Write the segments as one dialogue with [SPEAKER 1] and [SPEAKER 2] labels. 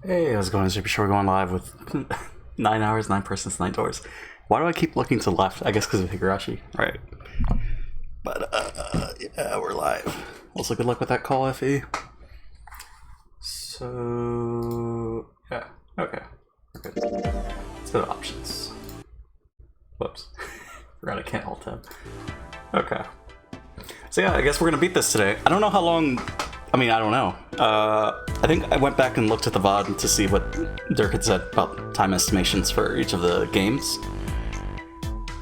[SPEAKER 1] Hey, how's it going? It's JPChivalry going live with 9 hours, 9 persons, 9 doors. Why do I keep looking to the left? I guess because of Higurashi. Right. But, yeah, we're live. Also, good luck with that call, FE. So, yeah, okay. We're good. Let's go to options. Whoops. Forgot I can't alt tab. Okay. So, yeah, I guess we're gonna beat this today. I don't know how long. I mean, I don't know. I think I went back and looked at the VOD to see what Dirk had said about time estimations for each of the games.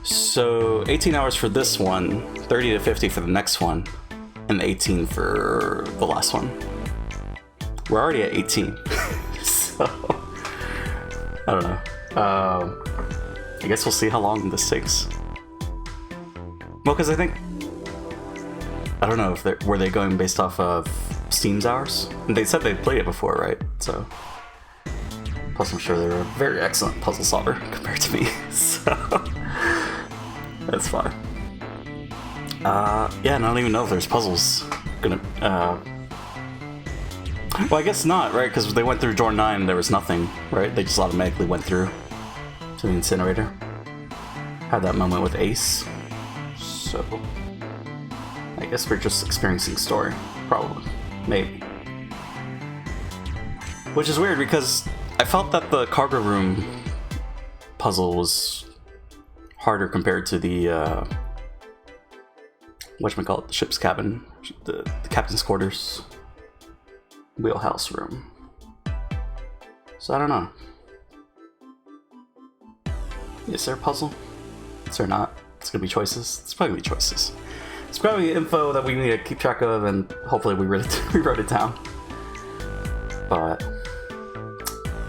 [SPEAKER 1] So 18 hours for this one, 30 to 50 for the next one, and 18 for the last one. We're already at 18, so I don't know. I guess we'll see how long this takes. Well, because I don't know if were they going based off of Steam's hours? And they said they'd played it before, right? So, plus I'm sure they're a very excellent puzzle solver compared to me, so that's fine. Yeah, and I don't even know if there's puzzles gonna. Well, I guess not, right? Because they went through door 9, there was nothing, right? They just automatically went through to the incinerator. Had that moment with Ace, so I guess we're just experiencing story, probably. Maybe. Which is weird because I felt that the cargo room puzzle was harder compared to the whatchamacallit, the ship's cabin, the captain's quarters, wheelhouse room. So I don't know. Is there a puzzle? Is there not? It's gonna be choices. It's probably gonna be choices. It's probably info that we need to keep track of, and hopefully we wrote it down. But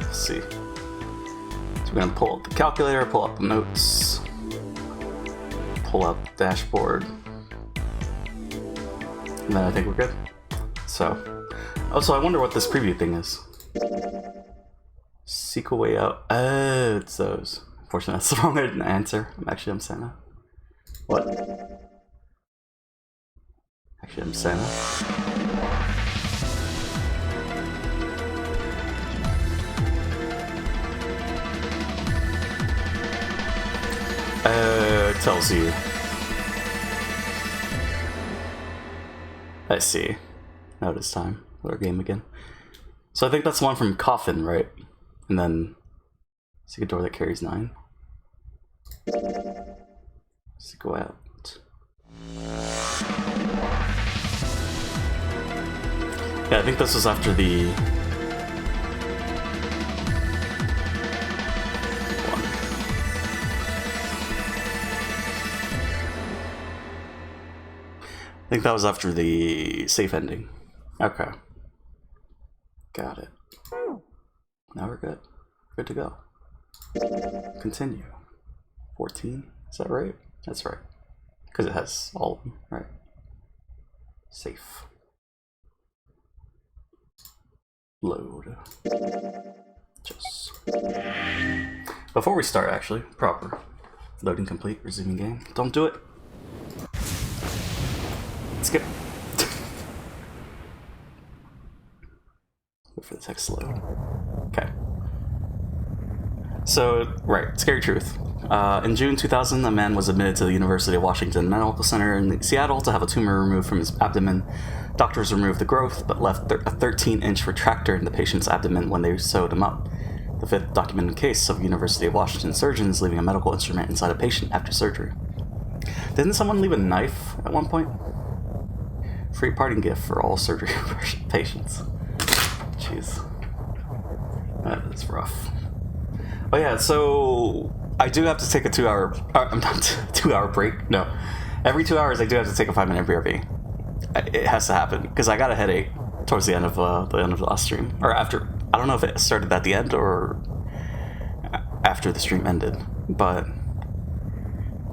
[SPEAKER 1] let's see. So we're gonna pull up the calculator, pull up the notes, pull up the dashboard, and then I think we're good. So, also I wonder what this preview thing is. Sequel way out. Oh, it's those. Unfortunately, that's the wrong answer. I'm Santa. What? Actually, I'm Santa. It tells you. I see. Now it is time for our game again. So I think that's one from Coffin, right? And then secret door that carries 9. Let's go out. Yeah, I think this was after the one. I think that was after the safe ending. Okay. Got it. Now we're good. Good to go. Continue. 14? Is that right? That's right. Because it has all of them, right? Safe. Load. Just. Before we start, actually, proper. Loading complete, resuming game. Don't do it. Skip. Wait for the text to load. Okay. So, right, scary truth. In June 2000, a man was admitted to the University of Washington Medical Center in Seattle to have a tumor removed from his abdomen. Doctors removed the growth, but left a 13-inch retractor in the patient's abdomen when they sewed him up. The 5th documented case of University of Washington surgeons leaving a medical instrument inside a patient after surgery. Didn't someone leave a knife at one point? Free parting gift for all surgery patients. Jeez. That is rough. Oh yeah, so I do have to take a 2-hour break. No, every 2 hours I do have to take a 5-minute BRB. It has to happen because I got a headache towards the end of the last stream, or after. I don't know if it started at the end or after the stream ended, but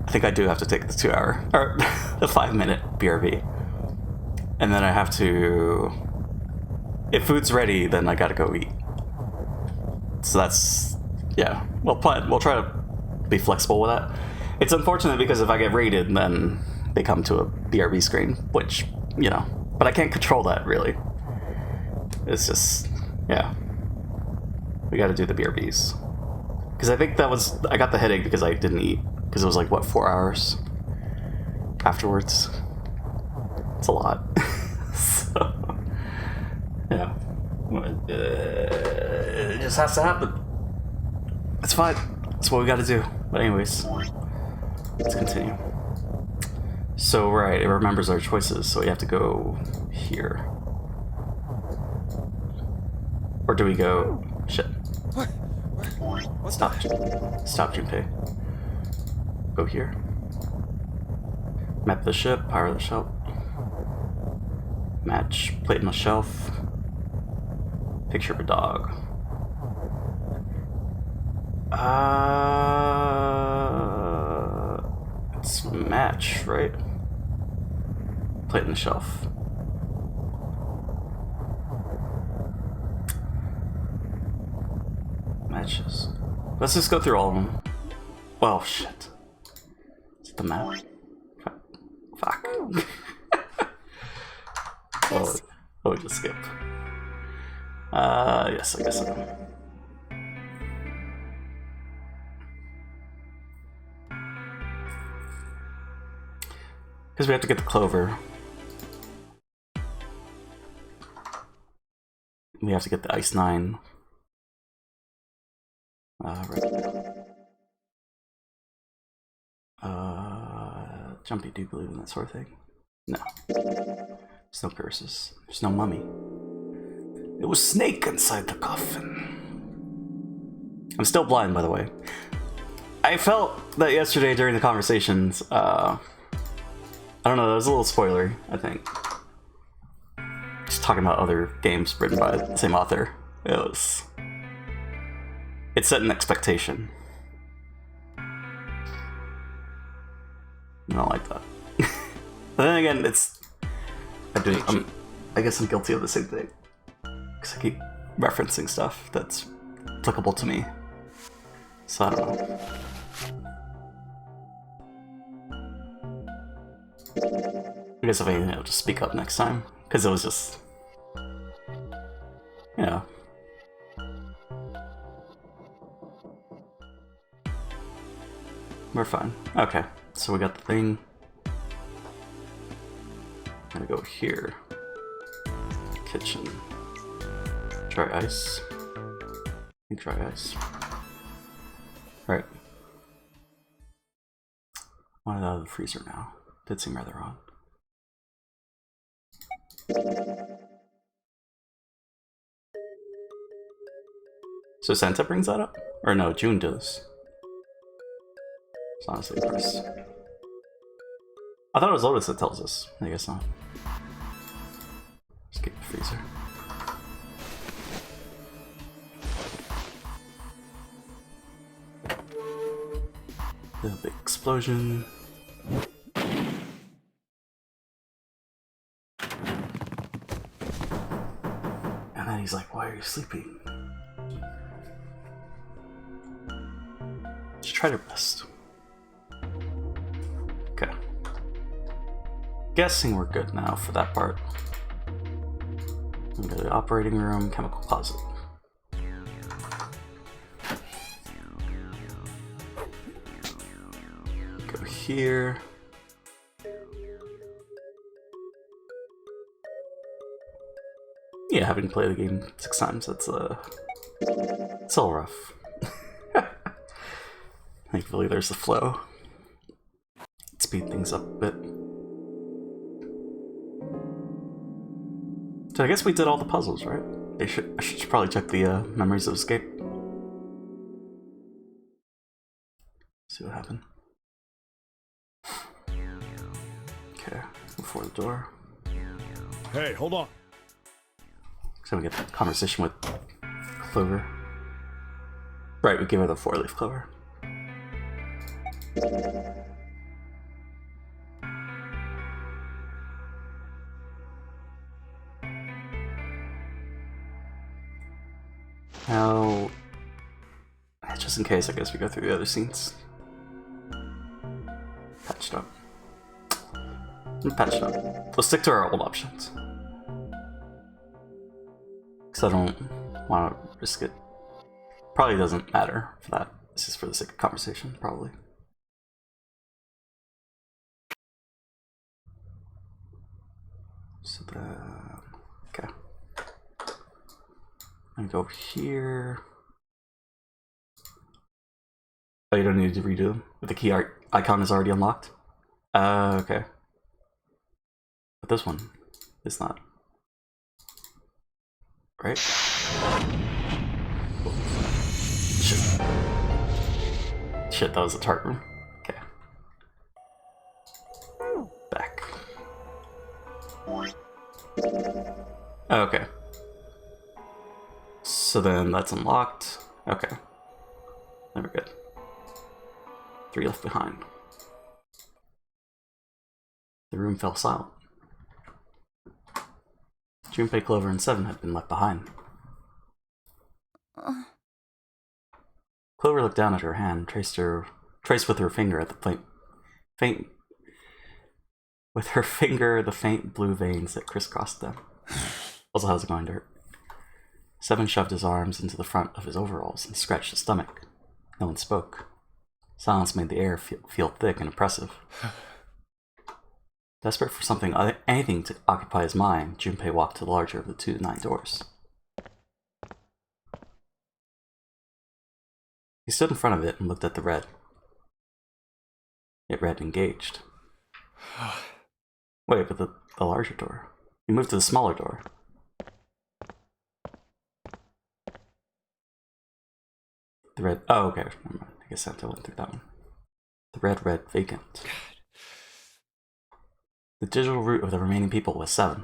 [SPEAKER 1] I think I do have to take the 2-hour or the 5-minute BRB, and then I have to. If food's ready, then I gotta go eat. So that's. Yeah, we'll try to be flexible with that. It's unfortunate because if I get raided, then they come to a BRB screen, which, you know, but I can't control that really. It's just, yeah. We gotta do the BRBs. Because I think that was... I got the headache because I didn't eat. Because it was like, what, 4 hours afterwards? It's a lot. So... Yeah. It just has to happen. It's fine. That's what we gotta do. But anyways, let's continue. So, right, it remembers our choices, so we have to go here. Or do we go... Shit. Stop. Stop, Junpei. Go here. Map the ship, power the shelf. Match, plate on the shelf. Picture of a dog. It's match, right? Plate on the shelf. Matches. Let's just go through all of them. Well, shit. Is it the map? Fuck. Oh, just skip. Yes, I guess so. Because we have to get the clover. We have to get the Ice 9. Right. Jumpy, do you believe in that sort of thing? No. There's no curses. There's no mummy. It was Snake inside the coffin. I'm still blind, by the way. I felt that yesterday during the conversations, I don't know, that was a little spoilery, I think. Just talking about other games written by the same author. It set an expectation. I don't like that. But then again, I guess I'm guilty of the same thing. Because I keep referencing stuff that's applicable to me. So I don't know. I guess if anything, I'll just speak up next time. Because it was just... Yeah. We're fine. Okay, so we got the thing. I'm gonna go here. Kitchen. Dry ice. I think dry ice. Right. Want it out of the freezer now. Did seem rather odd. So Santa brings that up? Or no, June does. It's honestly worse. I thought it was Lotus that tells us. I guess not. Just get the freezer. The big explosion. And then he's like, why are you sleeping? Just try to rest. Okay. Guessing we're good now for that part. Go to the operating room, chemical closet. Go here. Yeah, having played the game 6 times, it's all rough. Thankfully, there's the flow. Speed things up a bit. So I guess we did all the puzzles, right? I should probably check the memories of escape. See what happened. Okay, before the door.
[SPEAKER 2] Hey, hold on.
[SPEAKER 1] So we get the conversation with Clover. Right, we gave her the 4-leaf clover. Now, just in case, I guess we go through the other scenes. Patched up. Patched up. We'll stick to our old options. Because I don't want to risk it Probably doesn't matter for that. It's just for the sake of conversation, probably. So okay. I'm gonna go over here. Oh, you don't need to redo them? The key art icon is already unlocked? Okay. But this one is not. Right? Shit. Shit, that was a tart room. Okay. Back. Okay. So then that's unlocked. Okay. Then we're good. 3 left behind. The room fell silent. Junpei, Clover, and 7 had been left behind. Clover looked down at her hand, traced with her finger at the faint blue veins that crisscrossed them. Also, how's it going to hurt? 7 shoved his arms into the front of his overalls and scratched his stomach. No one spoke. Silence made the air feel thick and oppressive. Desperate for anything to occupy his mind, Junpei walked to the larger of the 2 9 doors. He stood in front of it and looked at the red. It read engaged. Wait, but the larger door. He moved to the smaller door. The red. Oh, okay. Never mind. I guess I went through that one. The red read vacant. The digital root of the remaining people was 7.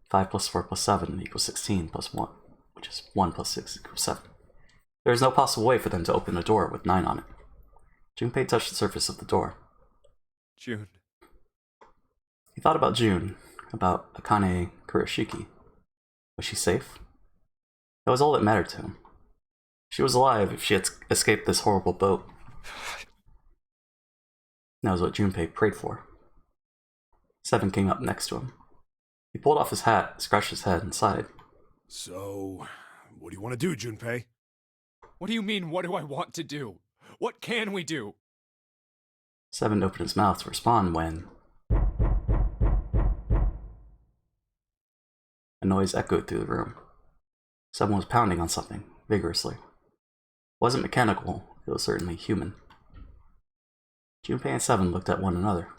[SPEAKER 1] 5 plus 4 plus 7 equals 16 plus 1, which is 1 plus 6 equals 7. There is no possible way for them to open a door with 9 on it. Junpei touched the surface of the door.
[SPEAKER 3] June.
[SPEAKER 1] He thought about June, about Akane Kurashiki. Was she safe? That was all that mattered to him. She was alive if she had escaped this horrible boat. That was what Junpei prayed for. 7 came up next to him. He pulled off his hat, scratched his head, and sighed.
[SPEAKER 2] So, what do you want to do, Junpei?
[SPEAKER 3] What do you mean, what do I want to do? What can we do?
[SPEAKER 1] 7 opened his mouth to respond when a noise echoed through the room. Someone was pounding on something, vigorously. It wasn't mechanical, it was certainly human. Junpei and 7 looked at one another.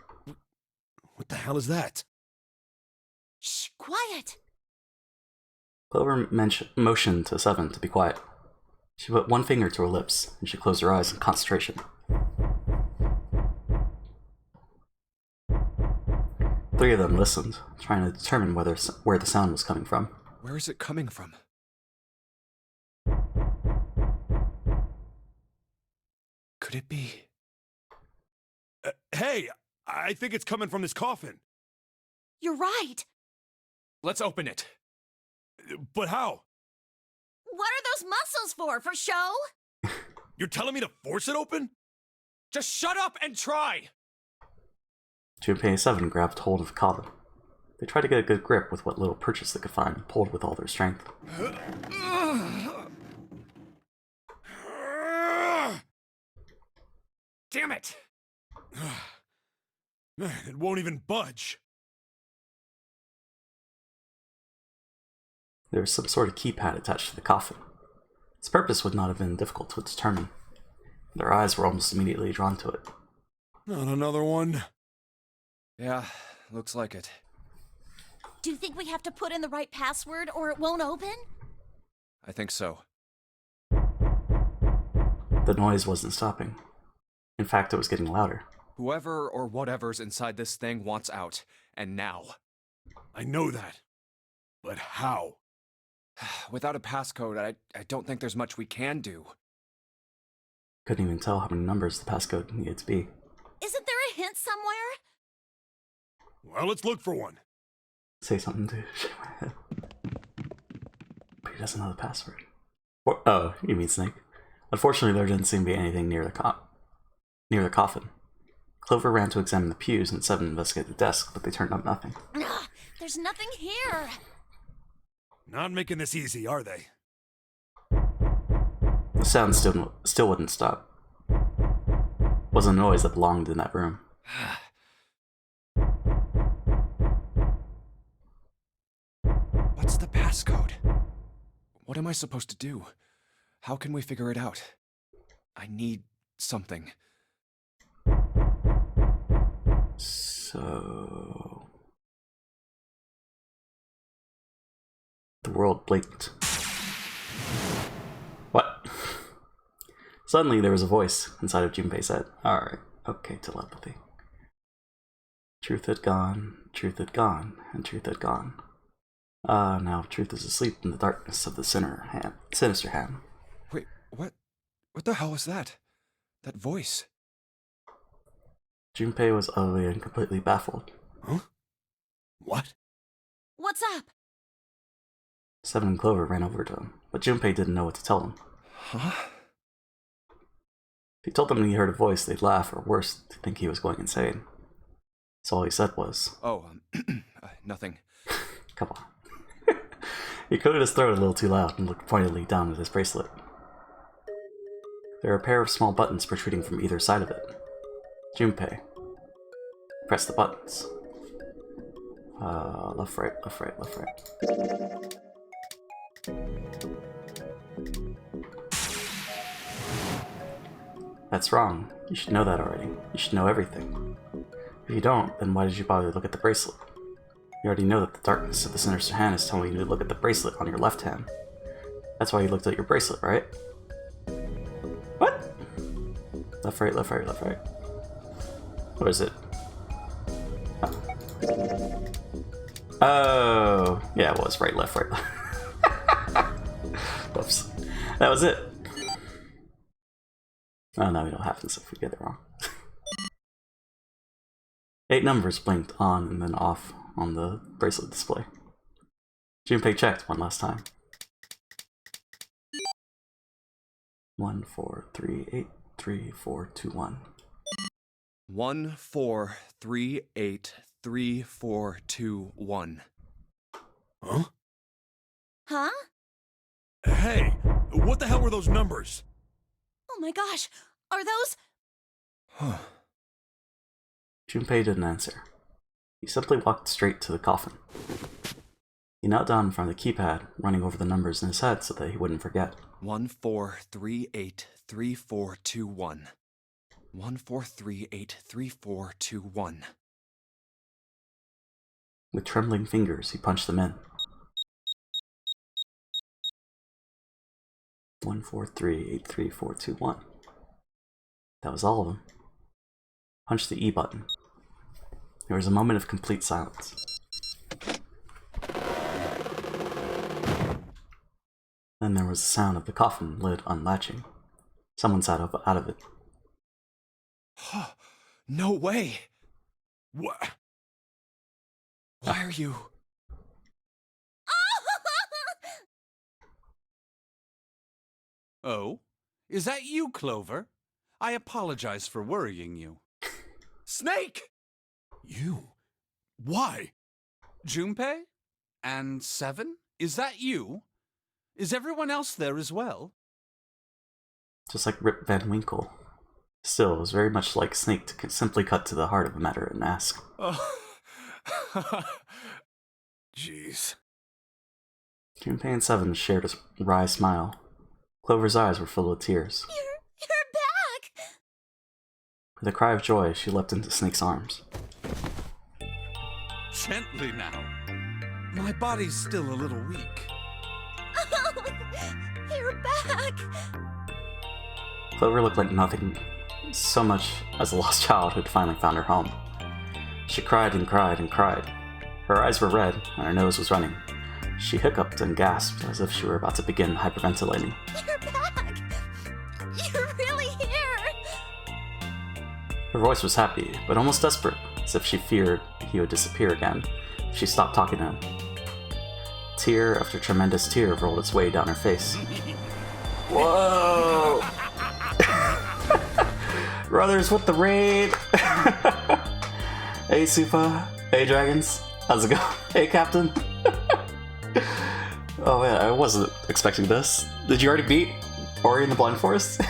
[SPEAKER 2] What the hell is that?
[SPEAKER 4] Shh, quiet!
[SPEAKER 1] Clover motioned to 7 to be quiet. She put one finger to her lips, and she closed her eyes in concentration. 3 of them listened, trying to determine where the sound was coming from.
[SPEAKER 3] Where is it coming from? Could it be?
[SPEAKER 2] Hey, I think it's coming from this coffin.
[SPEAKER 4] You're right!
[SPEAKER 3] Let's open it.
[SPEAKER 2] But how?
[SPEAKER 4] What are those muscles for? For show?
[SPEAKER 2] You're telling me to force it open?
[SPEAKER 3] Just shut up and try!
[SPEAKER 1] Junpei and 7 grabbed hold of the coffin. They tried to get a good grip with what little purchase they could find and pulled with all their strength.
[SPEAKER 3] Damn it!
[SPEAKER 2] Man, it won't even budge.
[SPEAKER 1] There was some sort of keypad attached to the coffin. Its purpose would not have been difficult to determine. Their eyes were almost immediately drawn to it.
[SPEAKER 2] Not another one.
[SPEAKER 3] Yeah, looks like it.
[SPEAKER 4] Do you think we have to put in the right password or it won't open?
[SPEAKER 3] I think so.
[SPEAKER 1] The noise wasn't stopping. In fact, it was getting louder.
[SPEAKER 3] Whoever or whatever's inside this thing wants out, and now.
[SPEAKER 2] I know that. But how?
[SPEAKER 3] Without a passcode, I don't think there's much we can do.
[SPEAKER 1] Couldn't even tell how many numbers the passcode needed to be.
[SPEAKER 4] Isn't there a hint somewhere?
[SPEAKER 2] Well, let's look for one.
[SPEAKER 1] Say something to shake my head. But he doesn't know the password. Oh, you mean Snake? Unfortunately, there didn't seem to be anything near the coffin. Clover ran to examine the pews and 7 investigated the desk, but they turned up nothing.
[SPEAKER 4] Ugh, there's nothing here.
[SPEAKER 2] Not making this easy, are they?
[SPEAKER 1] The sound still wouldn't stop. It wasn't a noise that belonged in that room.
[SPEAKER 3] What's the passcode? What am I supposed to do? How can we figure it out? I need something.
[SPEAKER 1] So... The world blinked. What? Suddenly there was a voice inside of Junpei's head. Alright, okay, telepathy. Truth had gone, and truth had gone. Now truth is asleep in the darkness of the sinister hand.
[SPEAKER 3] Wait, what? What the hell was that? That voice?
[SPEAKER 1] Junpei was utterly and completely baffled.
[SPEAKER 2] Huh? What?
[SPEAKER 4] What's up?
[SPEAKER 1] Seven and Clover ran over to him, but Junpei didn't know what to tell him.
[SPEAKER 3] Huh?
[SPEAKER 1] If he told them he heard a voice, they'd laugh, or worse, they'd think he was going insane. So all he said was,
[SPEAKER 3] Oh, nothing.
[SPEAKER 1] come on. He cleared his throat a little too loud and looked pointedly down at his bracelet. There were a pair of small buttons protruding from either side of it. Junpei. Press the buttons. Left, right, left, right, left, right. That's wrong. You should know that already. You should know everything. If you don't, then why did you bother to look at the bracelet? You already know that the darkness of the sinister hand is telling you to look at the bracelet on your left hand. That's why you looked at your bracelet, right? What? Left, right, left, right, left, right. What is it? Oh, yeah, it was right, left, right, left. Whoops. That was it. Oh, no, we don't have this if we get it wrong. 8 numbers blinked on and then off on the bracelet display. Junpei checked one last time. 1 4 3 8 3 4 2 1.
[SPEAKER 3] 1 4 3 8 3 4 2 1.
[SPEAKER 2] Huh?
[SPEAKER 4] Huh?
[SPEAKER 2] Hey, what the hell were those numbers?
[SPEAKER 4] Oh my gosh, are those?
[SPEAKER 3] Huh.
[SPEAKER 1] Junpei didn't answer. He simply walked straight to the coffin. He knelt down in front of the keypad, running over the numbers in his head so that he wouldn't forget.
[SPEAKER 3] 1 4 3 8 3 4 2 1. 1 4 3 8 3 4 2 1.
[SPEAKER 1] With trembling fingers, he punched them in. 1 4 3 8 3 4 2 1. That was all of them. Punched the E button. There was a moment of complete silence. Then there was the sound of the coffin lid unlatching. Someone sat up out of it.
[SPEAKER 3] No way!
[SPEAKER 2] What?
[SPEAKER 3] Why are you...
[SPEAKER 5] Oh? Is that you, Clover? I apologize for worrying you.
[SPEAKER 3] Snake!
[SPEAKER 2] You? Why?
[SPEAKER 5] Junpei? And Seven? Is that you? Is everyone else there as well?
[SPEAKER 1] Just like Rip Van Winkle. Still, it was very much like Snake to simply cut to the heart of a matter and ask.
[SPEAKER 5] Oh.
[SPEAKER 2] Jeez.
[SPEAKER 1] Junpei and Seven shared a wry smile. Clover's eyes were filled with tears.
[SPEAKER 4] You're back!
[SPEAKER 1] With a cry of joy, she leapt into Snake's arms.
[SPEAKER 5] Gently now. My body's still a little weak.
[SPEAKER 4] Oh, you're back!
[SPEAKER 1] Clover looked like nothing so much as a lost child who had finally found her home. She cried and cried and cried. Her eyes were red, and her nose was running. She hiccuped and gasped as if she were about to begin hyperventilating.
[SPEAKER 4] You're back! You're really here!
[SPEAKER 1] Her voice was happy, but almost desperate, as if she feared he would disappear again if she stopped talking to him. Tear after tremendous tear rolled its way down her face. Whoa! Brothers with the raid! Hey Supa, hey Dragons, how's it going? Hey Captain! Oh man, I wasn't expecting this. Did you already beat? Ori in the Blind Forest.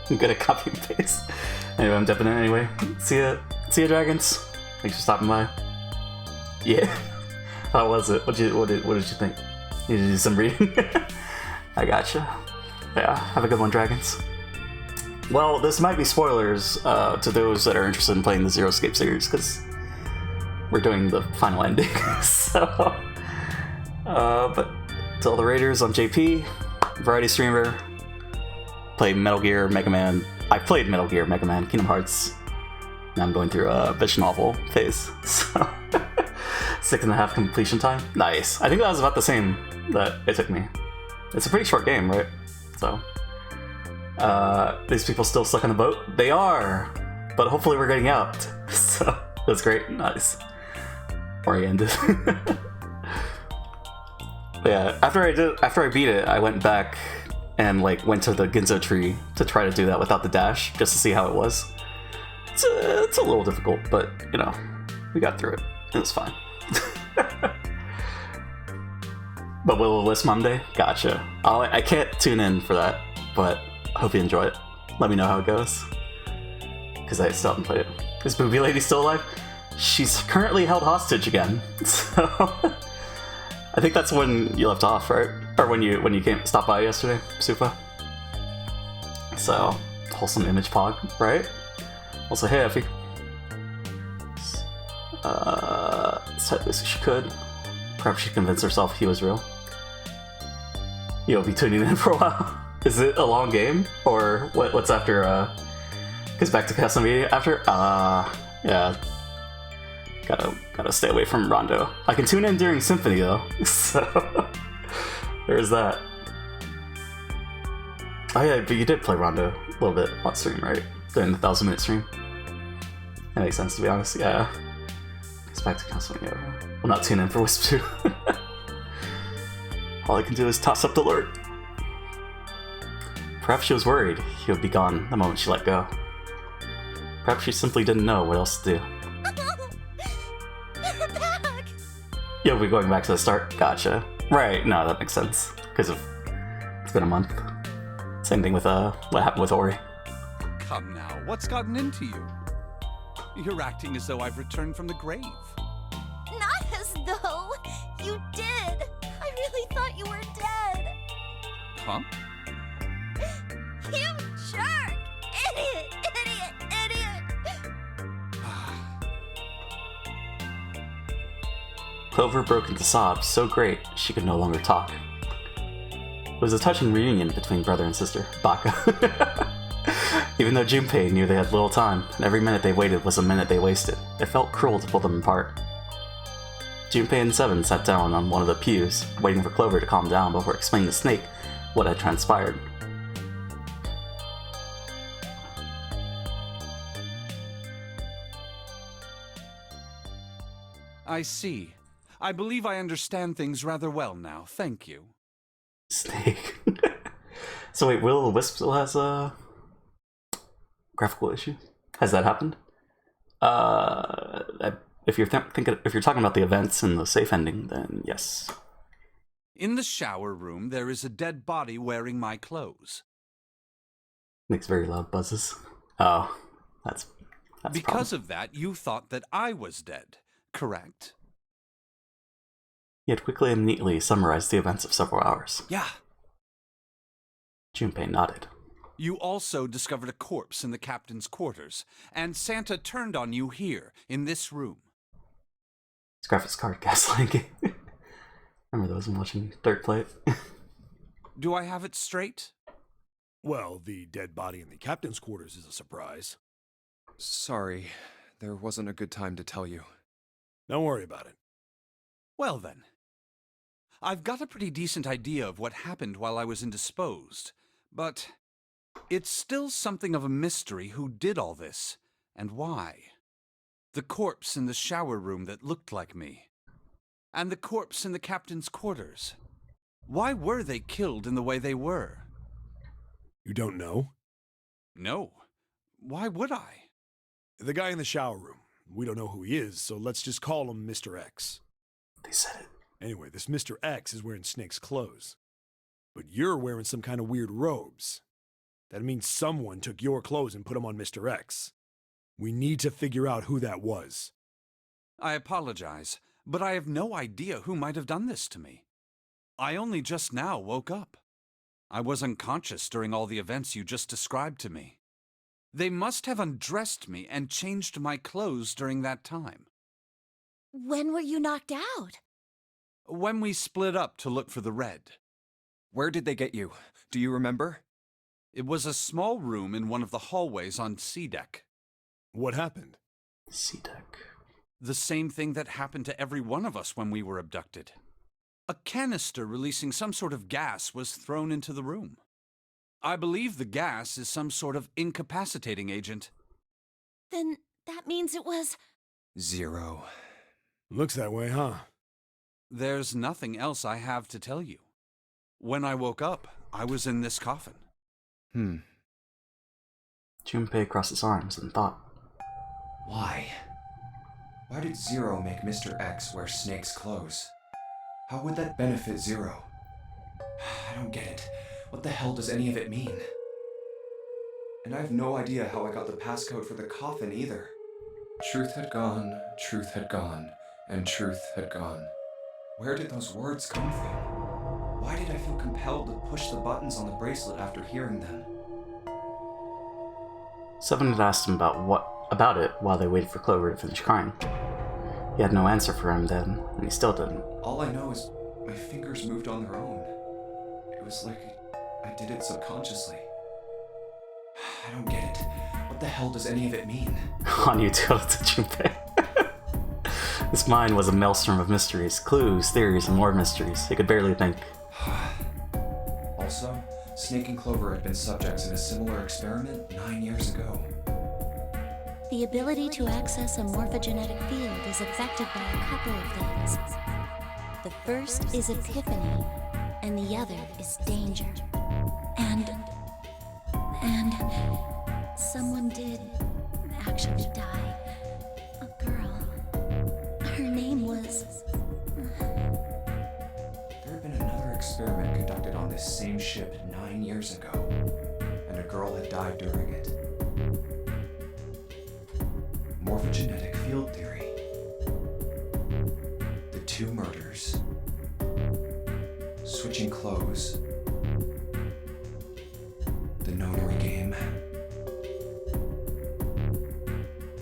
[SPEAKER 1] I'm good at copy and paste. Anyway, I'm dipping in anyway. See ya, dragons. Thanks for stopping by. Yeah. How was it? What did you think? You did do some reading? I gotcha. Yeah, have a good one, dragons. Well, this might be spoilers to those that are interested in playing the Zero Escape series, because we're doing the final ending. So, but to all the raiders, I'm JP, variety streamer. Play Metal Gear, Mega Man. I played Metal Gear, Mega Man, Kingdom Hearts. Now I'm going through a visual novel phase. So 6.5 completion time. Nice. I think that was about the same that it took me. It's a pretty short game, right? So these people still stuck on the boat? They are! But hopefully we're getting out. So that's great. Nice. Oriented. Yeah, after I beat it, I went back and like went to the Ginzo tree to try to do that without the dash, just to see how it was. It's a little difficult, but you know, we got through it. It was fine. But Will o' Wisp Monday? Gotcha. I can't tune in for that, but I hope you enjoy it. Let me know how it goes. Because I still haven't played it. Is Booby Lady still alive? She's currently held hostage again. So I think that's when you left off, right? Or when you stopped by yesterday, Supa. So wholesome image pog, right? Also, hey Effie. Said at least she could. Perhaps she convinced herself he was real. You'll be tuning in for a while. Is it a long game? Or what's after, goes back to Castlevania after? Yeah. Gotta stay away from Rondo. I can tune in during Symphony though, so there's that. Oh yeah, but you did play Rondo a little bit on stream, right? During the 1,000-minute stream. That makes sense, to be honest. Yeah. Goes back to Castlevania. We'll not tune in for Wisp 2. All I can do is toss up the lure. Perhaps she was worried he would be gone the moment she let go. Perhaps she simply didn't know what else to do.
[SPEAKER 4] You're back!
[SPEAKER 1] You'll be going back to the start? Gotcha. Right, no, that makes sense. Because it's been a month. Same thing with what happened with Ori.
[SPEAKER 5] Come now, what's gotten into you? You're acting as though I've returned from the grave.
[SPEAKER 4] Not as though you did. I really thought you were dead.
[SPEAKER 5] Huh?
[SPEAKER 4] You jerk! Idiot!
[SPEAKER 1] Clover broke into sobs so great she could no longer talk. It was a touching reunion between brother and sister, Baka. Even though Junpei knew they had little time, and every minute they waited was a minute they wasted, it felt cruel to pull them apart. Junpei and Seven sat down on one of the pews, waiting for Clover to calm down before explaining to Snake what had transpired.
[SPEAKER 5] I see. I believe I understand things rather well now. Thank you.
[SPEAKER 1] Snake. So wait, Will o' Wisp still has a graphical issue? Has that happened? If you're talking about the events and the safe ending, then yes.
[SPEAKER 5] In the shower room, there is a dead body wearing my clothes.
[SPEAKER 1] Makes very loud buzzes. Oh, that's
[SPEAKER 5] because of that, you thought that I was dead, correct?
[SPEAKER 1] He had quickly and neatly summarized the events of several hours.
[SPEAKER 5] Yeah.
[SPEAKER 1] Junpei nodded.
[SPEAKER 5] You also discovered a corpse in the captain's quarters, and Santa turned on you here, in this room.
[SPEAKER 1] It's graphics card gaslighting. Remember those when watching Dirt play it?
[SPEAKER 5] Do I have it straight?
[SPEAKER 2] Well, the dead body in the captain's quarters is a surprise.
[SPEAKER 3] Sorry, there wasn't a good time to tell you.
[SPEAKER 2] Don't worry about it.
[SPEAKER 5] Well then. I've got a pretty decent idea of what happened while I was indisposed, but it's still something of a mystery who did all this, and why. The corpse in the shower room that looked like me, and the corpse in the captain's quarters. Why were they killed in the way they were?
[SPEAKER 2] You don't know?
[SPEAKER 5] No. Why would I?
[SPEAKER 2] The guy in the shower room. We don't know who he is, so let's just call him Mr. X.
[SPEAKER 1] They said it.
[SPEAKER 2] Anyway, this Mr. X is wearing Snake's clothes. But you're wearing some kind of weird robes. That means someone took your clothes and put them on Mr. X. We need to figure out who that was.
[SPEAKER 5] I apologize, but I have no idea who might have done this to me. I only just now woke up. I was unconscious during all the events you just described to me. They must have undressed me and changed my clothes during that time.
[SPEAKER 4] When were you knocked out?
[SPEAKER 5] When we split up to look for the red.
[SPEAKER 3] Where did they get you? Do you remember?
[SPEAKER 5] It was a small room in one of the hallways on C deck.
[SPEAKER 2] What happened?
[SPEAKER 1] C-Deck.
[SPEAKER 5] The same thing that happened to every one of us when we were abducted. A canister releasing some sort of gas was thrown into the room. I believe the gas is some sort of incapacitating agent.
[SPEAKER 4] Then that means it was...
[SPEAKER 3] Zero.
[SPEAKER 2] Looks that way, huh?
[SPEAKER 5] There's nothing else I have to tell you. When I woke up, I was in this coffin.
[SPEAKER 1] Junpei crossed his arms and thought.
[SPEAKER 3] Why? Why did Zero make Mr. X wear Snake's clothes? How would that benefit Zero? I don't get it. What the hell does any of it mean? And I have no idea how I got the passcode for the coffin either. Truth had gone, and truth had gone. Where did those words come from? Why did I feel compelled to push the buttons on the bracelet after hearing them?
[SPEAKER 1] Seven had asked him about it while they waited for Clover to finish crying. He had no answer for him then, and he still didn't.
[SPEAKER 3] All I know is my fingers moved on their own. It was like I did it subconsciously. I don't get it. What the hell does any of it mean?
[SPEAKER 1] On you to Junpei. His mind was a maelstrom of mysteries, clues, theories, and more mysteries. He could barely think.
[SPEAKER 3] Also, Snake and Clover had been subjects in a similar experiment 9 years ago.
[SPEAKER 4] The ability to access a morphogenetic field is affected by a couple of things. The first is epiphany, and the other is danger. And someone did actually die. A girl. Her name was...
[SPEAKER 3] There had been another experiment conducted on this same ship 9 years ago, and a girl had died during it. Morphogenetic field theory. The two murders. Switching clothes. The notary game.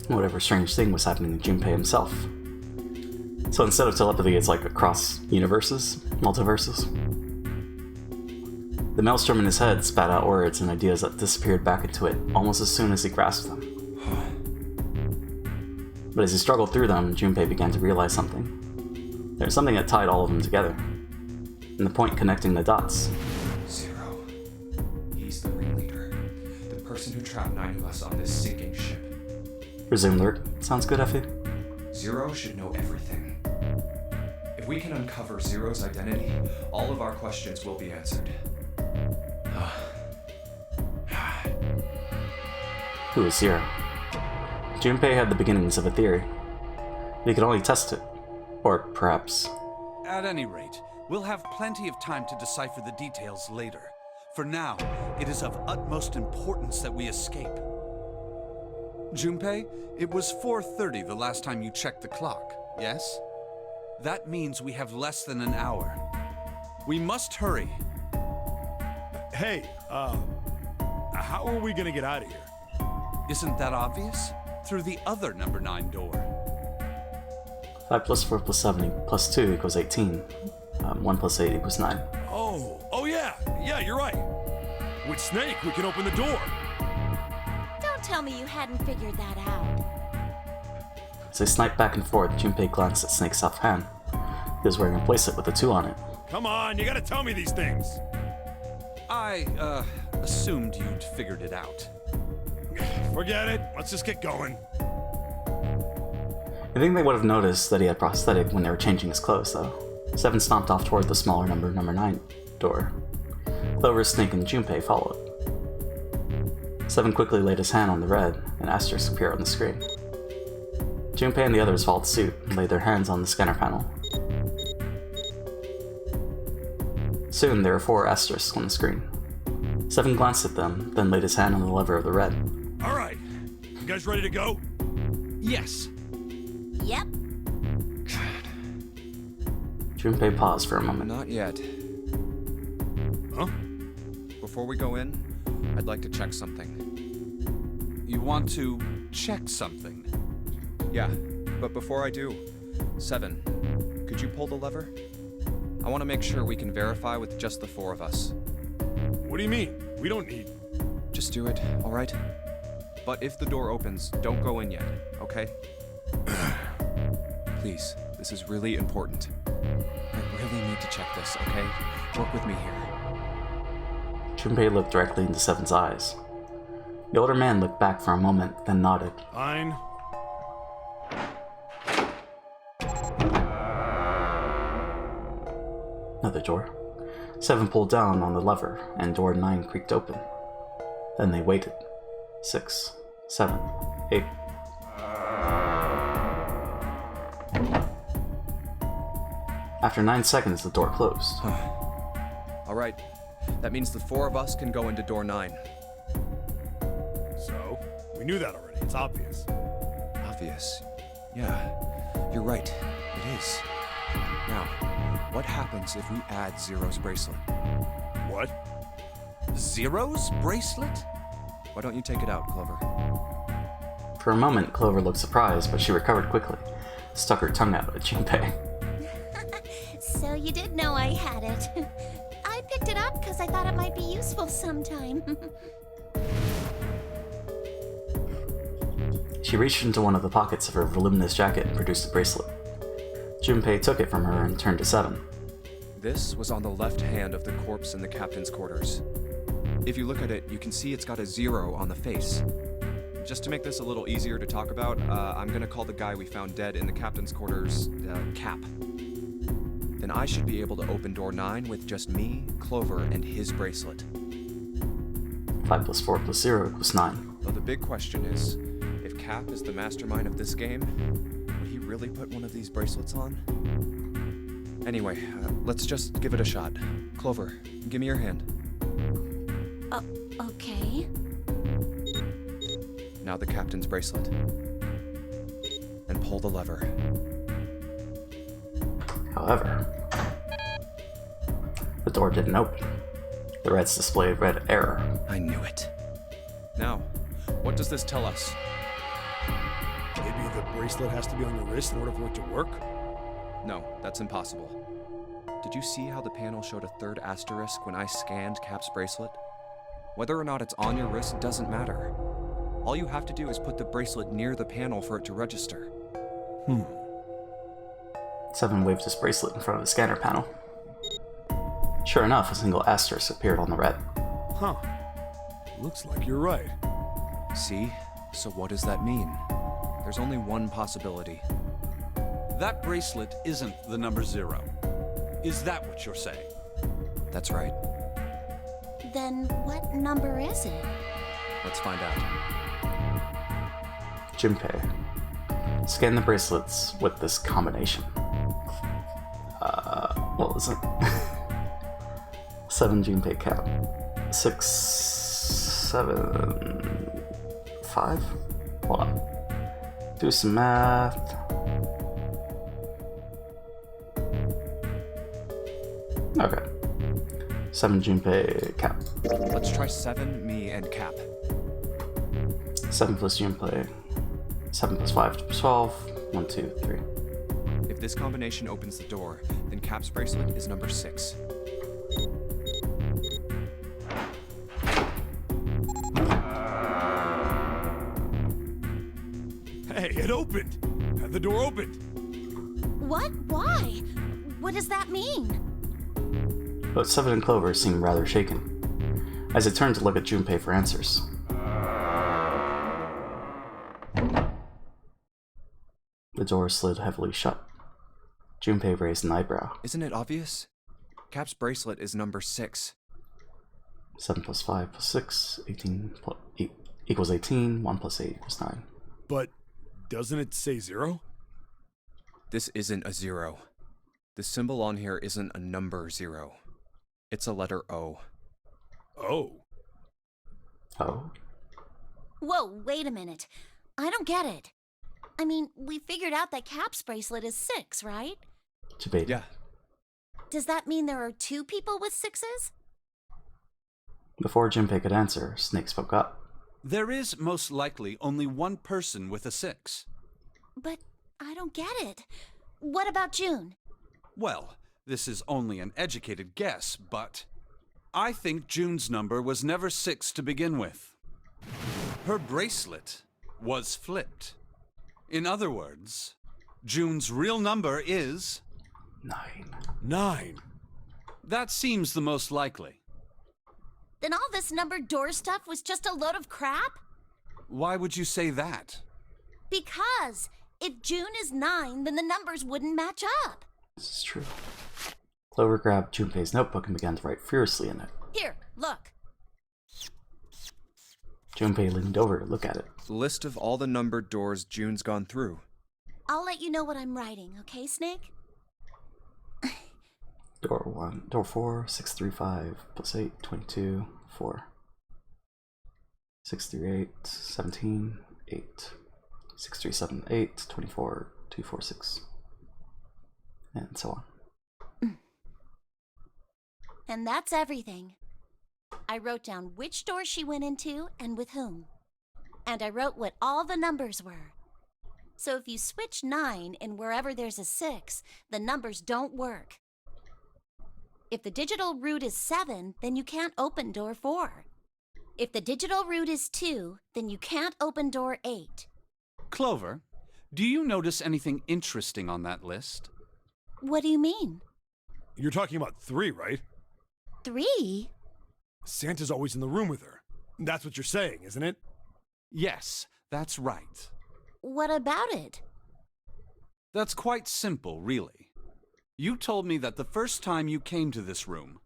[SPEAKER 1] Whatever strange thing was happening to Junpei himself. So instead of telepathy, it's like across universes, multiverses. The maelstrom in his head spat out words and ideas that disappeared back into it almost as soon as he grasped them. But as he struggled through them, Junpei began to realize something. There was something that tied all of them together, and the point connecting the dots.
[SPEAKER 3] Zero. He's the ringleader. The person who trapped 9 of us on this sinking ship.
[SPEAKER 1] Resume lurk. Sounds good, Effie?
[SPEAKER 3] Zero should know everything. If we can uncover Zero's identity, all of our questions will be answered.
[SPEAKER 1] Who is Zero? Junpei had the beginnings of a theory, but he could only test it. Or perhaps...
[SPEAKER 5] At any rate, we'll have plenty of time to decipher the details later. For now, it is of utmost importance that we escape. Junpei, it was 4:30 the last time you checked the clock, yes? That means we have less than an hour. We must hurry.
[SPEAKER 2] Hey, how are we gonna get out of here?
[SPEAKER 5] Isn't that obvious? Through the other number 9 door.
[SPEAKER 1] 5 plus 4 plus 7 plus 2 equals 18. 1 plus 8 equals 9.
[SPEAKER 2] Oh yeah, you're right. With Snake, we can open the door.
[SPEAKER 4] Don't tell me you hadn't figured that out.
[SPEAKER 1] As they sniped back and forth, Junpei glanced at Snake's left hand. He was wearing a bracelet with a 2 on it.
[SPEAKER 2] Come on, you gotta tell me these things.
[SPEAKER 5] I, assumed you'd figured it out.
[SPEAKER 2] Forget it. Let's just get going.
[SPEAKER 1] I think they would have noticed that he had prosthetic when they were changing his clothes, though. 7 stomped off toward the smaller number 9 door. Clover, Snake, and Junpei followed. 7 quickly laid his hand on the red, and asterisk appeared on the screen. Junpei and the others followed suit and laid their hands on the scanner panel. Soon there were 4 asterisks on the screen. Seven glanced at them, then laid his hand on the lever of the red.
[SPEAKER 2] All right. You guys ready to go?
[SPEAKER 5] Yes.
[SPEAKER 4] Yep.
[SPEAKER 1] Junpei paused for a moment.
[SPEAKER 3] Not yet.
[SPEAKER 2] Huh?
[SPEAKER 3] Before we go in, I'd like to check something.
[SPEAKER 5] You want to check something?
[SPEAKER 3] Yeah, but before I do, Seven, could you pull the lever? I want to make sure we can verify with just the four of us.
[SPEAKER 2] What do you mean? We don't need...
[SPEAKER 3] Just do it, all right? But if the door opens, don't go in yet, okay? Please, this is really important. I really need to check this, okay? Work with me here.
[SPEAKER 1] Junpei looked directly into Seven's eyes. The older man looked back for a moment, then nodded.
[SPEAKER 2] Fine.
[SPEAKER 1] Another door. Seven pulled down on the lever, and door 9 creaked open. Then they waited. 6, 7, 8. After 9 seconds, the door closed.
[SPEAKER 3] All right, that means the four of us can go into door 9.
[SPEAKER 2] So, we knew that already. It's obvious.
[SPEAKER 3] Obvious. Yeah, you're right. It is. Now, what happens if we add Zero's bracelet?
[SPEAKER 2] What?
[SPEAKER 5] Zero's bracelet?
[SPEAKER 3] Why don't you take it out, Clover?
[SPEAKER 1] For a moment, Clover looked surprised, but she recovered quickly, stuck her tongue out at Junpei.
[SPEAKER 4] So you did know I had it. I picked it up because I thought it might be useful sometime.
[SPEAKER 1] She reached into one of the pockets of her voluminous jacket and produced the bracelet. Junpei took it from her and turned to Seven.
[SPEAKER 3] This was on the left hand of the corpse in the captain's quarters. If you look at it, you can see it's got a 0 on the face. Just to make this a little easier to talk about, I'm gonna call the guy we found dead in the captain's quarters, Cap. Then I should be able to open door 9 with just me, Clover, and his bracelet.
[SPEAKER 1] 5 plus 4 plus 0 equals 9.
[SPEAKER 3] Though the big question is, if Cap is the mastermind of this game, would he really put one of these bracelets on? Anyway, let's just give it a shot. Clover, give me your hand.
[SPEAKER 4] Okay.
[SPEAKER 3] Now the captain's bracelet. And pull the lever.
[SPEAKER 1] However, the door didn't open. The reds displayed red error.
[SPEAKER 3] I knew it. Now, what does this tell us?
[SPEAKER 2] Maybe the bracelet has to be on your wrist in order for it to work?
[SPEAKER 3] No, that's impossible. Did you see how the panel showed a third asterisk when I scanned Cap's bracelet? Whether or not it's on your wrist doesn't matter. All you have to do is put the bracelet near the panel for it to register.
[SPEAKER 1] Seven waved his bracelet in front of the scanner panel. Sure enough, a single asterisk appeared on the red.
[SPEAKER 2] Huh. Looks like you're right.
[SPEAKER 3] See? So what does that mean? There's only one possibility.
[SPEAKER 5] That bracelet isn't the number 0. Is that what you're saying?
[SPEAKER 3] That's right.
[SPEAKER 4] Then what number is it?
[SPEAKER 3] Let's find out.
[SPEAKER 1] Junpei. Scan the bracelets with this combination. What was it? 7 Junpei Cap. 6, 7, 5? Hold on. Do some math. Okay. 7 Junpei Cap.
[SPEAKER 3] Let's try 7, me, and Cap.
[SPEAKER 1] 7 plus Junpei. 7 plus 5 plus 12. 1, 2, 3.
[SPEAKER 3] If this combination opens the door, then Cap's bracelet is number 6.
[SPEAKER 2] Hey, it opened! The door opened!
[SPEAKER 4] What? Why? What does that mean?
[SPEAKER 1] But Seven and Clover seemed rather shaken, as they turned to look at Junpei for answers. The door slid heavily shut. Junpei raised an eyebrow.
[SPEAKER 3] Isn't it obvious? Cap's bracelet is number 6.
[SPEAKER 1] 7 plus 5 plus 6, 18 equals 18, 1 plus 8 equals 9.
[SPEAKER 2] But doesn't it say 0?
[SPEAKER 3] This isn't a 0. The symbol on here isn't a number 0. It's a letter O.
[SPEAKER 2] Oh.
[SPEAKER 1] Oh,
[SPEAKER 4] Whoa, wait a minute. I don't get it. I mean, we figured out that Cap's bracelet is 6, right?
[SPEAKER 1] debate.
[SPEAKER 3] Yeah.
[SPEAKER 4] Does that mean there are 2 people with 6s?
[SPEAKER 1] Before Junpei could answer, Snake spoke up.
[SPEAKER 5] There is most likely only one person with a 6.
[SPEAKER 4] But I don't get it. What about June?
[SPEAKER 5] Well, this is only an educated guess, but I think June's number was never 6 to begin with. Her bracelet was flipped. In other words, June's real number is...
[SPEAKER 1] 9.
[SPEAKER 2] 9.
[SPEAKER 5] That seems the most likely.
[SPEAKER 4] Then all this numbered door stuff was just a load of crap?
[SPEAKER 5] Why would you say that?
[SPEAKER 4] Because if June is 9, then the numbers wouldn't match up.
[SPEAKER 1] This is true. Clover grabbed Junpei's notebook and began to write furiously in it.
[SPEAKER 4] Here, look.
[SPEAKER 1] Junpei leaned over to look at it.
[SPEAKER 3] List of all the numbered doors June's gone through.
[SPEAKER 4] I'll let you know what I'm writing, okay, Snake?
[SPEAKER 1] Door 1, door 4, 635, plus 8, 22, 4. 638, 17, 8. 637, 8, 24, 246. And so on.
[SPEAKER 4] And that's everything. I wrote down which door she went into and with whom. And I wrote what all the numbers were. So if you switch 9 in wherever there's a 6, the numbers don't work. If the digital root is 7, then you can't open door 4. If the digital root is 2, then you can't open door 8.
[SPEAKER 5] Clover, do you notice anything interesting on that list?
[SPEAKER 4] What do you mean?
[SPEAKER 2] You're talking about 3, right?
[SPEAKER 4] 3?
[SPEAKER 2] Santa's always in the room with her. That's what you're saying, isn't it?
[SPEAKER 5] Yes, that's right.
[SPEAKER 4] What about it?
[SPEAKER 5] That's quite simple, really. You told me that the first time you came to this room,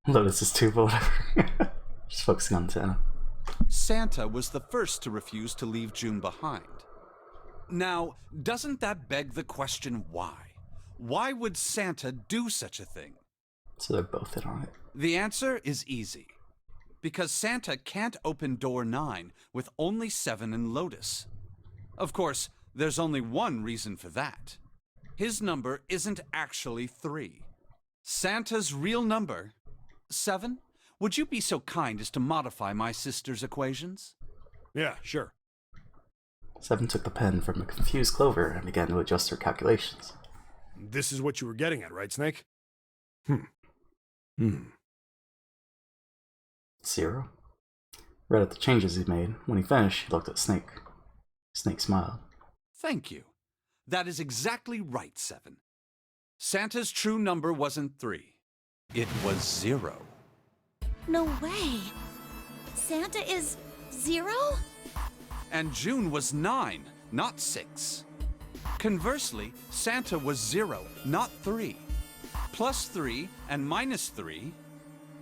[SPEAKER 1] Lotus is 2, but whatever. Just focusing on Santa.
[SPEAKER 5] Santa was the first to refuse to leave June behind. Now, doesn't that beg the question why? Why would Santa do such a thing?
[SPEAKER 1] So they're both in on it.
[SPEAKER 5] The answer is easy. Because Santa can't open door 9 with only 7 and Lotus. Of course, there's only one reason for that. His number isn't actually 3. Santa's real number, 7? Would you be so kind as to modify my sister's equations?
[SPEAKER 2] Yeah, sure.
[SPEAKER 1] 7 took the pen from a confused Clover and began to adjust her calculations.
[SPEAKER 2] This is what you were getting at, right, Snake?
[SPEAKER 1] 0. Read at the changes he made. When he finished, he looked at Snake. Snake smiled.
[SPEAKER 5] Thank you. That is exactly right, 7. Santa's true number wasn't 3. It was 0.
[SPEAKER 4] No way. Santa is 0?
[SPEAKER 5] And June was 9, not 6. Conversely, Santa was 0, not 3. Plus 3 and minus 3,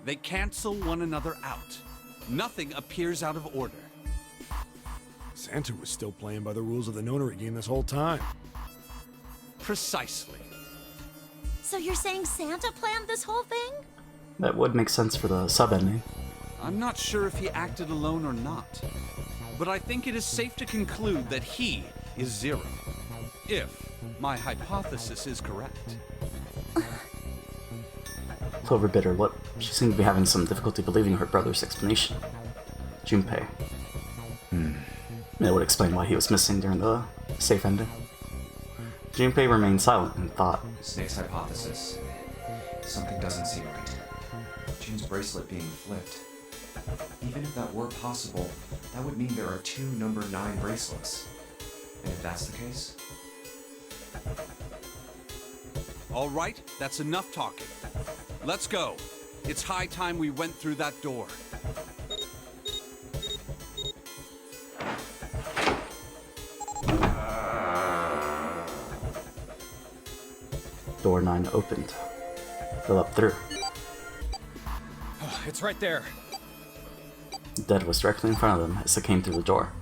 [SPEAKER 5] they cancel one another out. Nothing appears out of order.
[SPEAKER 2] Santa was still playing by the rules of the nonary game this whole time.
[SPEAKER 5] Precisely.
[SPEAKER 4] So you're saying Santa planned this whole thing?
[SPEAKER 1] That would make sense for the sub-ending.
[SPEAKER 5] I'm not sure if he acted alone or not, but I think it is safe to conclude that he is 0, if my hypothesis is correct.
[SPEAKER 1] Clover bit her lip. She seemed to be having some difficulty believing her brother's explanation. Junpei. That would explain why he was missing during the safe ending. Junpei remained silent and thought.
[SPEAKER 3] Snake's hypothesis. Something doesn't seem right. June's bracelet being flipped. Even if that were possible, that would mean there are 2 number 9 bracelets. And if that's the case...
[SPEAKER 5] All right, that's enough talking. Let's go. It's high time we went through that door.
[SPEAKER 1] Door 9 opened. Philip through.
[SPEAKER 6] It's right there.
[SPEAKER 1] Dead was directly in front of them as they came through the door.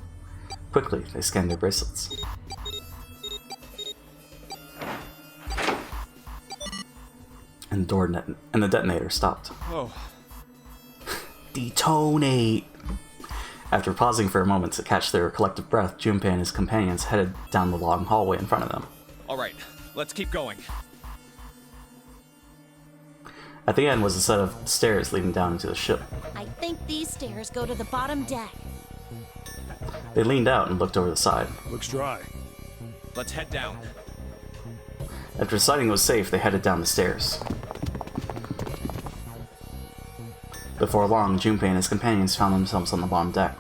[SPEAKER 1] Quickly, they scanned their bracelets. And the detonator stopped.
[SPEAKER 6] Oh,
[SPEAKER 1] Detonate! After pausing for a moment to catch their collective breath, Junpei and his companions headed down the long hallway in front of them.
[SPEAKER 6] Alright, let's keep going.
[SPEAKER 1] At the end was a set of stairs leading down into the ship.
[SPEAKER 4] I think these stairs go to the bottom deck.
[SPEAKER 1] They leaned out and looked over the side.
[SPEAKER 2] Looks dry.
[SPEAKER 6] Let's head down.
[SPEAKER 1] After deciding it was safe, they headed down the stairs. Before long, Junpei and his companions found themselves on the bottom deck.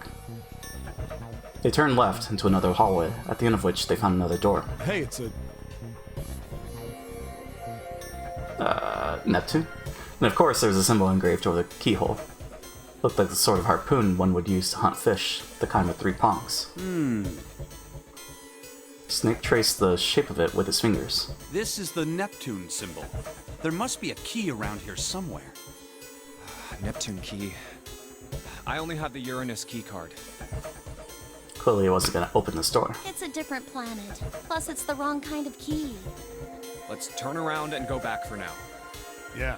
[SPEAKER 1] They turned left into another hallway, at the end of which they found another door.
[SPEAKER 2] Hey, it's a...
[SPEAKER 1] Neptune? And of course, there was a symbol engraved over the keyhole. Looked like the sort of harpoon one would use to hunt fish, the kind with 3 prongs. Snake traced the shape of it with his fingers.
[SPEAKER 5] This is the Neptune symbol. There must be a key around here somewhere.
[SPEAKER 3] Neptune key.
[SPEAKER 6] I only have the Uranus key card.
[SPEAKER 1] Clearly, it wasn't going to open this door.
[SPEAKER 4] It's a different planet. Plus, it's the wrong kind of key.
[SPEAKER 6] Let's turn around and go back for now.
[SPEAKER 2] Yeah.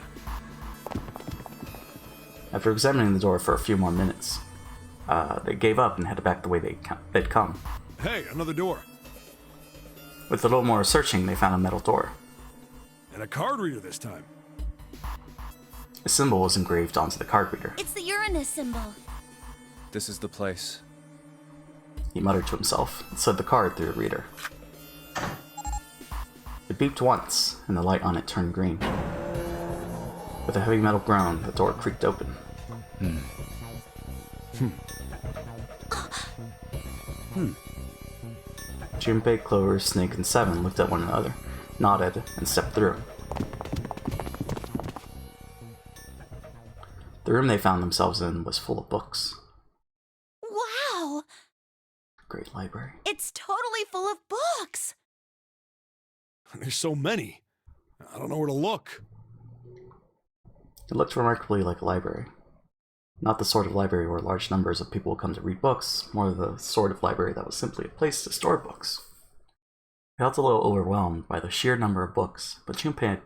[SPEAKER 1] After examining the door for a few more minutes, they gave up and headed back the way they'd come.
[SPEAKER 2] Hey, another door.
[SPEAKER 1] With a little more searching, they found a metal door.
[SPEAKER 2] And a card reader this time.
[SPEAKER 1] A symbol was engraved onto the card reader.
[SPEAKER 4] It's the Uranus symbol.
[SPEAKER 6] This is the place.
[SPEAKER 1] He muttered to himself and slid the card through the reader. It beeped once, and the light on it turned green. With a heavy metal groan, the door creaked open. Junpei, Clover, Snake, and Seven looked at one another, nodded, and stepped through. The room they found themselves in was full of books.
[SPEAKER 4] Wow!
[SPEAKER 1] Great library.
[SPEAKER 4] It's totally full of books!
[SPEAKER 2] There's so many. I don't know where to look.
[SPEAKER 1] It looked remarkably like a library. Not the sort of library where large numbers of people would come to read books, more the sort of library that was simply a place to store books. He felt a little overwhelmed by the sheer number of books, but Junpei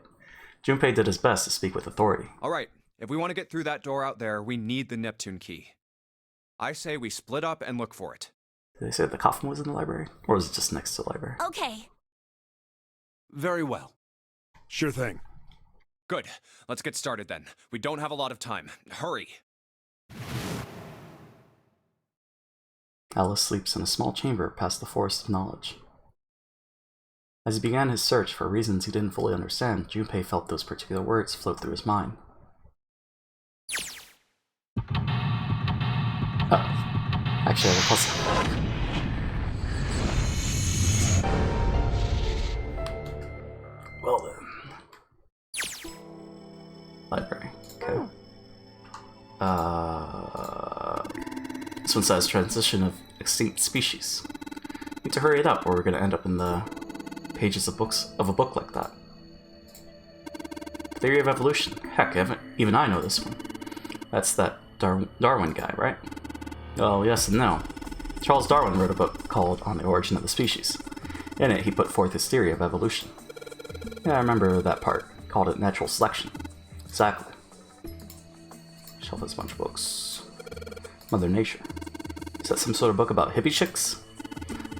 [SPEAKER 1] did his best to speak with authority.
[SPEAKER 6] Alright, if we want to get through that door out there, we need the Neptune key. I say we split up and look for it.
[SPEAKER 1] Did they say the coffin was in the library? Or was it just next to the library?
[SPEAKER 4] Okay.
[SPEAKER 5] Very well.
[SPEAKER 2] Sure thing.
[SPEAKER 6] Good. Let's get started then. We don't have a lot of time. Hurry.
[SPEAKER 1] Alice sleeps in a small chamber past the forest of knowledge. As he began his search for reasons he didn't fully understand, Junpei felt those particular words float through his mind. Actually, I have a puzzle. Well then. Library. Okay. This one says transition of extinct species. Need to hurry it up, or we're gonna end up in the pages of a book like that. Theory of evolution. Heck, even I know this one. That's that Darwin guy, right? Well, yes and no. Charles Darwin wrote a book called On the Origin of the Species. In it, he put forth his theory of evolution. Yeah, I remember that part. He called it natural selection. Exactly. Shelf has a bunch of books. Mother Nature. Is that some sort of book about hippie chicks?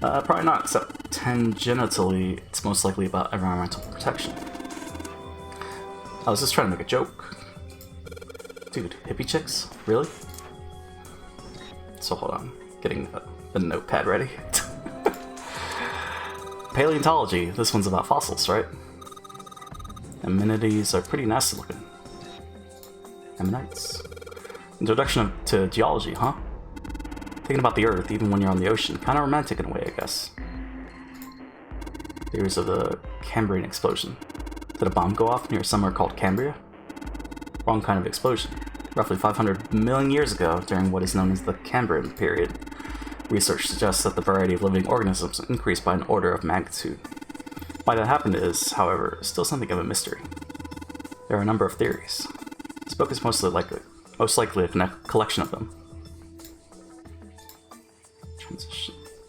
[SPEAKER 1] Probably not, except tangentially, it's most likely about environmental protection. I was just trying to make a joke. Dude, hippie chicks? Really? So hold on, getting the notepad ready. Paleontology, this one's about fossils, right? Amenities are pretty nasty looking. Ammonites. Introduction to geology, huh? Thinking about the Earth, even when you're on the ocean. Kinda romantic in a way, I guess. Theories of the Cambrian explosion. Did a bomb go off near somewhere called Cambria? Wrong kind of explosion. Roughly 500 million years ago, during what is known as the Cambrian period. Research suggests that the variety of living organisms increased by an order of magnitude. Why that happened is, however, still something of a mystery. There are a number of theories. This book is most likely a collection of them.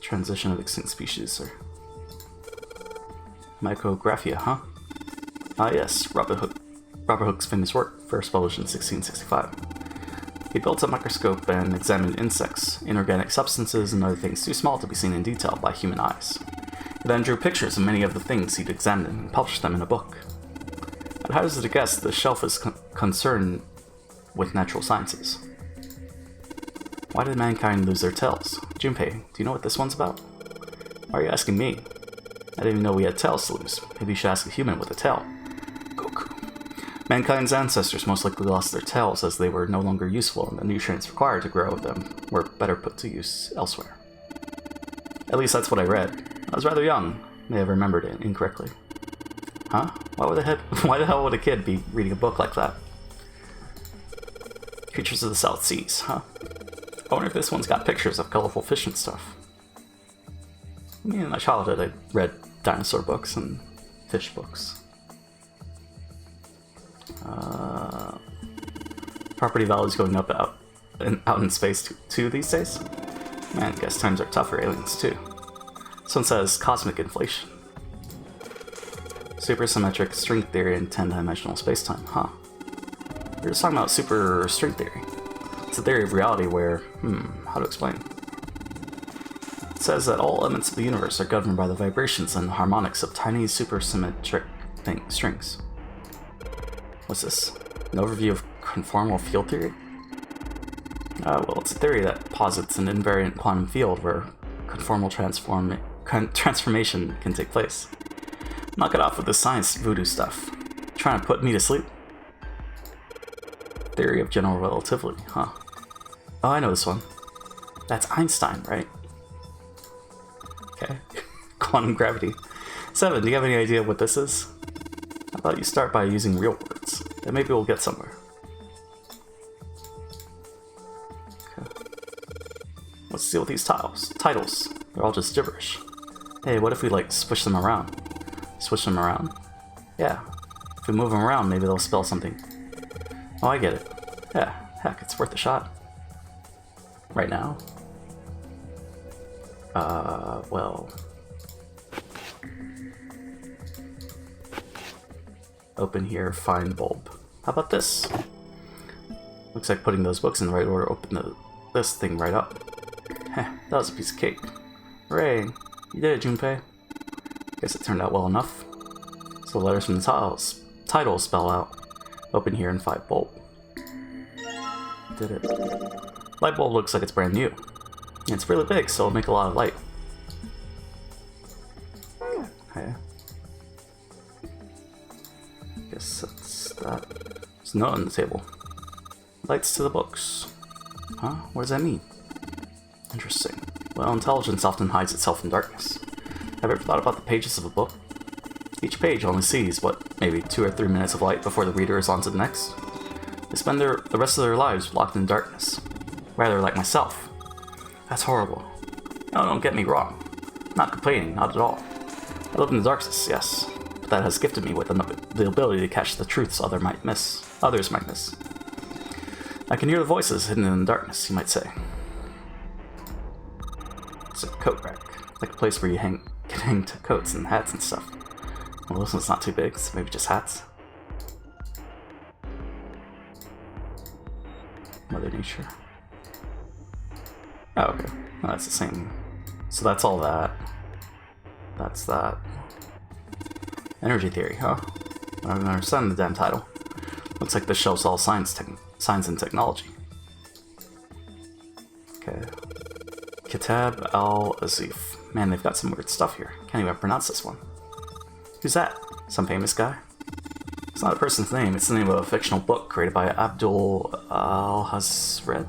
[SPEAKER 1] Transition of extinct species, or Mycographia, huh? Ah yes, Robert Hooke's famous work, first published in 1665. He built a microscope and examined insects, inorganic substances, and other things too small to be seen in detail by human eyes. He then drew pictures of many of the things he'd examined and published them in a book. I'd hazard to guess the shelf is concerned with natural sciences. Why did mankind lose their tails? Junpei, do you know what this one's about? Why are you asking me? I didn't even know we had tails to lose. Maybe you should ask a human with a tail. Goku. Mankind's ancestors most likely lost their tails as they were no longer useful and the nutrients required to grow them were better put to use elsewhere. At least that's what I read. I was rather young. May have remembered it incorrectly. Huh? Why the hell would a kid be reading a book like that? Creatures of the South Seas, huh? I wonder if this one's got pictures of colorful fish and stuff. I mean, in my childhood, I read dinosaur books and fish books. Property values going up out in space too these days? Man, I guess times are tough for aliens too. This one says cosmic inflation. Supersymmetric string theory in 10-dimensional spacetime, huh? We're just talking about super string theory. It's a theory of reality where, how to explain? It says that all elements of the universe are governed by the vibrations and harmonics of tiny supersymmetric strings. What's this? An overview of conformal field theory? Well, it's a theory that posits an invariant quantum field where conformal transformation can take place. Knock it off with this science voodoo stuff. Trying to put me to sleep? Theory of general relativity, huh? Oh, I know this one. That's Einstein, right? Okay. Quantum gravity. 7, do you have any idea what this is? How about you start by using real words? Then maybe we'll get somewhere. Okay. What's the deal with these titles? They're all just gibberish. Hey, what if we, like, switch them around? Switch them around? Yeah. If we move them around, maybe they'll spell something. Oh, I get it. Yeah, heck, it's worth a shot. Right now? Well... Open here, find bulb. How about this? Looks like putting those books in the right order opened this thing right up. Heh, that was a piece of cake. Hooray! You did it, Junpei. Guess it turned out well enough. So the letters from the title spell out. Open here and find bulb. Did it. Light bulb looks like it's brand new. And it's really big, so it'll make a lot of light. Okay. Guess that's that. There's a note on the table. Lights to the books. Huh? What does that mean? Interesting. Well, intelligence often hides itself in darkness. Have you ever thought about the pages of a book? Each page only sees, what, maybe 2 or 3 minutes of light before the reader is on to the next? They spend the rest of their lives locked in darkness. Rather like myself. That's horrible. No, don't get me wrong. I'm not complaining, not at all. I live in the darkness, yes, but that has gifted me with the ability to catch the truths others might miss. I can hear the voices hidden in the darkness, you might say. It's a coat rack, like a place where you can hang coats and hats and stuff. Well, this one's not too big, so maybe just hats. Mother Nature. Oh, okay. Well, that's the same. So that's all that. That's that. Energy theory, huh? I don't understand the damn title. Looks like this shelves all science and technology. Okay. Kitab al-Azif. Man, they've got some weird stuff here. Can't even pronounce this one. Who's that? Some famous guy? It's not a person's name, it's the name of a fictional book created by Abdul al-Hazred.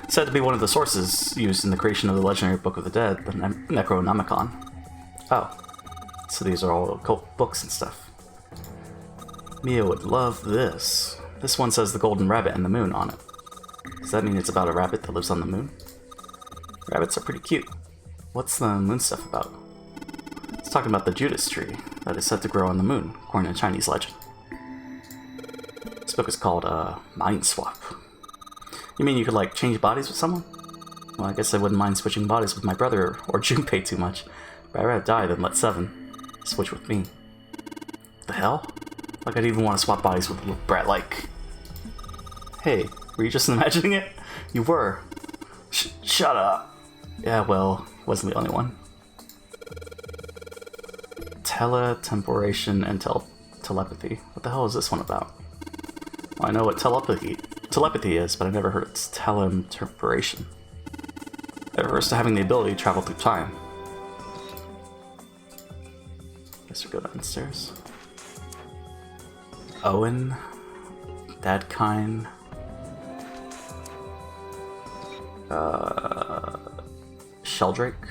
[SPEAKER 1] Said to be one of the sources used in the creation of the legendary Book of the Dead, the Necronomicon. Oh. So these are all occult books and stuff. Mia would love this. This one says the Golden Rabbit and the Moon on it. Does that mean it's about a rabbit that lives on the moon? Rabbits are pretty cute. What's the moon stuff about? It's talking about the Judas tree that is said to grow on the moon, according to Chinese legend. This book is called Mind Swap. You mean you could, like, change bodies with someone? Well, I guess I wouldn't mind switching bodies with my brother or Junpei too much, but I'd rather die than let 7 switch with me. The hell? Like, I'd even want to swap bodies with a little brat like... Hey, Were you just imagining it? You were. Shut up. Yeah, well, wasn't the only one. Teletemporation and telepathy. What the hell is this one about? Well, I know what telepathy is, but I never heard it's teletemporation. It refers to having the ability to travel through time. Guess we go downstairs. Owen, Dadkind, Sheldrake.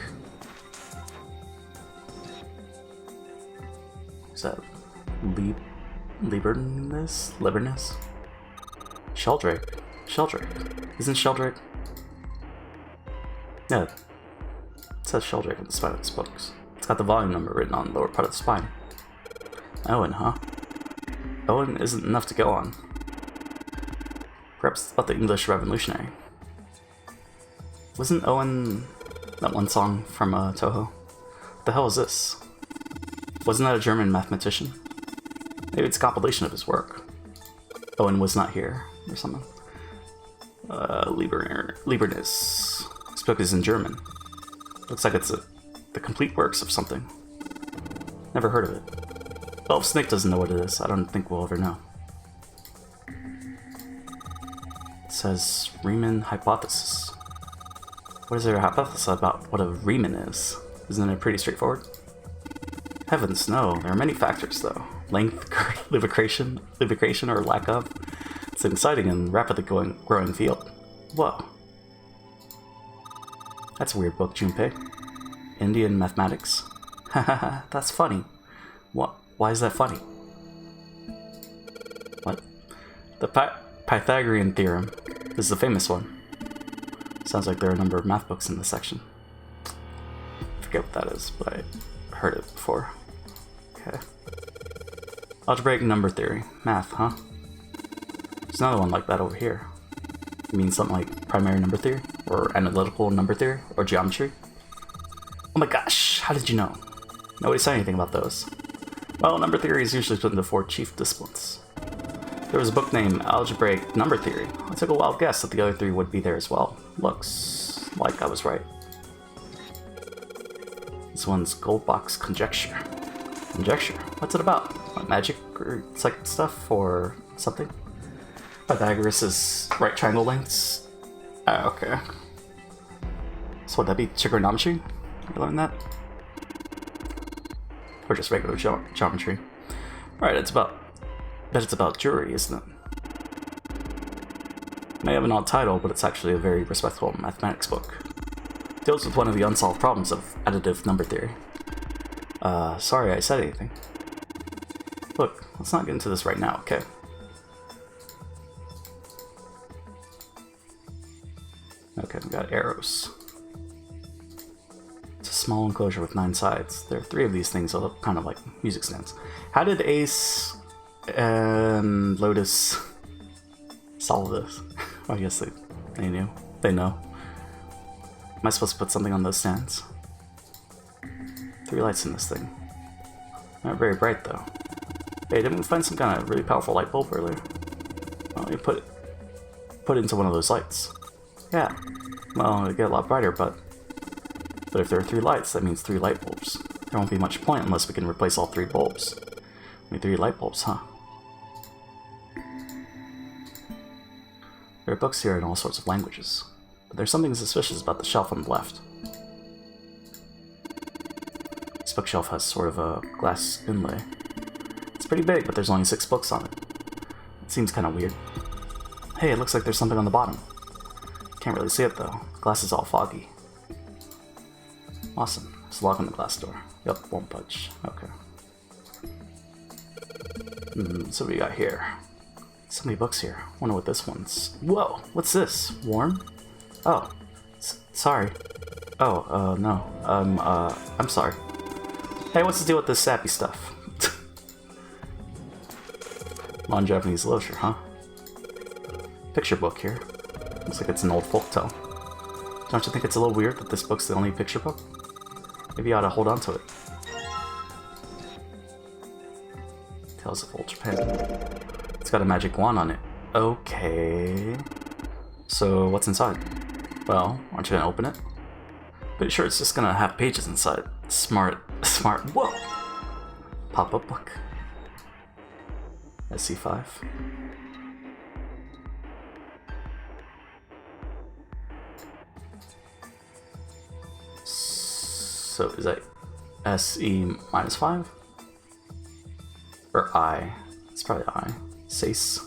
[SPEAKER 1] Is that Libernus? Sheldrake. Isn't Sheldrake? Yeah. It says Sheldrake in the spine of its books. It's got the volume number written on the lower part of the spine. Owen, huh? Owen isn't enough to go on. Perhaps it's about the English Revolutionary. Wasn't Owen that one song from Toho? What the hell is this? Wasn't that a German mathematician? Maybe it's a compilation of his work. Owen was not here, or something. Libernus. This book is in German. Looks like it's the complete works of something. Never heard of it. Well, if Snake doesn't know what it is, I don't think we'll ever know. It says Riemann hypothesis. What is there a hypothesis about what a Riemann is? Isn't it pretty straightforward? Heavens, no. There are many factors, though. Length, girth, lubrication, or lack of. It's an exciting and rapidly growing field. Whoa. That's a weird book, Junpei. Indian mathematics? Hahaha, that's funny. What? Why is that funny? What? The Pythagorean theorem. This is a famous one. Sounds like there are a number of math books in this section. I forget what that is, but I heard it before. Okay. Algebraic number theory. Math, huh? There's another one like that over here. You mean something like primary number theory? Or analytical number theory? Or geometry? Oh my gosh, how did you know? Nobody said anything about those. Well, number theory is usually split into 4 chief disciplines. There was a book named Algebraic Number Theory. I took a wild guess that the other 3 would be there as well. Looks like I was right. This one's Goldbach's Conjecture. Conjecture? What's it about? What, magic or psychic stuff or something? Pythagoras' right triangle lengths? Okay. So would that be trigonometry? You learned that? Or just regular geometry? Alright, it's about jewelry, isn't it? May have an odd title, but it's actually a very respectable mathematics book. It deals with one of the unsolved problems of additive number theory. Sorry I said anything. Look, let's not get into this right now, okay? Okay, we got arrows. It's a small enclosure with 9 sides. There are 3 of these things that look kind of like music stands. How did Ace and Lotus solve this? I guess they knew. They know. Am I supposed to put something on those stands? 3 lights in this thing. Not very bright though. Hey, didn't we find some kind of really powerful light bulb earlier? Well, you put it into one of those lights. Yeah. Well, it'll get a lot brighter, but if there are 3 lights, that means 3 light bulbs. There won't be much point unless we can replace all 3 bulbs. I mean, 3 light bulbs, huh? There are books here in all sorts of languages, but there's something suspicious about the shelf on the left. This bookshelf has sort of a glass inlay. It's pretty big, but there's only 6 books on it. It seems kind of weird. Hey, it looks like there's something on the bottom. Can't really see it though. The glass is all foggy. Awesome. Let's lock on the glass door. Yup, won't budge. Okay. So what we got here? So many books here. Wonder what this one's. Whoa! What's this? Warm? Oh. Sorry. Oh, no. I'm sorry. Hey, what's the deal with this sappy stuff? On Japanese literature, huh? Picture book here. Looks like it's an old folktale. Don't you think it's a little weird that this book's the only picture book? Maybe you ought to hold on to it. Tales of Old Japan. It's got a magic wand on it. Okay. So what's inside? Well, aren't you gonna open it? Pretty sure it's just gonna have pages inside. Smart, whoa! Pop-up book. SC5. So is that SE-5? Or I? It's probably I. Sace.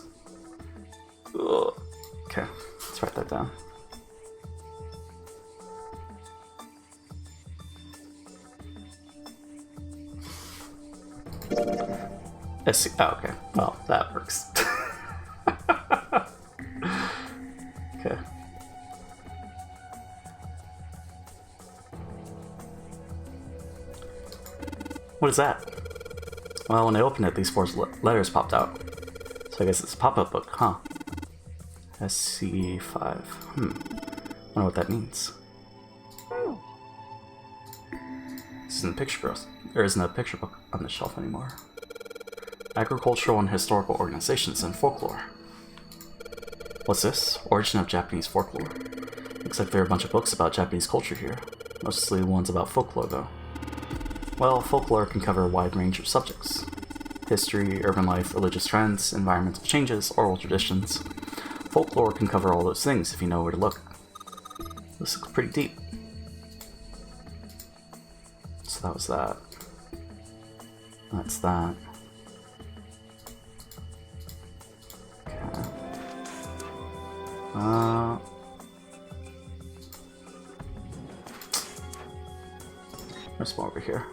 [SPEAKER 1] Ugh. Okay, let's write that down. SC. Oh, okay. Well, that works. Okay. What is that? Well, when I opened it, these 4 letters popped out. So I guess it's a pop-up book, huh? SC5. Wonder what that means. This isn't a picture book. There isn't a picture book on the shelf anymore. Agricultural and historical organizations and folklore. What's this? Origin of Japanese folklore. Looks like there are a bunch of books about Japanese culture here. Mostly ones about folklore, though. Well, folklore can cover a wide range of subjects. History, urban life, religious trends, environmental changes, oral traditions. Folklore can cover all those things if you know where to look. This looks pretty deep. So that was that. That's that. Okay. There's more over here.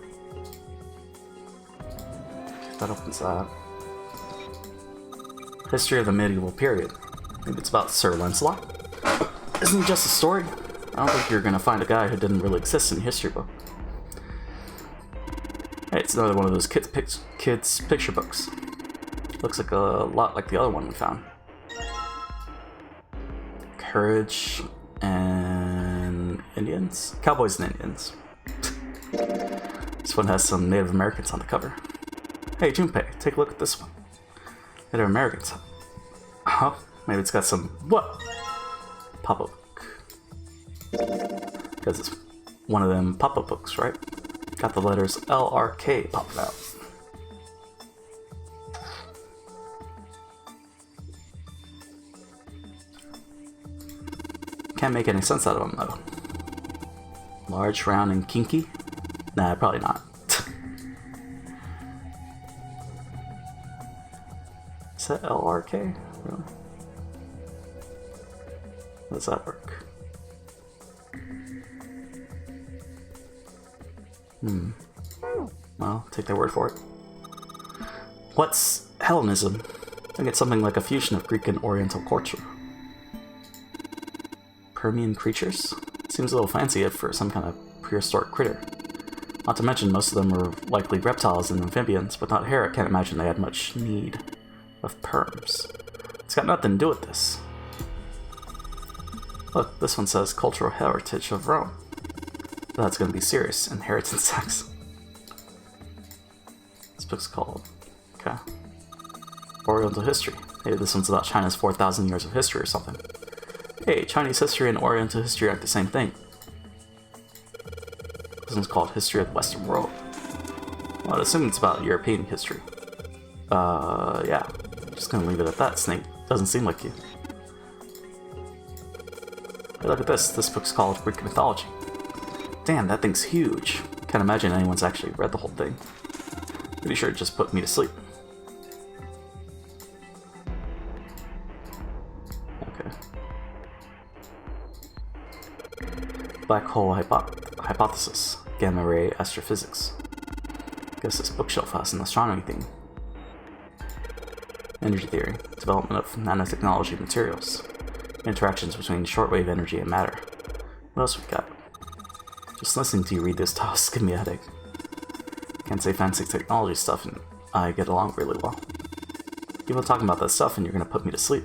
[SPEAKER 1] That opens that. History of the medieval period. Maybe it's about Sir Lancelot? Isn't it just a story? I don't think you're gonna find a guy who didn't really exist in a history book. Hey, it's another one of those kids picture books. Looks like a lot like the other one we found. Courage and Indians? Cowboys and Indians. This one has some Native Americans on the cover. Hey, Junpei, take a look at this one. Native Americans. Huh? Maybe it's got some... What? Pop-up book. Because it's one of them pop-up books, right? Got the letters LRK popping out. Can't make any sense out of them, though. Large, round, and kinky? Nah, probably not. Is that LRK? Really? How does that work? Well, take their word for it. What's Hellenism? I think it's something like a fusion of Greek and Oriental culture. Permian creatures? Seems a little fancy for some kind of prehistoric critter. Not to mention most of them were likely reptiles and amphibians, but without hair I can't imagine they had much need of perms. It's got nothing to do with this. Look, this one says cultural heritage of Rome. That's gonna be serious. Inheritance tax. This book's called... Okay. Oriental history. Maybe this one's about China's 4,000 years of history or something. Hey, Chinese history and Oriental history aren't the same thing. This one's called History of the Western World. Well, I'd assume it's about European history. Yeah. Just gonna leave it at that, Snake. Doesn't seem like you. Hey, look at this. This book's called Greek Mythology. Damn, that thing's huge. Can't imagine anyone's actually read the whole thing. Pretty sure it just put me to sleep. Okay. Black hole hypothesis. Gamma ray astrophysics. Guess this bookshelf has an astronomy theme. Energy theory. Development of nanotechnology materials. Interactions between shortwave energy and matter. What else we got? Just listening to you read this toss give me a headache. Can't say fancy technology stuff and I get along really well. People talking about that stuff and you're gonna put me to sleep.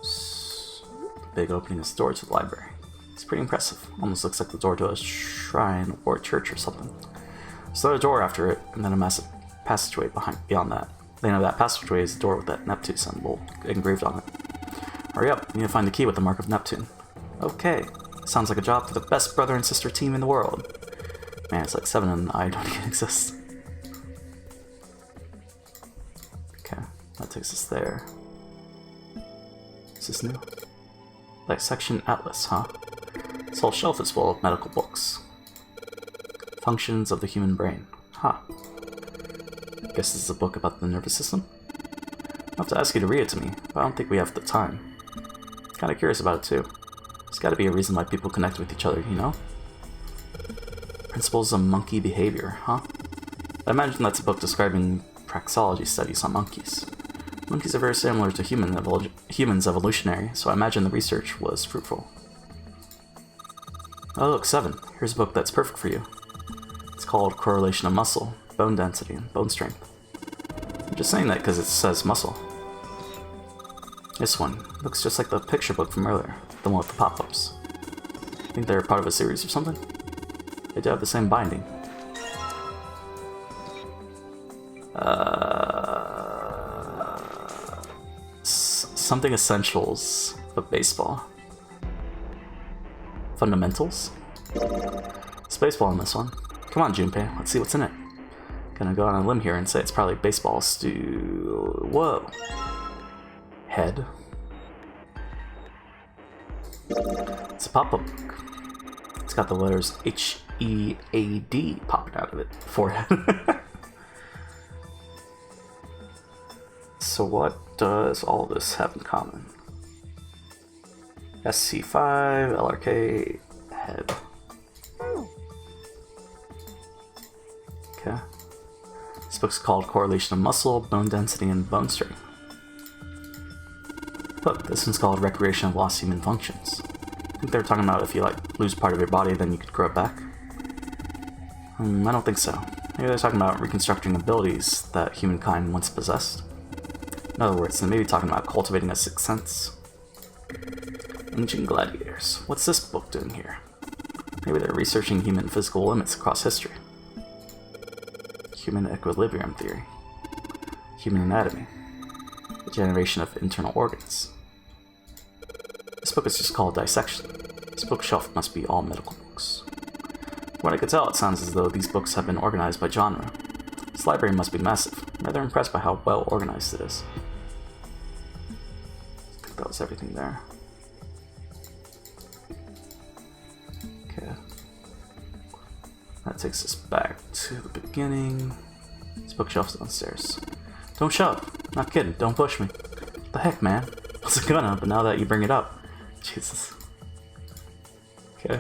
[SPEAKER 1] The big opening is the door to the library. It's pretty impressive. Almost looks like the door to a shrine or a church or something. There's another door after it, and then a massive passageway beyond that. They know that passageway is the door with that Neptune symbol engraved on it. Hurry up, we need to find the key with the mark of Neptune. Okay, sounds like a job for the best brother and sister team in the world. Man, it's like 7 and I don't even exist. Okay, that takes us there. Is this new? Dissection Atlas, huh? This whole shelf is full of medical books. Functions of the human brain. Huh. Guess this is a book about the nervous system? I'll have to ask you to read it to me, but I don't think we have the time. Kinda curious about it too. There's gotta be a reason why people connect with each other, you know? Principles of monkey behavior, huh? I imagine that's a book describing praxeology studies on monkeys. Monkeys are very similar to humans evolutionary, so I imagine the research was fruitful. Oh look, 7. Here's a book that's perfect for you. It's called Correlation of Muscle, Bone Density, and Bone Strength. I'm just saying that because it says muscle. This one looks just like the picture book from earlier, the one with the pop-ups. I think they're part of a series or something. They do have the same binding. Something essentials of baseball. Fundamentals? It's baseball in this one. Come on, Junpei, let's see what's in it. Gonna go on a limb here and say it's probably baseball Whoa. Head. It's a pop-up book. It's got the letters H-E-A-D popping out of it. Forehead. So what does all this have in common? SC5, LRK, head. Okay. This book's called Correlation of Muscle, Bone Density, and Bone Strength. Look, this one's called Recreation of Lost Human Functions. I think they're talking about if you lose part of your body, then you could grow it back. I don't think so. Maybe they're talking about reconstructing abilities that humankind once possessed. In other words, they may be talking about cultivating a sixth sense. Ancient Gladiators. What's this book doing here? Maybe they're researching human physical limits across history. Human equilibrium theory. Human anatomy. The generation of internal organs. This book is just called Dissection. This bookshelf must be all medical books. From what I could tell, it sounds as though these books have been organized by genre. This library must be massive. I'm rather impressed by how well organized it is. I think that was everything there. Okay. That takes us back to the beginning. This bookshelf's downstairs. Don't shove. Not kidding. Don't push me. What the heck, man? I wasn't gonna, but now that you bring it up. Jesus. Okay.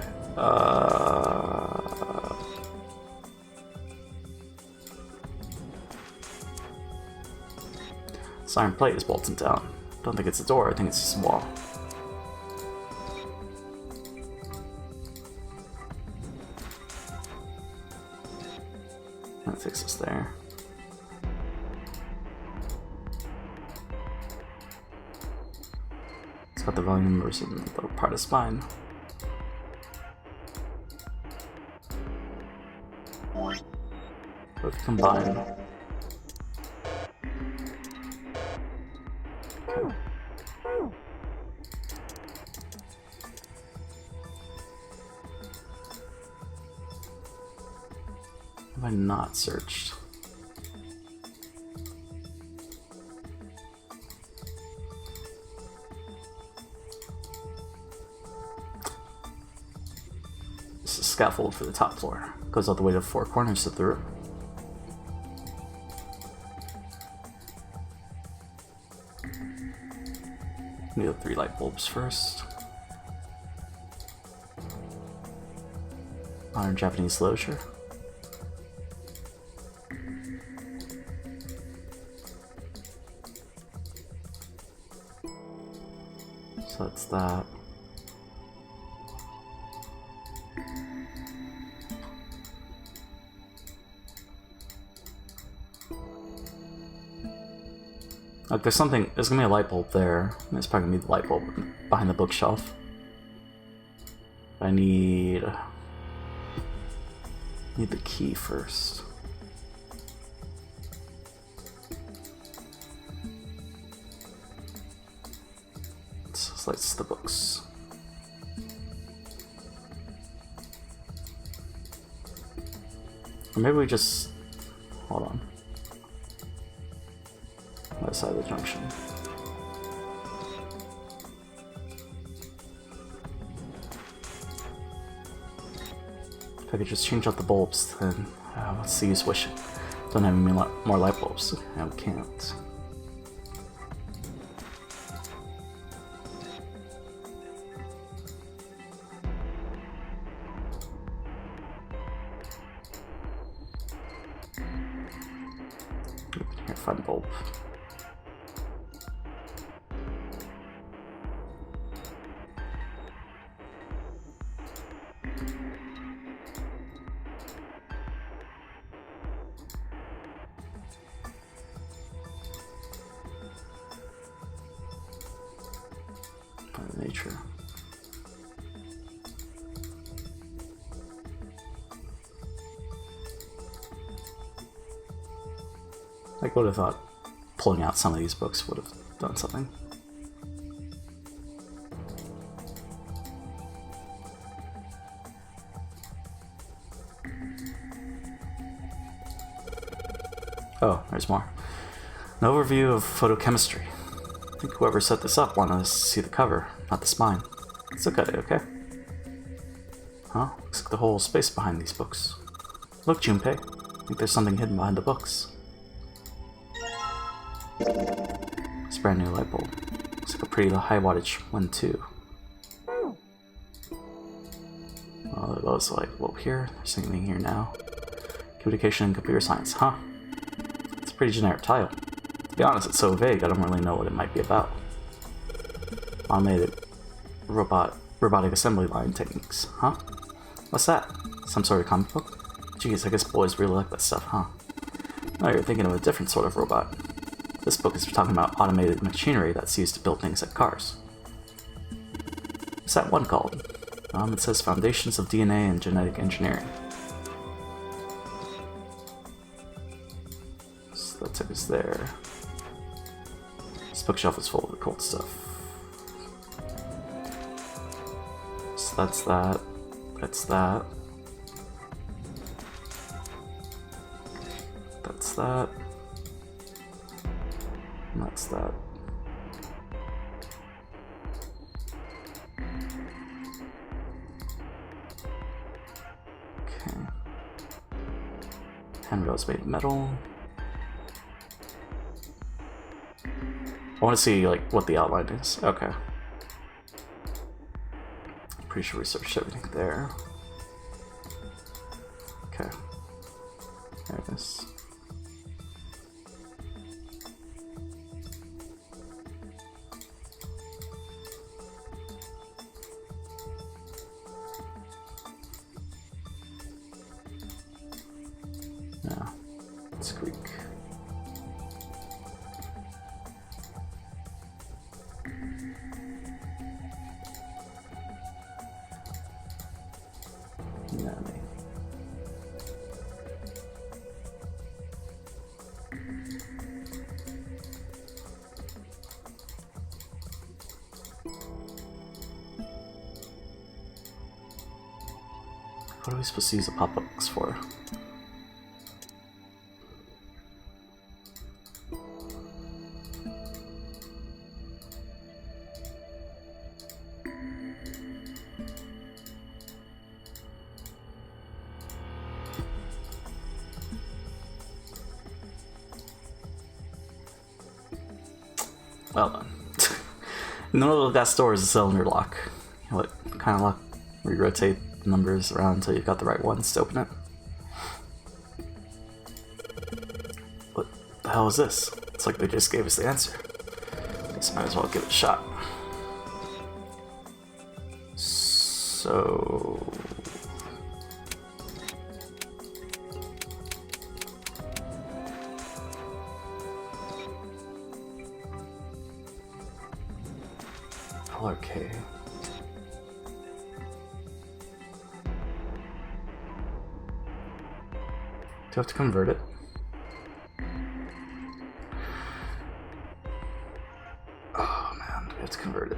[SPEAKER 1] This iron plate is bolted down. Don't think it's a door, I think it's just a wall. That takes us there. It's got the volume numbers in the little part of the spine. Both combine. Okay. Have I not searched? This is a scaffold for the top floor. Goes all the way to the four corners of the room. We have 3 light bulbs first. Modern Japanese literature. So that's that. Like there's gonna be a light bulb there. There's probably gonna be the light bulb behind the bookshelf. I need the key first. Place the books. Or maybe we just... hold on. Other side of the junction. If I could just change out the bulbs, then what's the use wishing? Don't have any more light bulbs. I can't. Here, find a bulb. Nature. I would have thought pulling out some of these books would have done something. Oh, there's more. An overview of photochemistry. I think whoever set this up wanted us to see the cover, not the spine. Let's look at it, okay? Huh? Looks like the whole space behind these books. Look, Junpei. I think there's something hidden behind the books. It's a brand new light bulb. Looks like a pretty high wattage one, too. Oh, there goes like, well, here. There's something here now. Communication and computer science, huh? It's a pretty generic title. To be honest, it's so vague, I don't really know what it might be about. Automated robotic assembly line techniques, huh? What's that? Some sort of comic book? Geez, I guess boys really like that stuff, huh? No, you're thinking of a different sort of robot. This book is talking about automated machinery that's used to build things like cars. What's that one called? It says Foundations of DNA and Genetic Engineering. So that took us there. This bookshelf is full of occult stuff. So that's that. That's that. That's that. And that's that. Okay. Handrails made of metal. I want to see like what the outline is. Okay. Pretty sure we searched everything there. Okay. There it is. Yeah. Squeak. What are we supposed to use the pop-up box for? Well done. In the middle of that door is a cylinder lock. What kind of lock? Where you rotate the numbers around until you've got the right ones to open it. What the hell is this? It's like they just gave us the answer. Guess I might as well give it a shot. So... okay. Do I have to convert it? Oh man, do we have to convert it?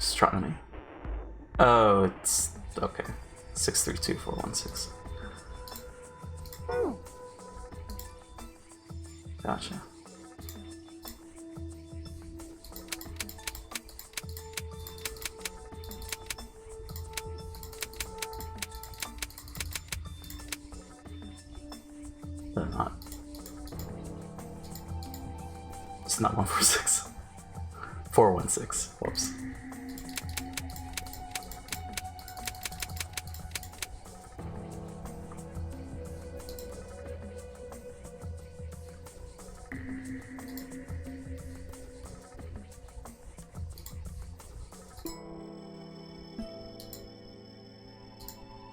[SPEAKER 1] Astronomy. Oh, it's okay. 632416. Gotcha. They're not. It's not 146. 416. Whoops.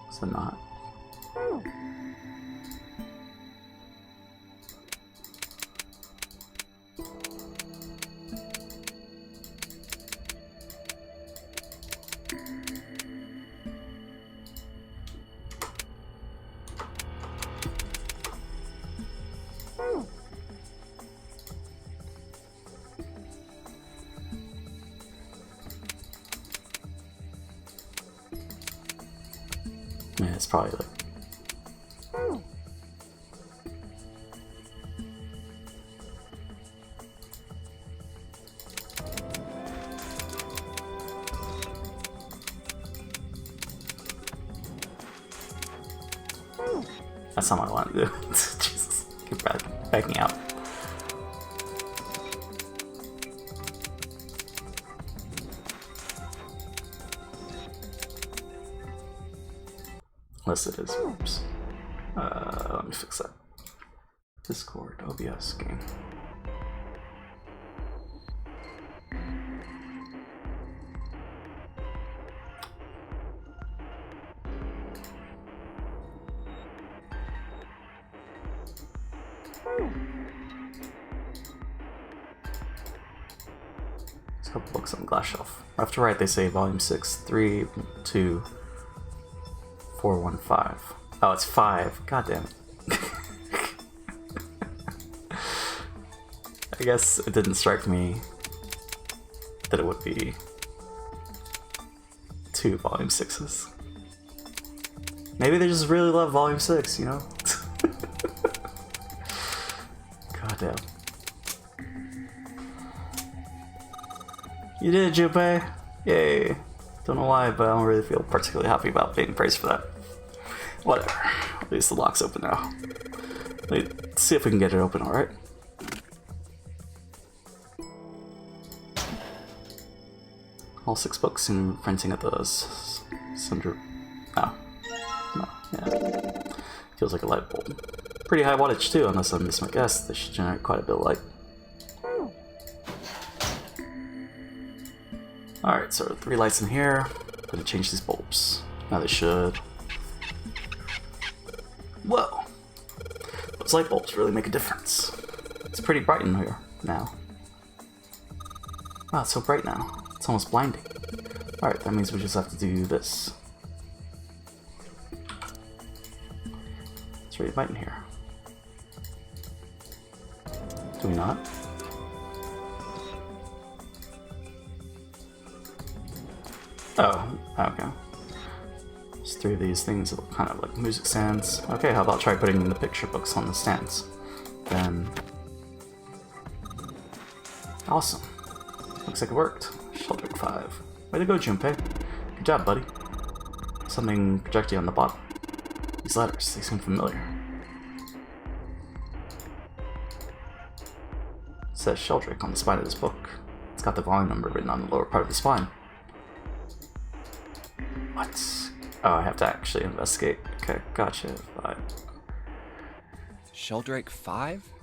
[SPEAKER 1] So not. Yeah, it's probably like. That's not what I want to do. Jesus, keep backing out. Unless it is. Oops. Let me fix that. Discord, OBS, game. There's a couple books on the glass shelf. Left to right, they say volume 6, 3, 2, 4, 1, 5. Oh, it's 5. God damn it. I guess it didn't strike me that it would be 2 volume 6s. Maybe they just really love volume 6, you know? God damn. You did it, Junpei! Yay! Don't know why, but I don't really feel particularly happy about being praised for that. Whatever. At least the lock's open now. Let's see if we can get it open, alright? All 6 books in printing at the Sundry. Oh. No. Yeah. Feels like a light bulb. Pretty high wattage too, unless I miss my guess. They should generate quite a bit of light. Alright, so 3 lights in here. Gonna change these bulbs. Now they should. Whoa! Those light bulbs really make a difference. It's pretty bright in here now. Wow, it's so bright now. It's almost blinding. Alright, that means we just have to do this. It's really bright in here. Do we not? Oh, okay. There's 3 of these things that look kind of like music stands. Okay, how about try putting the picture books on the stands? Then... Awesome. Looks like it worked. Sheldrake 5. Way to go, Junpei. Good job, buddy. Something projecting on the bottom. These letters, they seem familiar. It says Sheldrake on the spine of this book. It's got the volume number written on the lower part of the spine. What? Oh, I have to actually investigate. Okay, gotcha. 5.
[SPEAKER 6] Sheldrake 5?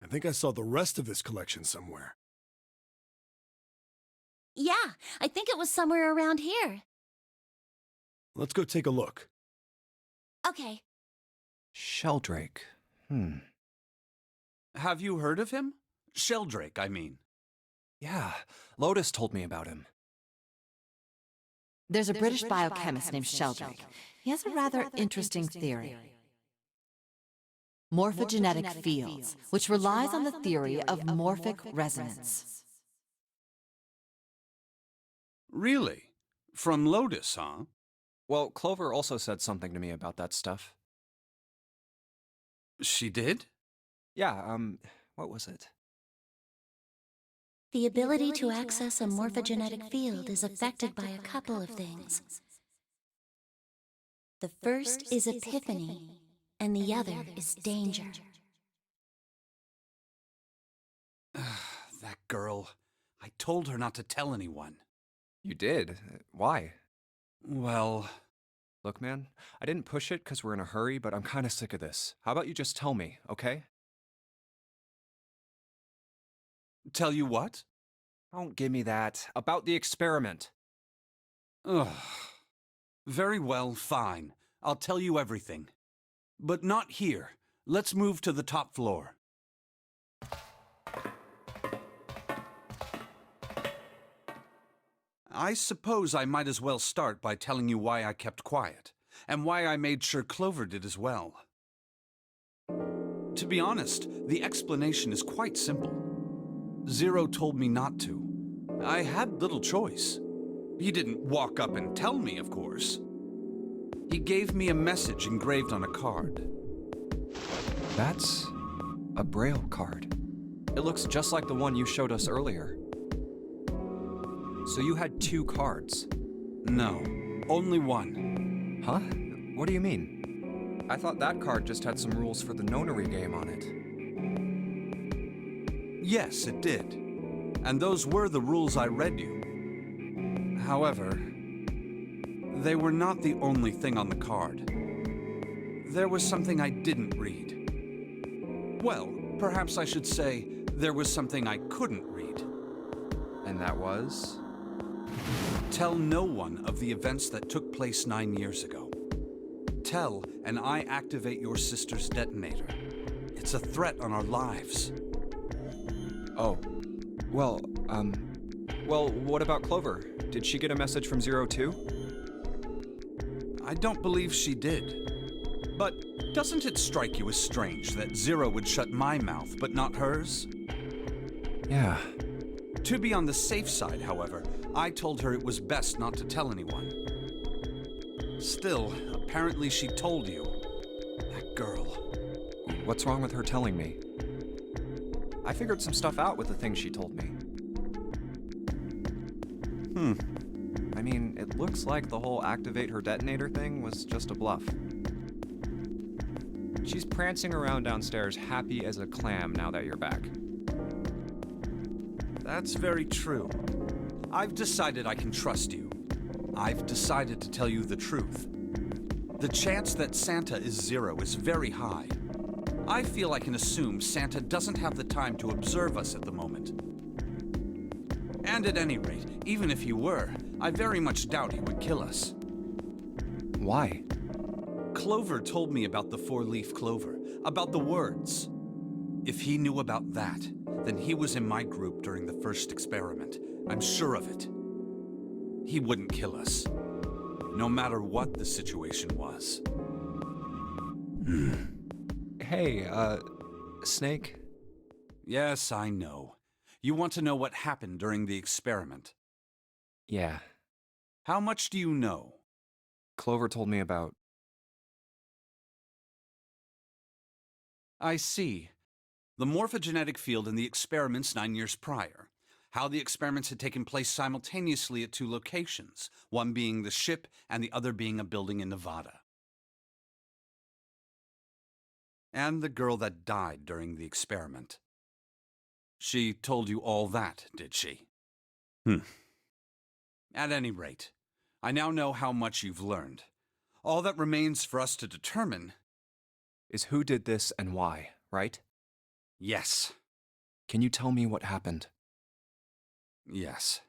[SPEAKER 2] I think I saw the rest of this collection somewhere.
[SPEAKER 4] Yeah, I think it was somewhere around here.
[SPEAKER 2] Let's go take a look.
[SPEAKER 4] Okay.
[SPEAKER 6] Sheldrake.
[SPEAKER 5] Have you heard of him? Sheldrake, I mean.
[SPEAKER 6] Yeah, Lotus told me about him.
[SPEAKER 7] There's a British biochemist named Sheldrake. He has a rather interesting theory. Morphogenetic fields, which relies on the theory of morphic resonance.
[SPEAKER 5] Really? From Lotus, huh?
[SPEAKER 6] Well, Clover also said something to me about that stuff.
[SPEAKER 5] She did?
[SPEAKER 6] Yeah, what was it?
[SPEAKER 4] The ability to access a morphogenetic field is affected by a couple of things. The first is epiphany, and the other is danger.
[SPEAKER 5] That girl. I told her not to tell anyone.
[SPEAKER 6] You did? Why?
[SPEAKER 5] Well,
[SPEAKER 6] Look, man, I didn't push it because we're in a hurry, but I'm kind of sick of this. How about you just tell me, okay?
[SPEAKER 5] tell you what?
[SPEAKER 6] Don't give me that. About the experiment.
[SPEAKER 5] Ugh. Very well, fine. I'll tell you everything. But not here. Let's move to the top floor. I suppose I might as well start by telling you why I kept quiet, and why I made sure Clover did as well. To be honest, the explanation is quite simple. Zero told me not to. I had little choice. He didn't walk up and tell me, of course. He gave me a message engraved on a card.
[SPEAKER 6] That's a Braille card. It looks just like the one you showed us earlier. So you had 2 cards?
[SPEAKER 5] No, only one.
[SPEAKER 6] Huh? What do you mean? I thought that card just had some rules for the nonary game on it.
[SPEAKER 5] Yes, it did. And those were the rules I read you. However, they were not the only thing on the card. There was something I didn't read. Well, perhaps I should say, there was something I couldn't read.
[SPEAKER 6] And that was?
[SPEAKER 5] Tell no one of the events that took place 9 years ago. Tell, and I activate your sister's detonator. It's a threat on our lives.
[SPEAKER 6] Oh. Well, what about Clover? Did she get a message from Zero too?
[SPEAKER 5] I don't believe she did. But doesn't it strike you as strange that Zero would shut my mouth, but not hers?
[SPEAKER 6] Yeah.
[SPEAKER 5] To be on the safe side, however, I told her it was best not to tell anyone. Still, apparently she told you. That girl.
[SPEAKER 6] What's wrong with her telling me? I figured some stuff out with the things she told me. I mean, it looks like the whole activate her detonator thing was just a bluff. She's prancing around downstairs happy as a clam now that you're back.
[SPEAKER 5] That's very true. I've decided I can trust you. I've decided to tell you the truth. The chance that Santa is Zero is very high. I feel I can assume Santa doesn't have the time to observe us at the moment. And at any rate, even if he were, I very much doubt he would kill us.
[SPEAKER 6] Why?
[SPEAKER 5] Clover told me about the 4-leaf clover, about the words. If he knew about that, then he was in my group during the first experiment. I'm sure of it. He wouldn't kill us, no matter what the situation was.
[SPEAKER 6] Hey, Snake?
[SPEAKER 5] Yes, I know. You want to know what happened during the experiment.
[SPEAKER 6] Yeah.
[SPEAKER 5] How much do you know?
[SPEAKER 6] Clover told me about...
[SPEAKER 5] I see. The morphogenetic field in the experiments 9 years prior. How the experiments had taken place simultaneously at 2 locations, one being the ship and the other being a building in Nevada. And the girl that died during the experiment. She told you all that, did she? At any rate, I now know how much you've learned. All that remains for us to determine
[SPEAKER 6] is who did this and why, right?
[SPEAKER 5] Yes.
[SPEAKER 6] Can you tell me what happened?
[SPEAKER 5] Yes.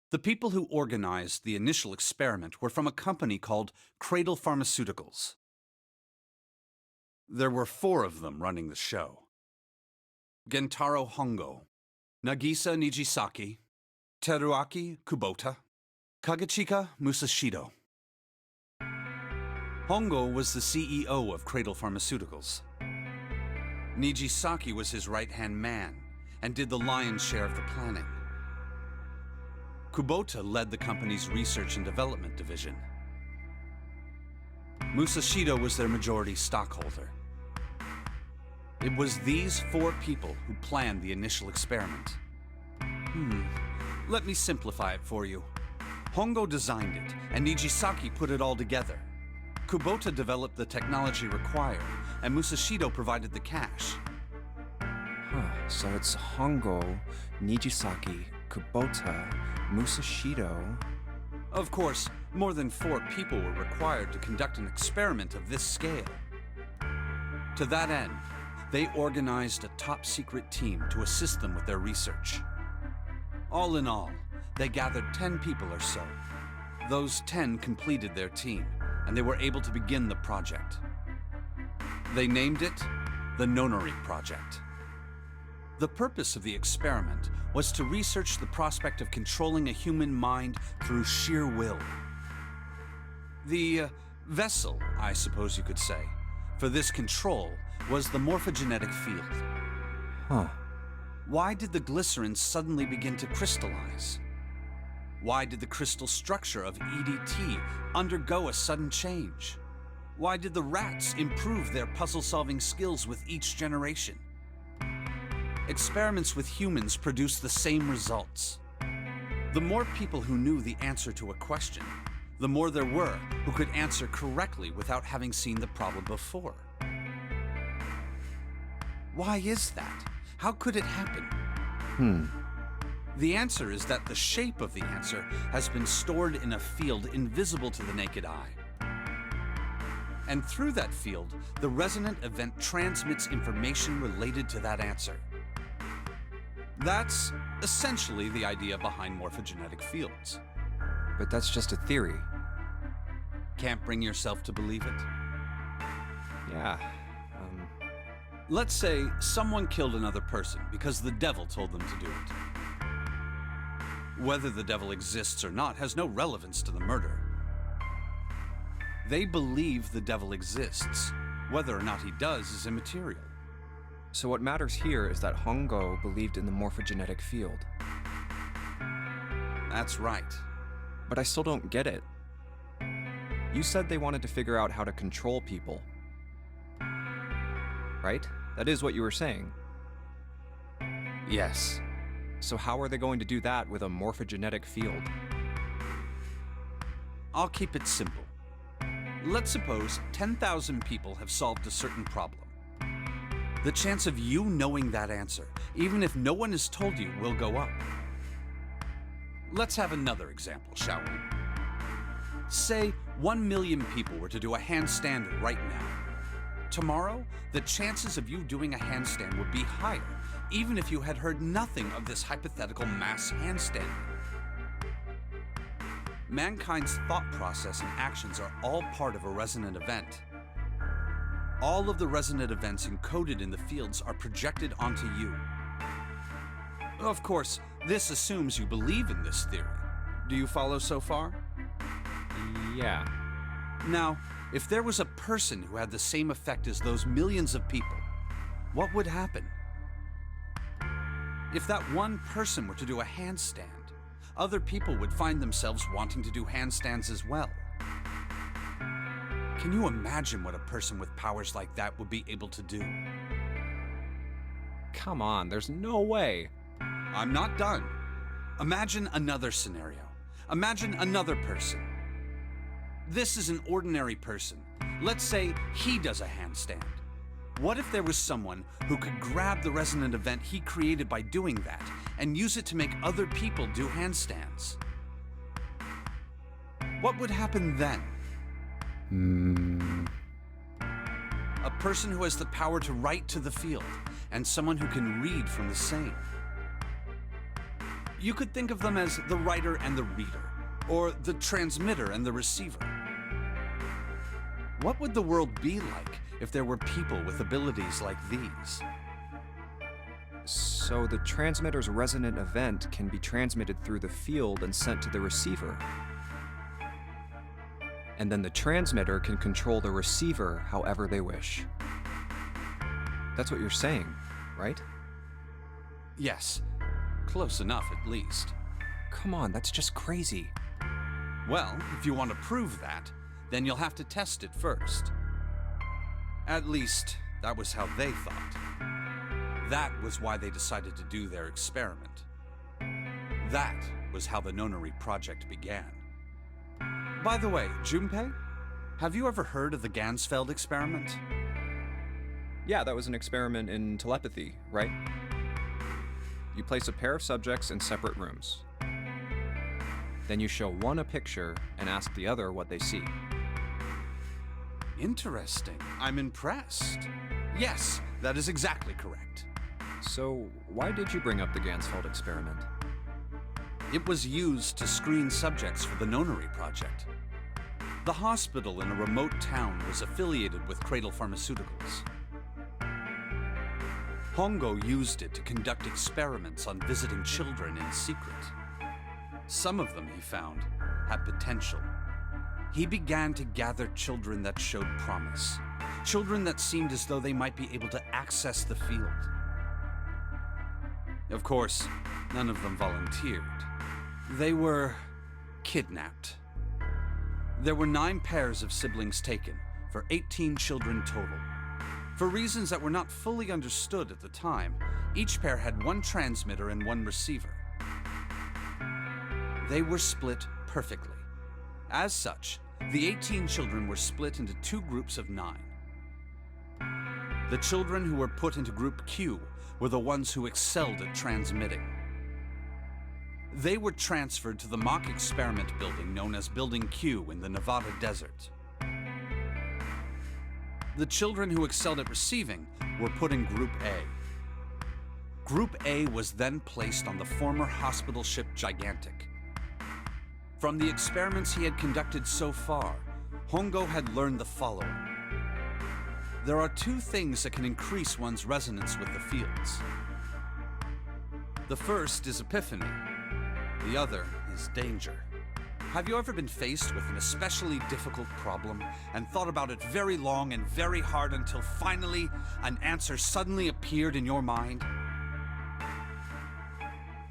[SPEAKER 5] The people who organized the initial experiment were from a company called Cradle Pharmaceuticals. There were 4 of them running the show. Gentaro Hongo, Nagisa Nijisaki, Teruaki Kubota, Kagechika Musashido. Hongo was the CEO of Cradle Pharmaceuticals. Nijisaki was his right-hand man and did the lion's share of the planning. Kubota led the company's research and development division. Musashido was their majority stockholder. It was these 4 people who planned the initial experiment. Let me simplify it for you. Hongo designed it, and Nijisaki put it all together. Kubota developed the technology required, and Musashido provided the cash.
[SPEAKER 3] So it's Hongo, Nijisaki, Kubota, Musashido.
[SPEAKER 5] Of course, more than 4 people were required to conduct an experiment of this scale. To that end, they organized a top-secret team to assist them with their research. All in all, they gathered 10 people or so. Those 10 completed their team, and they were able to begin the project. They named it the Nonori Project. The purpose of the experiment was to research the prospect of controlling a human mind through sheer will. The vessel, I suppose you could say, for this control was the morphogenetic field. Why did the glycerin suddenly begin to crystallize? Why did the crystal structure of EDT undergo a sudden change? Why did the rats improve their puzzle-solving skills with each generation? Experiments with humans produced the same results. The more people who knew the answer to a question, the more there were who could answer correctly without having seen the problem before. Why is that? How could it happen? The answer is that the shape of the answer has been stored in a field invisible to the naked eye. And through that field, the resonant event transmits information related to that answer. That's essentially the idea behind morphogenetic fields.
[SPEAKER 3] But that's just a theory.
[SPEAKER 5] Can't bring yourself to believe it?
[SPEAKER 3] Yeah.
[SPEAKER 5] Let's say someone killed another person because the devil told them to do it. Whether the devil exists or not has no relevance to the murder. They believe the devil exists. Whether or not he does is immaterial.
[SPEAKER 3] So what matters here is that Hongo believed in the morphogenetic field.
[SPEAKER 5] That's right.
[SPEAKER 3] But I still don't get it. You said they wanted to figure out how to control people. Right? That is what you were saying.
[SPEAKER 5] Yes.
[SPEAKER 3] So how are they going to do that with a morphogenetic field?
[SPEAKER 5] I'll keep it simple. Let's suppose 10,000 people have solved a certain problem. The chance of you knowing that answer, even if no one has told you, will go up. Let's have another example, shall we? Say 1 million people were to do a handstand right now. Tomorrow, the chances of you doing a handstand would be higher, even if you had heard nothing of this hypothetical mass handstand. Mankind's thought process and actions are all part of a resonant event. All of the resonant events encoded in the fields are projected onto you. Of course, this assumes you believe in this theory. Do you follow so far?
[SPEAKER 3] Yeah.
[SPEAKER 5] Now, if there was a person who had the same effect as those millions of people, what would happen? If that one person were to do a handstand, other people would find themselves wanting to do handstands as well. Can you imagine what a person with powers like that would be able to do?
[SPEAKER 3] Come on, there's no way.
[SPEAKER 5] I'm not done. Imagine another scenario. Imagine another person. This is an ordinary person. Let's say he does a handstand. What if there was someone who could grab the resonant event he created by doing that and use it to make other people do handstands? What would happen then? A person who has the power to write to the field, and someone who can read from the same. You could think of them as the writer and the reader, or the transmitter and the receiver. What would the world be like if there were people with abilities like these?
[SPEAKER 3] So the transmitter's resonant event can be transmitted through the field and sent to the receiver. And then the transmitter can control the receiver however they wish. That's what you're saying, right?
[SPEAKER 5] Yes, close enough at least.
[SPEAKER 6] Come on, that's just crazy.
[SPEAKER 5] Well, if you want to prove that, then you'll have to test it first. At least, that was how they thought. That was why they decided to do their experiment. That was how the Nonary project began. By the way, Junpei, have you ever heard of the Gansfeld experiment?
[SPEAKER 6] Yeah, that was an experiment in telepathy, right? You place a pair of subjects in separate rooms. Then you show one a picture and ask the other what they see.
[SPEAKER 5] Interesting. I'm impressed. Yes, that is exactly correct.
[SPEAKER 6] So, why did you bring up the Gansfeld experiment?
[SPEAKER 5] It was used to screen subjects for the Nonary project. The hospital in a remote town was affiliated with Cradle Pharmaceuticals. Hongo used it to conduct experiments on visiting children in secret. Some of them, he found, had potential. He began to gather children that showed promise, children that seemed as though they might be able to access the field. Of course, none of them volunteered. They were kidnapped. There were 9 pairs of siblings taken, for 18 children total. For reasons that were not fully understood at the time, each pair had 1 transmitter and 1 receiver. They were split perfectly. As such, the 18 children were split into 2 groups of 9. The children who were put into Group Q were the ones who excelled at transmitting. They were transferred to the mock experiment building known as Building Q in the Nevada desert. The children who excelled at receiving were put in Group A. Group A was then placed on the former hospital ship Gigantic. From the experiments he had conducted so far, Hongo had learned the following. There are 2 things that can increase one's resonance with the fields. The first is epiphany. The other is danger. Have you ever been faced with an especially difficult problem and thought about it very long and very hard until finally an answer suddenly appeared in your mind?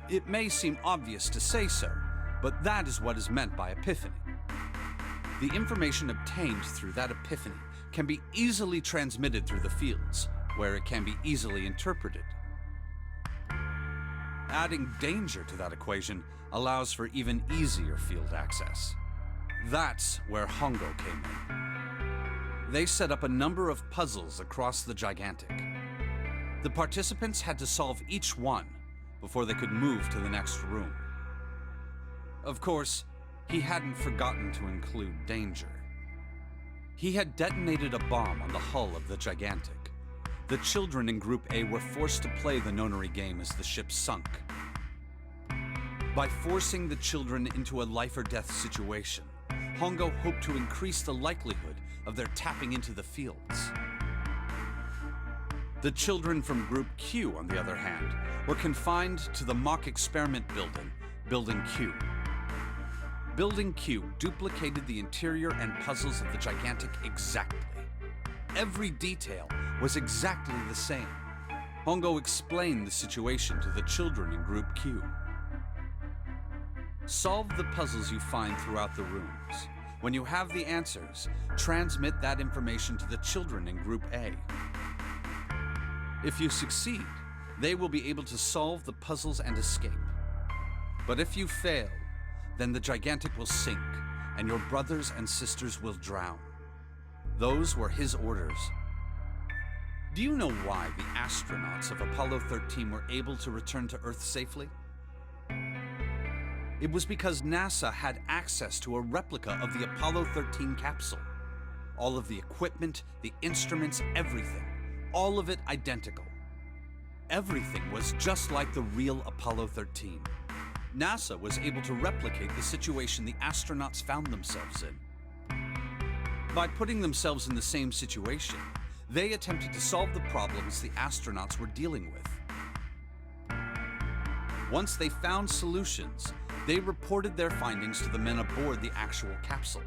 [SPEAKER 5] It may seem obvious to say so, but that is what is meant by epiphany. The information obtained through that epiphany can be easily transmitted through the fields, where it can be easily interpreted. Adding danger to that equation allows for even easier field access. That's where Hongo came in. They set up a number of puzzles across the Gigantic. The participants had to solve each one before they could move to the next room. Of course, he hadn't forgotten to include danger. He had detonated a bomb on the hull of the Gigantic. The children in Group A were forced to play the Nonary game as the ship sunk. By forcing the children into a life-or-death situation, Hongo hoped to increase the likelihood of their tapping into the fields. The children from Group Q, on the other hand, were confined to the mock experiment building, Building Q. Building Q duplicated the interior and puzzles of the Gigantic exactly. Every detail was exactly the same. Hongo explained the situation to the children in Group Q. Solve the puzzles you find throughout the rooms. When you have the answers, transmit that information to the children in Group A. If you succeed, they will be able to solve the puzzles and escape. But if you fail, then the Gigantic will sink, and your brothers and sisters will drown. Those were his orders. Do you know why the astronauts of Apollo 13 were able to return to Earth safely? It was because NASA had access to a replica of the Apollo 13 capsule. All of the equipment, the instruments, everything. All of it identical. Everything was just like the real Apollo 13. NASA was able to replicate the situation the astronauts found themselves in. By putting themselves in the same situation, they attempted to solve the problems the astronauts were dealing with. Once they found solutions, they reported their findings to the men aboard the actual capsule.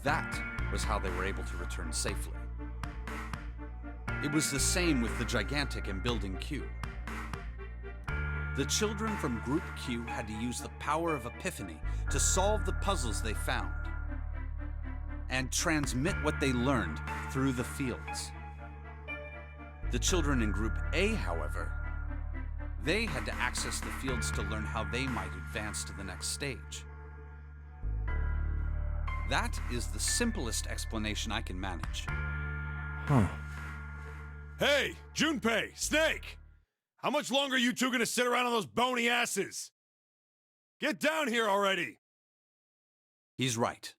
[SPEAKER 5] That was how they were able to return safely. It was the same with the Gigantic and Building Q. The children from Group Q had to use the power of epiphany to solve the puzzles they found and transmit what they learned through the fields. The children in Group A, however, they had to access the fields to learn how they might advance to the next stage. That is the simplest explanation I can manage.
[SPEAKER 8] Huh.
[SPEAKER 2] Hey, Junpei, Snake! How much longer are you two gonna sit around on those bony asses? Get down here already!
[SPEAKER 5] He's right.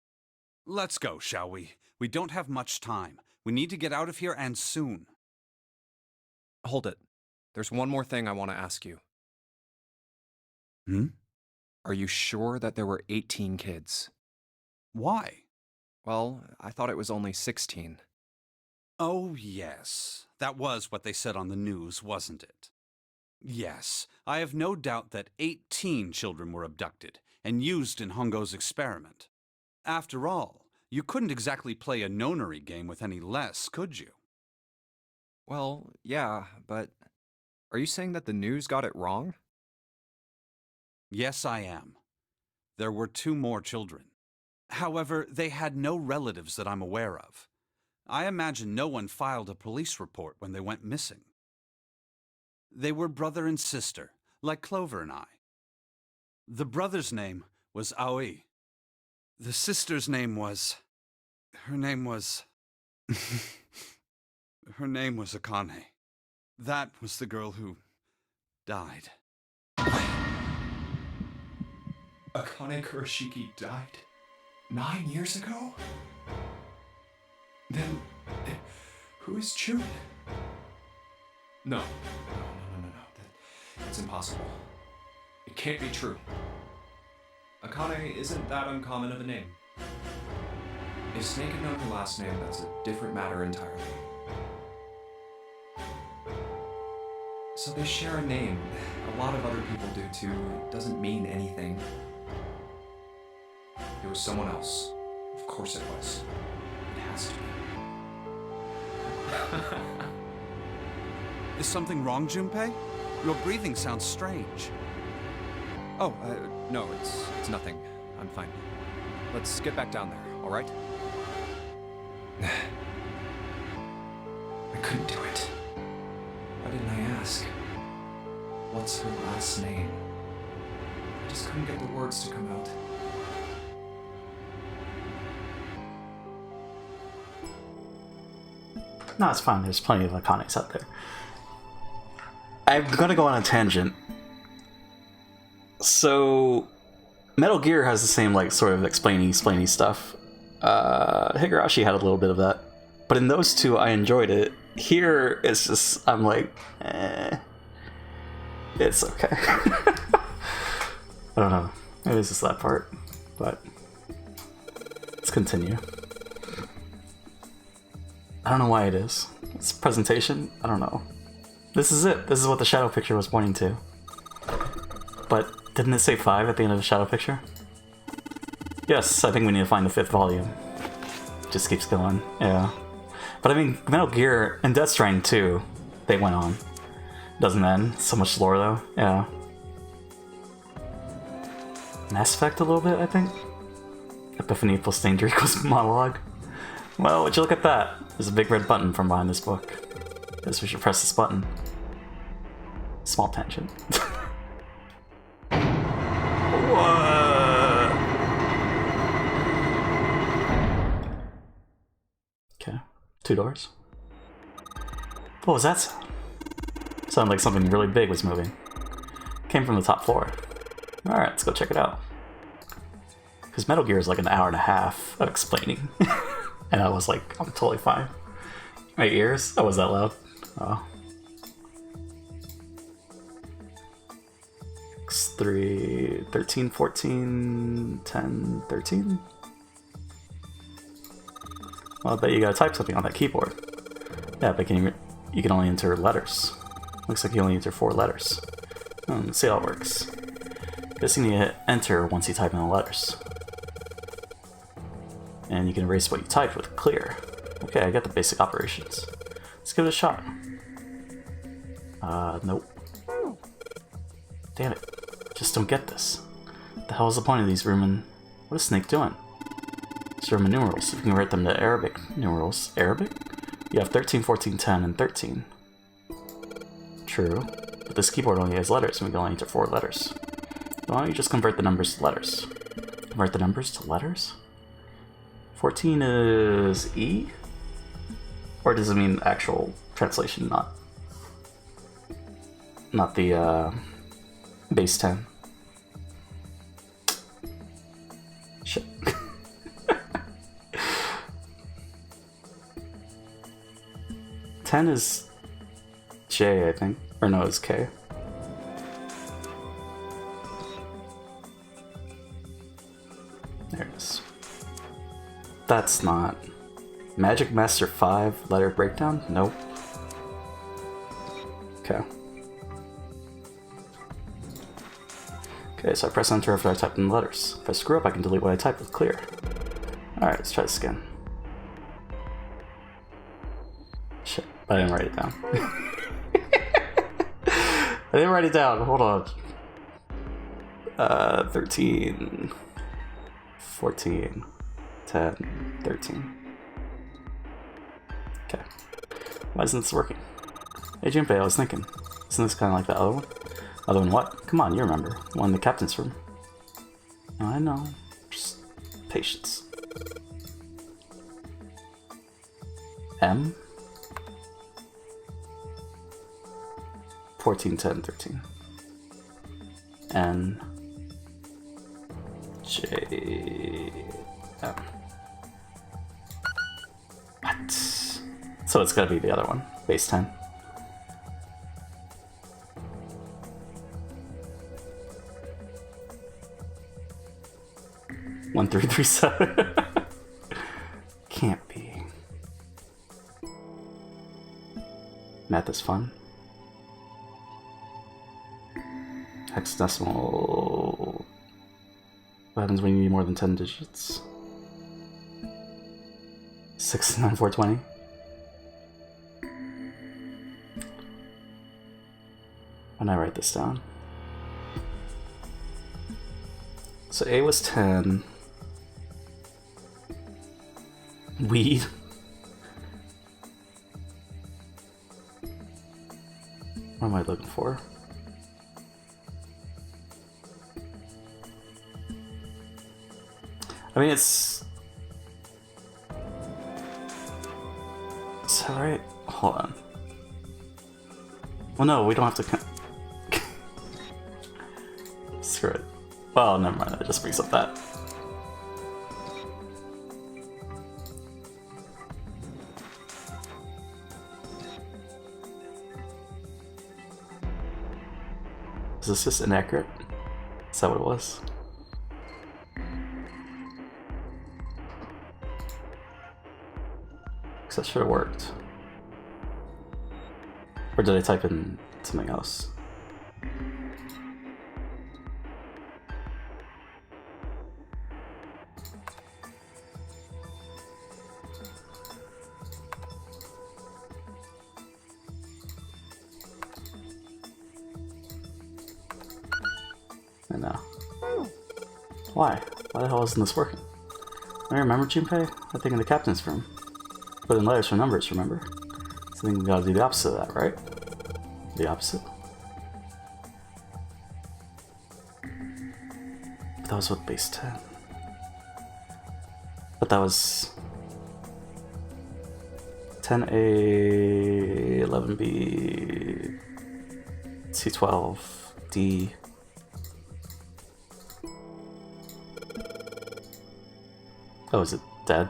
[SPEAKER 5] Let's go, shall we? We don't have much time. We need to get out of here, and soon.
[SPEAKER 6] Hold it. There's one more thing I want to ask you. Are you sure that there were 18 kids?
[SPEAKER 5] Why?
[SPEAKER 6] Well, I thought it was only 16.
[SPEAKER 5] Oh, yes. That was what they said on the news, wasn't it? Yes, I have no doubt that 18 children were abducted and used in Hongo's experiment. After all, you couldn't exactly play a nonary game with any less, could you?
[SPEAKER 6] Well, yeah, but are you saying that the news got it wrong?
[SPEAKER 5] Yes, I am. There were 2 more children. However, they had no relatives that I'm aware of. I imagine no one filed a police report when they went missing. They were brother and sister, like Clover and I. The brother's name was Aoi. The sister's name was... Her name was Akane. That was the girl who died.
[SPEAKER 3] Akane Kurashiki died 9 years ago? Then, who is Chun? No. That's impossible. It can't be true. Akane isn't that uncommon of a name. If Snake had known her last name, that's a different matter entirely. So they share a name. A lot of other people do too. It doesn't mean anything. It was someone else. Of course it was. It has to be.
[SPEAKER 5] Is something wrong, Junpei? Your breathing sounds strange.
[SPEAKER 6] Oh, no, it's nothing. I'm fine. Let's get back down there, all right?
[SPEAKER 3] I couldn't do it. Why didn't I ask? What's her last name? I just couldn't get the words to come out.
[SPEAKER 1] No, it's fine. There's plenty of iconics out there. I'm gonna go on a tangent. So, Metal Gear has the same, like, sort of explainy stuff. Higurashi had a little bit of that. But in those two, I enjoyed it. Here, it's just, I'm like, it's okay. I don't know. Maybe it's just that part. But, let's continue. I don't know why it is. It's presentation? I don't know. This is it. This is what the shadow picture was pointing to. But didn't it say 5 at the end of the shadow picture? Yes, I think we need to find the 5th volume. Just keeps going. Yeah. But I mean, Metal Gear and Death Stranding 2, they went on. Doesn't end. So much lore though. Yeah. Mass Effect a little bit, I think? Epiphany plus danger equals monologue. Well, would you look at that? There's a big red button from behind this book. Guess we should press this button. Small tangent. What? Okay, 2 doors. What was that sound? Sounded like something really big was moving. Came from the top floor. Alright, let's go check it out. Because Metal Gear is like an hour and a half of explaining. And I was like, I'm totally fine. My ears? Oh, was that loud? Oh. X3, 13, 14, 10, 13? Well, I bet you gotta type something on that keyboard. Yeah, but you can only enter letters. Looks like you only enter 4 letters. Let's see how it works. Guess you need to hit enter once you type in the letters. And you can erase what you typed with clear. Okay, I got the basic operations. Let's give it a shot. Nope. Damn it. Just don't get this. What the hell is the point of these Roman... What is Snake doing? These Roman numerals. You can convert them to Arabic numerals. Arabic? You have 13, 14, 10, and 13. True. But this keyboard only has letters, and we can only enter 4 letters. Why don't you just convert the numbers to letters? Convert the numbers to letters? 14 is E? Or does it mean actual translation, not the base 10? Shit. 10 is J, I think. Or no, it's K. There it is. That's not... Magic Master 5 letter breakdown? Nope. Okay. Okay, so I press enter after I type in the letters. If I screw up, I can delete what I typed with clear. Alright, let's try this again. Shit, I didn't write it down. I didn't write it down, hold on. 13, 14, 10, 13. Okay. Why isn't this working? Hey Junpei, I was thinking, isn't this kind of like the other one? Other one what? Come on, you remember. One in the captain's room. I know. Just patience. M? 14, 10, 13. N. J. M. What? So it's gotta be the other one. Base 10. One, 3, 3, 7. Can't be. Math is fun. Hexadecimal. What happens when you need more than 10 digits? 69, 420. When I write this down. So A was 10. Weed. What am I looking for? I mean, it's... Is that right? Hold on. Well, no, we don't have to... Screw it. Well, never mind, that just brings up that. Is this just inaccurate? Is that what it was? Because that should have worked. Or did I type in something else? No. Why? Why the hell isn't this working? I remember Junpei? I think in the captain's room. Put in letters for numbers, remember? So I think we gotta do the opposite of that, right? The opposite? But that was with base 10. But that was 10A, 11B, C12, D. Oh, is it dead?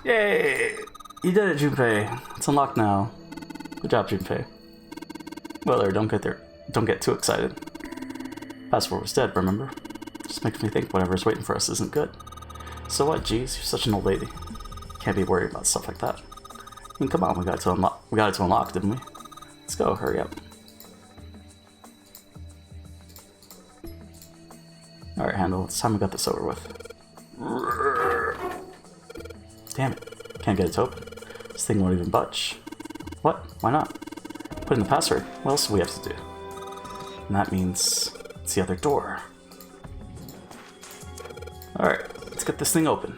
[SPEAKER 1] Yay! You did it, Junpei. It's unlocked now. Good job, Junpei. Well, there, don't get too excited. Password was dead, remember? Just makes me think whatever's waiting for us isn't good. So what, geez, you're such an old lady. Can't be worried about stuff like that. I mean, come on, we got it to unlock, didn't we? Let's go, hurry up. Alright, Handle, it's time we got this over with. Damn it, can't get it to open. This thing won't even budge. What? Why not? Put in the password. What else do we have to do? And that means it's the other door. Alright, let's get this thing open.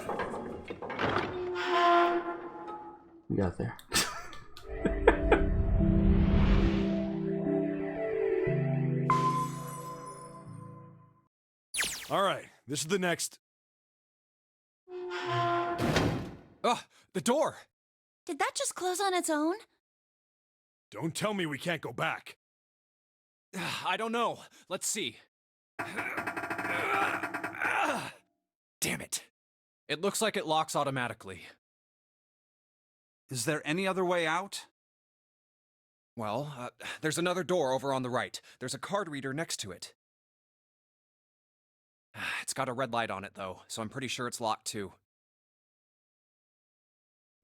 [SPEAKER 1] We got it there.
[SPEAKER 2] All right, this is the next.
[SPEAKER 6] Ugh, the door!
[SPEAKER 4] Did that just close on its own?
[SPEAKER 2] Don't tell me we can't go back.
[SPEAKER 6] I don't know. Let's see. Damn it. It looks like it locks automatically.
[SPEAKER 5] Is there any other way out?
[SPEAKER 6] Well, there's another door over on the right. There's a card reader next to it. It's got a red light on it, though, so I'm pretty sure it's locked too.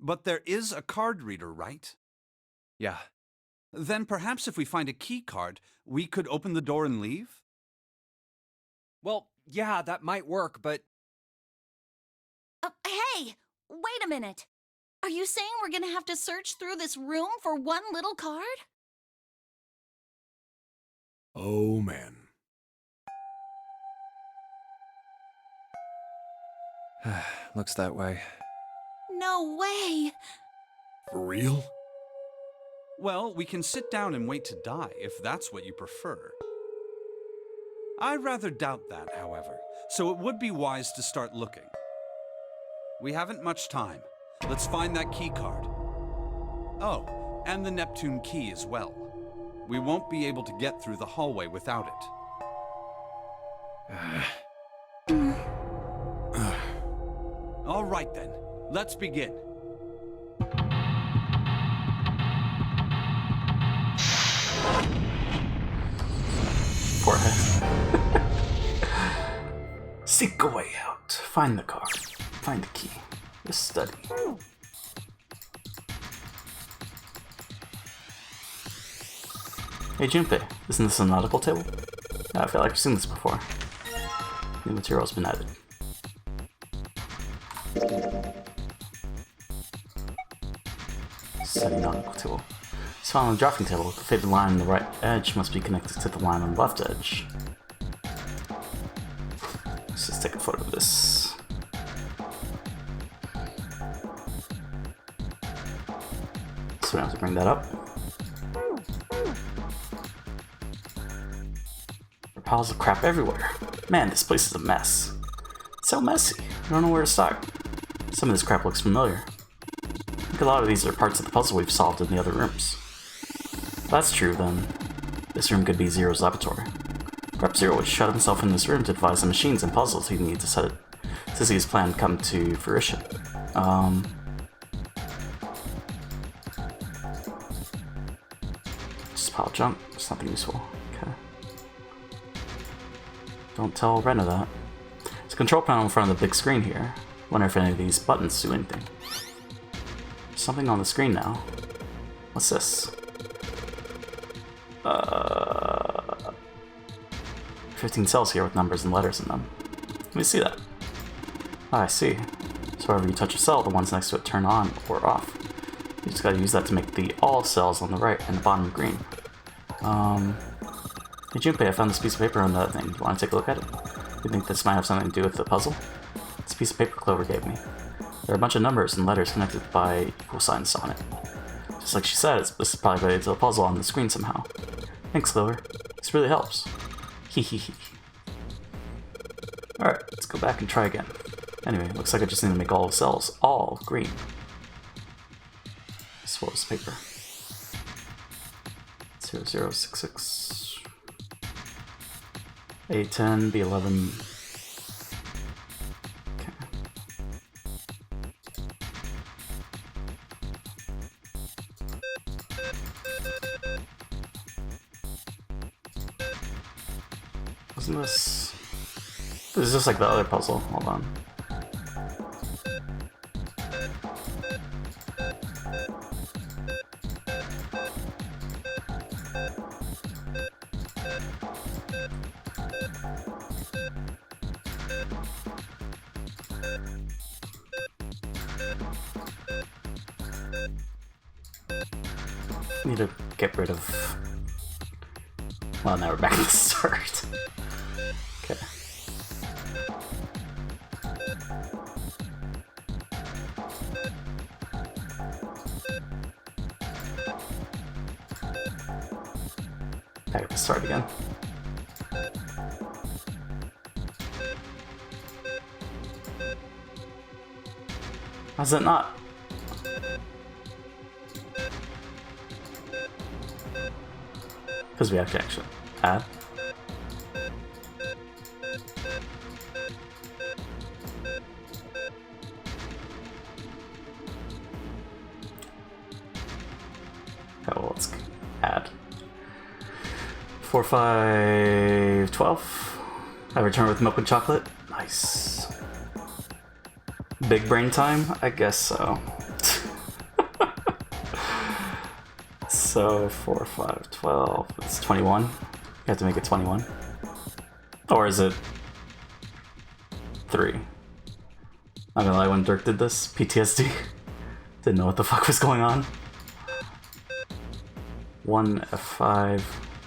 [SPEAKER 5] But there is a card reader, right?
[SPEAKER 6] Yeah.
[SPEAKER 5] Then perhaps if we find a key card, we could open the door and leave?
[SPEAKER 6] Well, yeah, that might work, but...
[SPEAKER 4] Hey! Wait a minute! Are you saying we're gonna have to search through this room for one little card?
[SPEAKER 2] Oh, man.
[SPEAKER 6] Looks that way.
[SPEAKER 4] No way!
[SPEAKER 2] For real?
[SPEAKER 5] Well, we can sit down and wait to die, if that's what you prefer. I rather doubt that, however, so it would be wise to start looking. We haven't much time. Let's find that key card. Oh, and the Neptune key as well. We won't be able to get through the hallway without it. All right then, let's begin.
[SPEAKER 1] Forehead. Seek a way out. Find the card. Find the key. The study. Hey Junpei, isn't this a nautical table? Yeah, I feel like I've seen this before. New material's been added. Study nautical table. It's found on the drafting table. The faded line on the right edge must be connected to the line on the left edge. Let's just take a photo of this. So we don't have to bring that up. There are piles of crap everywhere. Man, this place is a mess. It's so messy. I don't know where to start. Some of this crap looks familiar. I think a lot of these are parts of the puzzle we've solved in the other rooms. If that's true, then this room could be Zero's laboratory. Perhaps Zero would shut himself in this room to devise the machines and puzzles he'd need to see his plan come to fruition. Just a pile of junk. It's nothing useful. Okay. Don't tell Rena that. There's a control panel in front of the big screen here. Wonder if any of these buttons do anything. There's something on the screen now. What's this? 15 cells here with numbers and letters in them. Let me see that. Ah, I see. So wherever you touch a cell, the ones next to it turn on or off. You just gotta use that to make the all cells on the right and the bottom green. Hey Junpei, I found this piece of paper on that thing. Do you want to take a look at it? You think this might have something to do with the puzzle? It's a piece of paper Clover gave me. There are a bunch of numbers and letters connected by equal signs on it. Just like she said, this is probably related to the puzzle on the screen somehow. Thanks, Clover. This really helps. Hehehe. Alright, let's go back and try again. Anyway, looks like I just need to make all the cells all green. This was paper. 0066. A10, B11. Okay. Wasn't this... This is just like the other puzzle. Hold on. Need to get rid of... Well, now we're back to the start. Okay. Back to start again. How's it not? Because we have to actually add. Okay, well, let's add. 4, 5, 12. I return with milk and chocolate. Nice. Big brain time? I guess so. So 4, 5, 12. It's 21. You have to make it 21. Or is it 3? Not gonna lie, when Dirk did this, PTSD. Didn't know what the fuck was going on. 1 F5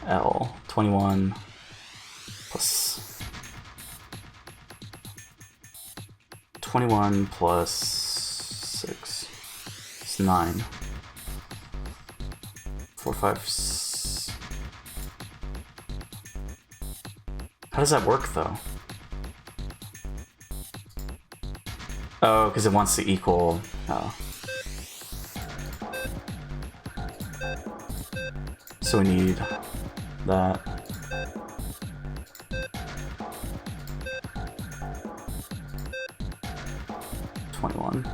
[SPEAKER 1] L 21 plus 21 plus 6 is 9. 4, 5. How does that work though? Oh, because it wants to equal. Oh. So we need that. $21.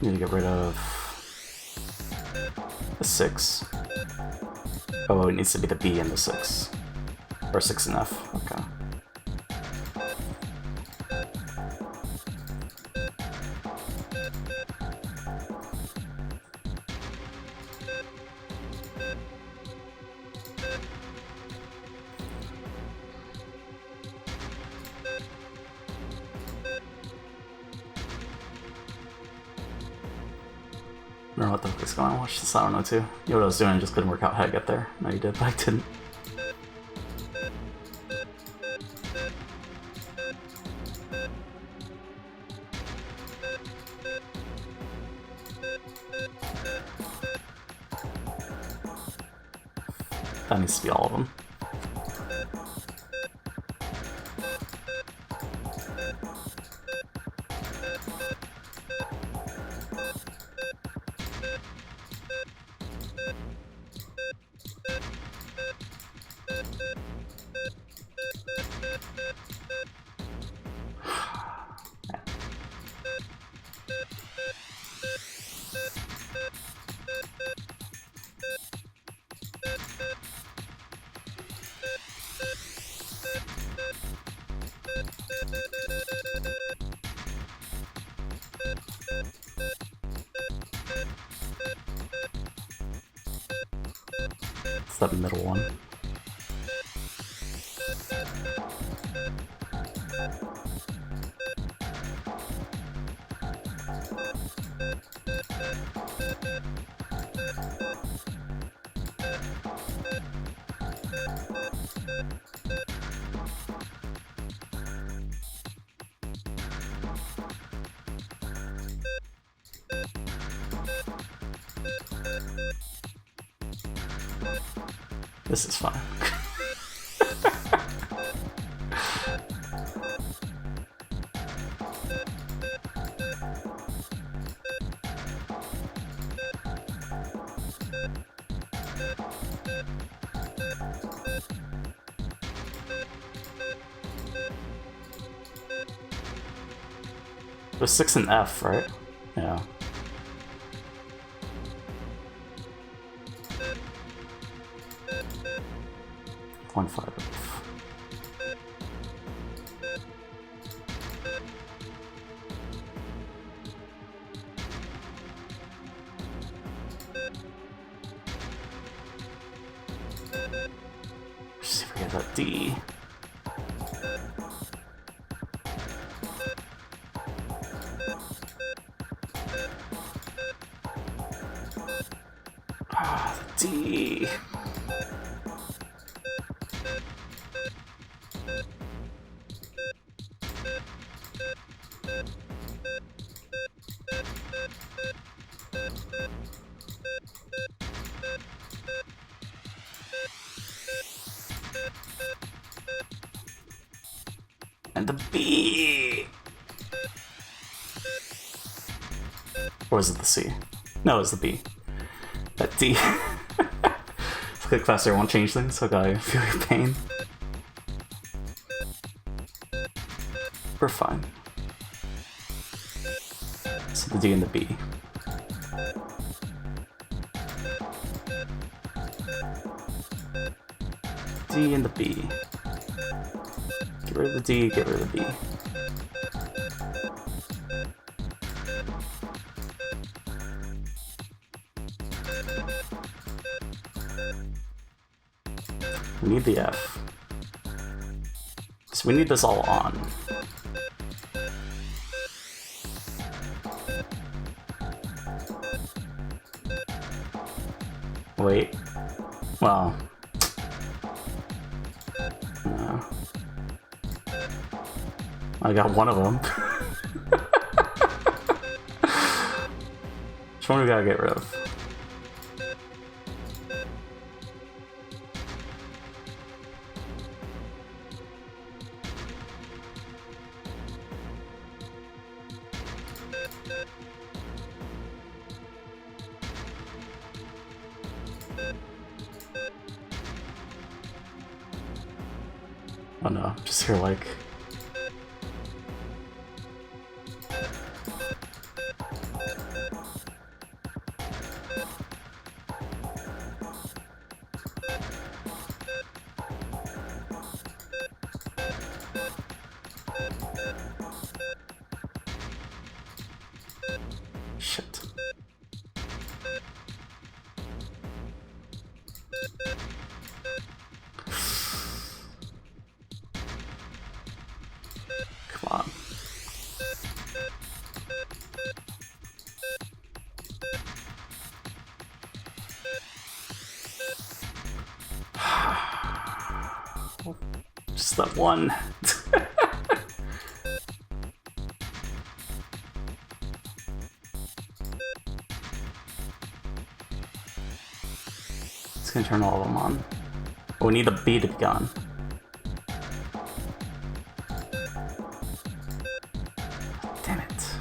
[SPEAKER 1] Need to get rid of the 6. Oh, it needs to be the B and the 6. Or 6 and F. Okay. I don't know what the fuck is going on. Watch this, I don't know too. You know what I was doing, I just couldn't work out how to get there. No, you did, but I didn't. That needs to be all of them. It's that middle one. This is fun. There's 6 in F, right? Yeah. One 5 F. Okay, that D. Ah, the D. And the B. Or was it the C? No, it was the B. That D. Click faster won't change things. Okay, I feel your pain. We're fine. So the D and the B. D and the B. Get rid of the D, get rid of the B. We need the F. So we need this all on. Wait. Well. No. I got one of them. Which one we gotta get rid of? Oh no, just hear like... Shit. Come on. Just that one. It's gonna turn all of them on. But we need the B to be gone. Damn it.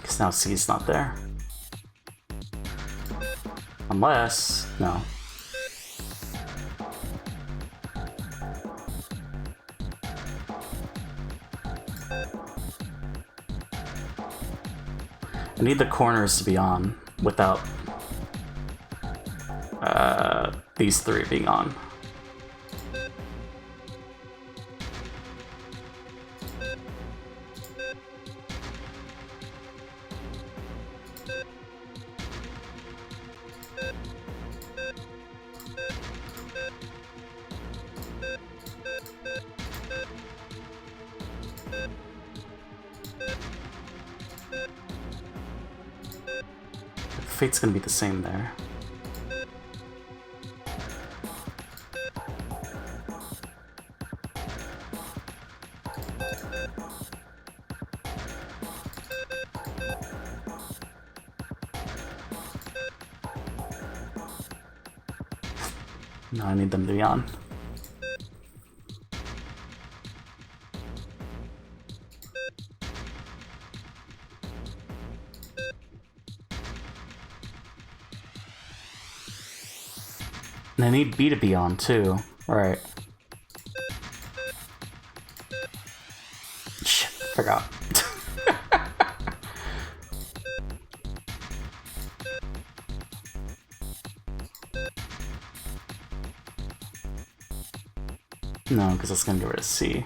[SPEAKER 1] Because now C's not there. Unless... no. I need the corners to be on without these three being on. Fate's gonna be the same there. No, I need them to be on. And I need B to be on too. Right. Shit, forgot. No, because it's gonna get rid of C.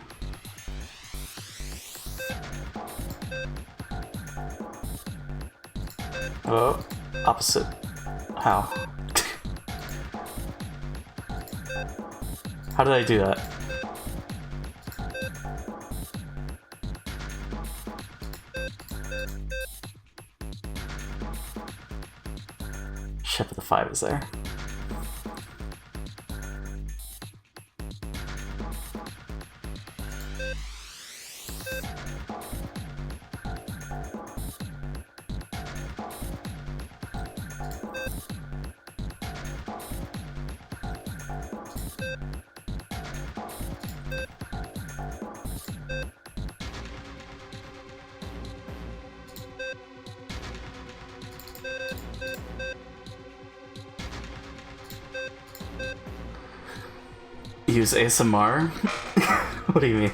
[SPEAKER 1] Oh, opposite. How? How did I do that? Ship of the 5 is there. Use ASMR? What do you mean?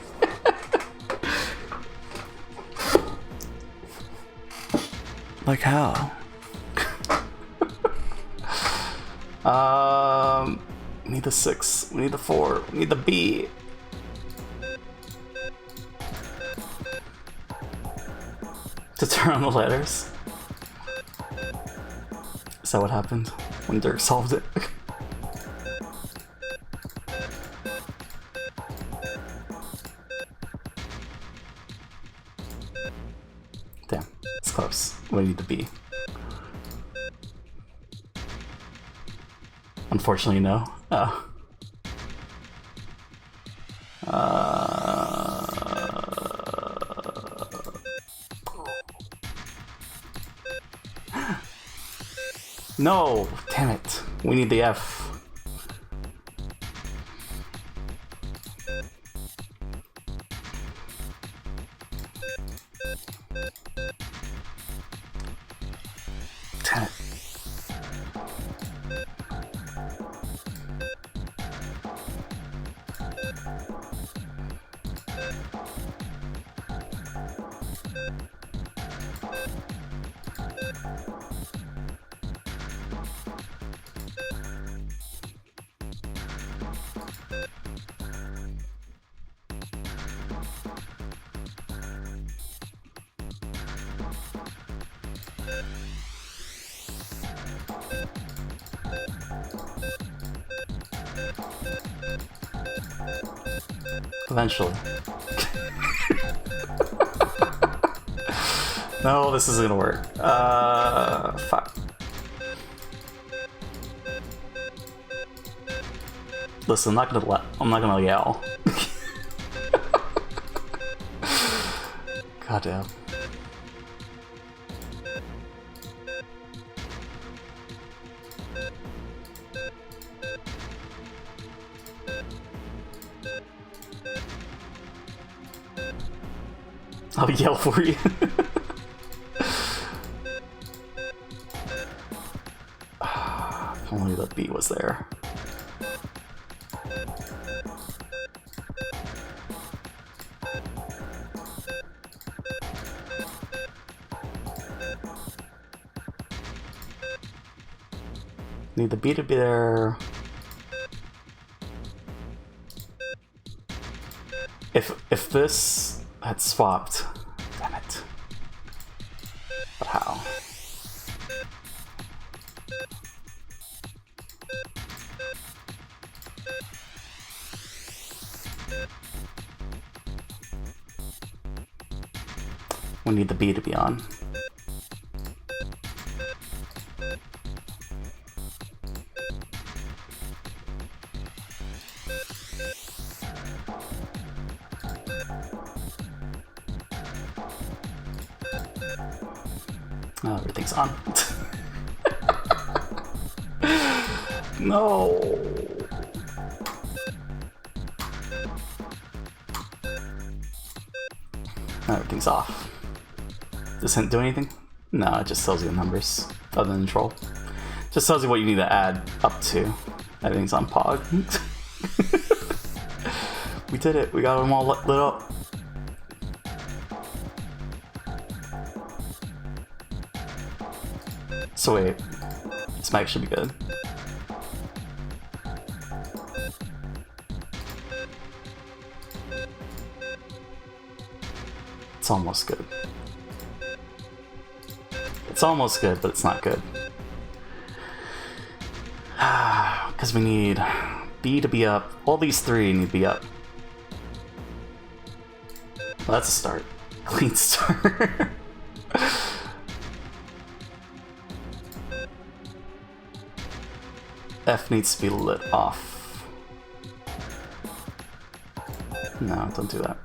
[SPEAKER 1] Like how? We need the 6. We need the 4. We need the B. To turn on the letters. Is that what happened when Dirk solved it? Damn, it's close. We need the B. Unfortunately, no. No! Damn it. We need the F. Damn it. Eventually. No, this isn't gonna work. Fuck. Listen, I'm not gonna yell. Goddamn. I'll yell for you. If only the B was there. Need the B to be there. If this had swapped, damn it. But how? We need the B to be on. Oh, everything's on. No. Everything's off. Does this hint do anything? No, it just tells you the numbers, other than troll. Just tells you what you need to add up to. Everything's on Pog. We did it. We got them all lit up. So wait, this mic should be good. It's almost good. It's almost good, but it's not good. Because we need B to be up. All these three need to be up. Well, that's a start. Clean start. F needs to be lit off. No, don't do that.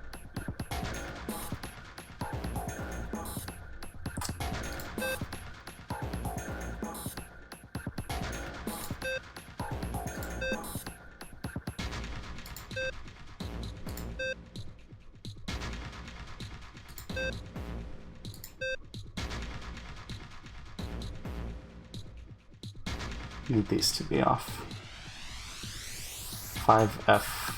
[SPEAKER 1] Need these to be off. 5F.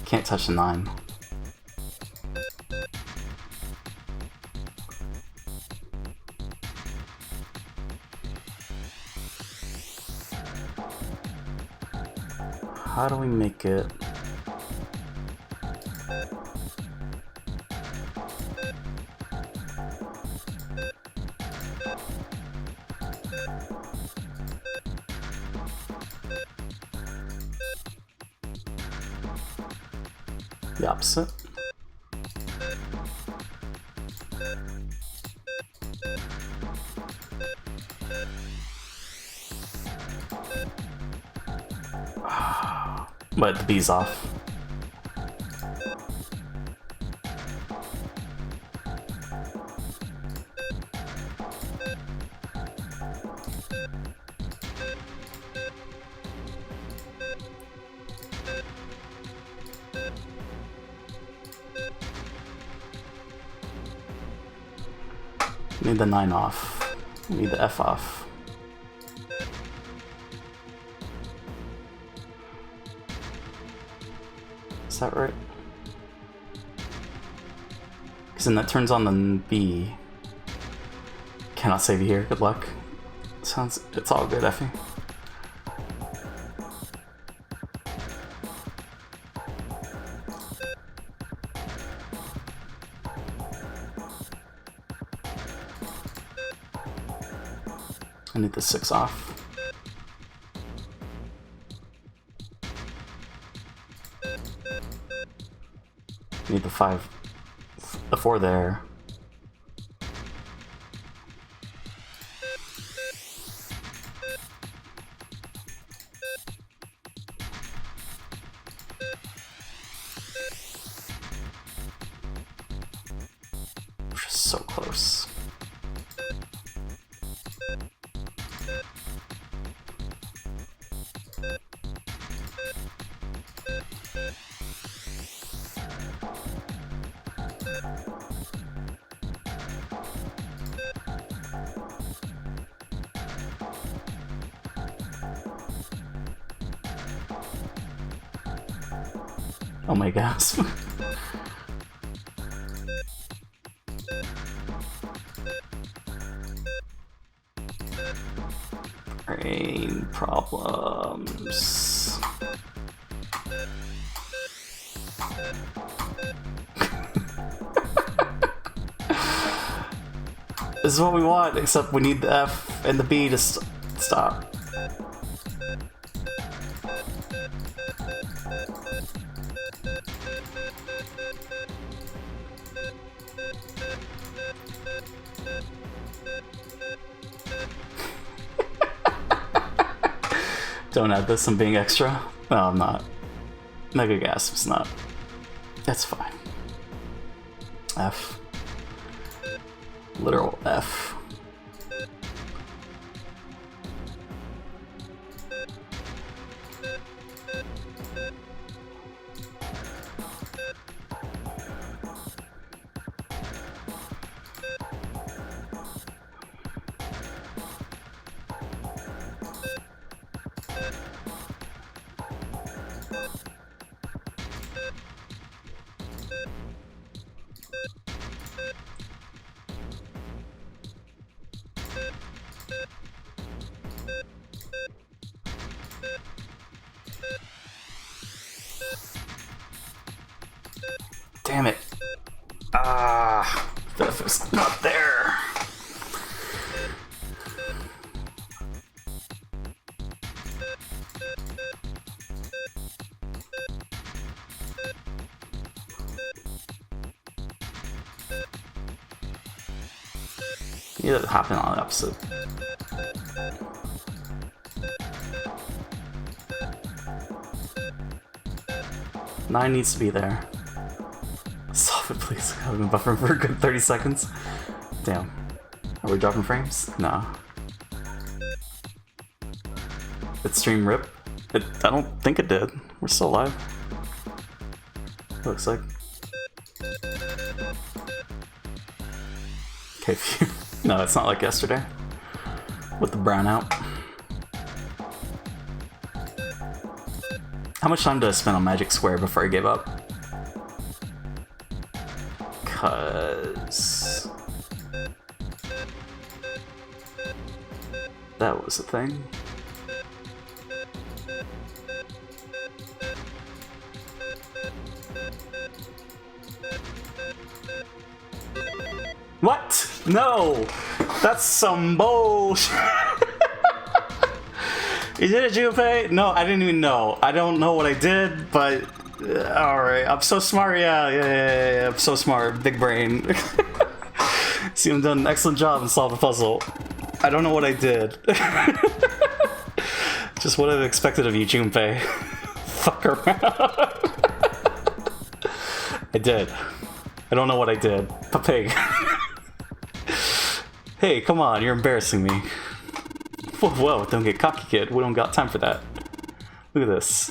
[SPEAKER 1] Can't touch the 9. How do we make it? The opposite. But the B's off. Need the 9 off. Need the F off. Is that right? Because then that turns on the B. Cannot save you here. Good luck. Sounds. It's all good, Effie. I need the 6 off. Need the 5, the 4 there. Just so close. Oh my gosh. Brain problems. This is what we want, except we need the F and the B to stop. Don't add this, I'm being extra. No, I'm not. Mega Gasp's not. That's fine. F. Literal F. Damn it. Ah, that was not there. Yeah, that happened on the episode. Nine needs to be there. Solve it, please. I've been buffering for a good 30 seconds. Damn. Are we dropping frames? No. Did stream rip? I don't think it did. We're still alive. Looks like. Okay, phew. No, it's not like yesterday. With the brownout. How much time did I spend on Magic Square before I gave up? Cause that was a thing. What? No! That's some bullshit! You did it, Junpei? No, I didn't even know. I don't know what I did, but alright. I'm so smart, yeah, I'm so smart. Big brain. See, I've done an excellent job in solving the puzzle. I don't know what I did. Just what I've expected of you, Junpei. Fuck around. I did. I don't know what I did. Pig. Hey, come on, you're embarrassing me. Whoa, don't get cocky, kid. We don't got time for that. Look at this.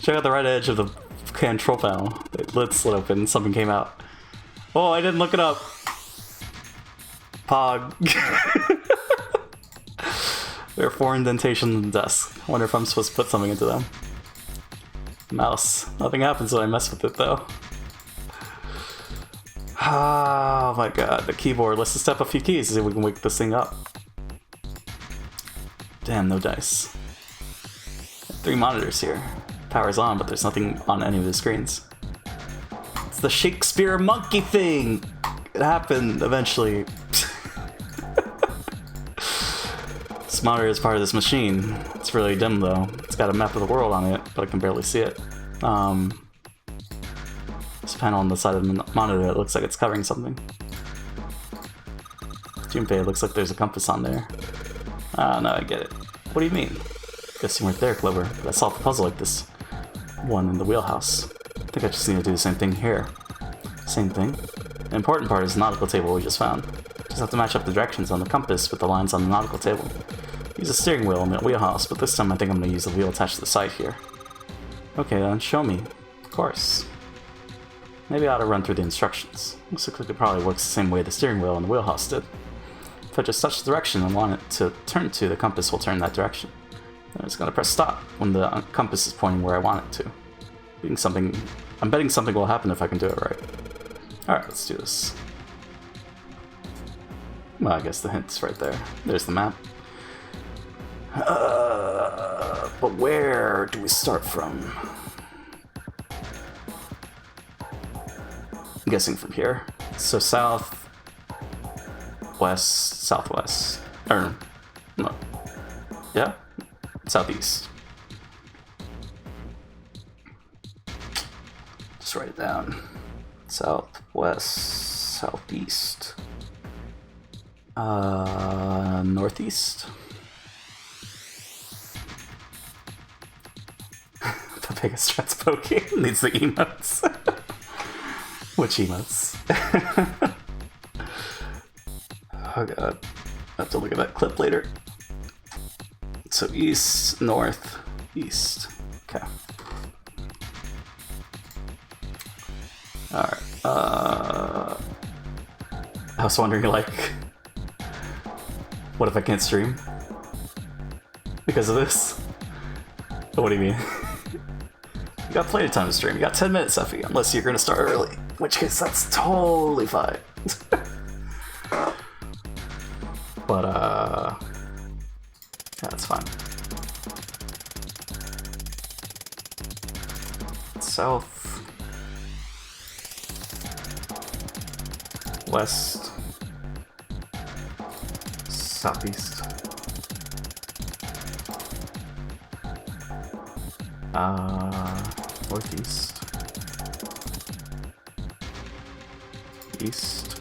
[SPEAKER 1] Check out the right edge of the control panel. The lid slid open and something came out. Oh, I didn't look it up. Pog. There are 4 indentations in the desk. I wonder if I'm supposed to put something into them. Mouse. Nothing happens when I mess with it, though. Oh my god, the keyboard. Let's just step a few keys to see if we can wake this thing up. Damn, no dice. 3 monitors here. Power's on, but there's nothing on any of the screens. It's the Shakespeare monkey thing! It happened eventually. This monitor is part of this machine. It's really dim though. It's got a map of the world on it, but I can barely see it. This panel on the side of the monitor, it looks like it's covering something. Junpei, it looks like there's a compass on there. Ah, no, I get it. What do you mean? Guess you weren't there, Clover. But I solved the puzzle like this one in the wheelhouse. I think I just need to do the same thing here. Same thing. The important part is the nautical table we just found. Just have to match up the directions on the compass with the lines on the nautical table. Use a steering wheel in the wheelhouse, but this time I think I'm going to use the wheel attached to the side here. Okay then, show me. Of course. Maybe I ought to run through the instructions. Looks like it probably works the same way the steering wheel and the wheelhouse did. If I just touch the direction I want it to turn to, the compass will turn that direction. Then it's going to press stop when the compass is pointing where I want it to. I'm betting something will happen if I can do it right. Alright, let's do this. Well, I guess the hint's right there. There's the map. But where do we start from? I'm guessing from here. So south, west, southwest. Or, no. Yeah? Southeast. Just write it down. Southwest, southeast. Northeast. The biggest threat's poking. Needs the emotes. Which emotes? Oh god. I have to look at that clip later. So east, north, east. Okay. Alright. I was wondering, like, what if I can't stream? Because of this? What do you mean? You got plenty of time to stream. You got 10 minutes, Effie, unless you're gonna start early. In which case, that's totally fine. But, south, west, southeast, northeast, east,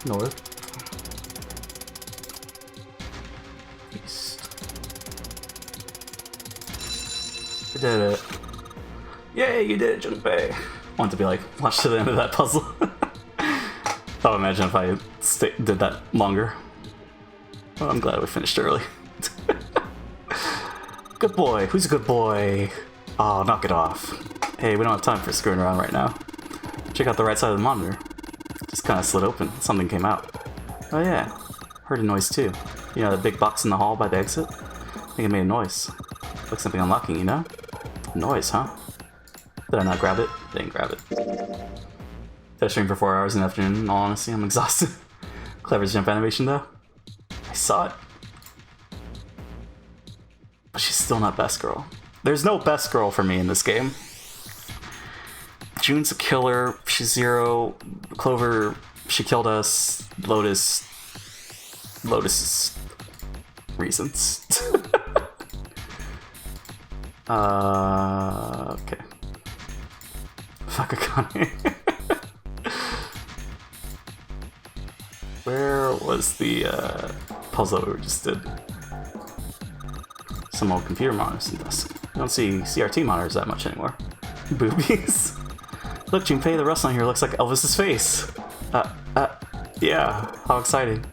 [SPEAKER 1] north, east. You did it. Yay, you did it, Junpei. Want to be like, watch to the end of that puzzle. Oh, imagine if I did that longer. Well, I'm glad we finished early. Good boy. Who's a good boy? Oh, knock it off. Hey, we don't have time for screwing around right now. Check out the right side of the monitor. Just kind of slid open. Something came out. Oh yeah. Heard a noise too. You know, the big box in the hall by the exit? I think it made a noise. Like something unlocking, you know? Noise, huh? Did I not grab it? Didn't grab it. Did I stream for 4 hours in the afternoon? In all honesty, I'm exhausted. Clever jump animation though. I saw it. But she's still not best girl. There's no best girl for me in this game. June's a killer. She's Zero. Clover, she killed us. Lotus's reasons. Okay. Fuck Akane. Where was the puzzle we just did? Some old computer monitors and desk. I don't see CRT monitors that much anymore. Boobies. Look, Junpei, the rust on here looks like Elvis's face. Yeah, how exciting.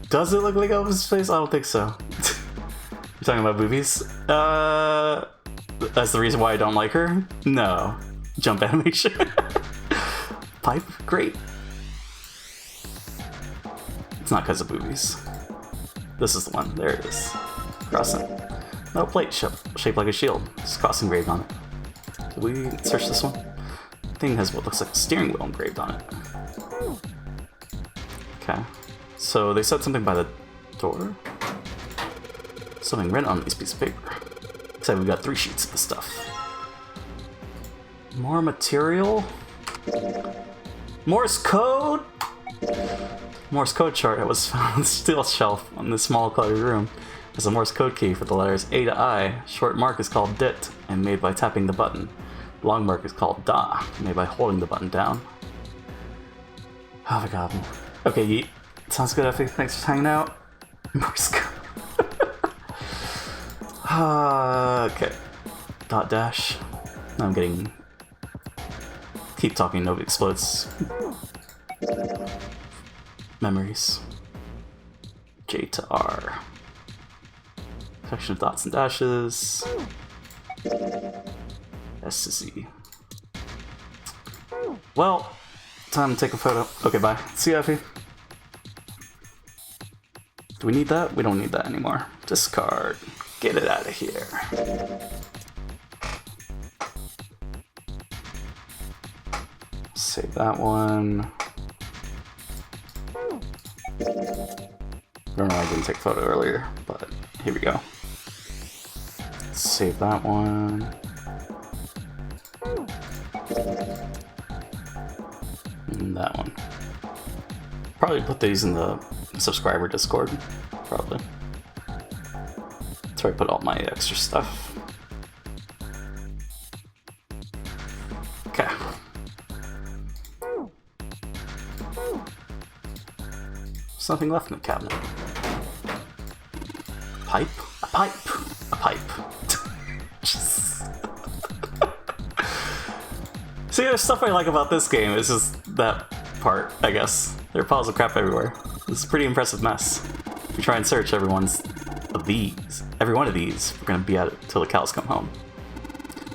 [SPEAKER 1] Does it look like Elvis's face? I don't think so. You're talking about boobies? That's the reason why I don't like her? No. Jump animation. Pipe? Great. It's not because of boobies. This is the one. There it is. Crossing. No plate shaped like a shield. Just cross engraved on it. Did we search this one? Thing has what looks like a steering wheel engraved on it. Okay. So they said something by the door. Something written on this piece of paper. Looks like we got 3 sheets of the stuff. More material? Morse code? Morse code chart that was found on the steel shelf on this small cluttered room. There's a Morse code key for the letters A to I. Short mark is called DIT and made by tapping the button. Long mark is called DA, made by holding the button down. Oh my god. Okay, yeet. Sounds good, Effie. Thanks for hanging out. Morse code. Okay. Dot dash. I'm getting... Keep talking, nobody explodes. Memories. J to R. Section of dots and dashes. S to Z. Well, time to take a photo. Okay, bye. See you, Effie. Do we need that? We don't need that anymore. Discard. Get it out of here. Save that one. I don't know, I didn't take a photo earlier, but here we go. Save that one. And that one. Probably put these in the subscriber Discord. Probably. That's where I put all my extra stuff. Okay. There's nothing left in the cabinet. Pipe? A pipe! A pipe. See, there's stuff I like about this game. It's just that part, I guess. There are piles of crap everywhere. It's a pretty impressive mess. If we try and search every one of these, we're gonna be at it till the cows come home.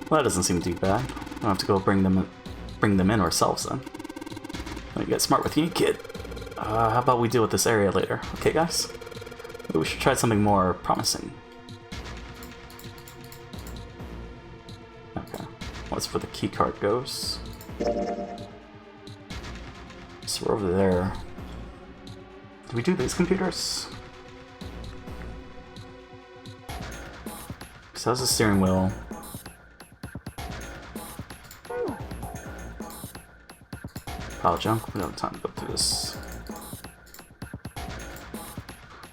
[SPEAKER 1] Well, that doesn't seem too bad. We don't have to go bring them in ourselves then. Let me get smart with you, kid. How about we deal with this area later? Okay, guys? Maybe we should try something more promising. Okay. What's where the key card goes? So we're over there. Did we do these computers? Because so that's the steering wheel. Pile of junk. We don't have time to go through this.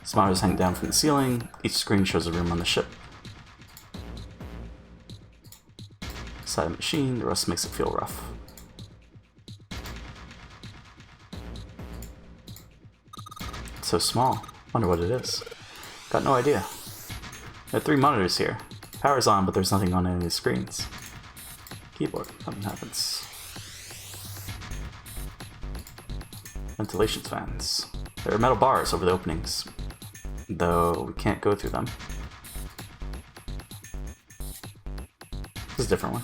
[SPEAKER 1] These monitors hang down from the ceiling. Each screen shows a room on the ship. Side of machine, the rust makes it feel rough. It's so small. Wonder what it is. Got no idea. There are 3 monitors here. Power's on, but there's nothing on any of the screens. Keyboard. Nothing happens. Ventilation fans. There are metal bars over the openings, though we can't go through them. This is a different one.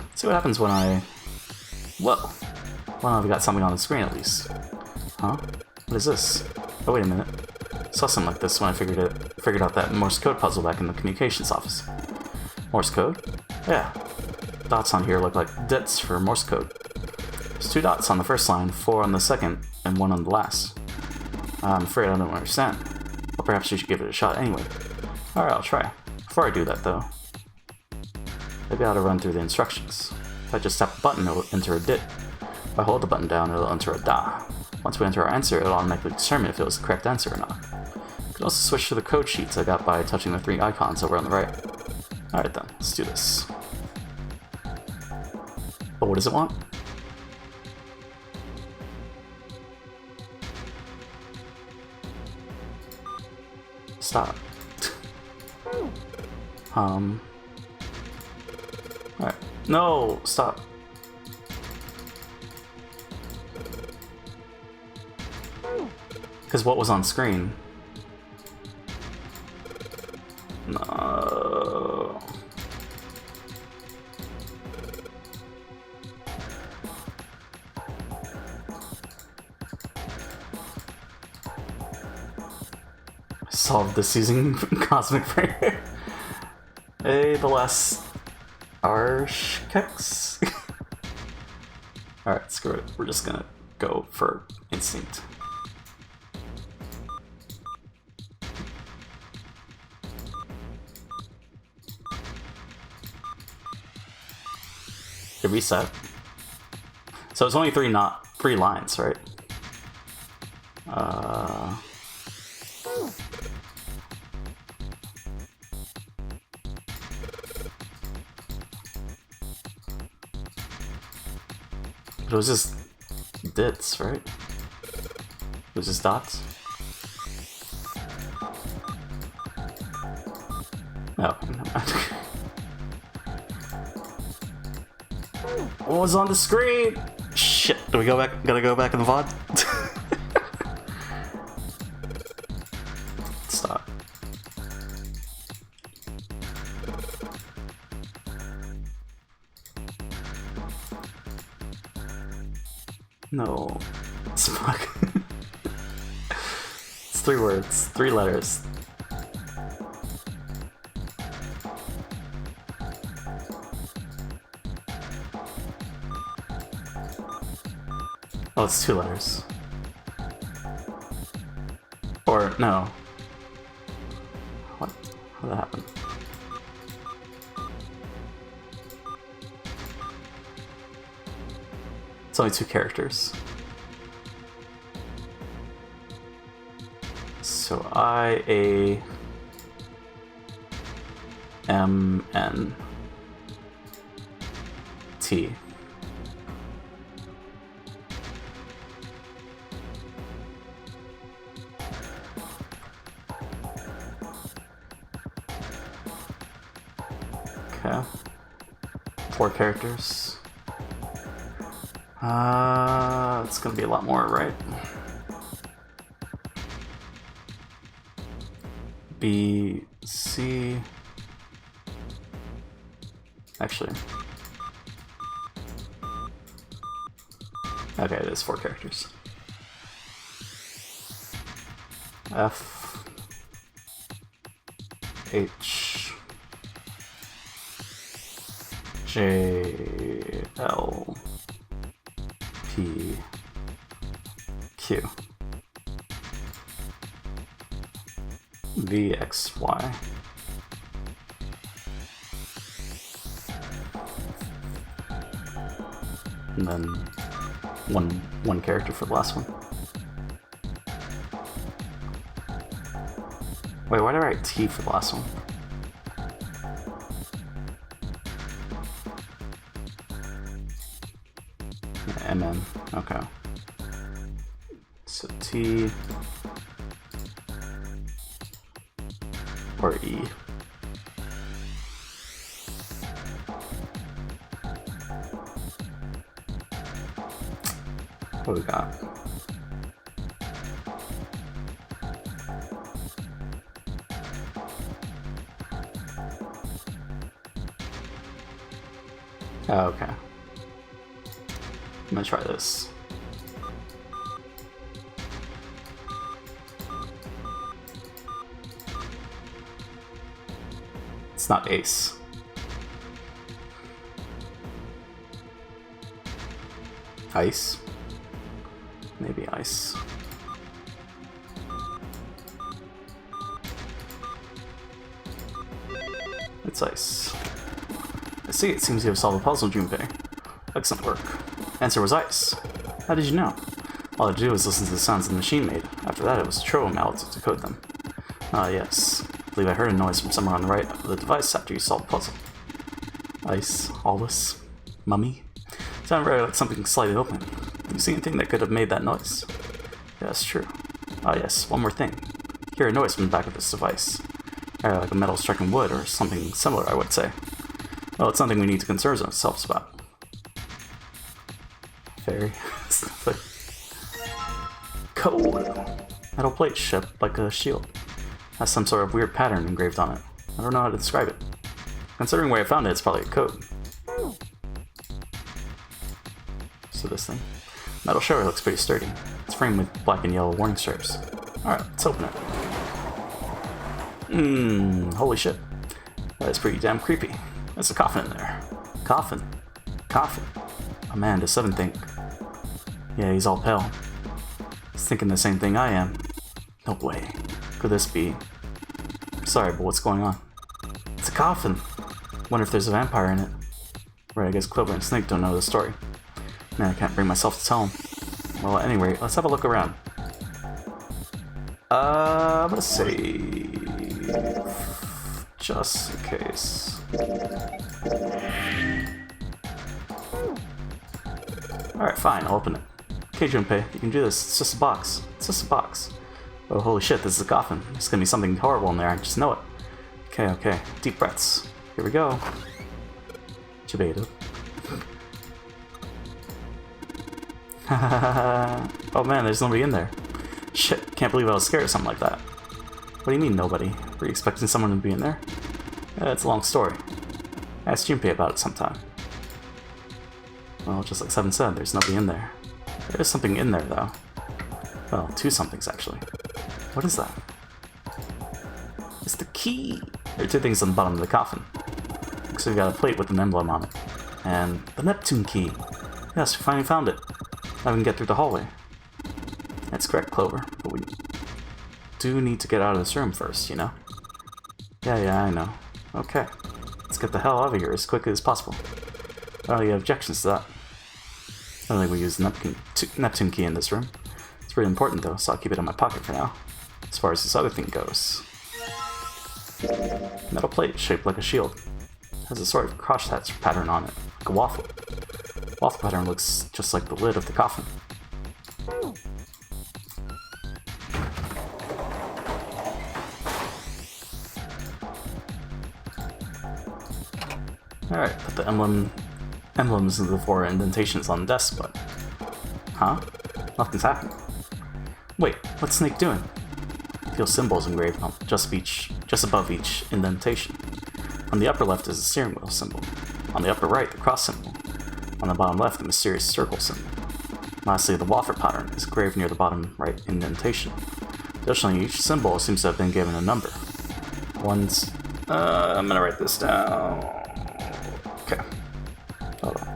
[SPEAKER 1] Let's see what happens when I... Whoa! Well, I've got something on the screen at least. Huh? What is this? Oh, wait a minute. Saw something like this when I figured out that Morse code puzzle back in the communications office. Morse code? Yeah. Dots on here look like dits for Morse code. There's 2 dots on the first line, 4 on the second, and 1 on the last. I'm afraid I don't understand. Well, perhaps you should give it a shot anyway. Alright, I'll try. Before I do that, though, maybe I ought to run through the instructions. If I just tap a button, it'll enter a dit. If I hold the button down, it'll enter a da. Once we enter our answer, it'll automatically determine if it was the correct answer or not. You can also switch to the code sheets I got by touching the 3 icons over on the right. Alright then, let's do this. But what does it want? Stop. Alright. No! Stop. Because what was on screen? No. Solved this using Cosmic Prayer. Hey, the last Arshkex. Alright, screw it. We're just gonna go for instinct. It reset. So it's only 3 lines, right? But it was just dits, right? It was just dots? No. What was on the screen? Shit, do we go back? Gotta go back in the VOD? Stop. No. Smug. It's 3 words, 3 letters. Oh, it's 2 letters. Or, no. What? How did that happen? It's only 2 characters. So I-A-M-N. T. Okay. 4 characters. It's gonna be a lot more, right? B, C. Actually. Okay, it is 4 characters. F, H, J, L, P, Q, V, X, Y. and then one character for the last one. Wait, why did I write T for the last one? Yeah, MN. Okay. So T or E. What do we got? Oh, okay. I'm gonna try this. It's not ace. Ice? Maybe ice. It's ice. I see, it seems you have solved the puzzle, Junpei. Excellent work. Answer was ice. How did you know? All I had to do was listen to the sounds the machine made. After that, it was Tro Mallet to decode them. Ah, yes. I believe I heard a noise from somewhere on the right of the device after you solved the puzzle. Ice, Allus, mummy. Sounded very like something slightly open. You see anything that could have made that noise? Yeah, that's true. Ah, yes, one more thing. Hear a noise from the back of this device. Like a metal striking wood or something similar, I would say. Well, it's something we need to concern ourselves about. Fairy. Code. Metal plate shaped like a shield. Has some sort of weird pattern engraved on it. I don't know how to describe it. Considering where I found it, it's probably a code. So this thing. Metal shower looks pretty sturdy. It's framed with black and yellow warning stripes. Alright, let's open it. Holy shit. That is pretty damn creepy. There's a coffin in there. Coffin? Coffin? Oh man, does Seven think? Yeah, he's all pale. He's thinking the same thing I am. No way. Could this be? Sorry, but what's going on? It's a coffin! Wonder if there's a vampire in it. Right, I guess Clover and Snake don't know the story. Man, I can't bring myself to tell them. Well, anyway, let's have a look around. I'm gonna say... just in case. Alright, fine, I'll open it. Okay, Junpei, you can do this. It's just a box. It's just a box. Oh, holy shit, this is a coffin. There's gonna be something horrible in there, I just know it. Okay. Deep breaths. Here we go. Chibato. Oh man, there's nobody in there. Shit, can't believe I was scared of something like that. What do you mean, nobody? Were you expecting someone to be in there? It's a long story. Ask Junpei about it sometime. Well, just like Seven said, there's nobody in there. There is something in there, though. Well, two somethings, actually. What is that? It's the key! There are two things on the bottom of the coffin. Looks like we got a plate with an emblem on it. And the Neptune key! Yes, we finally found it. Now we can get through the hallway. That's correct, Clover, but we do need to get out of this room first, you know? Yeah, I know. Okay, let's get the hell out of here as quickly as possible. Well, you have objections to that. I don't think we use the Neptune key in this room. It's really important though, so I'll keep it in my pocket for now. As far as this other thing goes... metal plate shaped like a shield. It has a sort of crosshatch pattern on it, like a waffle. Waffle pattern looks just like the lid of the coffin. Alright, put the emblems into the four indentations on the desk, but... Huh? Nothing's happening. Wait, what's Snake doing? I feel symbols engraved on just above each indentation. On the upper left is the steering wheel symbol. On the upper right, the cross symbol. On the bottom left, the mysterious circle symbol. Lastly, the waffle pattern is engraved near the bottom right indentation. Additionally, each symbol seems to have been given a number. I'm gonna write this down. Okay. Hold on.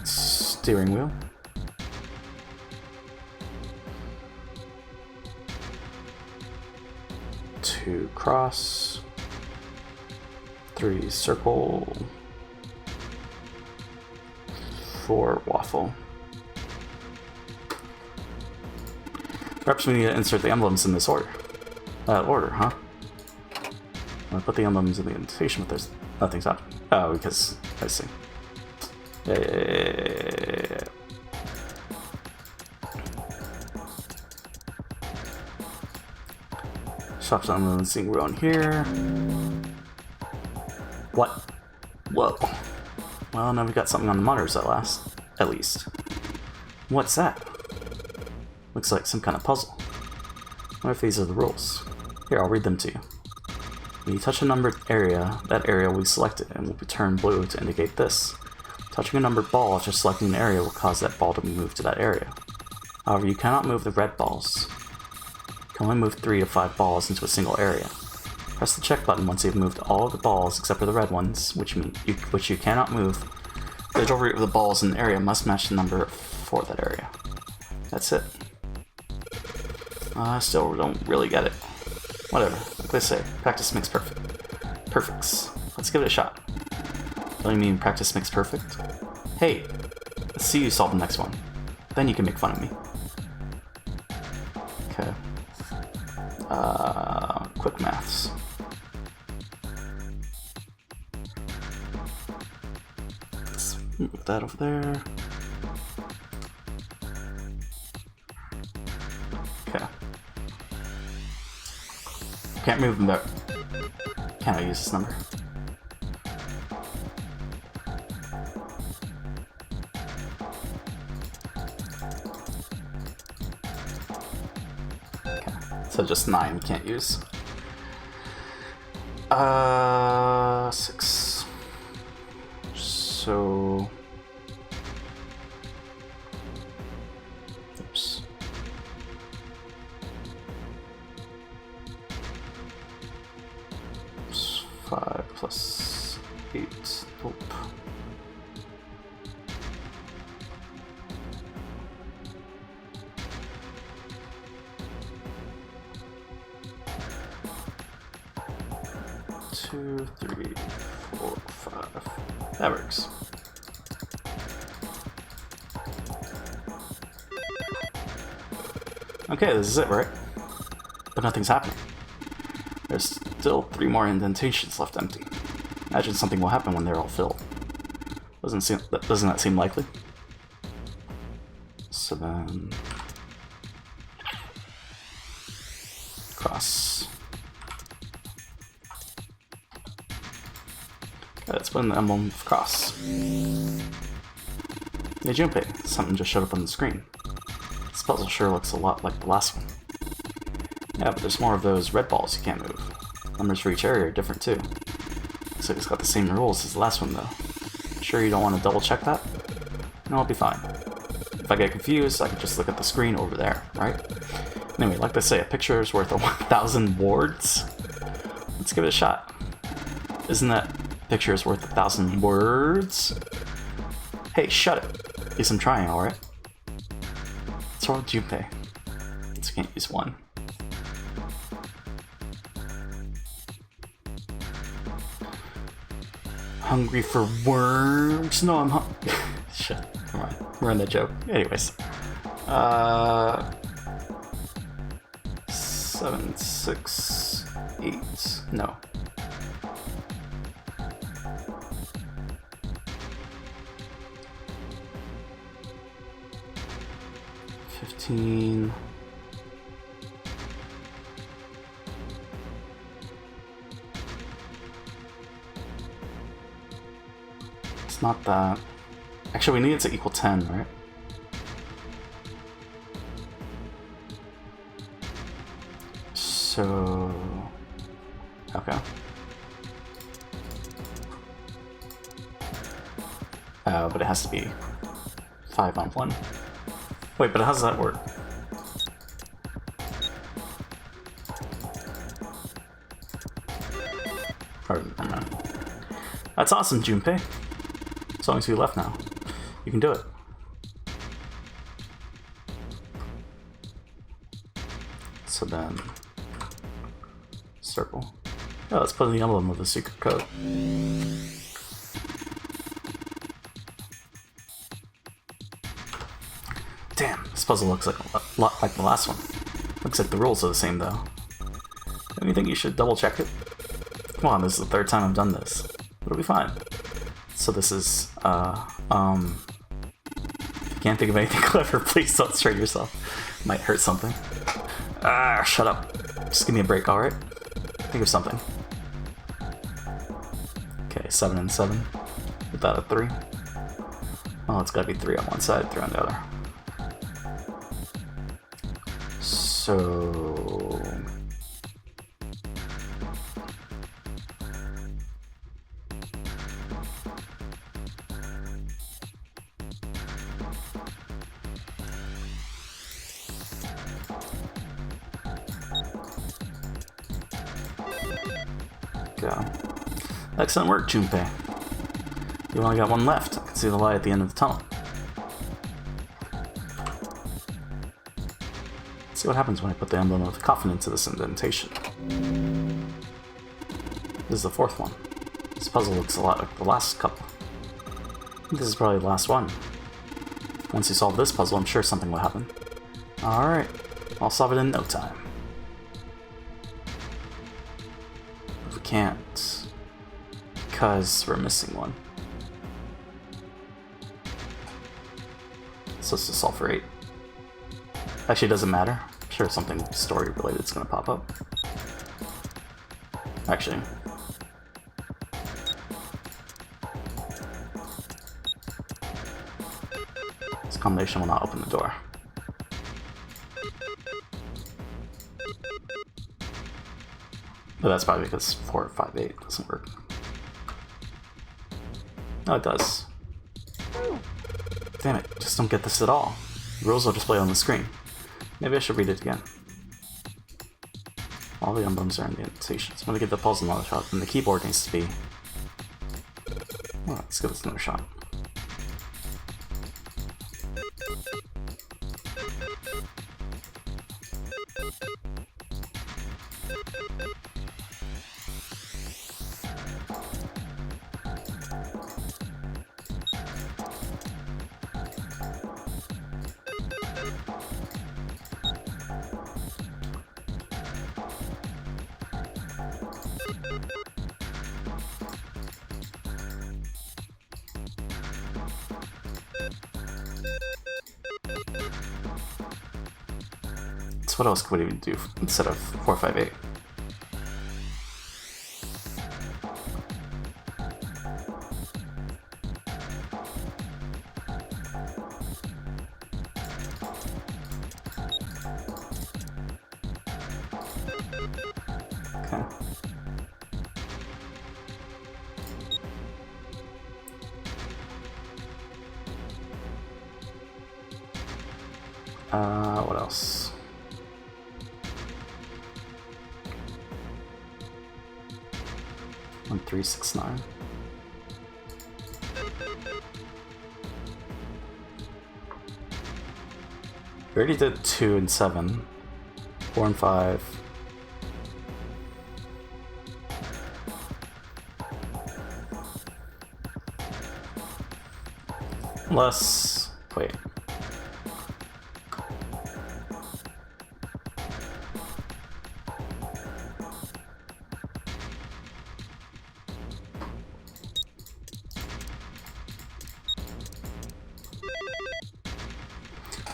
[SPEAKER 1] Steering wheel. To cross. 3 circle, 4 waffle. Perhaps we need to insert the emblems in this order. Huh? I put the emblems in the invitation, but there's nothing's happening. Oh, because I see. Yeah. Shops on the seeing we're on here. What? Whoa. Well, now we got something on the monitors at least. What's that? Looks like some kind of puzzle. What if these are the rules? Here, I'll read them to you. When you touch a numbered area, that area will be selected and will be turned blue to indicate this. Touching a numbered ball after selecting an area will cause that ball to be moved to that area. However, you cannot move the red balls. You can only move 3 to 5 balls into a single area. Press the check button once you've moved all of the balls except for the red ones, which you cannot move. The digital root of the balls in the area must match the number for that area. That's it. I still don't really get it. Whatever, like they say, practice makes perfect. Perfects. Let's give it a shot. Don't you mean practice makes perfect? Hey, let's see you solve the next one. Then you can make fun of me. Okay. Quick maths. Let's move that over there. Okay. Can't move them there. Can I use this number? Okay. So just 9 we can't use. 6. So... Oops. It's 5 plus 8. Oop. Two, 3, 4, 5. That works. Okay, this is it, right? But nothing's happening. There's still 3 more indentations left empty. Imagine something will happen when they're all filled. Doesn't that seem likely? So then... cross. Okay, let's put in the emblem of cross. Hey Junpei, something just showed up on the screen. This puzzle sure looks a lot like the last one. Yeah, but there's more of those red balls you can't move. Numbers for each area are different too. Looks like it's got the same rules as the last one though. Sure you don't want to double check that? No, I'll be fine. If I get confused, I can just look at the screen over there, right? Anyway, like they say, a picture is worth 1,000 words. Let's give it a shot. Isn't that picture is worth 1,000 words? Hey, shut it. At least I'm trying, alright? What's wrong with Junpei? Just can't use 1. Hungry for worms? No, I'm hungry. Shit, come on. We're in the joke. Anyways. 7, 6, 8. No. 15. It's not that. Actually, we need it to equal 10, right? So... okay. But it has to be 5 on 1. Wait, but how does that work? Or, never mind. That's awesome, Junpei. As long as you left now, you can do it. So then, circle. Yeah, let's put in the emblem with the secret code. Damn, this puzzle looks like a lot like the last one. Looks like the rules are the same though. Don't you think you should double check it? Come on, this is the third time I've done this. It'll be fine. So this is, if you can't think of anything clever, please don't strain yourself. Might hurt something. Ah, shut up. Just give me a break, alright? Think of something. Okay, 7 and 7. Without a 3. Oh, it's gotta be 3 on one side, 3 on the other. So... go. Excellent work, Junpei. You only got one left. I can see the light at the end of the tunnel. Let's see what happens when I put the emblem of the coffin into this indentation. This is the 4th one. This puzzle looks a lot like the last couple. I think this is probably the last one. Once you solve this puzzle, I'm sure something will happen. Alright, I'll solve it in no time. But we can't, because we're missing one. So let's just solve for 8. Actually, it doesn't matter. I'm sure something story related is going to pop up. Actually. This combination will not open the door. But that's probably because 4, 5, 8 doesn't work. No, it does. Damn it, just don't get this at all. The rules are displayed on the screen. Maybe I should read it again. All the emblems are in the invitations. I'm gonna give the puzzle another shot, and the keyboard needs to be... Well, let's give this another shot. So what else could we even do instead of 4, 5, 8? Okay. What else? One, 3, 6, 9. We already did 2 and 7. 4 and 5. Unless... wait.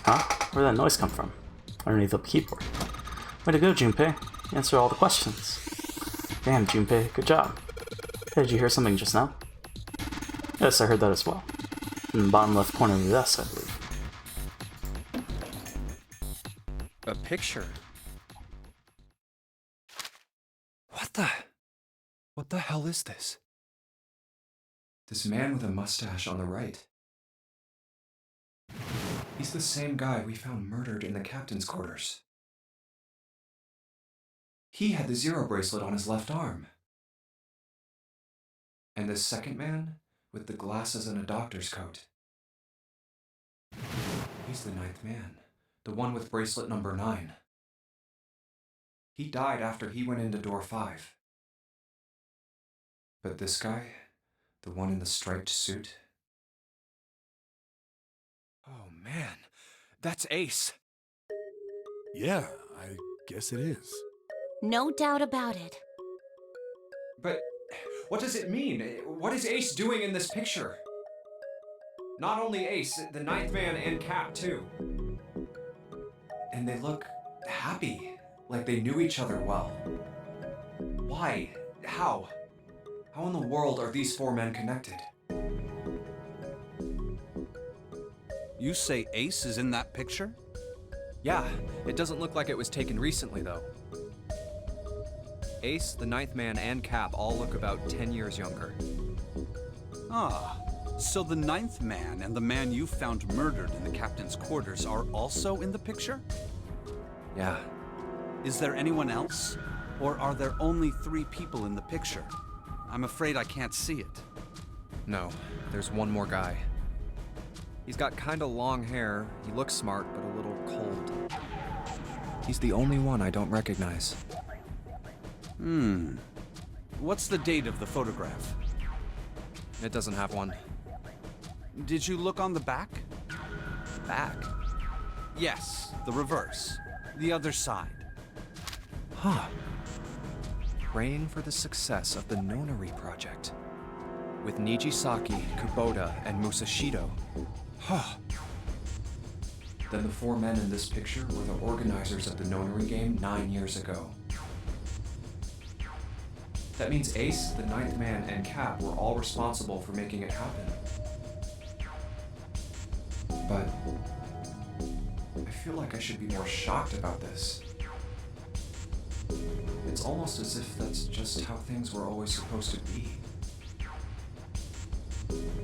[SPEAKER 1] Huh? Where'd that noise come from? Underneath the keyboard. Way to go, Junpei. You answered all the questions. Damn, Junpei, good job. Hey, did you hear something just now? Yes, I heard that as well. In the bottom left corner of the desk, I believe.
[SPEAKER 6] A picture?
[SPEAKER 3] What the hell is this? This man with a mustache on the right. He's the same guy we found murdered in the captain's quarters. He had the Zero bracelet on his left arm. And this second man, with the glasses and a doctor's coat. He's the 9th man, the one with bracelet number 9. He died after he went into door 5. But this guy? The one in the striped suit?
[SPEAKER 5] Oh man, that's Ace.
[SPEAKER 2] Yeah, I guess it is.
[SPEAKER 4] No doubt about it.
[SPEAKER 3] But what does it mean? What is Ace doing in this picture? Not only Ace, the Ninth Man and Cap too. And they look happy, like they knew each other well. Why? How? How in the world are these four men connected?
[SPEAKER 5] You say Ace is in that picture?
[SPEAKER 6] Yeah, it doesn't look like it was taken recently, though. Ace, the Ninth Man, and Cap all look about 10 years younger.
[SPEAKER 5] Ah, so the Ninth Man and the man you found murdered in the captain's quarters are also in the picture?
[SPEAKER 6] Yeah.
[SPEAKER 5] Is there anyone else? Or are there only 3 people in the picture? I'm afraid I can't see it.
[SPEAKER 6] No, there's one more guy. He's got kinda long hair, he looks smart, but a little cold. He's the only one I don't recognize.
[SPEAKER 5] What's the date of the photograph?
[SPEAKER 6] It doesn't have one.
[SPEAKER 5] Did you look on the back?
[SPEAKER 6] Back?
[SPEAKER 5] Yes, the reverse. The other side.
[SPEAKER 6] Huh. Praying for the success of the Nonary project. With Nijisaki, Kubota, and Musashido. Huh.
[SPEAKER 3] Then the four men in this picture were the organizers of the Nonary game 9 years ago. That means Ace, the Ninth Man, and Cap were all responsible for making it happen. But I feel like I should be more shocked about this. It's almost as if that's just how things were always supposed to be.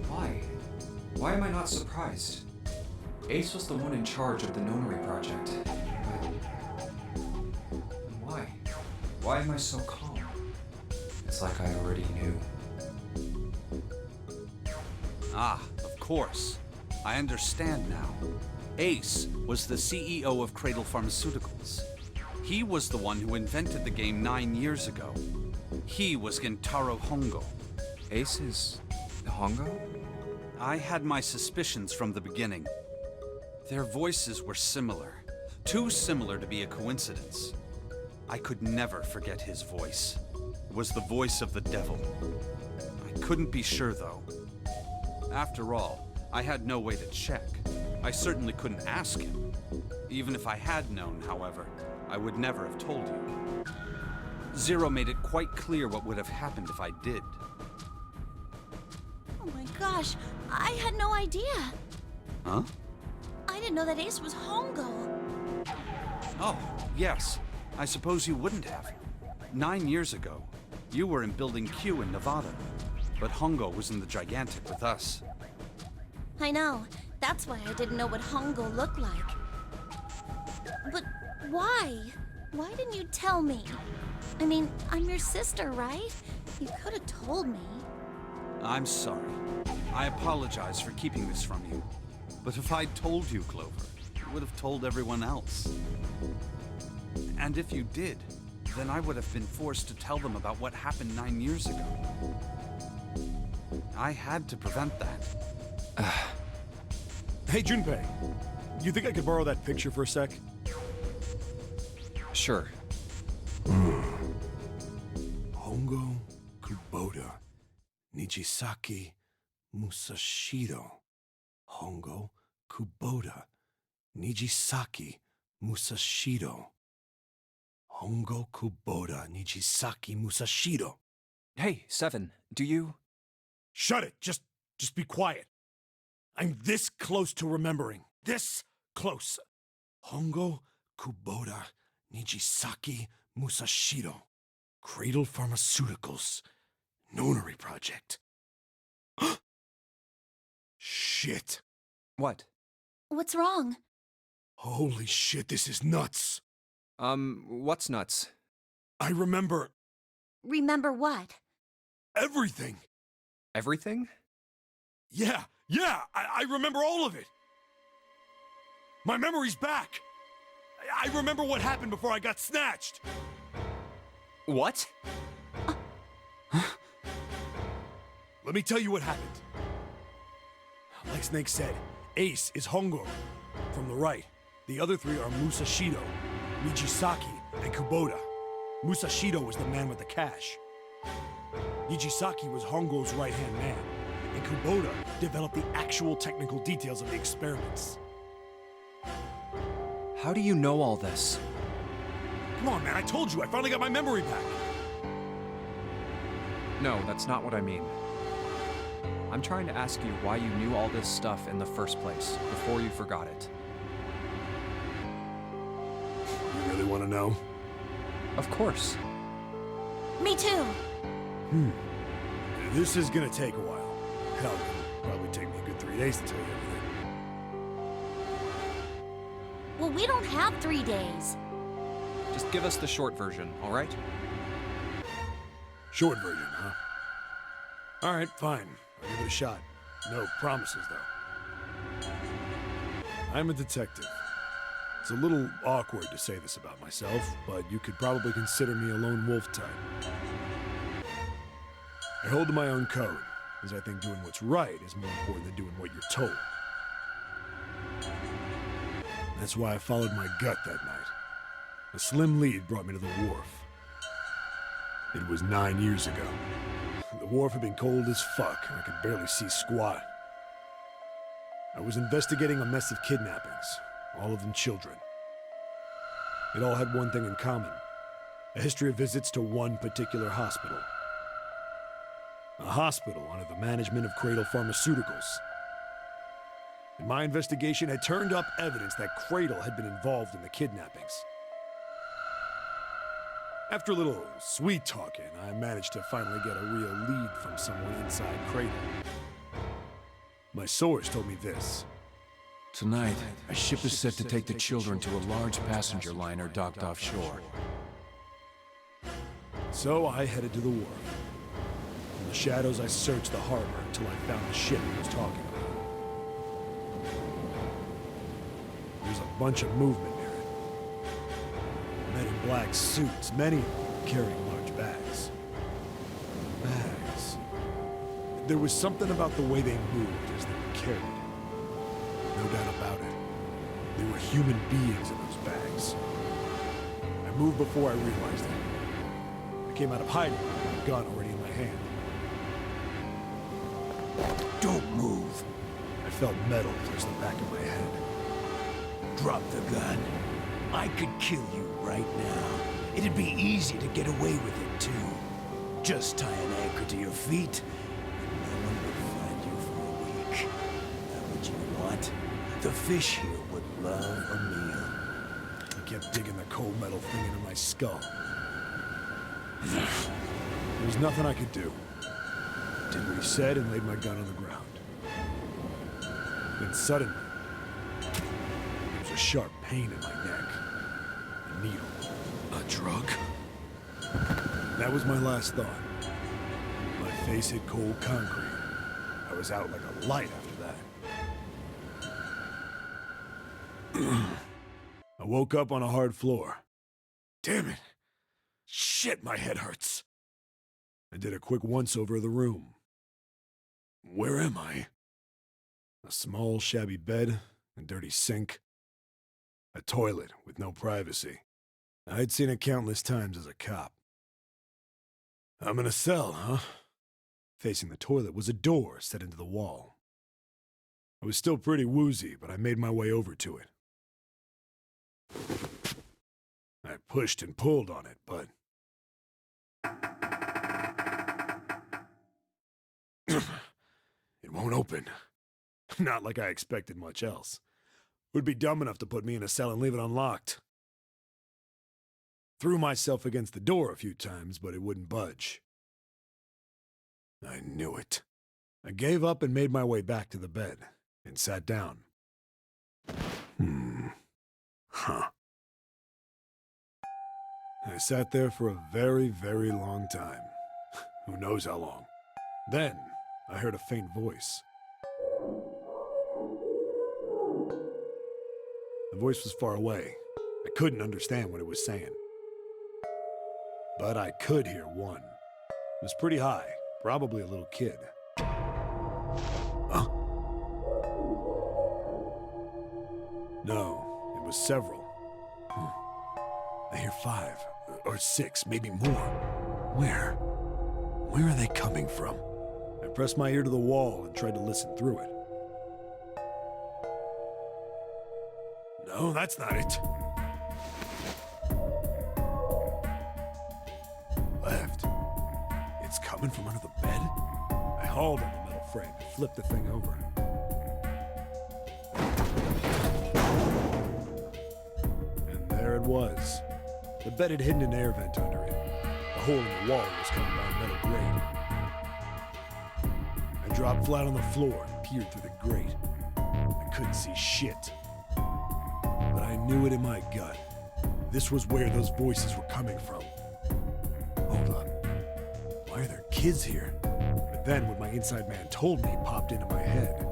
[SPEAKER 3] Why? Why am I not surprised? Ace was the one in charge of the Nonary project. But why? Why am I so calm? It's like I already knew.
[SPEAKER 5] Ah, of course. I understand now. Ace was the CEO of Cradle Pharmaceuticals. He was the one who invented the game 9 years ago. He was Gentaro Hongo.
[SPEAKER 6] Ace is Hongo?
[SPEAKER 5] I had my suspicions from the beginning. Their voices were similar. Too similar to be a coincidence. I could never forget his voice. It was the voice of the devil. I couldn't be sure, though. After all, I had no way to check. I certainly couldn't ask him. Even if I had known, however, I would never have told you. Zero made it quite clear what would have happened if I did.
[SPEAKER 4] Oh my gosh, I had no idea.
[SPEAKER 5] Huh?
[SPEAKER 4] I didn't know that Ace was Hongo.
[SPEAKER 5] Oh, yes. I suppose you wouldn't have. 9 years ago, you were in Building Q in Nevada, but Hongo was in the Gigantic with us.
[SPEAKER 4] I know. That's why I didn't know what Hongo looked like. But why? Why didn't you tell me? I mean, I'm your sister, right? You could have told me.
[SPEAKER 5] I'm sorry. I apologize for keeping this from you. But if I'd told you, Clover, you would have told everyone else. And if you did, then I would have been forced to tell them about what happened 9 years ago. I had to prevent that.
[SPEAKER 2] Hey, Junpei. You think I could borrow that picture for a sec?
[SPEAKER 6] Sure.
[SPEAKER 2] Hongo, Kubota, Nijisaki, Musashido. Hongo, Kubota, Nijisaki, Musashido. Hongo, Kubota, Nijisaki, Musashido.
[SPEAKER 6] Hey, Seven, do you...
[SPEAKER 2] Shut it! Just be quiet. I'm this close to remembering. This close. Hongo, Kubota, Nijisaki, Musashido. Cradle Pharmaceuticals. Nonary project. Shit.
[SPEAKER 6] What?
[SPEAKER 4] What's wrong?
[SPEAKER 2] Holy shit, this is nuts.
[SPEAKER 6] What's nuts?
[SPEAKER 2] I remember
[SPEAKER 4] Remember what?
[SPEAKER 2] everything.
[SPEAKER 6] Everything?
[SPEAKER 2] Yeah, I remember all of it. My memory's back. I remember what happened before I got snatched.
[SPEAKER 6] What?
[SPEAKER 2] let me tell you what happened. Like Snake said, Ace is Hongo from the right. The other three are Musashido, Nijisaki, and Kubota. Musashido was the man with the cash. Nijisaki was Hongo's right-hand man, and Kubota developed the actual technical details of the experiments.
[SPEAKER 3] How do you know all this?
[SPEAKER 2] Come on, man, I told you, I finally got my memory back.
[SPEAKER 6] No, that's not what I mean. I'm trying to ask you why you knew all this stuff in the first place, before you forgot it.
[SPEAKER 2] You really want to know?
[SPEAKER 6] Of course.
[SPEAKER 4] Me too.
[SPEAKER 2] This is gonna take a while. Hell, it'll probably take me a good 3 days to tell you everything.
[SPEAKER 4] Well, we don't have 3 days.
[SPEAKER 6] Just give us the short version, all right?
[SPEAKER 2] Short version, huh? All right, fine. I'll give it a shot. No promises, though. I'm a detective. It's a little awkward to say this about myself, but you could probably consider me a lone wolf type. I hold to my own code, as I think doing what's right is more important than doing what you're told. That's why I followed my gut that night. A slim lead brought me to the wharf. It was 9 years ago. The wharf had been cold as fuck, and I could barely see squat. I was investigating a mess of kidnappings, all of them children. It all had one thing in common: a history of visits to one particular hospital. A hospital under the management of Cradle Pharmaceuticals. And my investigation had turned up evidence that Cradle had been involved in the kidnappings. After a little sweet talking, I managed to finally get a real lead from someone inside Cradle. My source told me this.
[SPEAKER 8] Tonight, a ship is set to take the children to a large passenger liner docked offshore.
[SPEAKER 2] So I headed to the wharf. In the shadows, I searched the harbor until I found the ship he was talking about. There was a bunch of movement near it. Men in black suits, many of them carrying large bags. Bags. There was something about the way they moved as they were carried. No doubt about it. There were human beings in those bags. I moved before I realized it. I came out of hiding with a gun already in my hand.
[SPEAKER 9] Don't move.
[SPEAKER 2] I felt metal touch the back of my head.
[SPEAKER 9] Drop the gun. I could kill you right now. It'd be easy to get away with it, too. Just tie an anchor to your feet, and no one would find you for a week. That what you want? The fish here would love a meal.
[SPEAKER 2] He kept digging the cold metal thing into my skull. There was nothing I could do. Did what he said and laid my gun on the ground. Then suddenly, there was a sharp pain in my neck. A needle. A drug? That was my last thought. My face hit cold concrete. I was out like a light after that. I woke up on a hard floor. Damn it! Shit, my head hurts. I did a quick once-over of the room. Where am I? A small, shabby bed, a dirty sink, a toilet with no privacy. I'd seen it countless times as a cop. I'm in a cell, huh? Facing the toilet was a door set into the wall. I was still pretty woozy, but I made my way over to it. I pushed and pulled on it, but... it won't open. Not like I expected much else. Would be dumb enough to put me in a cell and leave it unlocked. Threw myself against the door a few times, but it wouldn't budge. I knew it. I gave up and made my way back to the bed, and sat down. Huh. I sat there for a very, very long time. Who knows how long. Then, I heard a faint voice. The voice was far away. I couldn't understand what it was saying. But I could hear one. It was pretty high, probably a little kid. several. I hear 5, or 6, maybe more. Where? Where are they coming from? I pressed my ear to the wall and tried to listen through it. No, that's not it. Left. It's coming from under the bed? I hauled on the metal frame and flipped the thing over. And there it was. The bed had hidden an air vent under it. The hole in the wall was covered by a metal grate. I dropped flat on the floor and peered through the grate. I couldn't see shit. But I knew it in my gut. This was where those voices were coming from. Hold on. Why are there kids here? But then what my inside man told me popped into my head.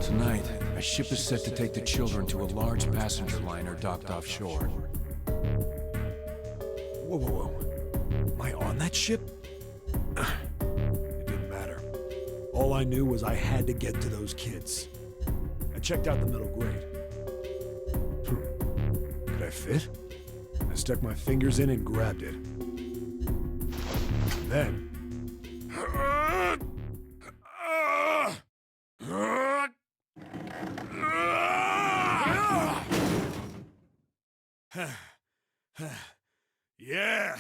[SPEAKER 8] Tonight, a ship is set to take the children to a large passenger liner docked offshore.
[SPEAKER 2] Whoa, whoa, whoa. Am I on that ship? It didn't matter. All I knew was I had to get to those kids. I checked out the metal grate. Could I fit? I stuck my fingers in and grabbed it. Then... Yeah!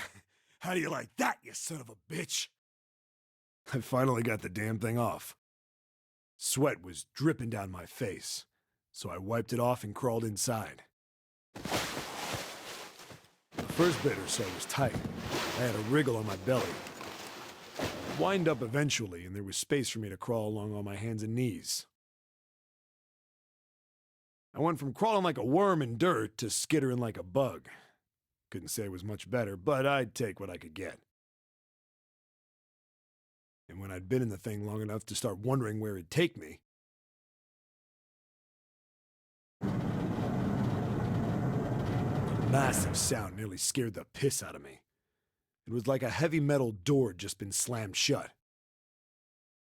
[SPEAKER 2] How do you like that, you son of a bitch? I finally got the damn thing off. Sweat was dripping down my face, so I wiped it off and crawled inside. The first bit or so was tight. I had a wriggle on my belly. It wind up eventually, and there was space for me to crawl along on my hands and knees. I went from crawling like a worm in dirt to skittering like a bug. Couldn't say it was much better, but I'd take what I could get. And when I'd been in the thing long enough to start wondering where it'd take me, a massive sound nearly scared the piss out of me. It was like a heavy metal door had just been slammed shut.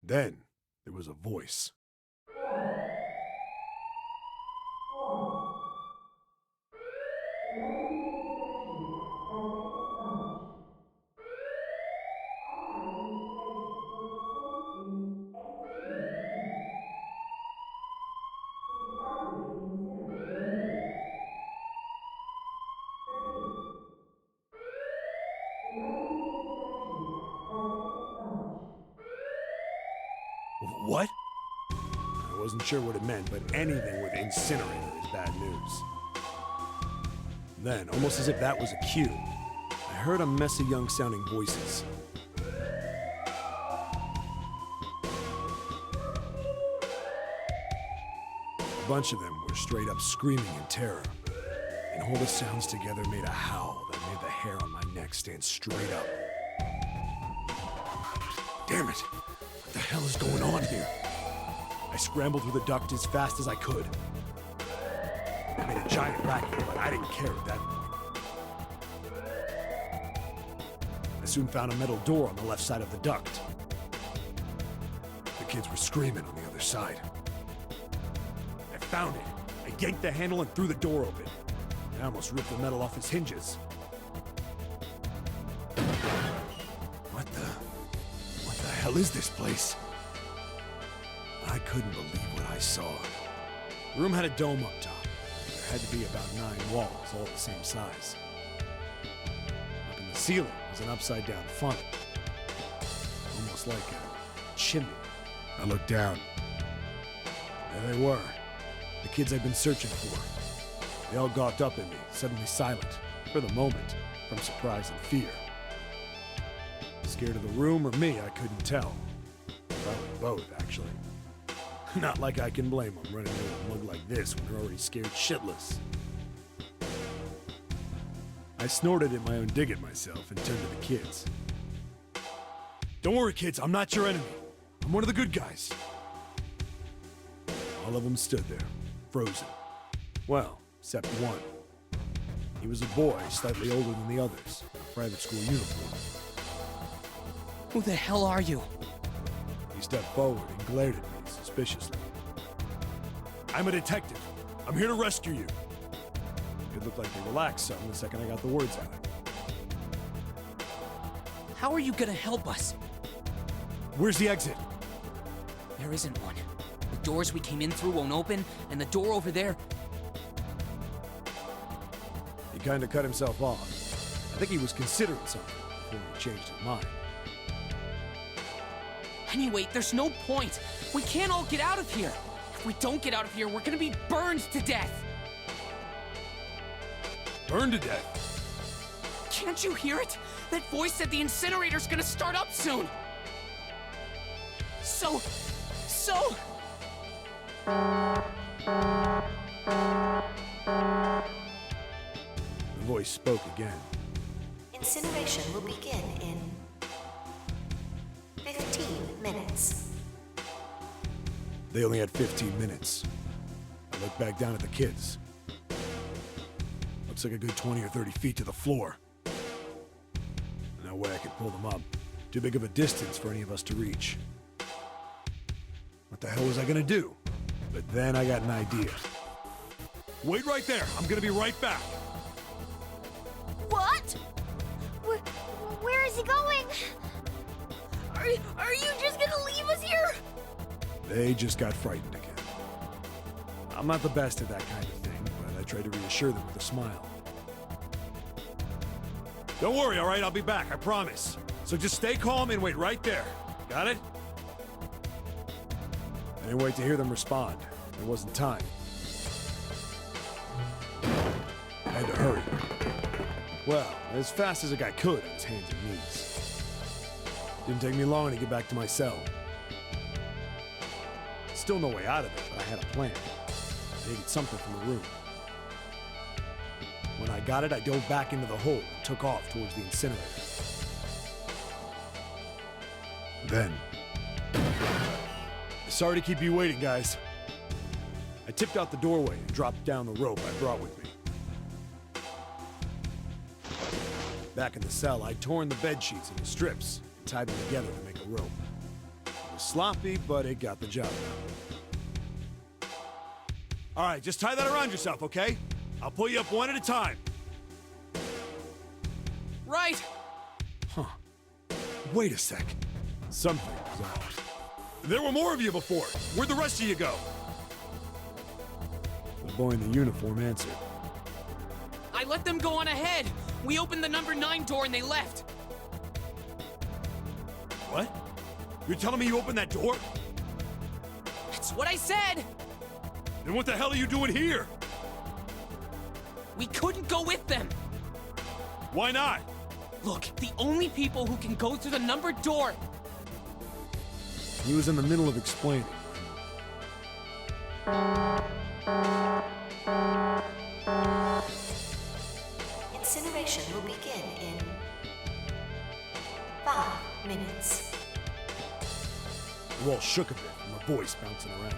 [SPEAKER 2] Then there was a voice. What? I wasn't sure what it meant, but anything with incinerator is bad news. Then, almost as if that was a cue, I heard a mess of young-sounding voices. A bunch of them were straight up screaming in terror, and all the sounds together made a howl that made the hair on my neck stand straight up. Damn it! What the hell is going on here? I scrambled through the duct as fast as I could. I made a giant racket, but I didn't care at that point. I soon found a metal door on the left side of the duct. The kids were screaming on the other side. I found it. I yanked the handle and threw the door open. I almost ripped the metal off its hinges. What the hell is this place? I couldn't believe what I saw. The room had a dome up top. There had to be about 9 walls, all the same size. Up in the ceiling was an upside-down funnel, almost like a chimney. I looked down. There they were, the kids I'd been searching for. They all gawked up at me, suddenly silent, for the moment, from surprise and fear. Scared of the room or me, I couldn't tell. Probably both, actually. Not like I can blame them running into a mug like this when they're already scared shitless. I snorted at my own dig at myself and turned to the kids. Don't worry, kids, I'm not your enemy. I'm one of the good guys. All of them stood there, frozen. Well, except one. He was a boy, slightly older than the others, in a private school uniform.
[SPEAKER 10] Who the hell are you?
[SPEAKER 2] He stepped forward and glared at me suspiciously. I'm a detective. I'm here to rescue you. It looked like they relaxed some the second I got the words out.
[SPEAKER 10] How are you gonna help us?
[SPEAKER 2] Where's the exit?
[SPEAKER 10] There isn't one. The doors we came in through won't open, and the door over there...
[SPEAKER 2] He kinda cut himself off. I think he was considering something before he changed his mind.
[SPEAKER 10] Anyway, there's no point. We can't all get out of here. If we don't get out of here, we're gonna be burned to death.
[SPEAKER 2] Burned to death?
[SPEAKER 10] Can't you hear it? That voice said the incinerator's gonna start up soon. So...
[SPEAKER 2] The voice spoke again.
[SPEAKER 11] Incineration will begin in 15 minutes.
[SPEAKER 2] They only had 15 minutes. I looked back down at the kids. Looks like a good 20 or 30 feet to the floor. No way I could pull them up. Too big of a distance for any of us to reach. What the hell was I gonna do? But then I got an idea. Wait right there. I'm gonna be right back.
[SPEAKER 12] What? Where is he going? Are you just gonna leave us here?
[SPEAKER 2] They just got frightened again. I'm not the best at that kind of thing, but I tried to reassure them with a smile. Don't worry, all right? I'll be back, I promise. So just stay calm and wait right there. Got it? I didn't wait to hear them respond. There wasn't time. I had to hurry. Well, as fast as a guy could on his hands and knees. Didn't take me long to get back to my cell. Still no way out of it, but I had a plan. I needed something from the room. When I got it, I dove back into the hole and took off towards the incinerator. Then... Sorry to keep you waiting, guys. I tipped out the doorway and dropped down the rope I brought with me. Back in the cell, I'd torn the bed sheets into strips and tied them together to make a rope. It was sloppy, but it got the job done. All right, just tie that around yourself, okay? I'll pull you up one at a time.
[SPEAKER 10] Right!
[SPEAKER 2] Huh. Wait a sec. Something was off. There were more of you before. Where'd the rest of you go? The boy in the uniform answered.
[SPEAKER 10] I let them go on ahead. We opened the number 9 door and they left.
[SPEAKER 2] What? You're telling me you opened that door?
[SPEAKER 10] That's what I said!
[SPEAKER 2] Then what the hell are you doing here?
[SPEAKER 10] We couldn't go with them.
[SPEAKER 2] Why not?
[SPEAKER 10] Look, the only people who can go through the numbered door...
[SPEAKER 2] He was in the middle of explaining.
[SPEAKER 11] Incineration will begin in 5 minutes.
[SPEAKER 2] The wall shook a bit from the voice bouncing around.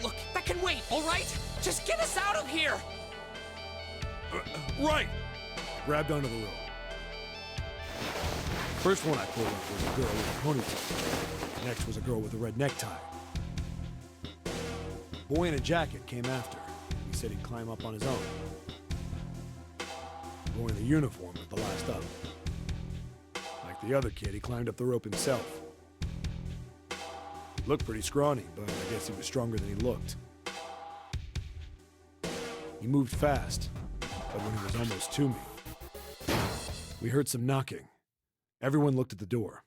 [SPEAKER 10] Look, that can wait, all right? Just get us out of here!
[SPEAKER 2] Right! Grabbed onto the rope. First one I pulled up was a girl with a ponytail. Next was a girl with a red necktie. A boy in a jacket came after. He said he'd climb up on his own. The boy in the uniform was the last up. Like the other kid, he climbed up the rope himself. He looked pretty scrawny, but I guess he was stronger than he looked. He moved fast, but when he was almost to me, we heard some knocking. Everyone looked at the door.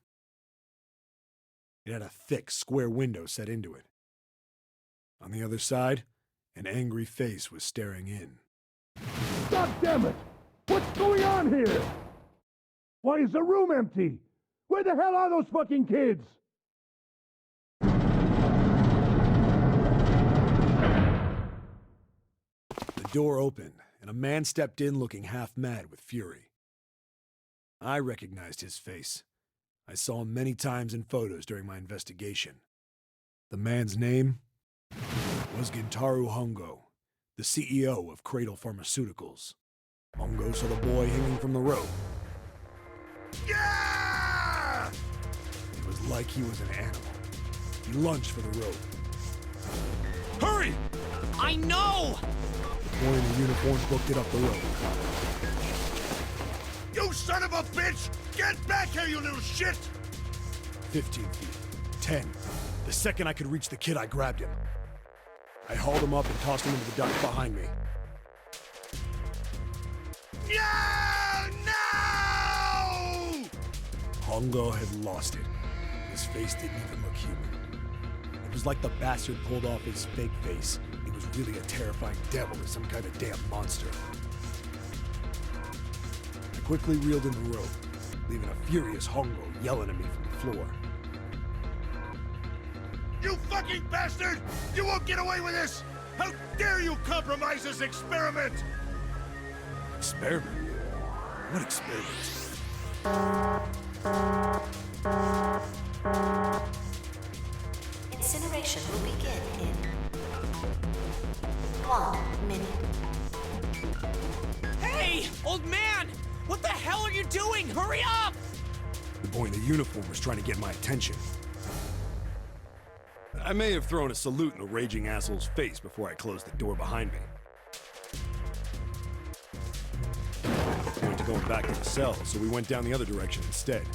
[SPEAKER 2] It had a thick, square window set into it. On the other side, an angry face was staring in.
[SPEAKER 13] God damn it! What's going on here? Why is the room empty? Where the hell are those fucking kids?
[SPEAKER 2] The door opened, and a man stepped in looking half mad with fury. I recognized his face. I saw him many times in photos during my investigation. The man's name was Gintaro Hongo, the CEO of Cradle Pharmaceuticals. Hongo saw the boy hanging from the rope. Yeah! It was like he was an animal. He lunged for the rope. Hurry!
[SPEAKER 10] I know!
[SPEAKER 2] The boy in the uniform booked it up the road.
[SPEAKER 13] You son of a bitch! Get back here, you little shit!
[SPEAKER 2] 15 feet. 10. The second I could reach the kid, I grabbed him. I hauled him up and tossed him into the duct behind me.
[SPEAKER 13] No! No!
[SPEAKER 2] Hongo had lost it. His face didn't even look human. It was like the bastard pulled off his fake face. He was really a terrifying devil or some kind of damn monster. I quickly reeled in the rope, leaving a furious Hongo yelling at me from the floor.
[SPEAKER 13] You fucking bastard! You won't get away with this! How dare you compromise this experiment!
[SPEAKER 2] Experiment? What experiment?
[SPEAKER 11] Incineration will begin in 1 minute.
[SPEAKER 10] Hey, old man! What the hell are you doing? Hurry up!
[SPEAKER 2] The boy in the uniform was trying to get my attention. I may have thrown a salute in the raging asshole's face before I closed the door behind me. I went to going back to the cell, so we went down the other direction instead.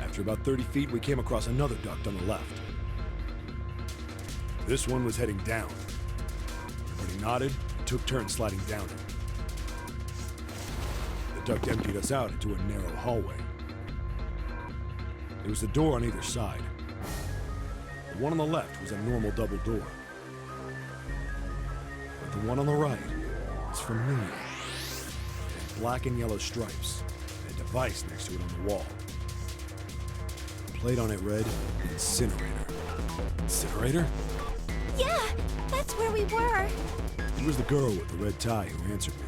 [SPEAKER 2] After about 30 feet, we came across another duct on the left. This one was heading down. Everybody nodded and took turns sliding down it. The duct emptied us out into a narrow hallway. There was a door on either side. The one on the left was a normal double door. But the one on the right was familiar. It had black and yellow stripes, and a device next to it on the wall. The plate on it read, Incinerator. Incinerator?
[SPEAKER 12] Yeah, that's where we were.
[SPEAKER 2] It was the girl with the red tie who answered me.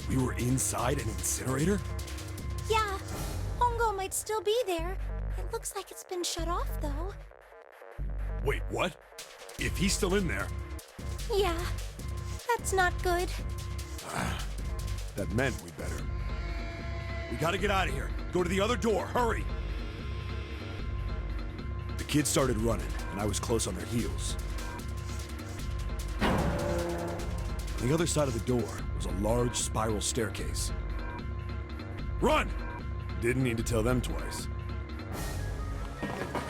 [SPEAKER 2] We were inside an incinerator?
[SPEAKER 12] Yeah, Hongo might still be there. It looks like it's been shut off, though.
[SPEAKER 2] Wait, what? If he's still in there...
[SPEAKER 12] Yeah, that's not good.
[SPEAKER 2] That meant we better... We gotta get out of here. Go to the other door, hurry! The kids started running, and I was close on their heels. On the other side of the door was a large spiral staircase. Run! Didn't need to tell them twice.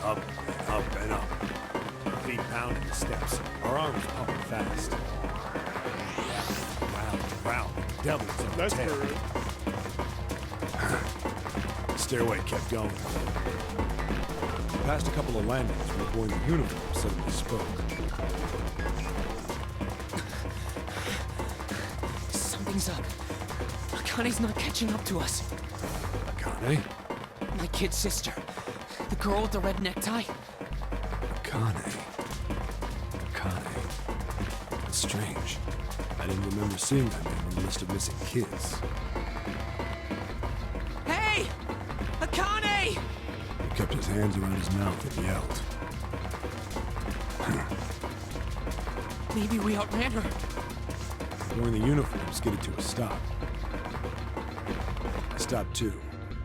[SPEAKER 2] Up and up and up. Feet pounding the steps. Our arms pumping fast. Round and round. The devil's on the tail. The stairway kept going. We passed a couple of landings where the boy in the uniform suddenly spoke.
[SPEAKER 10] Something's up. Akane's not catching up to us.
[SPEAKER 2] Akane?
[SPEAKER 10] My kid sister. The girl with the red necktie.
[SPEAKER 2] Akane. That's strange. I didn't remember seeing that name on the list of missing kids.
[SPEAKER 10] Hey! Akane!
[SPEAKER 2] He kept his hands around his mouth and yelled.
[SPEAKER 10] Maybe we outran her.
[SPEAKER 2] The boy in the uniform skidded to a stop. I stopped too,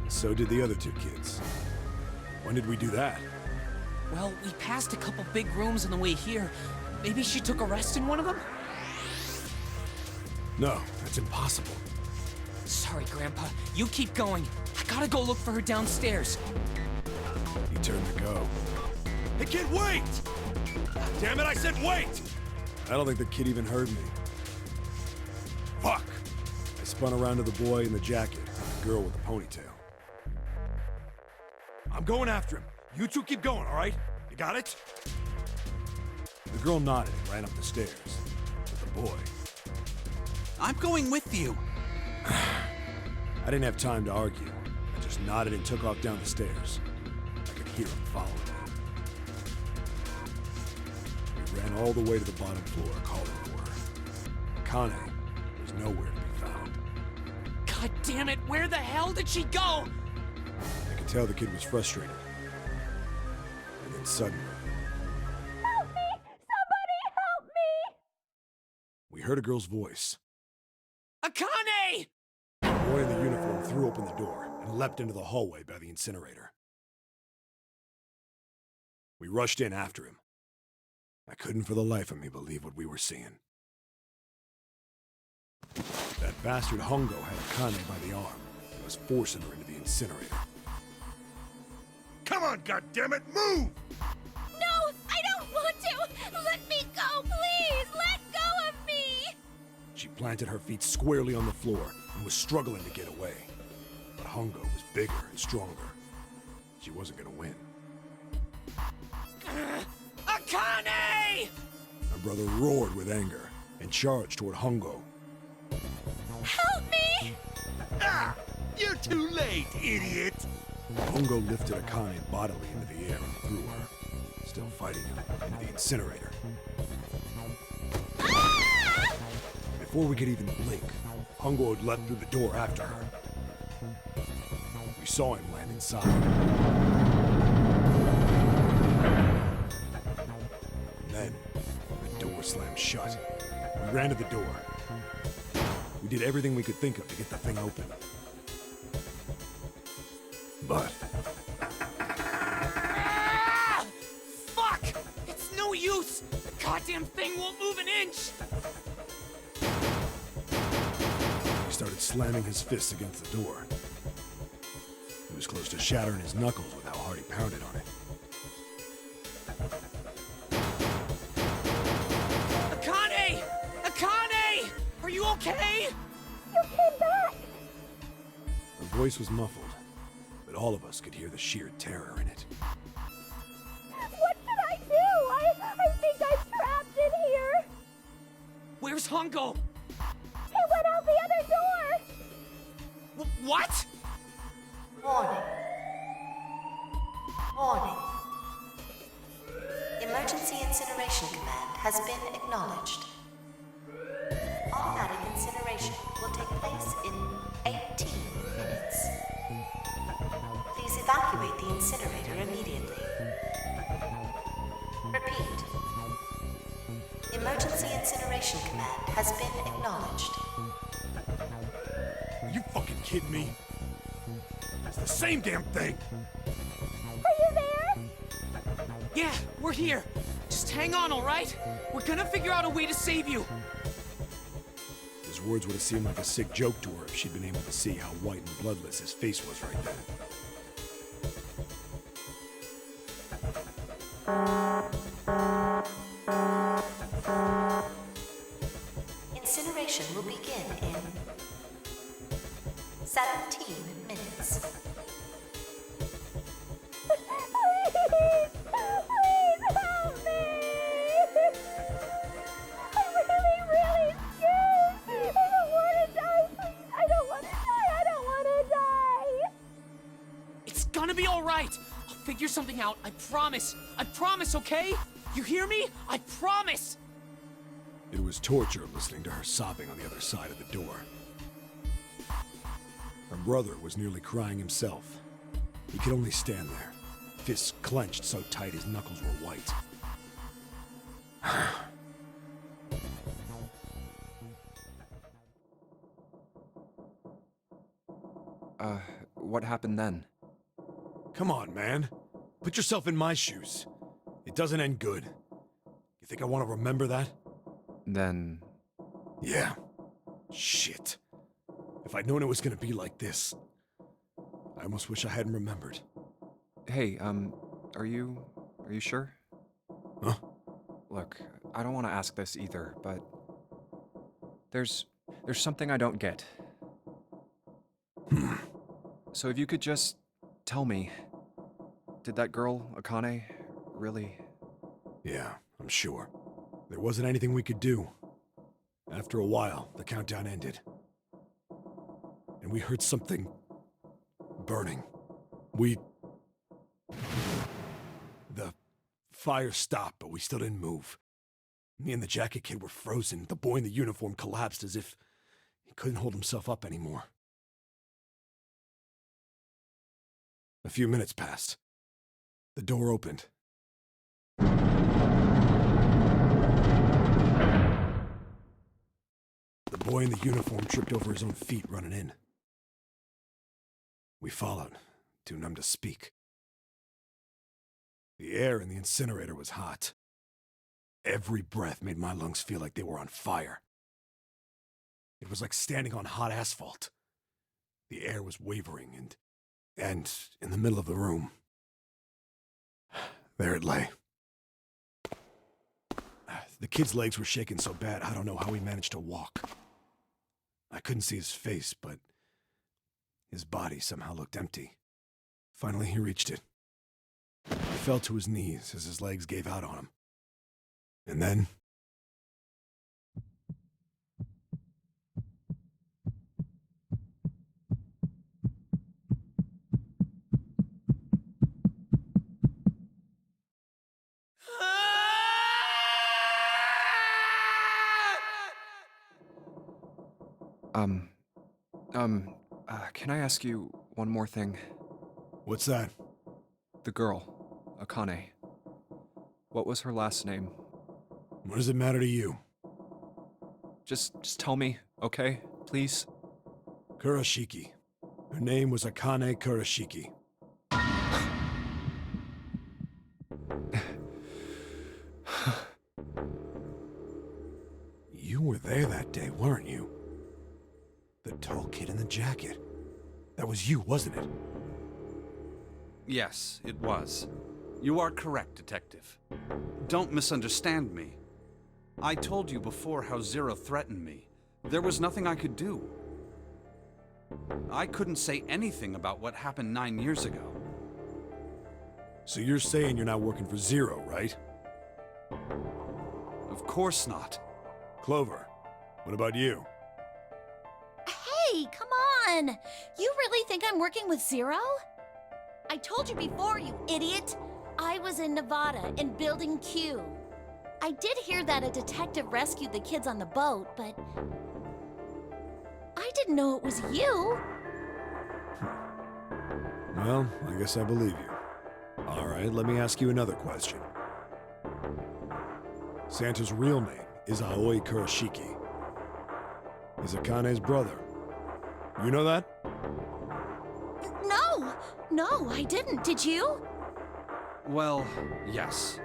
[SPEAKER 2] and so did the other two kids. When did we do that?
[SPEAKER 10] Well, we passed a couple big rooms on the way here. Maybe she took a rest in one of them?
[SPEAKER 2] No, that's impossible.
[SPEAKER 10] Sorry, Grandpa. You keep going. I gotta go look for her downstairs.
[SPEAKER 2] He turned to go.
[SPEAKER 13] Hey kid, wait! Damn it, I said wait!
[SPEAKER 2] I don't think the kid even heard me. Fuck! I spun around to the boy in the jacket and the girl with the ponytail.
[SPEAKER 13] I'm going after him. You two keep going, all right? You got it?
[SPEAKER 2] The girl nodded and ran up the stairs. But the boy...
[SPEAKER 5] I'm going with you.
[SPEAKER 2] I didn't have time to argue. I just nodded and took off down the stairs. I could hear him following me. We ran all the way to the bottom floor, calling for her. Akane was nowhere to be found.
[SPEAKER 10] God damn it, where the hell did she go?
[SPEAKER 2] I could tell the kid was frustrated. And then suddenly...
[SPEAKER 12] Help me! Somebody help me!
[SPEAKER 2] we heard a girl's voice.
[SPEAKER 10] Akane!
[SPEAKER 2] The boy in the uniform threw open the door and leapt into the hallway by the incinerator. We rushed in after him. I couldn't for the life of me believe what we were seeing. That bastard Hongo had Akane by the arm and was forcing her into the incinerator.
[SPEAKER 13] Come on, goddammit, move!
[SPEAKER 12] No, I don't want to! Let me go, please! Let go of me!
[SPEAKER 2] She planted her feet squarely on the floor and was struggling to get away. But Hongo was bigger and stronger. She wasn't gonna win.
[SPEAKER 10] Akane!
[SPEAKER 2] My brother roared with anger and charged toward Hongo.
[SPEAKER 12] Help me!
[SPEAKER 13] Ah! You're too late, idiot!
[SPEAKER 2] Hongo lifted Akane bodily into the air and threw her, still fighting him, into the incinerator.
[SPEAKER 12] Ah!
[SPEAKER 2] Before we could even blink, Hongo had leapt through the door after her. We saw him land inside. And then, the door slammed shut. We ran to the door. We did everything we could think of to get the thing open. But
[SPEAKER 10] Ah! Fuck! It's no use! The goddamn thing won't move an inch!
[SPEAKER 2] he started slamming his fists against the door. He was close to shattering his knuckles with how hard he pounded on it.
[SPEAKER 10] Akane! Akane! Are you okay?
[SPEAKER 12] You came back!
[SPEAKER 2] Her voice was muffled, but all of us could hear the sheer terror in it.
[SPEAKER 12] What should I do? I think I'm trapped in here!
[SPEAKER 10] Where's Hongo?
[SPEAKER 12] He went out the other door!
[SPEAKER 10] What?
[SPEAKER 11] Warning. Warning. Emergency incineration command has been acknowledged. Automatic incineration will take place in 18 minutes. Please evacuate the incinerator immediately. Repeat. Emergency incineration command has been acknowledged.
[SPEAKER 2] Are you fucking kidding me? It's the same damn thing!
[SPEAKER 12] Are you there?
[SPEAKER 10] Yeah, we're here. Just hang on, alright? We're gonna figure out a way to save you.
[SPEAKER 2] His words would have seemed like a sick joke to her if she'd been able to see how white and bloodless his face was right then.
[SPEAKER 11] Incineration will begin in 17 minutes.
[SPEAKER 12] Please! Please help me! I'm really scared! I don't want to die! Please, I don't want to die! I don't want to die!
[SPEAKER 10] It's gonna be alright. I'll figure something out. I promise. I promise, okay? You hear me? I promise!
[SPEAKER 2] It was torture listening to her sobbing on the other side of the door. Her brother was nearly crying himself. He could only stand there, fists clenched so tight his knuckles were white.
[SPEAKER 6] What happened then?
[SPEAKER 2] Come on, man. Put yourself in my shoes. It doesn't end good. You think I want to remember that?
[SPEAKER 6] Then...
[SPEAKER 2] Yeah. Shit. If I'd known it was gonna be like this, I almost wish I hadn't remembered.
[SPEAKER 6] Hey, are you sure?
[SPEAKER 2] Huh?
[SPEAKER 6] Look, I don't want to ask this either, but... There's something I don't get. So if you could just tell me, did that girl, Akane, really...
[SPEAKER 2] Yeah, I'm sure. There wasn't anything we could do. After a while, the countdown ended. And we heard something... burning. The fire stopped, but we still didn't move. Me and the jacket kid were frozen. The boy in the uniform collapsed as if he couldn't hold himself up anymore. A few minutes passed. The door opened. The boy in the uniform tripped over his own feet running in. We followed, too numb to speak. The air in the incinerator was hot. Every breath made my lungs feel like they were on fire. It was like standing on hot asphalt. The air was wavering, and in the middle of the room, there it lay. The kid's legs were shaking so bad, I don't know how he managed to walk. I couldn't see his face, but his body somehow looked empty. Finally, he reached it. He fell to his knees as his legs gave out on him. And then...
[SPEAKER 6] Can I ask you one more thing?
[SPEAKER 2] What's that?
[SPEAKER 6] The girl, Akane. What was her last name?
[SPEAKER 2] What does it matter to you?
[SPEAKER 6] Just tell me, okay? Please?
[SPEAKER 2] Kurashiki. Her name was Akane Kurashiki. You were there that day, weren't you? The tall kid in the jacket. That was you, wasn't it?
[SPEAKER 5] Yes, it was. You are correct, Detective. Don't misunderstand me. I told you before how Zero threatened me. There was nothing I could do. I couldn't say anything about what happened 9 years ago.
[SPEAKER 2] So you're saying you're not working for Zero, right?
[SPEAKER 5] Of course not.
[SPEAKER 2] Clover, what about you?
[SPEAKER 4] Hey, come on! You really think I'm working with Zero? I told you before, you idiot! I was in Nevada, in Building Q. I did hear that a detective rescued the kids on the boat, but... I didn't know it was you!
[SPEAKER 2] Well, I guess I believe you. Alright, let me ask you another question. Santa's real name is Aoi Kurashiki. He's Akane's brother. You know that?
[SPEAKER 4] No, I didn't. Did you?
[SPEAKER 5] Well, yes.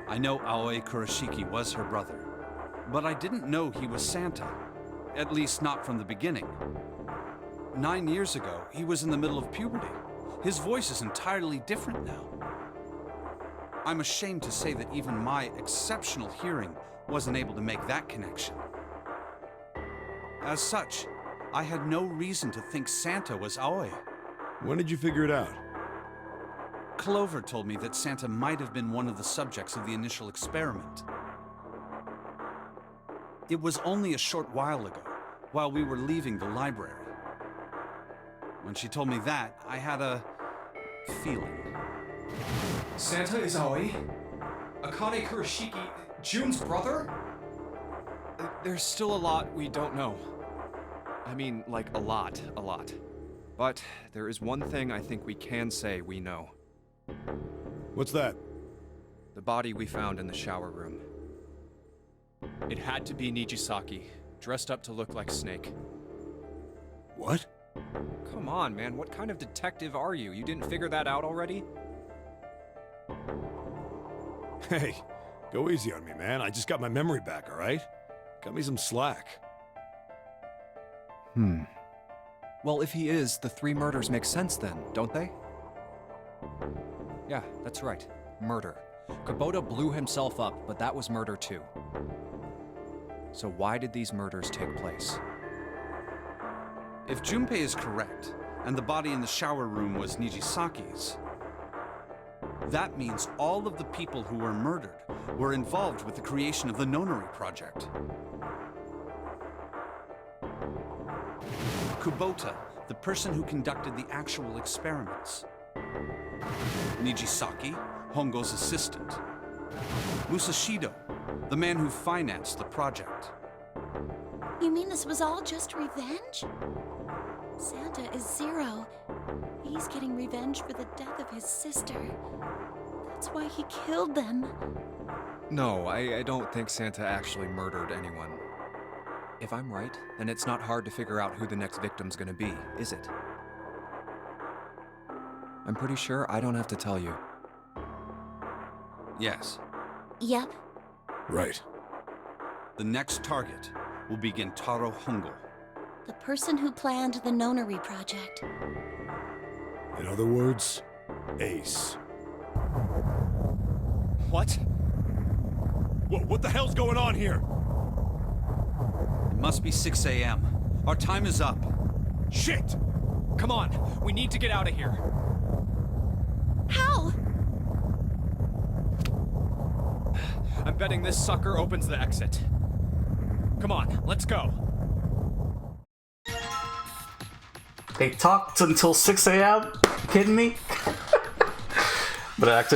[SPEAKER 5] I know Aoi Kurashiki was her brother, but I didn't know he was Santa. At least not from the beginning. 9 years ago, he was in the middle of puberty. His voice is entirely different now. I'm ashamed to say that even my exceptional hearing wasn't able to make that connection. As such, I had no reason to think Santa was Aoi.
[SPEAKER 2] When did you figure it out?
[SPEAKER 5] Clover told me that Santa might have been one of the subjects of the initial experiment. It was only a short while ago, while we were leaving the library. When she told me that, I had a feeling.
[SPEAKER 3] Santa is Aoi? Akane Kurashiki, June's brother?
[SPEAKER 6] There's still a lot we don't know. I mean, like, a lot. But there is one thing I think we can say we know.
[SPEAKER 2] What's that?
[SPEAKER 6] The body we found in the shower room. It had to be Nijisaki, dressed up to look like Snake.
[SPEAKER 2] What?
[SPEAKER 6] Come on, man, what kind of detective are you? You didn't figure that out already?
[SPEAKER 2] Hey, go easy on me, man. I just got my memory back, alright? Cut me some slack.
[SPEAKER 6] Well, if he is, the 3 murders make sense then, don't they? Yeah, that's right. Murder. Kubota blew himself up, but that was murder too. So why did these murders take place?
[SPEAKER 5] If Junpei is correct, and the body in the shower room was Nijisaki's, that means all of the people who were murdered were involved with the creation of the Nonori Project. Kubota, the person who conducted the actual experiments. Nijisaki, Hongo's assistant. Musashido, the man who financed the project.
[SPEAKER 4] You mean this was all just revenge? Santa is Zero. He's getting revenge for the death of his sister. That's why he killed them.
[SPEAKER 6] No, I don't think Santa actually murdered anyone. If I'm right, then it's not hard to figure out who the next victim's gonna be, is it? I'm pretty sure I don't have to tell you.
[SPEAKER 5] Yes.
[SPEAKER 4] Yep.
[SPEAKER 2] Right.
[SPEAKER 5] The next target will be Gentaro Hongo.
[SPEAKER 4] The person who planned the Nonary project.
[SPEAKER 2] In other words, Ace.
[SPEAKER 5] What?
[SPEAKER 2] What the hell's going on here?
[SPEAKER 5] It must be 6 a.m. Our time is up.
[SPEAKER 2] Shit!
[SPEAKER 10] Come on, we need to get out of here.
[SPEAKER 4] How?
[SPEAKER 10] I'm betting this sucker opens the exit. Come on, let's go.
[SPEAKER 1] They talked until 6 a.m.? Kidding me? But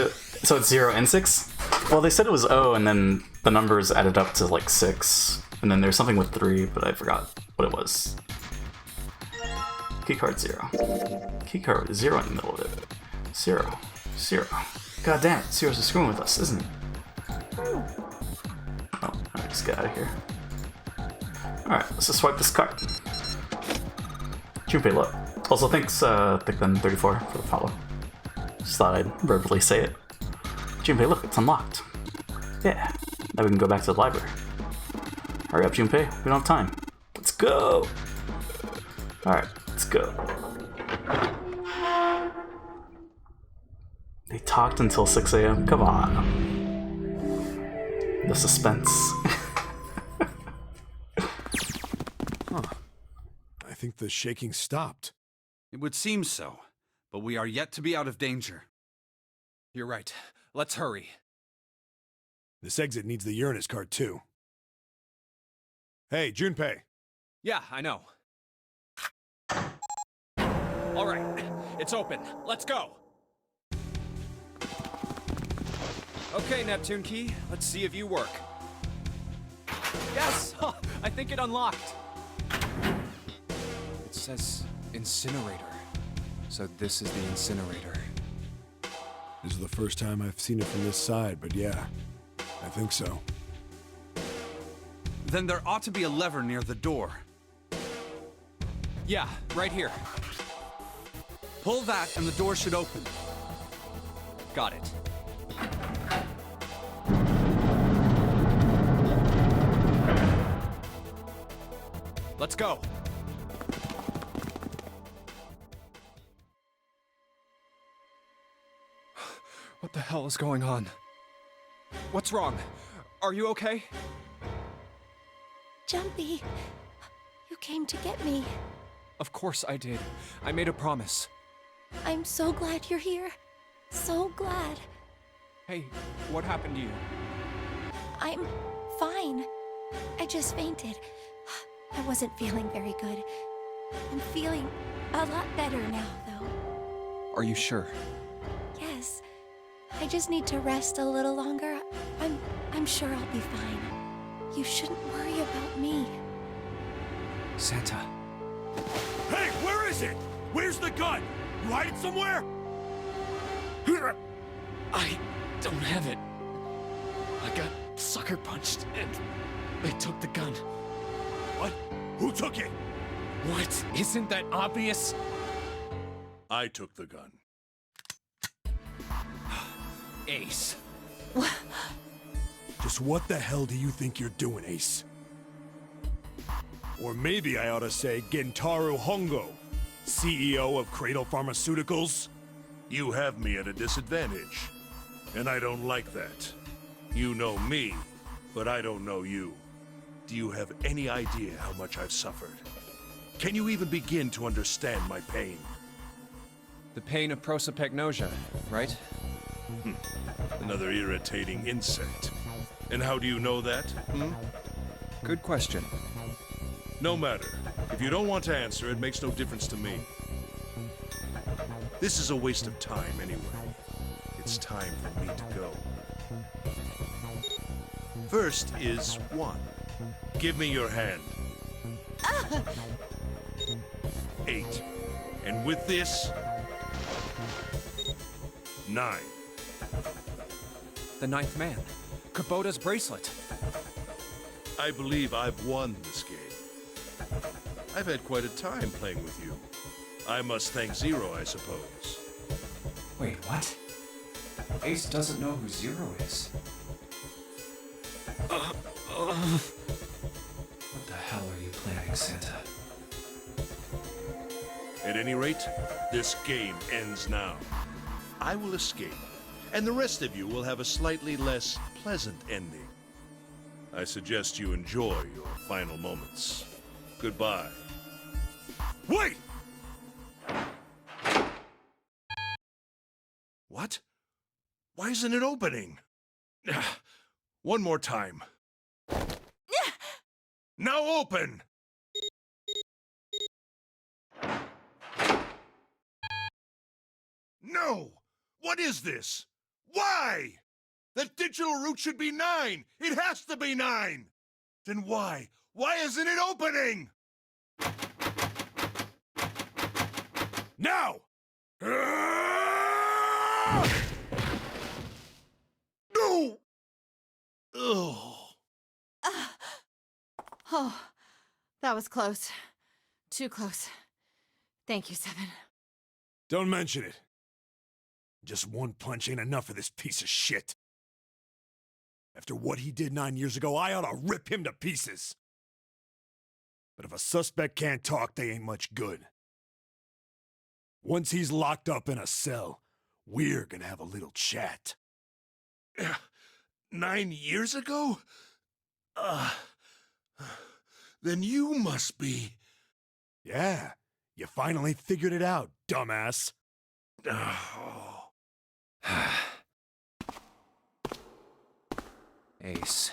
[SPEAKER 1] so it's 0 and 6? Well, they said it was O, and then the numbers added up to like 6. And then there's something with 3, but I forgot what it was. Keycard 0. Keycard 0 in the middle of it. 0. 0. God damn it, Zero's just screwing with us, isn't he? Oh, alright, just get out of here. Alright, let's just swipe this card. Junpei, look. Also, thanks, Thickben34 for the follow. Just thought I'd verbally say it. Junpei, look, it's unlocked. Yeah, now we can go back to the library. Hurry up, Junpei, we don't have time. Let's go! Alright, let's go. They talked until 6 a.m.? Come on. The suspense.
[SPEAKER 2] I think the shaking stopped.
[SPEAKER 5] It would seem so, but we are yet to be out of danger.
[SPEAKER 10] You're right. Let's hurry.
[SPEAKER 2] This exit needs the Uranus card, too. Hey, Junpei.
[SPEAKER 10] Yeah, I know. All right, it's open. Let's go.
[SPEAKER 6] Okay, Neptune Key, let's see if you work.
[SPEAKER 10] Yes! I think it unlocked.
[SPEAKER 6] It says incinerator. So this is the incinerator.
[SPEAKER 2] This is the first time I've seen it from this side, but yeah, I think so.
[SPEAKER 5] Then there ought to be a lever near the door.
[SPEAKER 10] Yeah, right here.
[SPEAKER 5] Pull that and the door should open.
[SPEAKER 10] Got it. Let's go.
[SPEAKER 6] What the hell is going on?
[SPEAKER 10] What's wrong? Are you okay?
[SPEAKER 4] Jumpy, you came to get me.
[SPEAKER 6] Of course I did. I made a promise.
[SPEAKER 4] I'm so glad you're here. So glad.
[SPEAKER 6] Hey, what happened to you?
[SPEAKER 4] I'm fine. I just fainted. I wasn't feeling very good. I'm feeling a lot better now, though.
[SPEAKER 6] Are you sure?
[SPEAKER 4] Yes. I just need to rest a little longer. I'm sure I'll be fine. You shouldn't worry about me.
[SPEAKER 6] Santa.
[SPEAKER 13] Hey, where is it? Where's the gun? You hide it somewhere?
[SPEAKER 10] I don't have it. I got sucker punched and they took the gun.
[SPEAKER 13] What? Who took it?
[SPEAKER 10] What? Isn't that obvious?
[SPEAKER 13] I took the gun.
[SPEAKER 10] Ace.
[SPEAKER 2] Just what the hell do you think you're doing, Ace? Or maybe I ought to say Gentaro Hongo, CEO of Cradle Pharmaceuticals?
[SPEAKER 13] You have me at a disadvantage, and I don't like that. You know me, but I don't know you. Do you have any idea how much I've suffered? Can you even begin to understand my pain?
[SPEAKER 6] The pain of prosopagnosia, right?
[SPEAKER 13] Another irritating insect. And how do you know that?
[SPEAKER 6] Good question.
[SPEAKER 13] No matter. If you don't want to answer, it makes no difference to me. This is a waste of time anyway. It's time for me to go. First is 1. Give me your hand. 8. And with this, 9.
[SPEAKER 6] The ninth man. Kubota's bracelet.
[SPEAKER 13] I believe I've won this game. I've had quite a time playing with you. I must thank Zero, I suppose.
[SPEAKER 3] Wait, what? Ace doesn't know who Zero is. What the hell are you planning, Santa?
[SPEAKER 13] At any rate, this game ends now. I will escape, and the rest of you will have a slightly less pleasant ending. I suggest you enjoy your final moments. Goodbye. Wait! What? Why isn't it opening? One more time. Now open! No! What is this? Why? That digital route should be 9! It has to be 9! Then why? Why isn't it opening? Now! No! Ugh.
[SPEAKER 7] Oh, that was close. Too close. Thank you, Seven.
[SPEAKER 2] Don't mention it. Just one punch ain't enough for this piece of shit. After what he did 9 years ago, I ought to rip him to pieces. But if a suspect can't talk, they ain't much good. Once he's locked up in a cell, we're gonna have a little chat.
[SPEAKER 13] 9 years ago? Then you must be...
[SPEAKER 2] Yeah, you finally figured it out, dumbass.
[SPEAKER 6] Ace,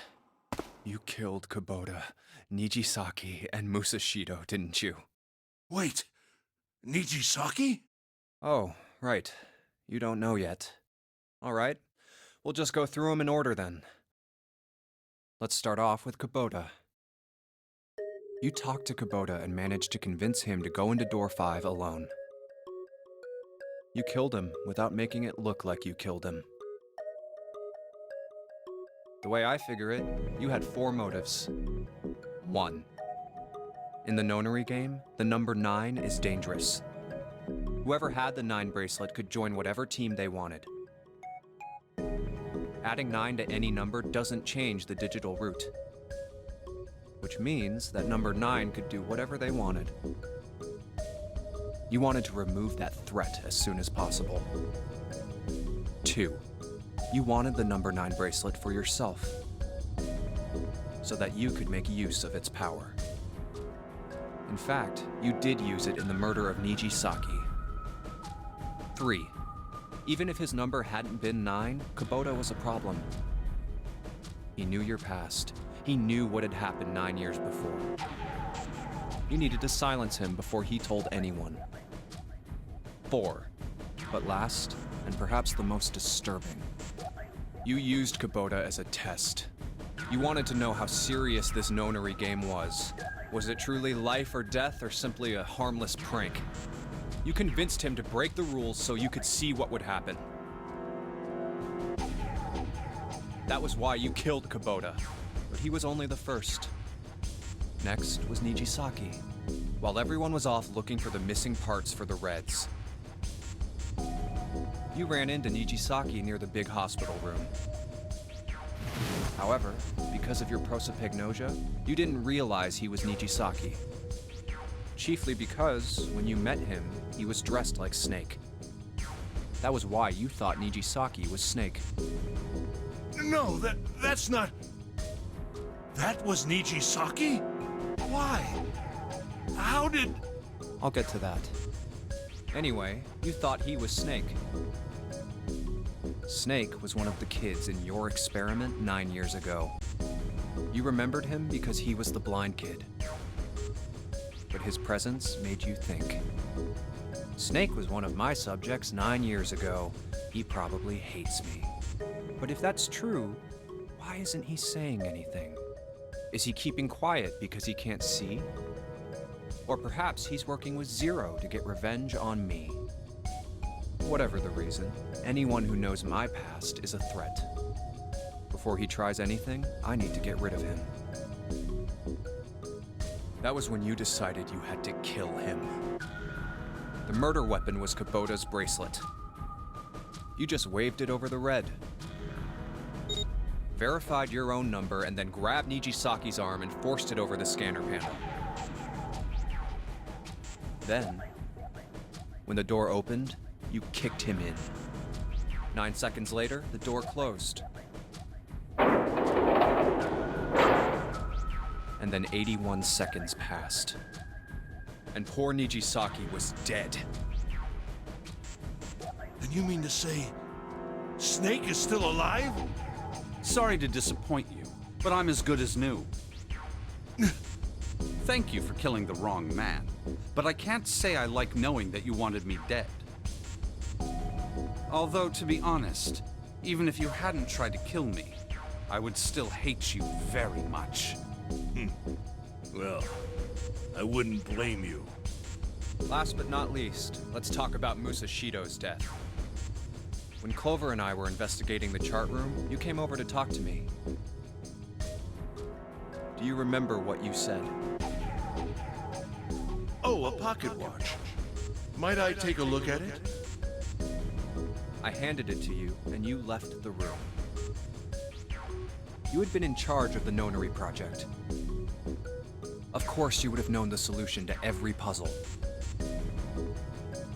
[SPEAKER 6] you killed Kubota, Nijisaki, and Musashido, didn't you?
[SPEAKER 13] Wait, Nijisaki?
[SPEAKER 6] Oh, right. You don't know yet. All right. We'll just go through them in order then. Let's start off with Kubota. You talked to Kubota and managed to convince him to go into door 5 alone. You killed him without making it look like you killed him. The way I figure it, you had 4 motives. 1. In the nonary game, the number 9 is dangerous. Whoever had the 9 bracelet could join whatever team they wanted. Adding 9 to any number doesn't change the digital route, which means that number 9 could do whatever they wanted. You wanted to remove that threat as soon as possible. 2. You wanted the number 9 bracelet for yourself, so that you could make use of its power. In fact, you did use it in the murder of Nijisaki. 3. Even if his number hadn't been 9, Kubota was a problem. He knew your past. He knew what had happened 9 years before. You needed to silence him before he told anyone. 4. But last, and perhaps the most disturbing, you used Kubota as a test. You wanted to know how serious this nonary game was. Was it truly life or death, or simply a harmless prank? You convinced him to break the rules so you could see what would happen. That was why you killed Kubota, but he was only the first. Next was Nijisaki, while everyone was off looking for the missing parts for the Reds. You ran into Nijisaki near the big hospital room. However, because of your prosopagnosia, you didn't realize he was Nijisaki. Chiefly because, when you met him, he was dressed like Snake. That was why you thought Nijisaki was Snake.
[SPEAKER 13] No, that's not... That was Nijisaki? Why? How did...
[SPEAKER 6] I'll get to that. Anyway, you thought he was Snake. Snake was one of the kids in your experiment 9 years ago. You remembered him because he was the blind kid. But his presence made you think. Snake was one of my subjects 9 years ago. He probably hates me. But if that's true, why isn't he saying anything? Is he keeping quiet because he can't see? Or perhaps he's working with Zero to get revenge on me. Whatever the reason, anyone who knows my past is a threat. Before he tries anything, I need to get rid of him. That was when you decided you had to kill him. The murder weapon was Kubota's bracelet. You just waved it over the red. Verified your own number and then grabbed Nijisaki's arm and forced it over the scanner panel. Then, when the door opened, you kicked him in. 9 seconds later, the door closed. And then 81 seconds passed. And poor Nijisaki was dead.
[SPEAKER 13] Then you mean to say Snake is still alive?
[SPEAKER 5] Sorry to disappoint you, but I'm as good as new. Thank you for killing the wrong man, but I can't say I like knowing that you wanted me dead. Although, to be honest, even if you hadn't tried to kill me, I would still hate you very much.
[SPEAKER 13] Well, I wouldn't blame you.
[SPEAKER 6] Last but not least, let's talk about Musashido's death. When Clover and I were investigating the chart room, you came over to talk to me. Do you remember what you said?
[SPEAKER 13] Oh, a pocket watch. Might I take a look at it?
[SPEAKER 6] I handed it to you, and you left the room. You had been in charge of the Nonary project. Of course, you would have known the solution to every puzzle.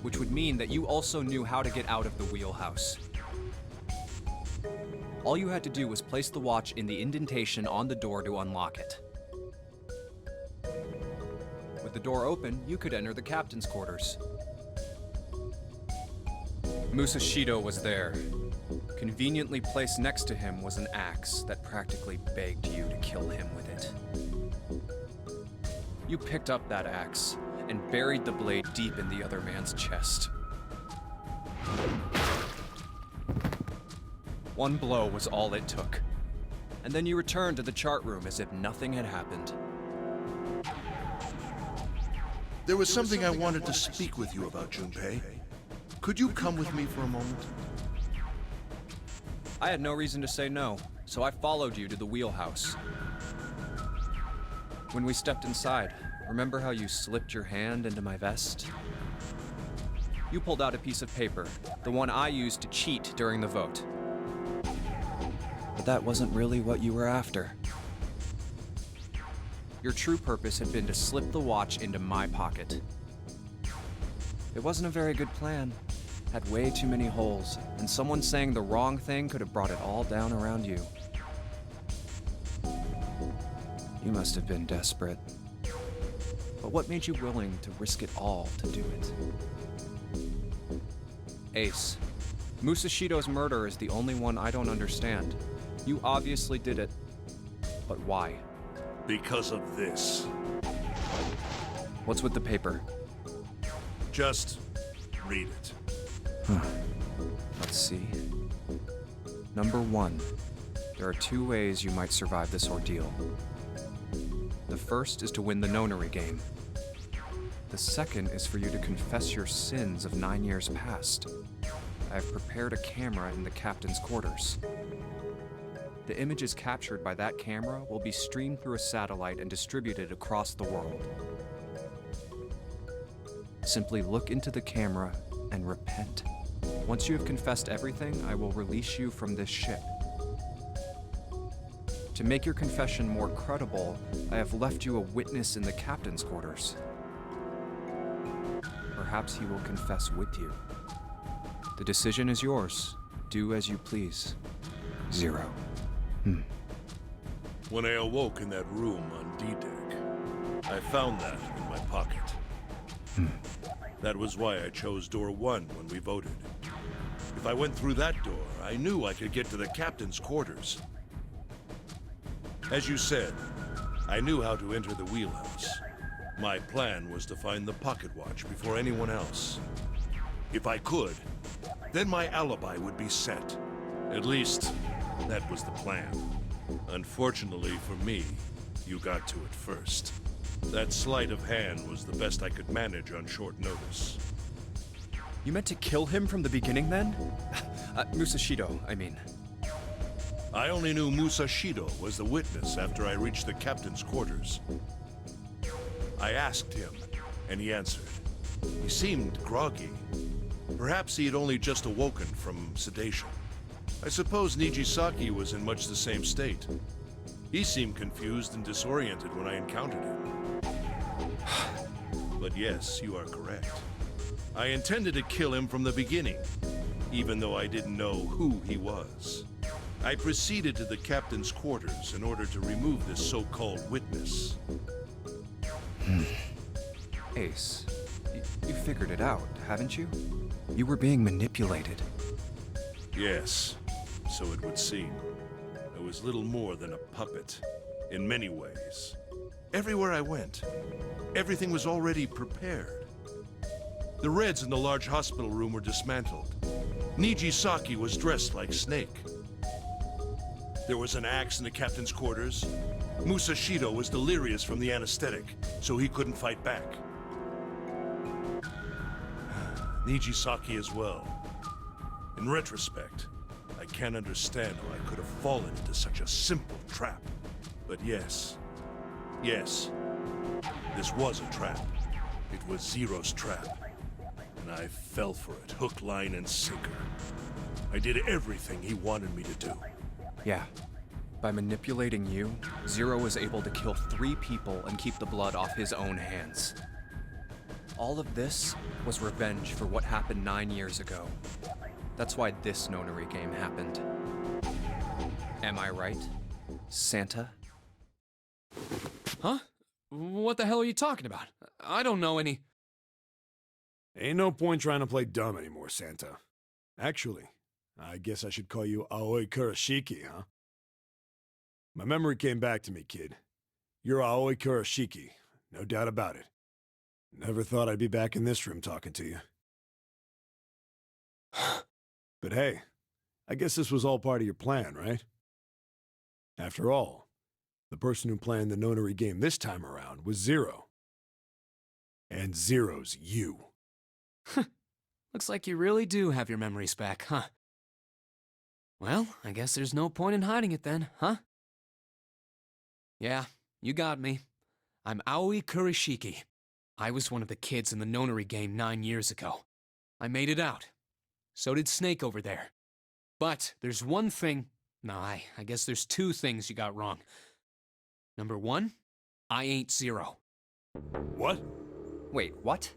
[SPEAKER 6] Which would mean that you also knew how to get out of the wheelhouse. All you had to do was place the watch in the indentation on the door to unlock it. With the door open, you could enter the captain's quarters. Musashido was there. Conveniently placed next to him was an axe that practically begged you to kill him with it. You picked up that axe and buried the blade deep in the other man's chest. One blow was all it took. And then you returned to the chart room as if nothing had happened.
[SPEAKER 13] There was something I wanted to speak with you about, Junpei. Could you come with me for a moment?
[SPEAKER 6] I had no reason to say no, so I followed you to the wheelhouse. When we stepped inside, remember how you slipped your hand into my vest? You pulled out a piece of paper, the one I used to cheat during the vote. But that wasn't really what you were after. Your true purpose had been to slip the watch into my pocket. It wasn't a very good plan. Had way too many holes, and someone saying the wrong thing could have brought it all down around you. You must have been desperate. But what made you willing to risk it all to do it? Ace, Musashido's murder is the only one I don't understand. You obviously did it, but why?
[SPEAKER 13] Because of this.
[SPEAKER 6] What's with the paper?
[SPEAKER 13] Just read it.
[SPEAKER 6] Let's see. Number 1. There are 2 ways you might survive this ordeal. The first is to win the Nonary game. The second is for you to confess your sins of 9 years past. I have prepared a camera in the captain's quarters. The images captured by that camera will be streamed through a satellite and distributed across the world. Simply look into the camera and repent. Once you have confessed everything, I will release you from this ship. To make your confession more credible, I have left you a witness in the captain's quarters. Perhaps he will confess with you. The decision is yours. Do as you please. 0.
[SPEAKER 13] When I awoke in that room on D-Deck, I found that in my pocket. That was why I chose door 1 when we voted. If I went through that door, I knew I could get to the captain's quarters. As you said, I knew how to enter the wheelhouse. My plan was to find the pocket watch before anyone else. If I could, then my alibi would be set. At least, that was the plan. Unfortunately for me, you got to it first. That sleight of hand was the best I could manage on short notice.
[SPEAKER 6] You meant to kill him from the beginning, then? Musashido, I mean.
[SPEAKER 13] I only knew Musashido was the witness after I reached the captain's quarters. I asked him, and he answered. He seemed groggy. Perhaps he had only just awoken from sedation. I suppose Nijisaki was in much the same state. He seemed confused and disoriented when I encountered him. But yes, you are correct. I intended to kill him from the beginning, even though I didn't know who he was. I proceeded to the captain's quarters in order to remove this so-called witness.
[SPEAKER 6] Ace, you figured it out, haven't you? You were being manipulated.
[SPEAKER 13] Yes, so it would seem. I was little more than a puppet, in many ways. Everywhere I went, everything was already prepared. The Reds in the large hospital room were dismantled. Nijisaki was dressed like Snake. There was an axe in the captain's quarters. Musashido was delirious from the anesthetic, so he couldn't fight back. Nijisaki as well. In retrospect, I can't understand how I could have fallen into such a simple trap. But yes, this was a trap. It was Zero's trap. And I fell for it, hook, line, and sinker. I did everything he wanted me to do.
[SPEAKER 6] Yeah. By manipulating you, Zero was able to kill 3 people and keep the blood off his own hands. All of this was revenge for what happened 9 years ago. That's why this nonary game happened. Am I right, Santa?
[SPEAKER 10] Huh? What the hell are you talking about? I don't know any...
[SPEAKER 2] Ain't no point trying to play dumb anymore, Santa. Actually, I guess I should call you Aoi Kurashiki, huh? My memory came back to me, kid. You're Aoi Kurashiki, no doubt about it. Never thought I'd be back in this room talking to you. But hey, I guess this was all part of your plan, right? After all, the person who planned the nonary game this time around was Zero. And Zero's you.
[SPEAKER 10] Looks like you really do have your memories back, huh? Well, I guess there's no point in hiding it then, huh? Yeah, you got me. I'm Aoi Kurashiki. I was one of the kids in the nonary game 9 years ago. I made it out. So did Snake over there. But there's one thing... No, I guess there's 2 things you got wrong. Number 1, I ain't Zero.
[SPEAKER 2] What?
[SPEAKER 6] Wait, what?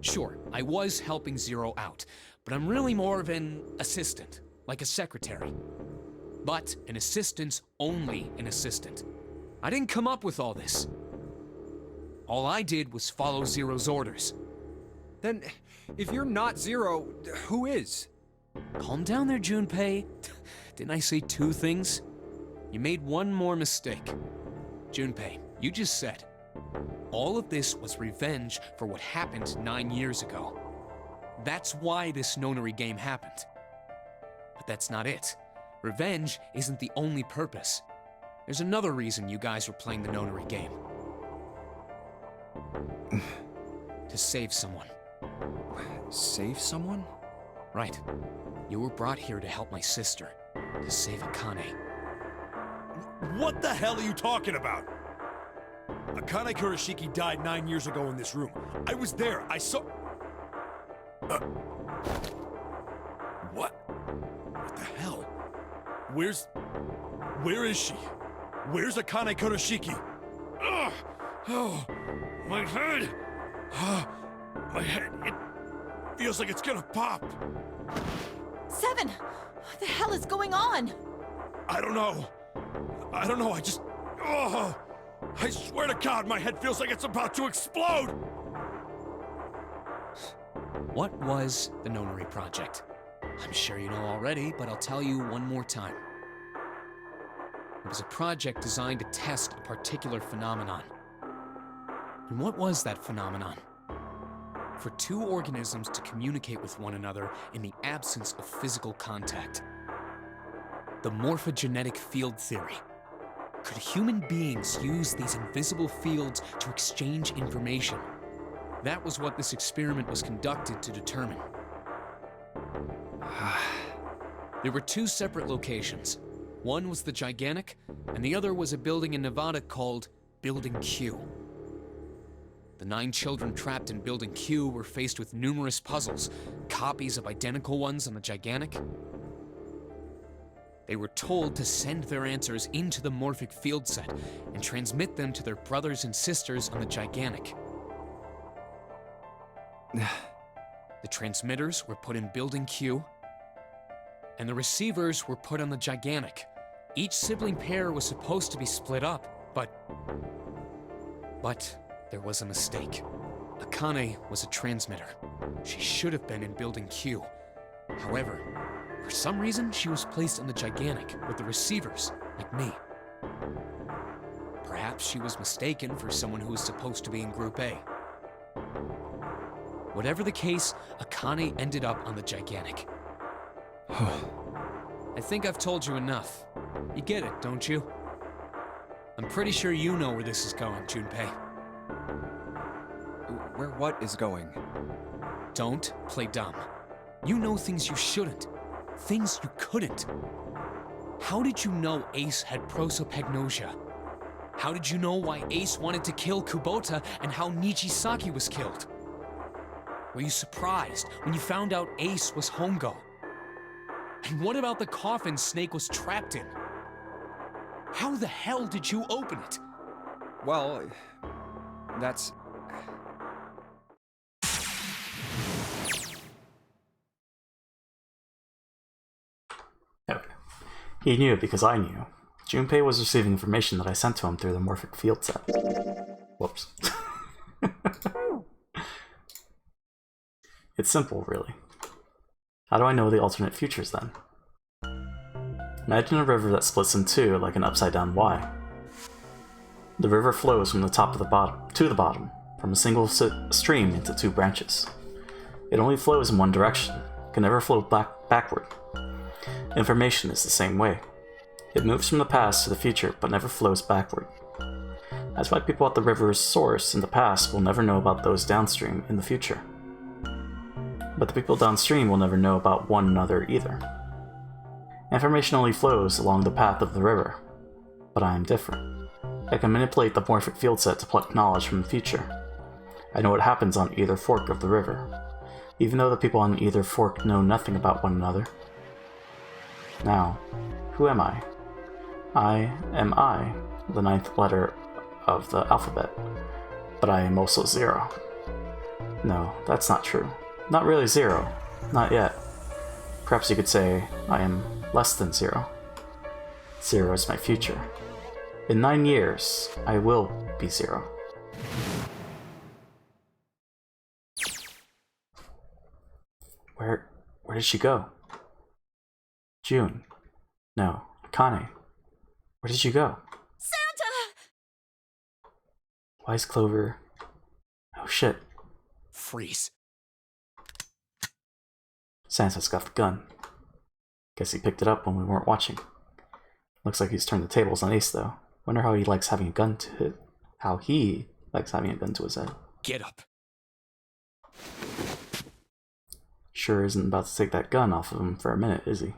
[SPEAKER 10] Sure, I was helping Zero out, but I'm really more of an assistant, like a secretary. But an assistant's only an assistant. I didn't come up with all this. All I did was follow Zero's orders.
[SPEAKER 6] Then, if you're not Zero, who is?
[SPEAKER 10] Calm down there, Junpei. Didn't I say 2 things? You made one more mistake. Junpei, you just said, all of this was revenge for what happened 9 years ago. That's why this nonary game happened. But that's not it. Revenge isn't the only purpose. There's another reason you guys were playing the nonary game. To save someone.
[SPEAKER 6] Save someone?
[SPEAKER 10] Right. You were brought here to help my sister, to save Akane.
[SPEAKER 2] What the hell are you talking about? Akane Kurashiki died 9 years ago in this room. I was there. I saw... What? What the hell? Where is she? Where's Akane Kurashiki? Ugh! Oh, my head! My head, it feels like it's gonna pop.
[SPEAKER 7] 7! What the hell is going on?
[SPEAKER 2] I don't know, I just... Oh! I swear to God, my head feels like it's about to explode!
[SPEAKER 10] What was the Nonary Project? I'm sure you know already, but I'll tell you one more time. It was a project designed to test a particular phenomenon. And what was that phenomenon? For 2 organisms to communicate with one another in the absence of physical contact. The morphogenetic field theory. Could human beings use these invisible fields to exchange information? That was what this experiment was conducted to determine. There were 2 separate locations. One was the Gigantic, and the other was a building in Nevada called Building Q. the 9 children trapped in Building Q were faced with numerous puzzles, copies of identical ones on the Gigantic. They were told to send their answers into the morphic field set and transmit them to their brothers and sisters on the Gigantic. The transmitters were put in Building Q, and the receivers were put on the Gigantic. Each sibling pair was supposed to be split up, but there was a mistake. Akane was a transmitter. She should have been in Building Q. However, for some reason, she was placed on the Gigantic with the receivers, like me. Perhaps she was mistaken for someone who was supposed to be in Group A. Whatever the case, Akane ended up on the Gigantic. I think I've told you enough. You get it, don't you? I'm pretty sure you know where this is going, Junpei.
[SPEAKER 6] Where what is going?
[SPEAKER 10] Don't play dumb. You know things you shouldn't. Things you couldn't. How did you know Ace had prosopagnosia? How did you know why Ace wanted to kill Kubota and how Nichisaki was killed? Were you surprised when you found out Ace was Hongo? And what about the coffin Snake was trapped in? How the hell did you open it?
[SPEAKER 6] Well, that's...
[SPEAKER 1] Okay. He knew because I knew. Junpei was receiving information that I sent to him through the morphic field set. Whoops. It's simple, really. How do I know the alternate futures, then? Imagine a river that splits in two like an upside-down Y. The river flows from the top to the bottom, from a single stream into 2 branches. It only flows in one direction, can never flow backward. Information is the same way. It moves from the past to the future, but never flows backward. That's why people at the river's source in the past will never know about those downstream in the future. But the people downstream will never know about one another either. Information only flows along the path of the river. But I am different. I can manipulate the morphic field set to pluck knowledge from the future. I know what happens on either fork of the river, even though the people on either fork know nothing about one another. Now, who am I? I am I, the 9th letter of the alphabet, but I am also 0. No, that's not true. Not really 0. Not yet. Perhaps you could say I am less than 0. 0 is my future. In 9 years, I will be 0. Where did she go? June. No, Akane. Where did you go?
[SPEAKER 7] Santa!
[SPEAKER 1] Wise Clover. Oh shit.
[SPEAKER 10] Freeze.
[SPEAKER 1] Santa's got the gun. Guess he picked it up when we weren't watching. Looks like he's turned the tables on Ace though. Wonder how he likes having a gun to hit. How he likes having a gun to his head.
[SPEAKER 10] Get up.
[SPEAKER 1] Sure isn't about to take that gun off of him for a minute, is he?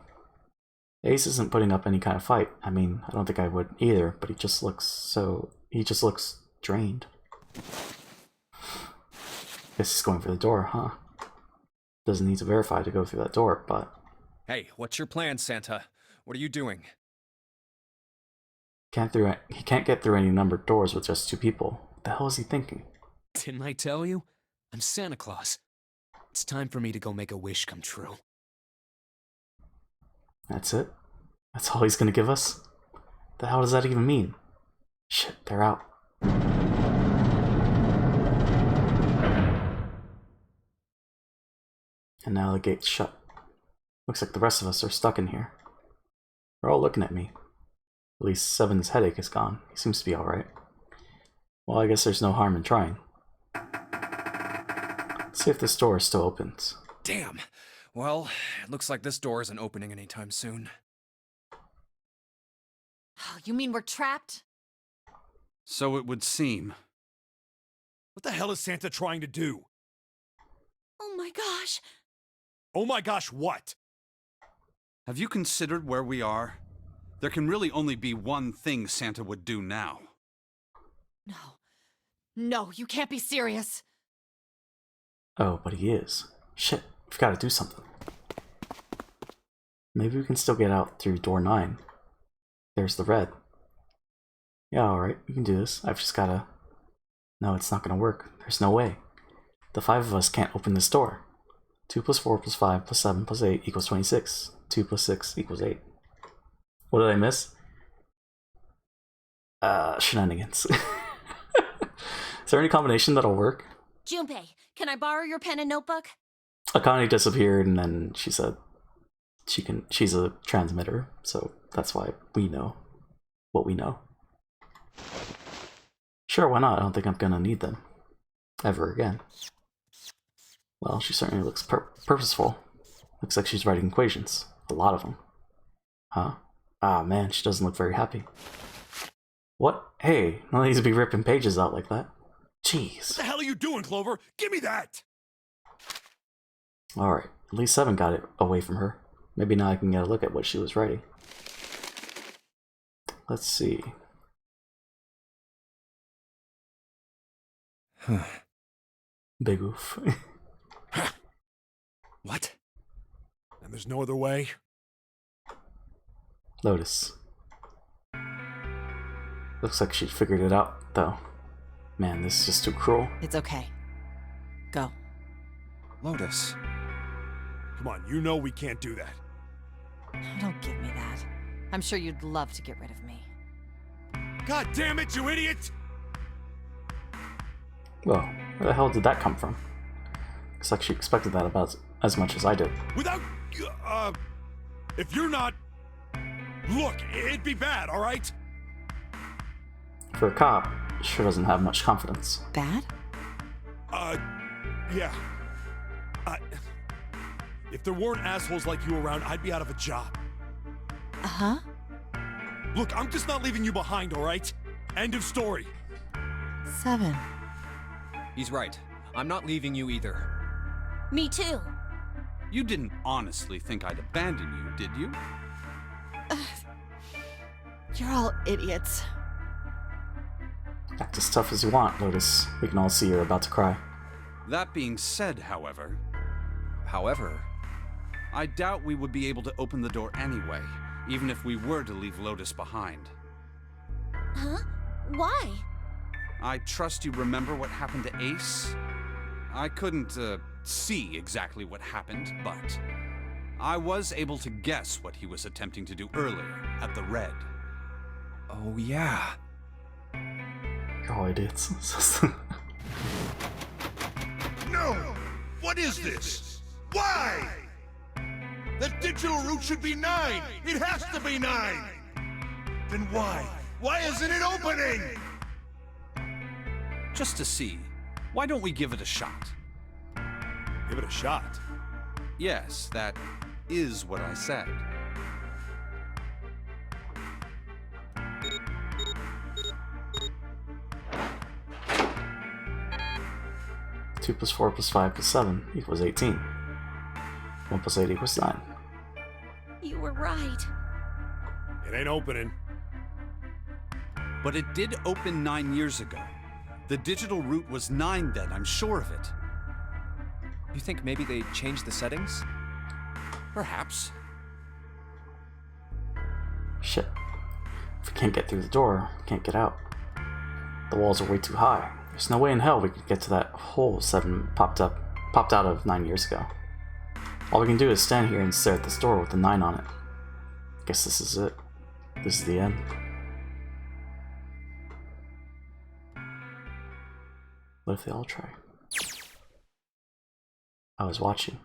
[SPEAKER 1] Ace isn't putting up any kind of fight. I mean, I don't think I would either, but he just looks drained. Guess he's going for the door, huh? Doesn't need to verify to go through that door, but...
[SPEAKER 6] Hey, what's your plan, Santa? What are you doing?
[SPEAKER 1] He can't get through any numbered doors with just 2 people. What the hell is he thinking?
[SPEAKER 10] Didn't I tell you? I'm Santa Claus. It's time for me to go make a wish come true.
[SPEAKER 1] That's it? That's all he's gonna give us? The hell does that even mean? Shit, they're out. And now the gate's shut. Looks like the rest of us are stuck in here. They're all looking at me. At least Seven's headache is gone. He seems to be alright. Well, I guess there's no harm in trying. Let's see if this door still opens.
[SPEAKER 6] Damn. Well, it looks like this door isn't opening anytime soon.
[SPEAKER 7] Oh, you mean we're trapped?
[SPEAKER 5] So it would seem.
[SPEAKER 2] What the hell is Santa trying to do?
[SPEAKER 7] Oh my gosh.
[SPEAKER 2] Oh my gosh, what?
[SPEAKER 5] Have you considered where we are? There can really only be one thing Santa would do now.
[SPEAKER 7] No. No, you can't be serious.
[SPEAKER 1] Oh, but he is. Shit, we've got to do something. Maybe we can still get out through door 9. There's the red. Yeah, alright, we can do this. I've just gotta... No, it's not gonna work. There's no way. The 5 of us can't open this door. 2 plus 4 plus 5 plus 7 plus 8 equals 26. 2 plus 6 equals 8. What did I miss? Shenanigans. Is there any combination that'll work?
[SPEAKER 4] Junpei, can I borrow your pen and notebook?
[SPEAKER 1] Akane disappeared and then she said she's a transmitter, so that's why we know what we know. Sure, why not? I don't think I'm gonna need them. Ever again. Well, she certainly looks purposeful. Looks like she's writing equations. A lot of them. Huh? Ah, man, she doesn't look very happy. What? Hey, no need to be ripping pages out like that. Jeez.
[SPEAKER 2] What the hell are you doing, Clover? Give me that!
[SPEAKER 1] Alright, at least 7 got it away from her. Maybe now I can get a look at what she was writing. Let's see. Big oof.
[SPEAKER 2] What? And there's no other way?
[SPEAKER 1] Lotus. Looks like she figured it out, though. Man, this is just too cruel.
[SPEAKER 7] It's okay. Go.
[SPEAKER 6] Lotus.
[SPEAKER 2] Come on, you know we can't do that.
[SPEAKER 7] Don't give me that. I'm sure you'd love to get rid of me.
[SPEAKER 2] God damn it, you idiot!
[SPEAKER 1] Well, where the hell did that come from? Looks like she expected that about as much as I did.
[SPEAKER 2] Without... if you're not... Look, it'd be bad, alright?
[SPEAKER 1] For a cop, sure doesn't have much confidence.
[SPEAKER 7] Bad?
[SPEAKER 2] Yeah. If there weren't assholes like you around, I'd be out of a job.
[SPEAKER 7] Uh-huh.
[SPEAKER 2] Look, I'm just not leaving you behind, alright? End of story.
[SPEAKER 7] 7.
[SPEAKER 6] He's right. I'm not leaving you either.
[SPEAKER 4] Me too.
[SPEAKER 5] You didn't honestly think I'd abandon you, did you?
[SPEAKER 7] You're all idiots.
[SPEAKER 1] Act as tough as you want, Lotus. We can all see you're about to cry.
[SPEAKER 5] That being said, however, I doubt we would be able to open the door anyway, even if we were to leave Lotus behind.
[SPEAKER 4] Huh? Why?
[SPEAKER 5] I trust you remember what happened to Ace? I couldn't, see exactly what happened, but I was able to guess what he was attempting to do earlier at the Red.
[SPEAKER 6] Oh, yeah.
[SPEAKER 1] You're all idiots.
[SPEAKER 13] No! What is this? Why? The digital root should be 9! It has to be 9! Then why? Why isn't it opening?
[SPEAKER 5] Just to see, why don't we give it a shot?
[SPEAKER 2] Give it a shot.
[SPEAKER 5] Yes, that is what I said.
[SPEAKER 1] Two plus 4 plus 5 plus 7 equals 18. 1 plus 8 equals 9.
[SPEAKER 4] You were right.
[SPEAKER 2] It ain't opening.
[SPEAKER 5] But it did open 9 years ago. The digital root was 9 then, I'm sure of it.
[SPEAKER 6] You think maybe they changed the settings?
[SPEAKER 5] Perhaps.
[SPEAKER 1] Shit. If we can't get through the door, we can't get out. The walls are way too high. There's no way in hell we could get to that hole 7 popped out of 9 years ago. All we can do is stand here and stare at this door with the 9 on it. Guess this is it. This is the end. What if they all try? I was watching.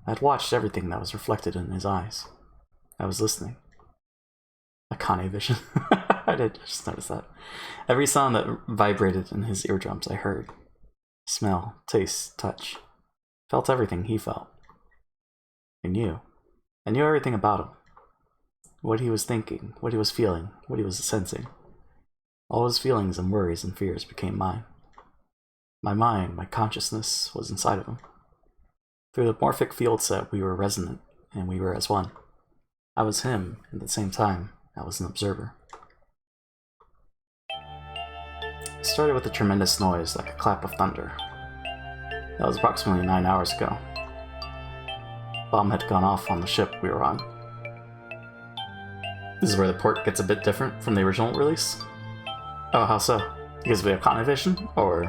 [SPEAKER 1] I had watched everything that was reflected in his eyes. I was listening. Akane vision. I did just notice that. Every sound that vibrated in his eardrums I heard. Smell, taste, touch. Felt everything he felt. I knew. I knew everything about him. What he was thinking, what he was feeling, what he was sensing. All his feelings and worries and fears became mine. My mind, my consciousness was inside of him. Through the morphic field set, we were resonant, and we were as one. I was him, and at the same time, I was an observer. It started with a tremendous noise like a clap of thunder. That was approximately 9 hours ago. Bomb had gone off on the ship we were on. This is where the port gets a bit different from the original release. Oh, how so? Because we have connotation, or...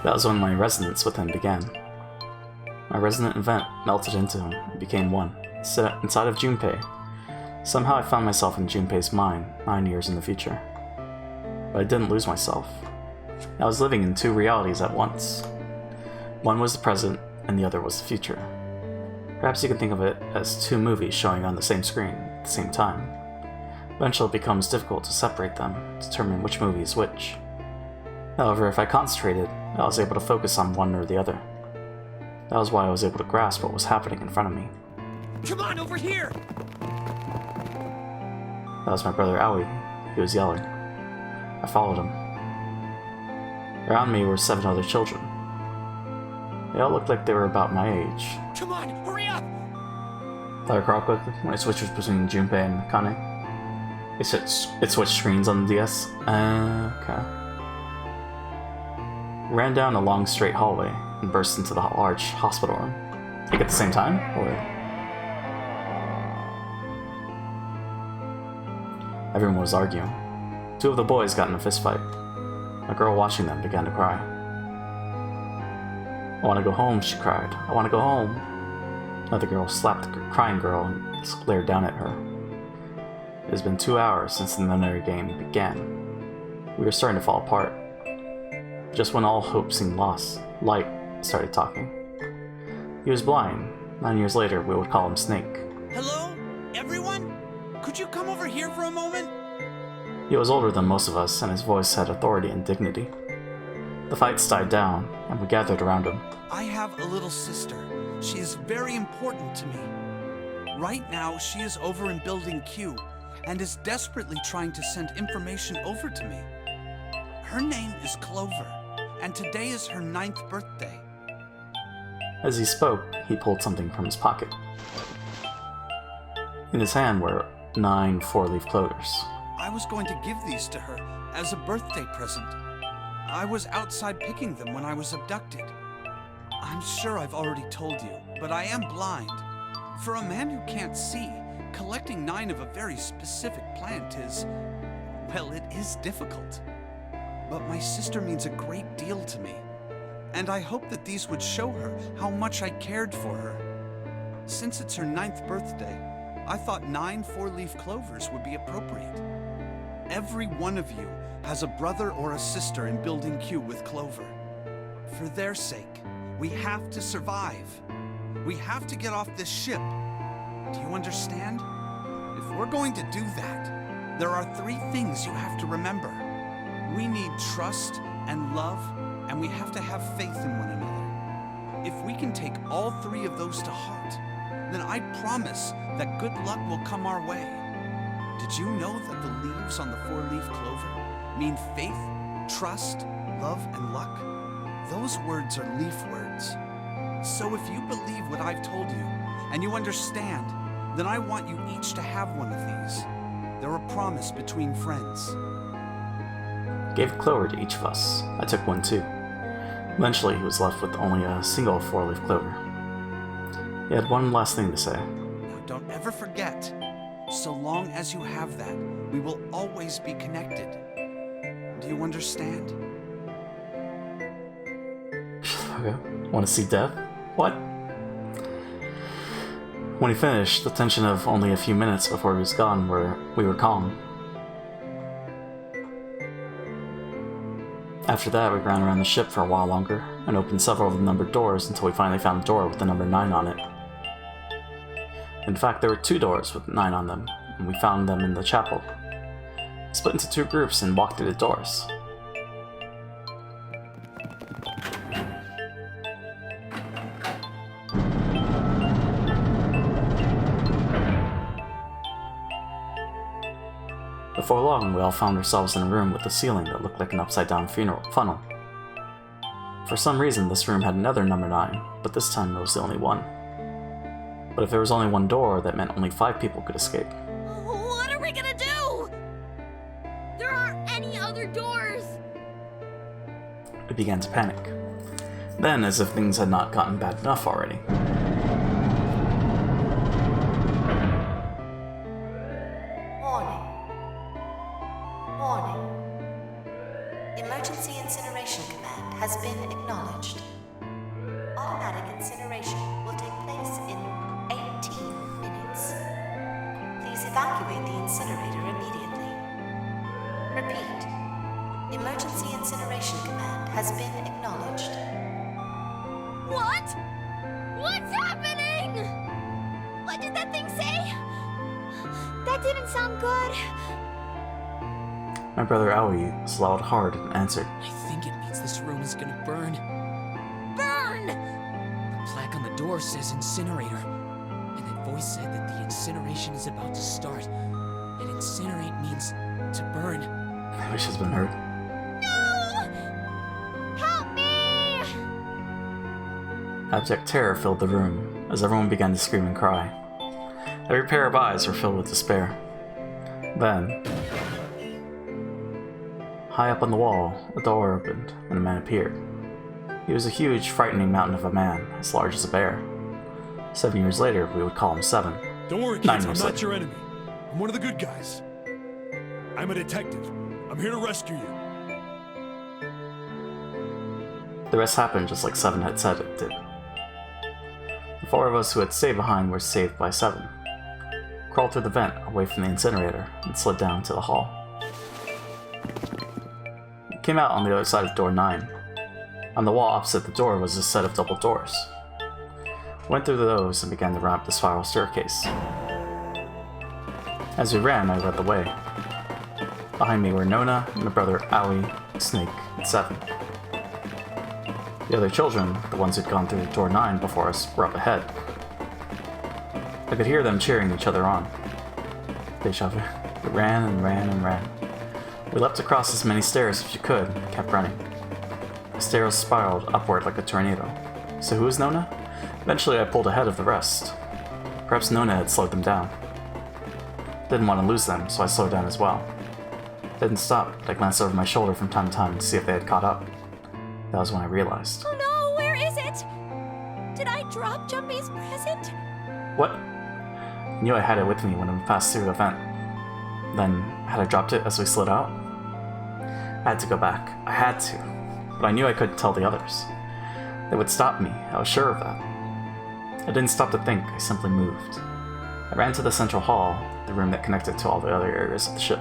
[SPEAKER 1] That was when my resonance with him began. My resonant event melted into him and became one, inside of Junpei. Somehow I found myself in Junpei's mind, 9 years in the future. But I didn't lose myself. I was living in two realities at once. One was the present, and the other was the future. Perhaps you can think of it as two movies showing on the same screen at the same time. Eventually it becomes difficult to separate them, determine which movie is which. However, if I concentrated, I was able to focus on one or the other. That was why I was able to grasp what was happening in front of me.
[SPEAKER 10] Come on, over here!
[SPEAKER 1] That was my brother Aoi. He was yelling. I followed him. Around me were 7 other children. They all looked like they were about my age.
[SPEAKER 10] Come on, hurry up!
[SPEAKER 1] Let her crawl quickly when it switches between Junpei and Kane. It switched screens on the DS. Okay. Ran down a long straight hallway and burst into the large hospital room. Like at the same time? Or... Everyone was arguing. 2 of the boys got in a fistfight. A girl watching them began to cry. I want to go home, she cried. I want to go home. Another girl slapped the crying girl and glared down at her. It has been 2 hours since the nunnery game began. We were starting to fall apart. Just when all hope seemed lost, Light started talking. He was blind. 9 years later, we would call him Snake.
[SPEAKER 14] Hello? Everyone? Could you come over here for a moment?
[SPEAKER 1] He was older than most of us, and his voice had authority and dignity. The fights died down, and we gathered around him.
[SPEAKER 14] I have a little sister. She is very important to me. Right now, she is over in Building Q, and is desperately trying to send information over to me. Her name is Clover, and today is her 9th birthday.
[SPEAKER 1] As he spoke, he pulled something from his pocket. In his hand were 9 4-leaf clovers.
[SPEAKER 14] I was going to give these to her as a birthday present. I was outside picking them when I was abducted. I'm sure I've already told you, but I am blind. For a man who can't see, collecting 9 of a very specific plant is, well, it is difficult. But my sister means a great deal to me, and I hope that these would show her how much I cared for her. Since it's her 9th birthday, I thought 9 4-leaf clovers would be appropriate. Every one of you has a brother or a sister in Building Q with Clover. For their sake, we have to survive. We have to get off this ship. Do you understand? If we're going to do that, there are 3 things you have to remember. We need trust and love, and we have to have faith in one another. If we can take all 3 of those to heart, then I promise that good luck will come our way. Did you know that the leaves on the 4-leaf clover mean faith, trust, love, and luck? Those words are leaf words. So if you believe what I've told you, and you understand, then I want you each to have one of these. They're a promise between friends.
[SPEAKER 1] Gave a clover to each of us. I took one too. Eventually, he was left with only a single 4-leaf clover. He had one last thing to say.
[SPEAKER 14] Now don't ever forget, so long as you have that, we will always be connected. Do you understand?
[SPEAKER 1] Okay. Want to see death? What? When he finished, the tension of only a few minutes before he was gone, we were calm. After that, we ran around the ship for a while longer, and opened several of the numbered doors until we finally found a door with the number 9 on it. In fact, there were 2 doors with 9 on them, and we found them in the chapel. We split into 2 groups and walked through the doors. Before long, we all found ourselves in a room with a ceiling that looked like an upside-down funnel. For some reason, this room had another number 9, but this time it was the only one. But if there was only one door, that meant only 5 people could escape.
[SPEAKER 7] What are we gonna do?
[SPEAKER 1] began to panic. Then, as if things had not gotten bad enough already.
[SPEAKER 11] Warning. Warning. Emergency incineration command has been acknowledged. Automatic incineration will take place in 18 minutes. Please evacuate the incinerator immediately. Repeat. Emergency incineration command has been acknowledged.
[SPEAKER 12] What? What's happening? What did that thing say? That didn't sound good.
[SPEAKER 1] My brother Aoi swallowed hard and answered.
[SPEAKER 10] I think it means this room is gonna burn.
[SPEAKER 12] Burn!
[SPEAKER 10] The plaque on the door says incinerator. And that voice said that the incineration is about to start. And incinerate means to burn.
[SPEAKER 1] My wish has been heard.
[SPEAKER 12] Help me!
[SPEAKER 1] Abject terror filled the room as everyone began to scream and cry. Every pair of eyes were filled with despair. Then, high up on the wall, a door opened and a man appeared. He was a huge, frightening mountain of a man, as large as a bear. 7 years later, we would call him Seven.
[SPEAKER 2] Don't worry,
[SPEAKER 1] 9
[SPEAKER 2] kids, I'm
[SPEAKER 1] years
[SPEAKER 2] not
[SPEAKER 1] later.
[SPEAKER 2] your enemy. I'm one of the good guys. I'm a detective. I'm here to rescue you.
[SPEAKER 1] The rest happened just like Seven had said it did. The 4 of us who had stayed behind were saved by Seven. Crawled through the vent away from the incinerator and slid down to the hall. We came out on the other side of door 9. On the wall opposite the door was a set of double doors. Went through those and began to run up the spiral staircase. As we ran, I led the way. Behind me were Nona, my brother Aoi, Snake, and Seven. The other children, the ones who'd gone through door 9 before us, were up ahead. I could hear them cheering each other on. Deja vu. We ran and ran and ran. We leapt across as many stairs as you could and kept running. The stairs spiraled upward like a tornado. So who was Nona? Eventually I pulled ahead of the rest. Perhaps Nona had slowed them down. Didn't want to lose them, so I slowed down as well. Didn't stop, but I glanced over my shoulder from time to time to see if they had caught up. That was when I realized.
[SPEAKER 12] Oh no, where is it? Did I drop Jumpy's present?
[SPEAKER 1] What? I knew I had it with me when we passed through the vent. Then, had I dropped it as we slid out? I had to go back. I had to. But I knew I couldn't tell the others. They would stop me, I was sure of that. I didn't stop to think, I simply moved. I ran to the central hall, the room that connected to all the other areas of the ship.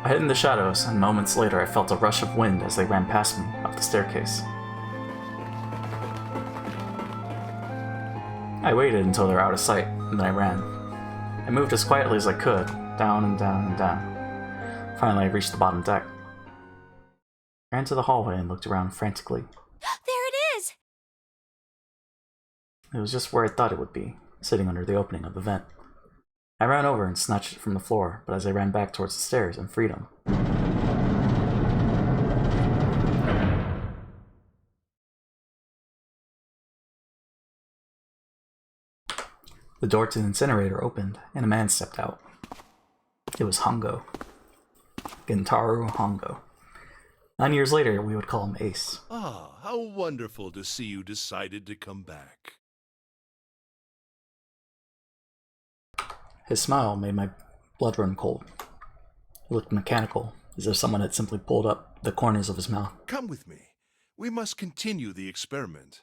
[SPEAKER 1] I hid in the shadows, and moments later I felt a rush of wind as they ran past me up the staircase. I waited until they were out of sight, and then I ran. I moved as quietly as I could, down and down and down. Finally, I reached the bottom deck. I ran to the hallway and looked around frantically.
[SPEAKER 12] There it is!
[SPEAKER 1] It was just where I thought it would be, sitting under the opening of the vent. I ran over and snatched it from the floor, but as I ran back towards the stairs and freedom. The door to the incinerator opened, and a man stepped out. It was Hongo. Gentaro Hongo. 9 years later, we would call him Ace.
[SPEAKER 13] Ah, how wonderful to see you decided to come back.
[SPEAKER 1] His smile made my blood run cold. He looked mechanical, as if someone had simply pulled up the corners of his mouth.
[SPEAKER 13] Come with me. We must continue the experiment.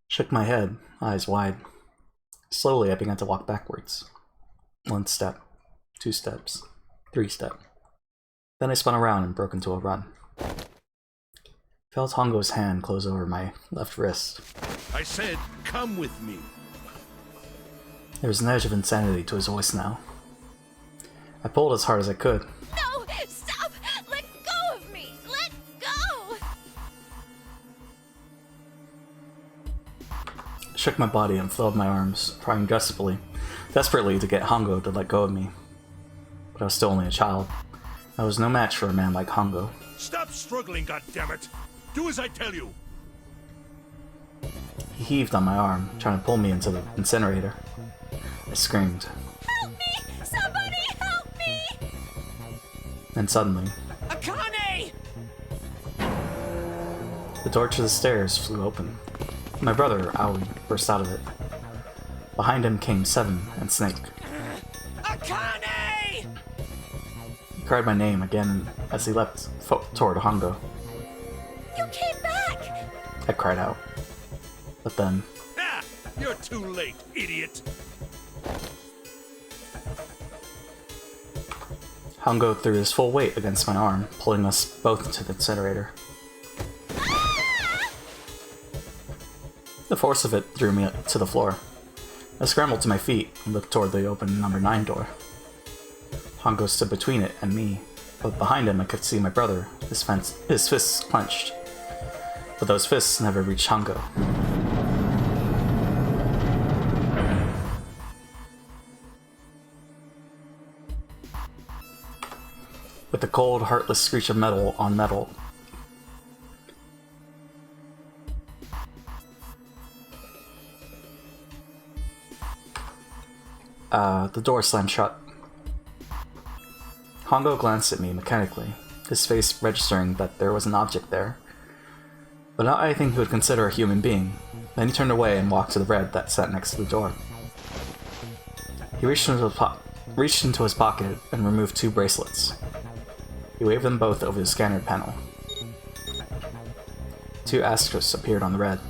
[SPEAKER 1] Shook my head, eyes wide. Slowly, I began to walk backwards. 1 step, 2 steps, 3 steps. Then I spun around and broke into a run. Felt Hongo's hand close over my left wrist.
[SPEAKER 13] I said, come with me.
[SPEAKER 1] There was an edge of insanity to his voice now. I pulled as hard as I could.
[SPEAKER 12] No! Stop! Let go of me! Let go!
[SPEAKER 1] I shook my body and flailed my arms, trying desperately to get Hongo to let go of me. But I was still only a child. I was no match for a man like Hongo.
[SPEAKER 13] Stop struggling, goddammit! Do as I tell you!
[SPEAKER 1] He heaved on my arm, trying to pull me into the incinerator. I screamed.
[SPEAKER 12] Help me! Somebody help me!
[SPEAKER 1] And suddenly,
[SPEAKER 10] Akane!
[SPEAKER 1] the door to the stairs flew open. My brother, Aoi, burst out of it. Behind him came Seven and Snake.
[SPEAKER 10] Akane!
[SPEAKER 1] He cried my name again as he leapt toward Hongo.
[SPEAKER 12] You came back!
[SPEAKER 1] I cried out. But then,
[SPEAKER 13] Ah! You're too late, idiot!
[SPEAKER 1] Hongo threw his full weight against my arm, pulling us both into the incinerator. The force of it threw me to the floor. I scrambled to my feet and looked toward the open number 9 door. Hongo stood between it and me, but behind him I could see my brother, his fists clenched. But those fists never reached Hongo. With the cold, heartless screech of metal on metal, the door slammed shut. Hongo glanced at me mechanically, his face registering that there was an object there, but not anything he would consider a human being. Then he turned away and walked to the red that sat next to the door. He reached into his pocket and removed 2 bracelets. He waved them both over the scanner panel. 2 asterisks appeared on the red.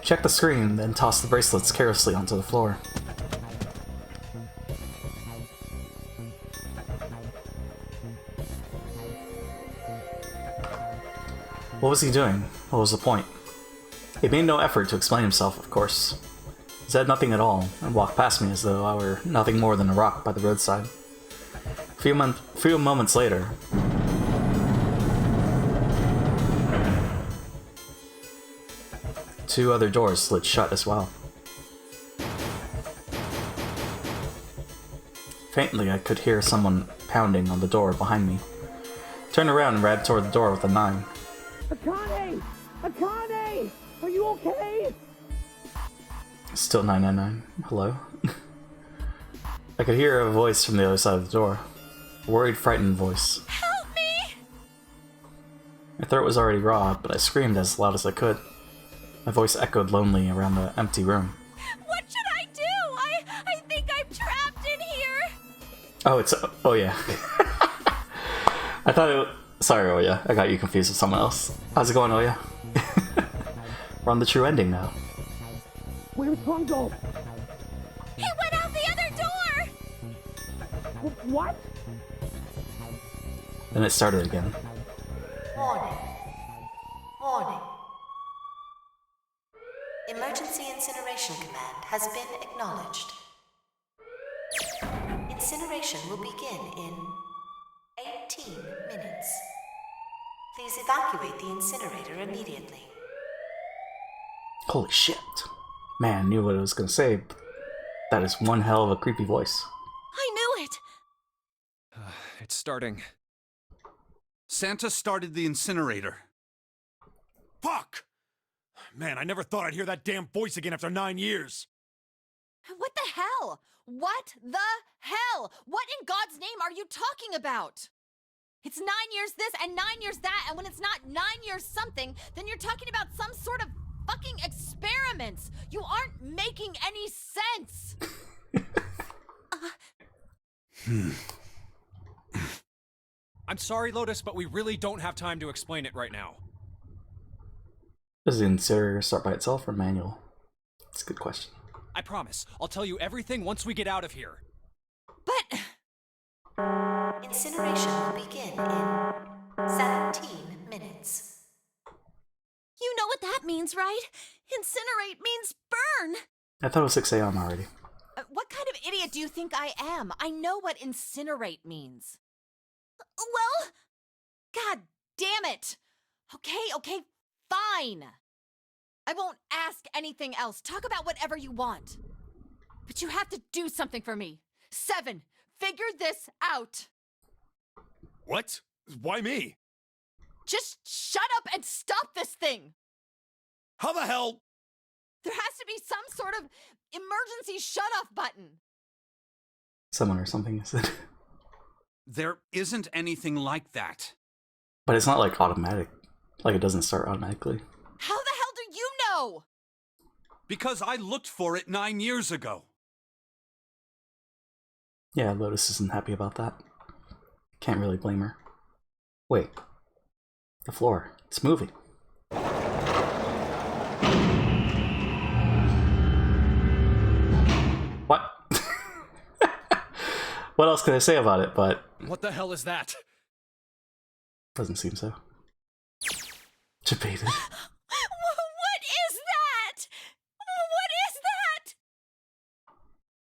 [SPEAKER 1] He checked the screen, then tossed the bracelets carelessly onto the floor. What was he doing? What was the point? He made no effort to explain himself, of course. He said nothing at all, and walked past me as though I were nothing more than a rock by the roadside. A few moments later, two other doors slid shut as well. Faintly, I could hear someone pounding on the door behind me. I turned around and ran toward the door with a 9.
[SPEAKER 12] Akane! Akane! Are you okay?
[SPEAKER 1] Still 999. Hello? I could hear a voice from the other side of the door. A worried, frightened voice.
[SPEAKER 12] Help me!
[SPEAKER 1] My throat was already raw, but I screamed as loud as I could. My voice echoed lonely around the empty room.
[SPEAKER 12] What should I do? I think I'm trapped in here!
[SPEAKER 1] Oh, oh yeah. I thought it was... Sorry, Oya. I got you confused with someone else. How's it going, Oya? We're on the true ending now.
[SPEAKER 12] Where's Hongo? He went out the other door! What?
[SPEAKER 1] Then it started again.
[SPEAKER 11] Warning. Warning. Emergency Incineration Command has been acknowledged. Incineration will begin in 18 minutes. Please evacuate the incinerator immediately.
[SPEAKER 1] Holy shit. Man, I knew what I was gonna say, but that is one hell of a creepy voice.
[SPEAKER 7] I knew it!
[SPEAKER 6] It's starting.
[SPEAKER 5] Santa started the incinerator.
[SPEAKER 8] Fuck! Man, I never thought I'd hear that damn voice again after 9 years.
[SPEAKER 7] What the hell? What the hell? What in God's name are you talking about? It's 9 years this and 9 years that, and when it's not 9 years something, then you're talking about some sort of fucking experiments. You aren't making any sense.
[SPEAKER 10] I'm sorry, Lotus, but we really don't have time to explain it right now.
[SPEAKER 1] Does the incinerator start by itself or manual? That's a good question.
[SPEAKER 10] I promise. I'll tell you everything once we get out of here.
[SPEAKER 7] But...
[SPEAKER 11] Incineration will begin in 17 minutes.
[SPEAKER 7] You know what that means, right? Incinerate means burn!
[SPEAKER 1] I thought it was 6 a.m. already.
[SPEAKER 7] What kind of idiot do you think I am? I know what incinerate means. Well, god damn it! Okay, fine. I won't ask anything else. Talk about whatever you want. But you have to do something for me. 7, figure this out.
[SPEAKER 8] What? Why me?
[SPEAKER 7] Just shut up and stop this thing!
[SPEAKER 8] How the hell?
[SPEAKER 7] There has to be some sort of emergency shut-off button.
[SPEAKER 1] Someone or something said.
[SPEAKER 5] There isn't anything like that.
[SPEAKER 1] But it's not like automatic. Like it doesn't start automatically.
[SPEAKER 7] How the hell do you know?
[SPEAKER 5] Because I looked for it 9 years ago.
[SPEAKER 1] Yeah, Lotus isn't happy about that. Can't really blame her. Wait. The floor. It's moving. What? What else can I say about it, but...
[SPEAKER 10] What the hell is that?
[SPEAKER 1] Doesn't seem so. Debated.
[SPEAKER 7] What is that? What is that?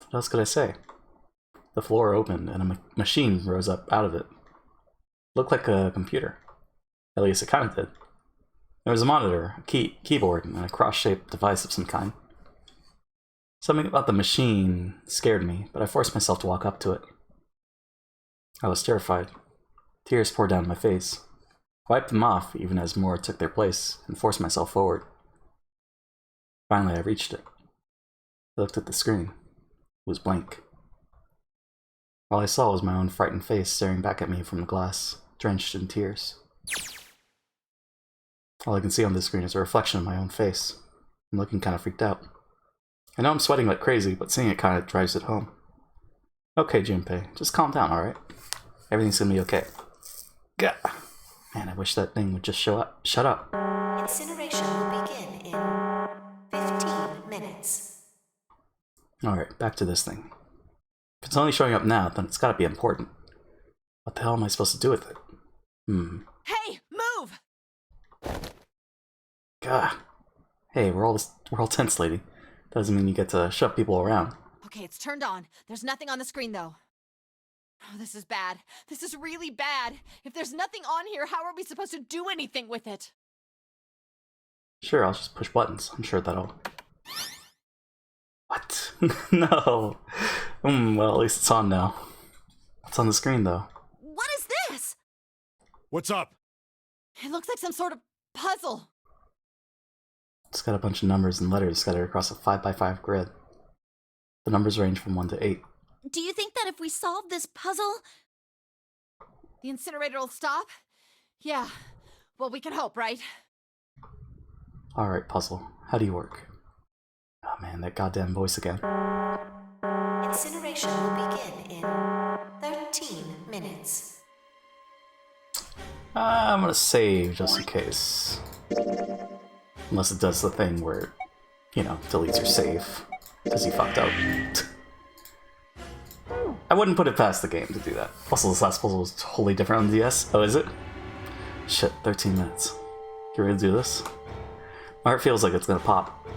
[SPEAKER 1] What else could I say? The floor opened and a machine rose up out of it. Looked like a computer. At least it kind of did. There was a monitor, a keyboard, and a cross-shaped device of some kind. Something about the machine scared me, but I forced myself to walk up to it. I was terrified. Tears poured down my face. I wiped them off, even as more took their place, and forced myself forward. Finally, I reached it. I looked at the screen. It was blank. All I saw was my own frightened face staring back at me from the glass, drenched in tears. All I can see on this screen is a reflection of my own face. I'm looking kind of freaked out. I know I'm sweating like crazy, but seeing it kind of drives it home. Okay, Junpei, just calm down, alright? Everything's gonna be okay. Gah! Man, I wish that thing would just shut up.
[SPEAKER 11] Incineration will begin in 15 minutes.
[SPEAKER 1] Alright, back to this thing. If it's only showing up now, then it's gotta be important. What the hell am I supposed to do with it?
[SPEAKER 7] Hey, move!
[SPEAKER 1] Gah. Hey, we're all tense, lady. Doesn't mean you get to shove people around.
[SPEAKER 7] Okay, it's turned on. There's nothing on the screen, though. Oh, this is bad. This is really bad. If there's nothing on here, how are we supposed to do anything with it?
[SPEAKER 1] Sure, I'll just push buttons. I'm sure that'll... What? No. Well, at least it's on now. What's on the screen, though?
[SPEAKER 7] What is this?
[SPEAKER 2] What's up?
[SPEAKER 7] It looks like some sort of puzzle.
[SPEAKER 1] It's got a bunch of numbers and letters scattered across a 5x5 grid. The numbers range from 1 to 8.
[SPEAKER 4] Do you think that if we solve this puzzle...
[SPEAKER 7] The incinerator will stop? Yeah. Well, we can hope, right?
[SPEAKER 1] Alright, puzzle. How do you work? Oh man, that goddamn voice again.
[SPEAKER 11] Incineration will begin in 13 minutes.
[SPEAKER 1] I'm gonna save just in case. Unless it does the thing where it, you know, deletes your save. Because you fucked up. I wouldn't put it past the game to do that. Also, this last puzzle was totally different on the DS. Oh, is it? Shit, 13 minutes. You ready to do this? My heart feels like it's gonna pop.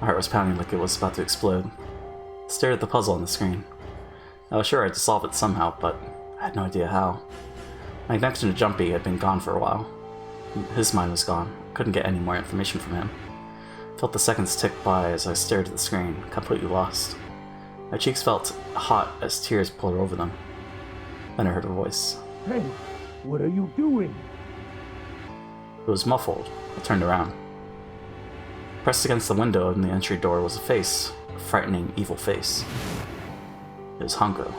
[SPEAKER 1] My heart was pounding like it was about to explode. I stared at the puzzle on the screen. I was sure I had to solve it somehow, but I had no idea how. My connection to Jumpy had been gone for a while. His mind was gone. Couldn't get any more information from him. Felt the seconds tick by as I stared at the screen, completely lost. My cheeks felt hot as tears poured over them. Then I heard a voice.
[SPEAKER 9] Hey, what are you doing?
[SPEAKER 1] It was muffled. I turned around. Pressed against the window in the entry door was a face. A frightening, evil face. It was Hongo.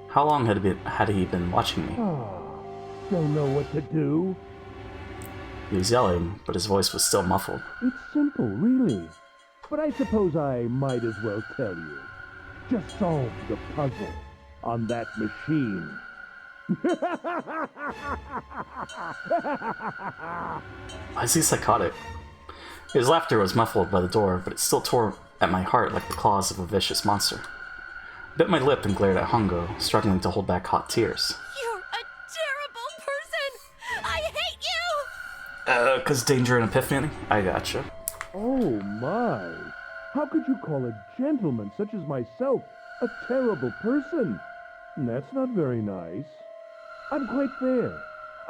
[SPEAKER 1] How long had he been watching me?
[SPEAKER 9] Oh, don't know what to do.
[SPEAKER 1] He was yelling, but his voice was still muffled.
[SPEAKER 9] It's simple, really. But I suppose I might as well tell you. Just solve the puzzle on that machine.
[SPEAKER 1] Why is he psychotic? His laughter was muffled by the door, but it still tore at my heart like the claws of a vicious monster. I bit my lip and glared at Hongo, struggling to hold back hot tears.
[SPEAKER 7] You're a terrible person! I hate you!
[SPEAKER 1] 'Cause danger and epiphany? I gotcha.
[SPEAKER 9] Oh my! How could you call a gentleman such as myself a terrible person? That's not very nice. I'm quite fair.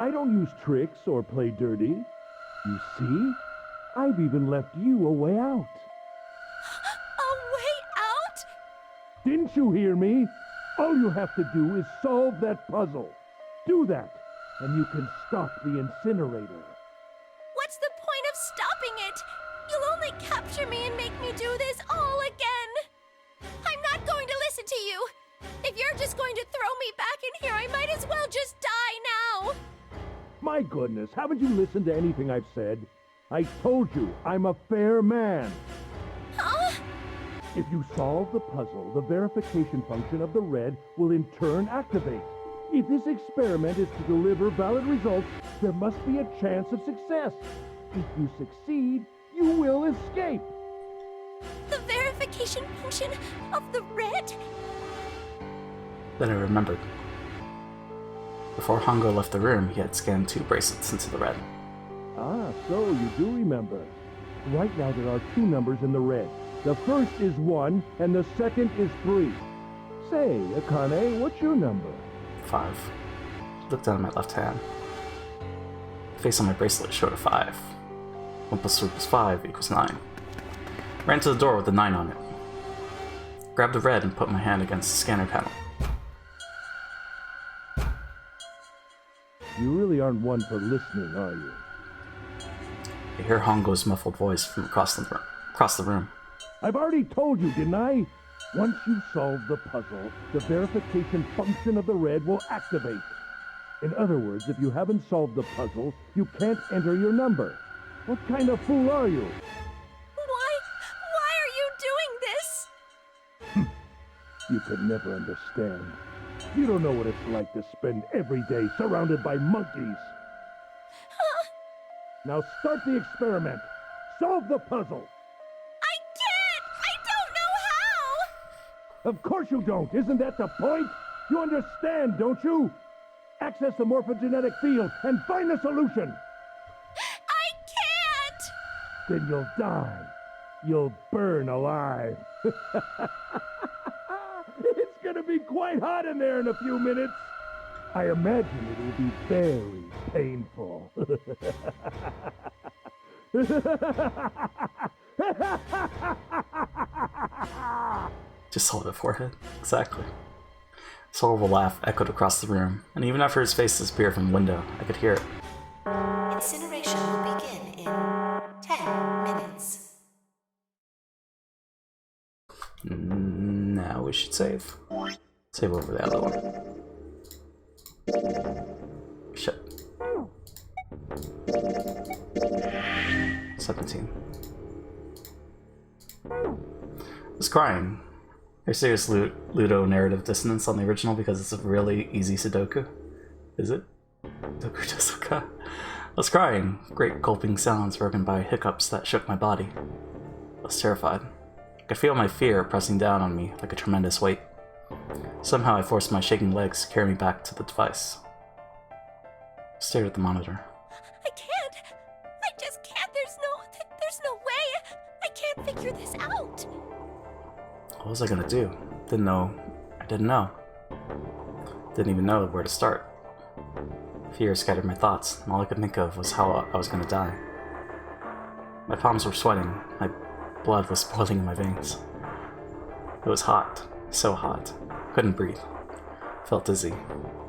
[SPEAKER 9] I don't use tricks or play dirty. You see? I've even left you a way out.
[SPEAKER 7] A way out?
[SPEAKER 9] Didn't you hear me? All you have to do is solve that puzzle. Do that, and you can stop the incinerator.
[SPEAKER 12] What's the point of stopping it? You'll only capture me and make me do this all again. I'm not going to listen to you. If you're just going to throw me back in here. I might as well just die now.
[SPEAKER 15] My goodness, haven't you listened to anything I've said? I told you, I'm a fair man.
[SPEAKER 12] Huh?
[SPEAKER 15] If you solve the puzzle, the verification function of the red will in turn activate. If this experiment is to deliver valid results, there must be a chance of success. If you succeed, you will escape.
[SPEAKER 12] The verification function of the red?
[SPEAKER 1] Then I remembered. Before Hongo left the room, he had scanned 2 bracelets into the red.
[SPEAKER 15] Ah, so you do remember. Right now there are 2 numbers in the red. The first is 1, and the second is 3. Say, Akane, what's your number?
[SPEAKER 1] 5. Looked down at my left hand. The face on my bracelet showed a 5. 1 plus 3 plus 5 equals 9. Ran to the door with the 9 on it. Grabbed the red and put my hand against the scanner panel.
[SPEAKER 15] You really aren't one for listening, are you?
[SPEAKER 1] I hear Hongo's muffled voice from across the room.
[SPEAKER 15] I've already told you, didn't I? Once you solve the puzzle, the verification function of the red will activate. In other words, if you haven't solved the puzzle, you can't enter your number. What kind of fool are you?
[SPEAKER 12] Why are you doing this?
[SPEAKER 15] You could never understand. You don't know what it's like to spend every day surrounded by monkeys. Now start the experiment. Solve the puzzle.
[SPEAKER 12] I can't! I don't know how!
[SPEAKER 15] Of course you don't. Isn't that the point? You understand, don't you? Access the morphogenetic field and find the solution.
[SPEAKER 12] I can't!
[SPEAKER 15] Then you'll die. You'll burn alive. It's gonna be quite hot in there in a few minutes. I imagine it will be very painful.
[SPEAKER 1] Just hold it forehead. Exactly. His horrible laugh echoed across the room, and even after his face disappeared from the window, I could hear it.
[SPEAKER 11] Incineration will begin in 10 minutes.
[SPEAKER 1] Now we should save. Save over the other one. Shit. 17. I was crying. There's serious Ludo narrative dissonance on the original because it's a really easy Sudoku. Is it? Sudoku Tezuka. I was crying. Great gulping sounds broken by hiccups that shook my body. I was terrified. I could feel my fear pressing down on me like a tremendous weight. Somehow I forced my shaking legs to carry me back to the device. I stared at the monitor.
[SPEAKER 12] I can't. I just can't. There's no way. I can't figure this out.
[SPEAKER 1] What was I gonna do? Didn't know. I didn't know. Didn't even know where to start. Fear scattered my thoughts, and all I could think of was how I was gonna die. My palms were sweating. My blood was boiling in my veins. It was hot. So hot. Couldn't breathe. Felt dizzy.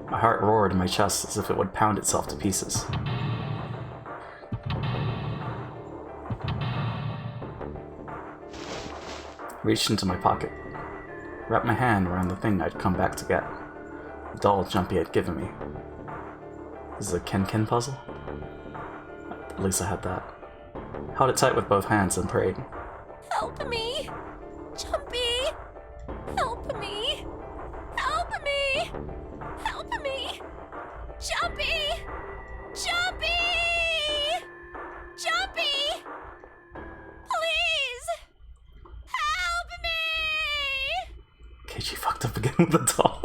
[SPEAKER 1] My heart roared in my chest as if it would pound itself to pieces. Reached into my pocket. Wrapped my hand around the thing I'd come back to get. The doll Jumpy had given me. This is a Ken puzzle? At least I had that. Held it tight with both hands and prayed.
[SPEAKER 12] Help me! Jumpy! Help me! Help me! Help me! Jumpy! Jumpy! Jumpy! Please! Help me!
[SPEAKER 1] KG fucked up again with the doll.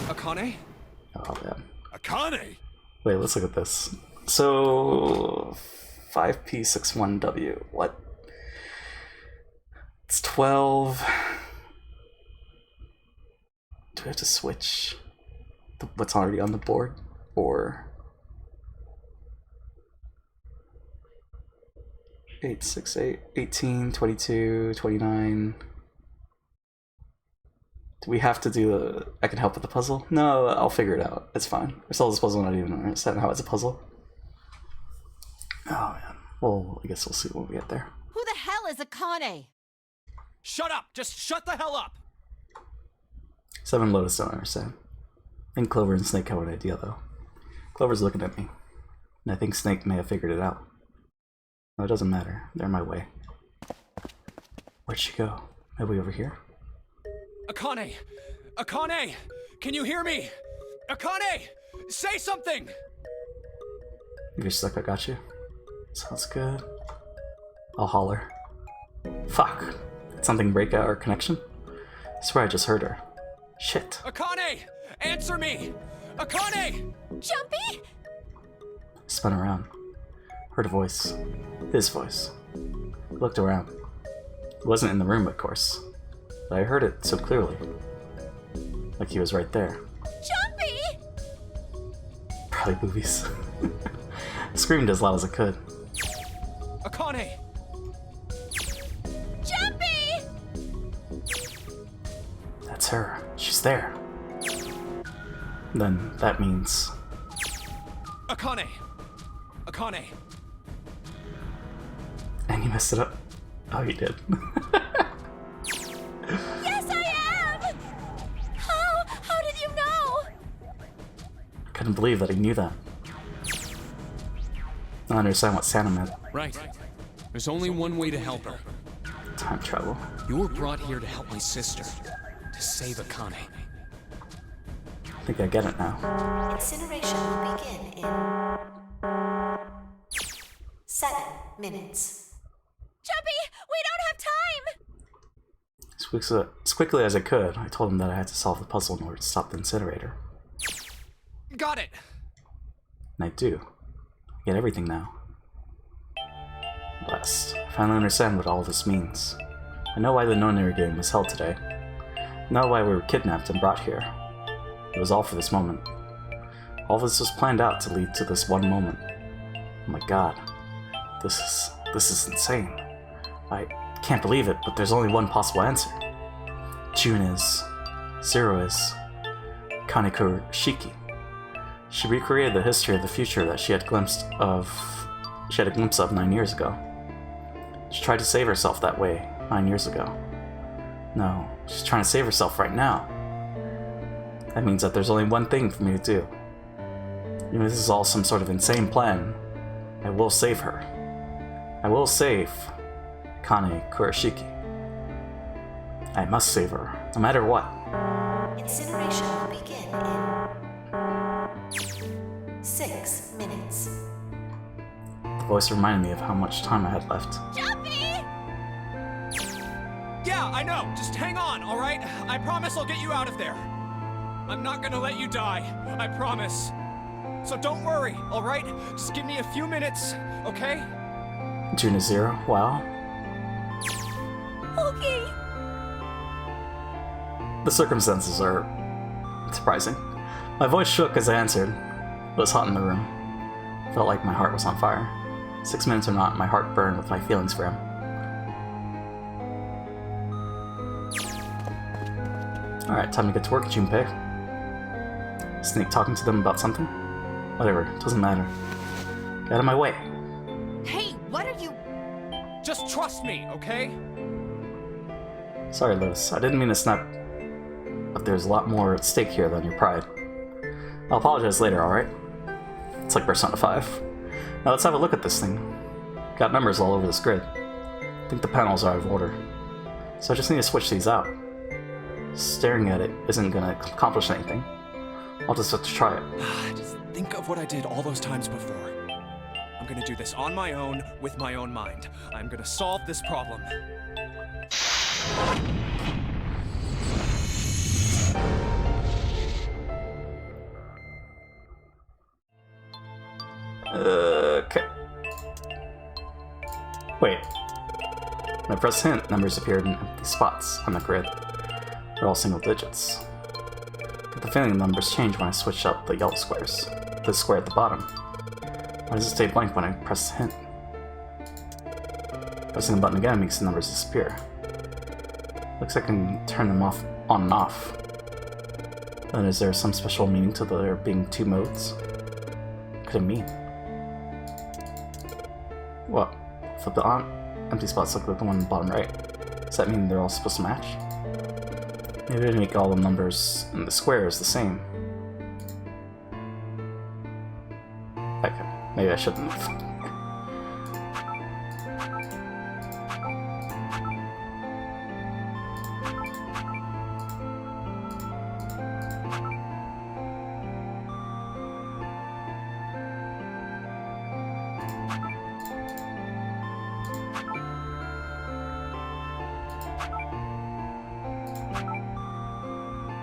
[SPEAKER 6] Akane?
[SPEAKER 1] Oh, man.
[SPEAKER 2] Akane?
[SPEAKER 1] Wait, let's look at this. So, 5P61W. What? It's 12. Do I have to switch what's already on the board? Or 8, 6, 8, 18, 22, 29. Do we have to do the... I can help with the puzzle? No, I'll figure it out. It's fine. I solved this puzzle and I don't even understand how it's a puzzle. Oh, man. Well, I guess we'll see when we get there.
[SPEAKER 7] Who the hell is Akane?
[SPEAKER 5] Shut up! Just shut the hell up!
[SPEAKER 1] Seven and Lotus don't understand. I think Clover and Snake have an idea, though. Clover's looking at me, and I think Snake may have figured it out. No, it doesn't matter. They're in my way. Where'd she go? Maybe over here?
[SPEAKER 5] Akane! Akane! Can you hear me? Akane! Say something!
[SPEAKER 1] If you're stuck, I got you. Sounds good. I'll holler. Fuck! Did something break our connection? I swear I just heard her. Shit.
[SPEAKER 5] Akane! Answer me! Akane!
[SPEAKER 12] Jumpy?
[SPEAKER 1] Spun around. Heard a voice. His voice. Looked around. He wasn't in the room, of course. But I heard it so clearly. Like he was right there.
[SPEAKER 12] Jumpy!
[SPEAKER 1] Probably boobies. I screamed as loud as I could.
[SPEAKER 5] Akane!
[SPEAKER 12] Jumpy!
[SPEAKER 1] That's her. She's there. Then that means...
[SPEAKER 5] Akane! Akane!
[SPEAKER 1] And you messed it up. Oh, you did.
[SPEAKER 12] Yes, I am! How did you know?
[SPEAKER 1] I couldn't believe that he knew that. I don't understand what Santa meant.
[SPEAKER 10] Right. There's only one way to help her.
[SPEAKER 1] Time travel.
[SPEAKER 10] You were brought here to help my sister. To save Akane.
[SPEAKER 1] I think I get it now.
[SPEAKER 11] Incineration will begin in 7 minutes.
[SPEAKER 12] Jumpy, we don't have time!
[SPEAKER 1] As quickly as I could, I told him that I had to solve the puzzle in order to stop the incinerator.
[SPEAKER 5] Got it!
[SPEAKER 1] And I do. I get everything now. Blessed. I finally understand what all this means. I know why the nonary game was held today. I know why we were kidnapped and brought here. It was all for this moment. All of this was planned out to lead to this one moment. Oh my god. This is insane. I can't believe it, but there's only one possible answer. June is. Zero is. Kaneko Shiki. She recreated the history of the future that she had a glimpse of 9 years ago. She tried to save herself that way 9 years ago. No, she's trying to save herself right now. That means that there's only one thing for me to do. Even if this is all some sort of insane plan, I will save her. I will save Kane Kurashiki. I must save her, no matter what.
[SPEAKER 11] Incineration will begin in 6 minutes.
[SPEAKER 1] The voice reminded me of how much time I had left.
[SPEAKER 12] Jumpy!
[SPEAKER 5] Yeah, I know. Just hang on, alright? I promise I'll get you out of there. I'm not gonna let you die. I promise. So don't worry, alright? Just give me a few minutes, okay?
[SPEAKER 1] June is 0? Wow.
[SPEAKER 12] Okay.
[SPEAKER 1] The circumstances are surprising. My voice shook as I answered. It was hot in the room. Felt like my heart was on fire. 6 minutes or not, my heart burned with my feelings for him. Alright, time to get to work, Junpei. Snake talking to them about something? Whatever, doesn't matter. Get out of my way.
[SPEAKER 7] Hey, what are you...
[SPEAKER 5] Just trust me, okay?
[SPEAKER 1] Sorry, Lotus. I didn't mean to snap, but there's a lot more at stake here than your pride. I'll apologize later, alright? It's like Persona 5. Now let's have a look at this thing. Got numbers all over this grid. I think the panels are out of order. So I just need to switch these out. Staring at it isn't gonna accomplish anything. I'll just have to try it.
[SPEAKER 5] Just think of what I did all those times before. I'm gonna do this on my own, with my own mind. I'm gonna solve this problem.
[SPEAKER 1] Okay. Wait. When I press hint, numbers appeared in empty spots on the grid. They're all single digits. Get the feeling the numbers change when I switch out the yellow squares. The square at the bottom. Why does it stay blank when I press hint? Pressing the button again makes the numbers disappear. Looks like I can turn them off, on and off. Then is there some special meaning to there being two modes? What could it mean? What? Flip it on. Empty spots look like the one on the bottom right. Does that mean they're all supposed to match? Maybe we make all the numbers in the squares the same. Okay, maybe I shouldn't have.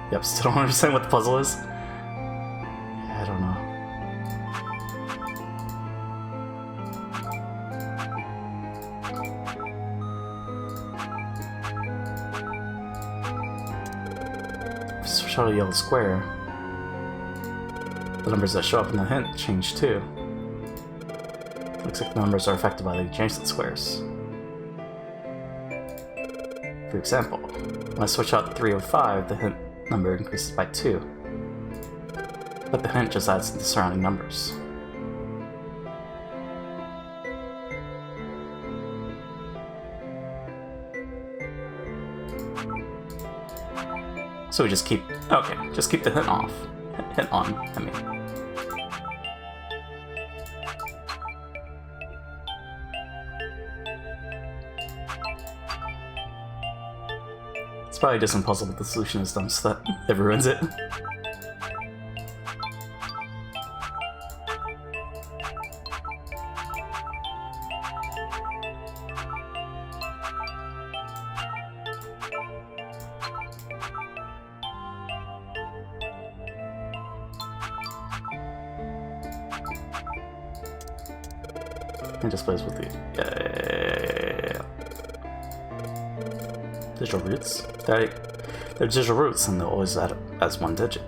[SPEAKER 1] Yep, still don't understand what the puzzle is. I don't know. Switch out a yellow square. The numbers that show up in the hint change too. Looks like the numbers are affected by the adjacent squares. For example, when I switch out 305, the hint number increases by 2, but the hint just adds to the surrounding numbers. So we just keep, okay, just keep the hint off. Hint on, I mean. It's probably just a puzzle, but the solution is dumb, so that it ruins it. It just plays with the digital roots. They're digital roots, and they'll always add up as one digit.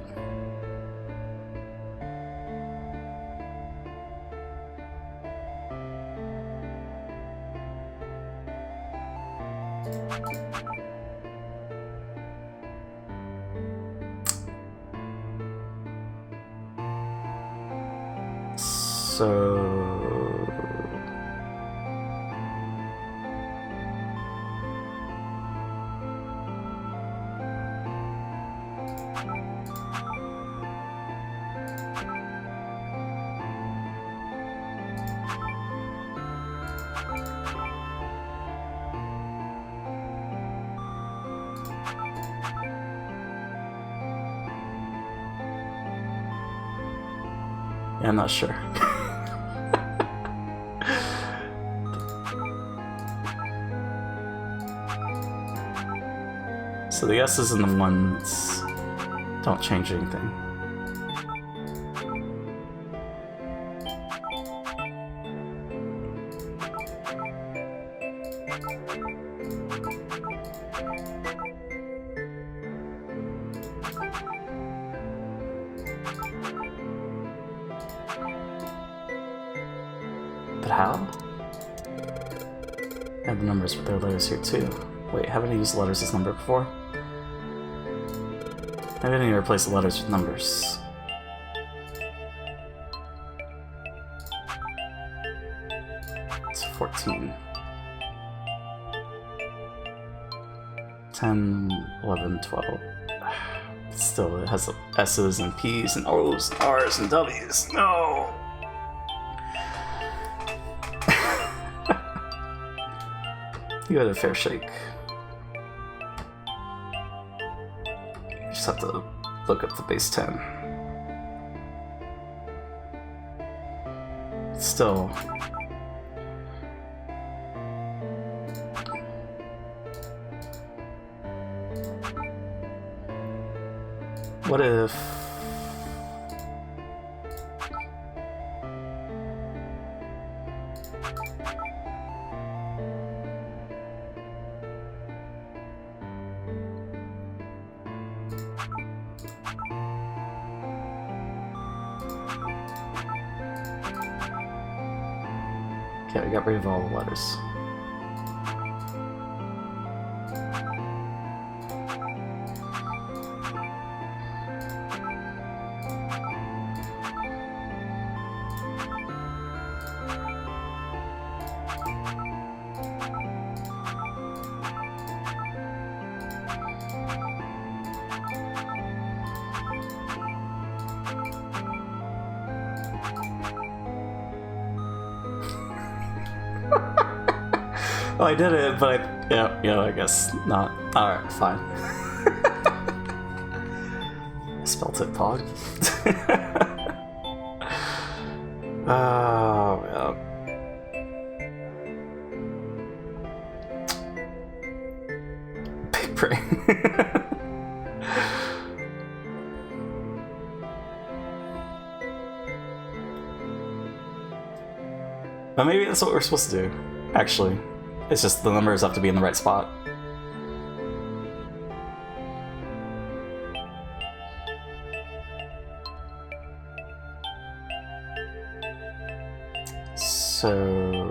[SPEAKER 1] Yeah, I'm not sure. So the S's and the 1s don't change anything. But how? Add the numbers with their letters here too. Wait, haven't I used letters as number before? Maybe I need to replace the letters with numbers. It's 14. 10, 11, 12. Still, it has S's and P's and O's and R's and W's. No! You got a fair shake. Just have to look up the base 10. Still. What if... Okay, we got rid of all the letters. Well, I did it, but yeah, I guess not. Alright, fine. Spelt it, Pog. Oh, yeah. Big brain. But maybe that's what we're supposed to do, actually. It's just the numbers have to be in the right spot. So...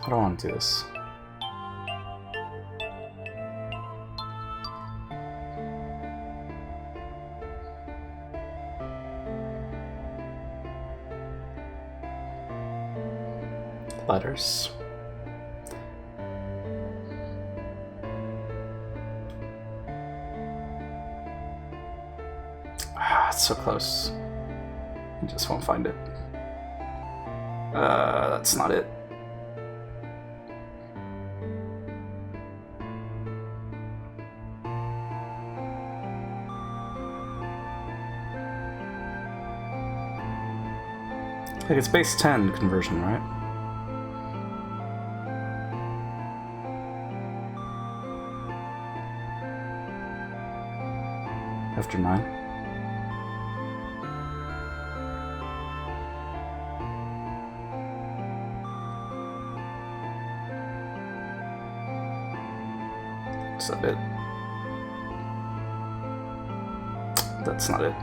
[SPEAKER 1] I don't want to do this. Letters. It's so close. I just won't find it. That's not it. Like it's base 10 conversion, right? After 9. Is that it? That's not it.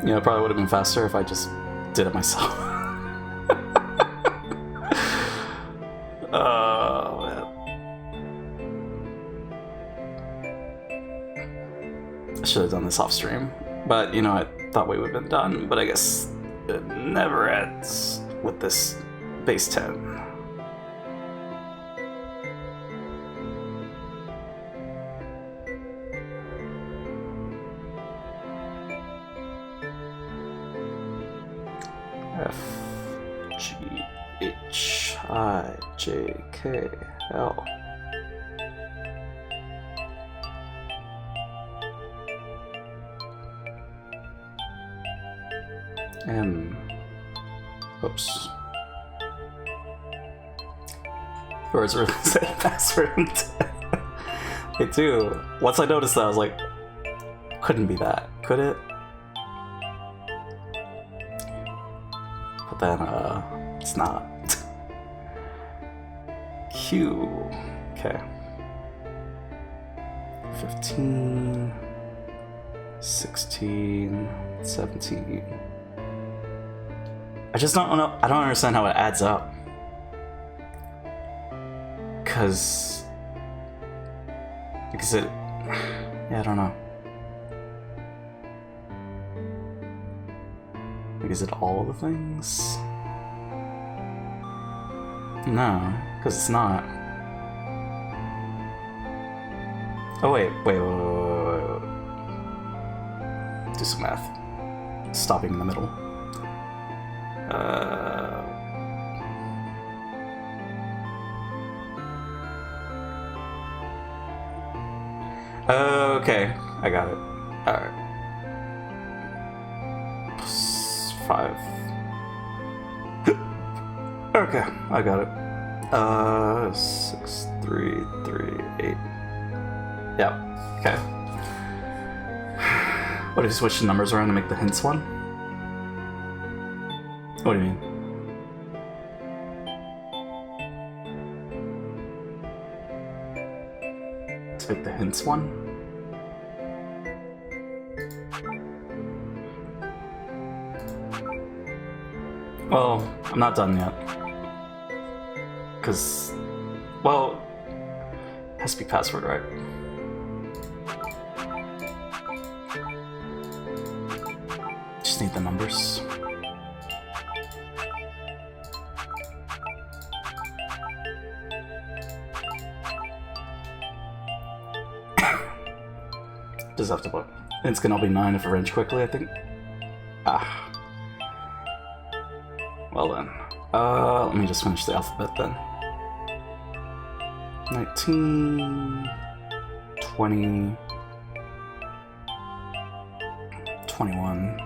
[SPEAKER 1] You know, it probably would have been faster if I just did it myself. Oh, man. I should have done this off stream. But, you know, I thought we would have been done. But I guess it never ends with this base 10. JPChivalry. Oops. Words really say password. They do. Once I noticed that, I was like, couldn't be that, could it? But then, it's not. Q. Okay. 15, 16, 17. I just don't know. I don't understand how it adds up. Because it. Yeah, I don't know. Like, is it all the things? No, because it's not. Oh, wait. Do some math. Stopping in the middle. Okay, I got it. Alright. 5. Okay, I got it. 6, 3, 3, 8. Yeah, okay. What if you switch the numbers around to make the hints one? What do you mean? To make the hints one? Well, I'm not done yet. Because, well, it has to be password, right? Just need the numbers. Just have to put. It's gonna be 9 if arranged quickly, I think. Ah. Well then. Let me just finish the alphabet then. 19, 20, 21.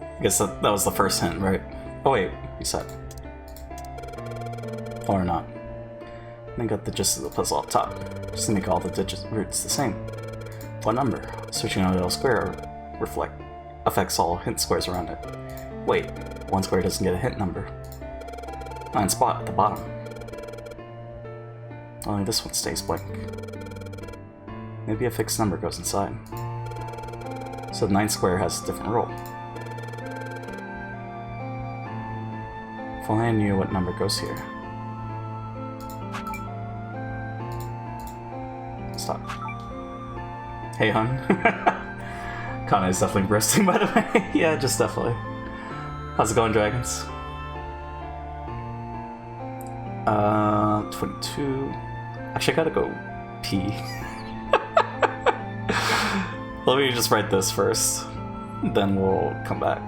[SPEAKER 1] I guess that was the first hint, right? Oh wait, you said. Or not. I got the gist of the puzzle up top, just to make all the digit roots the same. What number? Searching on a square affects all hint squares around it. Wait, one square doesn't get a hint number. 9 spot at the bottom. Only this one stays blank. Maybe a fixed number goes inside. So the 9 square has a different rule. If only I knew what number goes here. Stop. Hey, hun. Kana is definitely bursting, by the way. Yeah, just definitely. How's it going, dragons? 22. Actually, I gotta go pee. Let me just write this first, then we'll come back.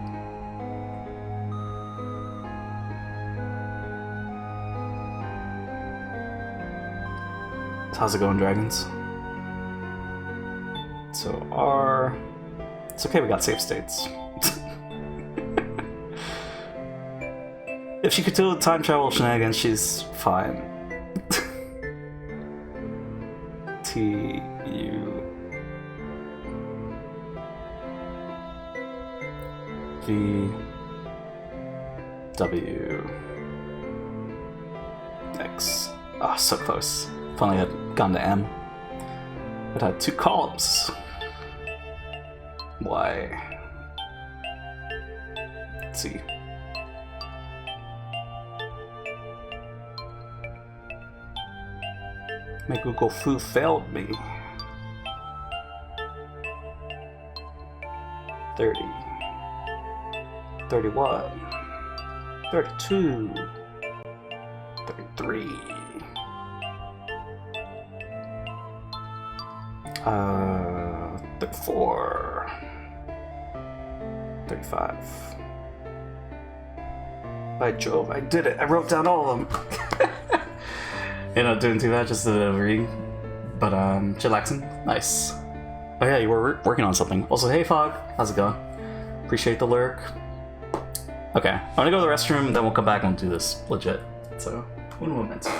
[SPEAKER 1] How's it going, dragons? So R. It's okay, we got save states. If she could do time travel shenanigans, she's fine. T U V W X. Ah, so close. If only I had gone to M. It had 2 columns. Y. Let's see. My Google Foo failed me. 30. 31. 32. 33. 34. 35. By Jove, I did it. I wrote down all of them. You're not doing too bad, just a reading. But, chillaxing. Nice. Oh yeah, you were working on something. Also, hey Fog, how's it going? Appreciate the lurk. Okay, I'm gonna go to the restroom, then we'll come back and do this legit. So, un momento.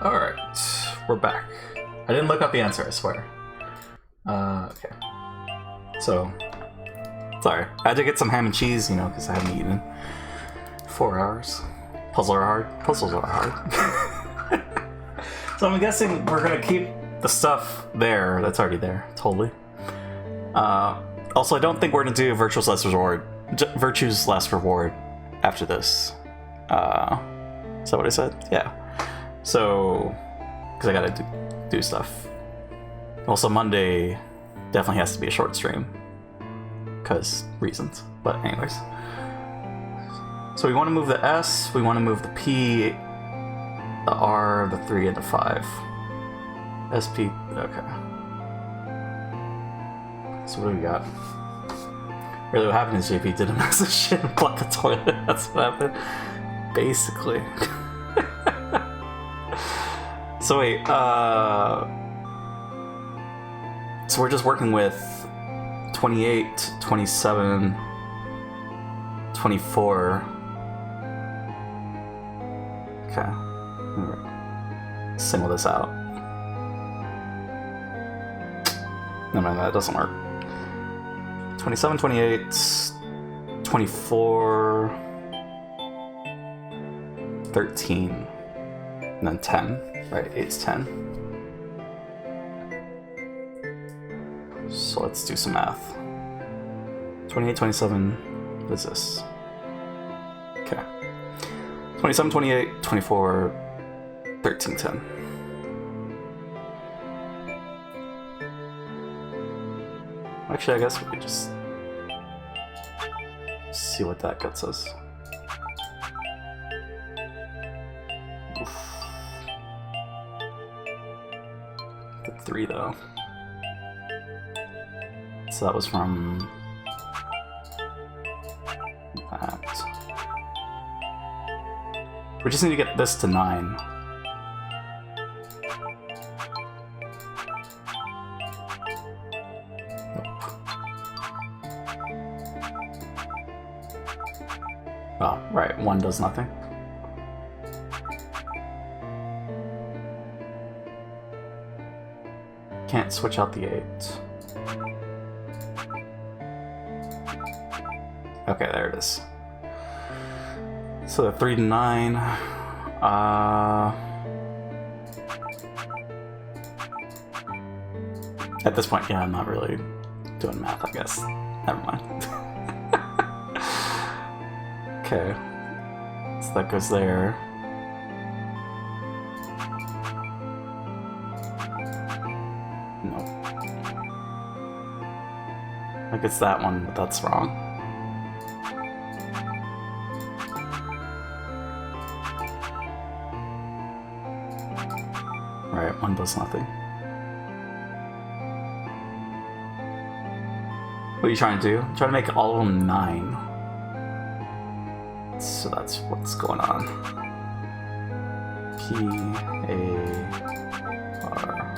[SPEAKER 1] Alright, we're back. I didn't look up the answer, I swear. Okay. So, sorry. I had to get some ham and cheese, you know, because I haven't eaten in 4 hours. Puzzles are hard. So I'm guessing we're gonna keep the stuff there that's already there, totally. Also, I don't think we're gonna do Virtue's Last Reward after this. Is that what I said? Yeah. So, because I gotta do stuff. Also, Monday definitely has to be a short stream, because reasons. But anyways. So we want to move the S, we want to move the P, the R, the 3, and the 5. SP, okay. So what do we got? Really what happened is JP did a massive shit and blocked the toilet. That's what happened. Basically. So wait, so we're just working with 28, 27, 24. Okay. Single this out. No, that doesn't work. 27, 28, 24, 13, and then 10. Right, 8's 10. So let's do some math. 28, 27, what is this? Okay. 27, 28, 24, 13, 10. Actually, I guess we could just see what that gets us. Oof. The 3 though. So that was from that. We just need to get this to 9. Oh, right, 1 does nothing. Can't switch out the 8. Okay, there it is. So the 3 to 9. At this point, yeah, I'm not really doing math, I guess. Never mind. Okay. So that goes there. Nope. Like it's that one, but that's wrong. Right, 1 does nothing. What are you trying to do? I'm trying to make all of them 9. So that's what's going on. P, A, R,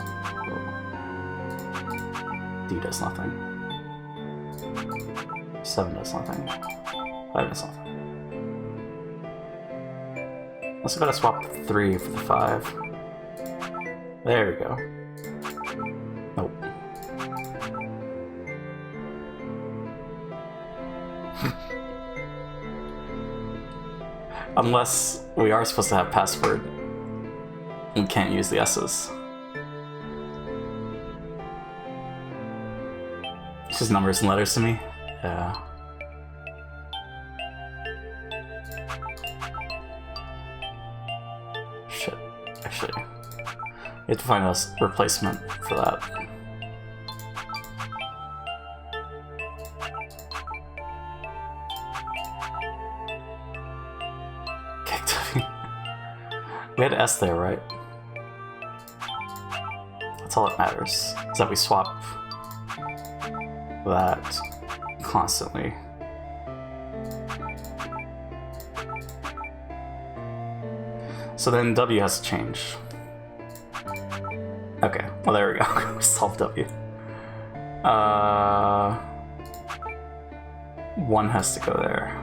[SPEAKER 1] O. D does nothing. 7 does nothing. 5 does nothing. Also gotta swap the 3 for the 5. There we go. Nope. Unless we are supposed to have password, we can't use the S's. It's just numbers and letters to me. Yeah. Shit. Actually, you have to find a replacement for that. We had S there, right? That's all that matters, is that we swap that constantly. So then W has to change. Okay, well there we go. We solved W. 1 has to go there.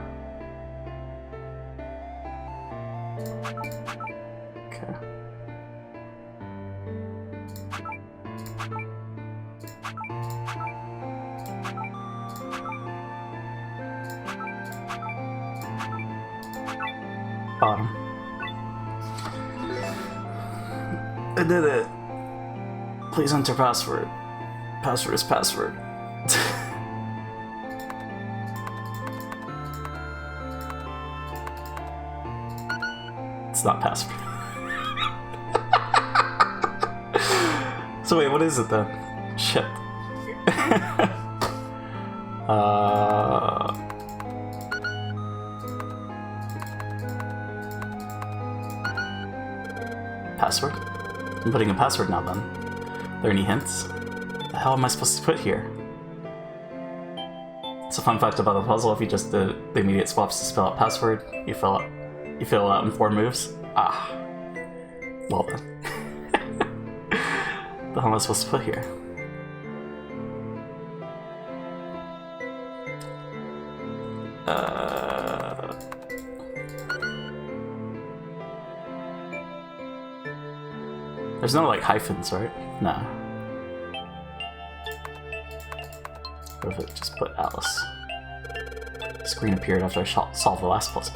[SPEAKER 1] Bottom. I did it. Please enter password. Password is password. It's not password. So wait, what is it then? Shit. Password? I'm putting a password now then. Are there any hints? What the hell am I supposed to put here? It's a fun fact about the puzzle: if you just did the immediate swaps to spell out password, you fill it out in 4 moves. Ah. Well then. What the hell am I supposed to put here? There's no like hyphens, right? Nah. What if it just put Alice? Screen appeared after I solved the last puzzle.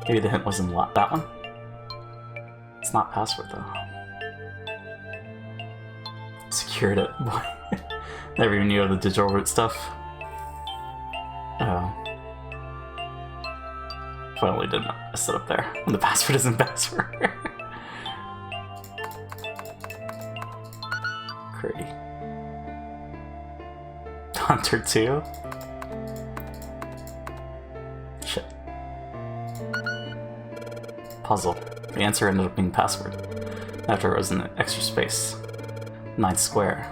[SPEAKER 1] Maybe the hint was in that one? It's not password though. Secured it. Never even knew of the digital root stuff. Oh. Finally didn't mess it up there. When the password isn't password. Pretty. Hunter 2? Shit. Puzzle. The answer ended up being password. After it was an extra space. 9 square.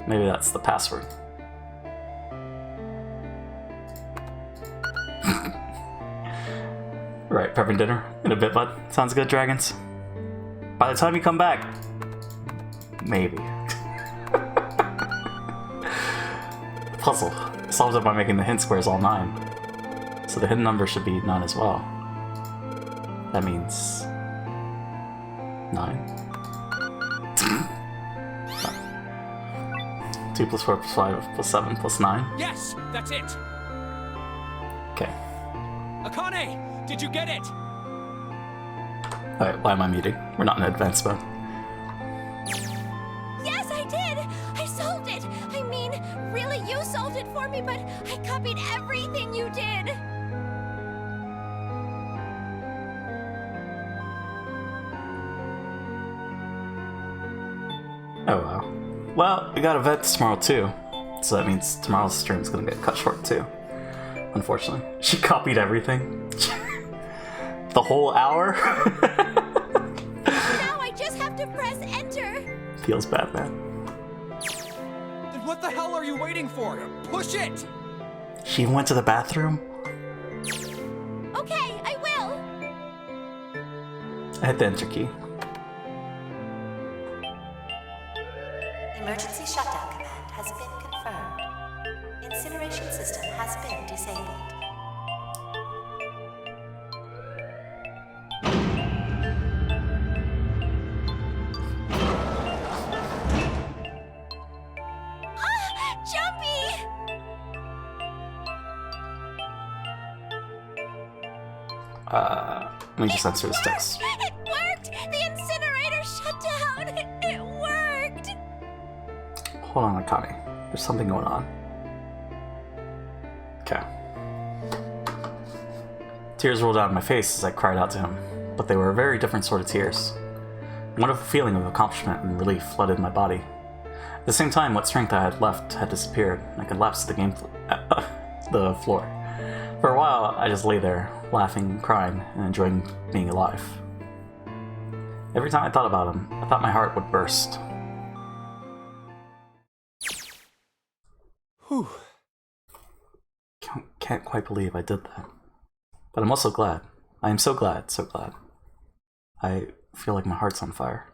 [SPEAKER 1] Maybe that's the password. Right, prepping dinner in a bit, bud. Sounds good, dragons. By the time you come back, maybe. Puzzle. Solved it by making the hint squares all 9. So the hidden number should be 9 as well. That means 9. 2 plus 4 plus 5 plus 7 plus 9.
[SPEAKER 10] Yes, that's it.
[SPEAKER 1] Okay.
[SPEAKER 10] Akane, did you get it?
[SPEAKER 1] Alright, why am I muting? We're not in advanced mode.
[SPEAKER 12] Yes, I did! I solved it! I mean, really, you solved it for me, but I copied everything you did!
[SPEAKER 1] Oh wow. Well, we got events tomorrow too. So that means tomorrow's stream's gonna get cut short too. Unfortunately. She copied everything. The whole hour?
[SPEAKER 12] Now I just have to press enter!
[SPEAKER 1] Feels bad, man.
[SPEAKER 5] Then what the hell are you waiting for? Push it!
[SPEAKER 1] She went to the bathroom?
[SPEAKER 12] Okay, I will!
[SPEAKER 1] I hit the enter key.
[SPEAKER 11] Emergency shutdown command has been confirmed. Incineration system has been disabled.
[SPEAKER 12] Jumpy!
[SPEAKER 1] Let me just answer this text.
[SPEAKER 12] It worked! The incinerator shut down! It worked!
[SPEAKER 1] Hold on, Akane. There's something going on. Okay. Tears rolled down my face as I cried out to him, but they were a very different sort of tears. A wonderful feeling of accomplishment and relief flooded my body. At the same time, what strength I had left had disappeared, and I collapsed to the floor. For a while, I just lay there, laughing, crying, and enjoying being alive. Every time I thought about him, I thought my heart would burst.
[SPEAKER 5] Whew.
[SPEAKER 1] Can't quite believe I did that. But I'm also glad. I am so glad, so glad. I feel like my heart's on fire.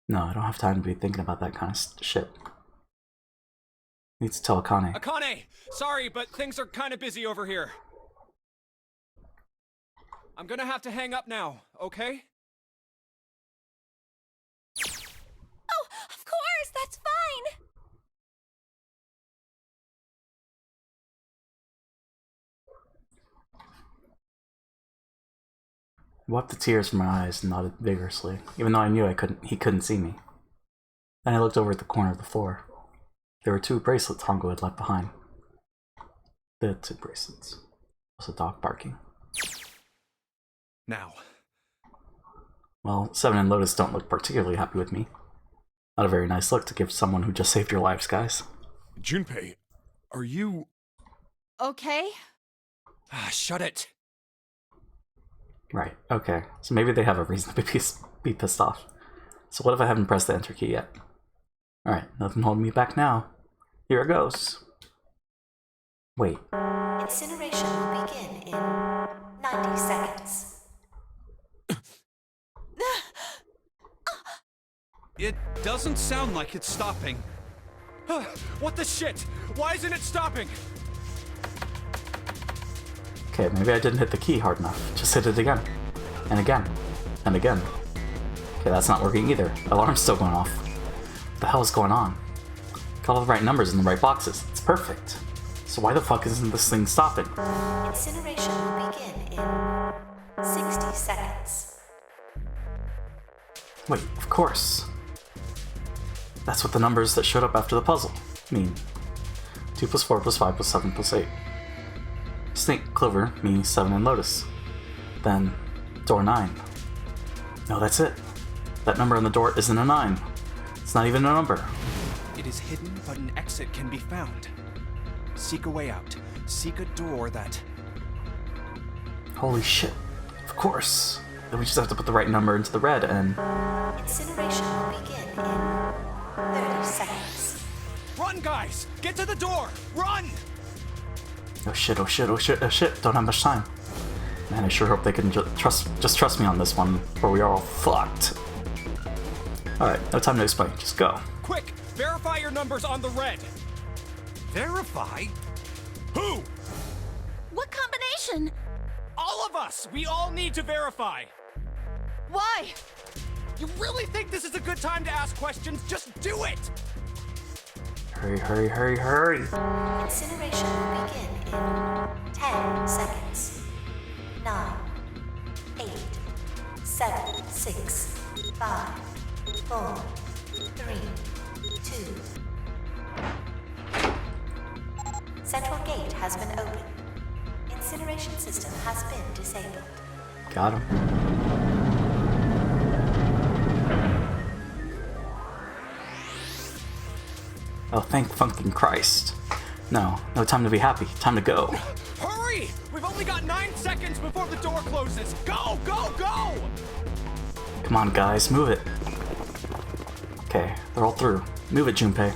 [SPEAKER 1] No, I don't have time to be thinking about that kind of shit. I need to tell Akane.
[SPEAKER 10] Akane! Sorry, but things are kind of busy over here. I'm gonna have to hang up now, okay?
[SPEAKER 12] Oh, of course, that's fine!
[SPEAKER 1] I wiped the tears from my eyes and nodded vigorously, even though I knew he couldn't see me. Then I looked over at the corner of the floor. There were 2 bracelets Hongo had left behind. The 2 bracelets. Was a dog barking.
[SPEAKER 5] Now.
[SPEAKER 1] Well, Seven and Lotus don't look particularly happy with me. Not a very nice look to give someone who just saved your lives, guys.
[SPEAKER 2] Junpei, are you...
[SPEAKER 7] Okay?
[SPEAKER 10] Shut it.
[SPEAKER 1] Right, okay. So maybe they have a reason to be pissed off. So what if I haven't pressed the enter key yet? Alright, nothing holding me back now. Here it goes. Wait.
[SPEAKER 11] Incineration will begin in 90 seconds.
[SPEAKER 14] It doesn't sound like it's stopping. What the shit? Why isn't it stopping?
[SPEAKER 1] Okay, maybe I didn't hit the key hard enough. Just hit it again. And again. And again. Okay, that's not working either. Alarm's still going off. What the hell is going on? Got all the right numbers in the right boxes. It's perfect. So why the fuck isn't this thing stopping?
[SPEAKER 11] Incineration will begin in 60 seconds.
[SPEAKER 1] Wait, of course. That's what the numbers that showed up after the puzzle mean. 2 plus 4 plus 5 plus 7 plus 8. Snake, Clover, me, 7, and Lotus. Then, door 9. No, that's it. That number on the door isn't a 9. It's not even a number.
[SPEAKER 3] It is hidden, but an exit can be found. Seek a way out. Seek a door that...
[SPEAKER 1] Holy shit. Of course. Then we just have to put the right number into the red and...
[SPEAKER 11] Incineration will begin in 30 seconds.
[SPEAKER 14] Run, guys! Get to the door! Run!
[SPEAKER 1] Oh shit, oh shit, oh shit, oh shit. Don't have much time. Man, I sure hope they can just trust me on this one, or we are all fucked. Alright, no time to explain. Just go.
[SPEAKER 14] Quick! Verify your numbers on the red! Verify? Who?
[SPEAKER 12] What combination?
[SPEAKER 14] All of us! We all need to verify!
[SPEAKER 7] Why?
[SPEAKER 14] You really think this is a good time to ask questions? Just do it!
[SPEAKER 1] Hurry, hurry, hurry, hurry!
[SPEAKER 11] Incineration will begin in 10 seconds. 9, 8, 7, 6, 5, 4, 3, 2. Central gate has been opened. Incineration system has been disabled.
[SPEAKER 1] Got him. Oh, thank fucking Christ. No time to be happy. Time to go.
[SPEAKER 14] Hurry! We've only got 9 seconds before the door closes. Go, go, go!
[SPEAKER 1] Come on, guys, move it. Okay, they're all through. Move it, Junpei.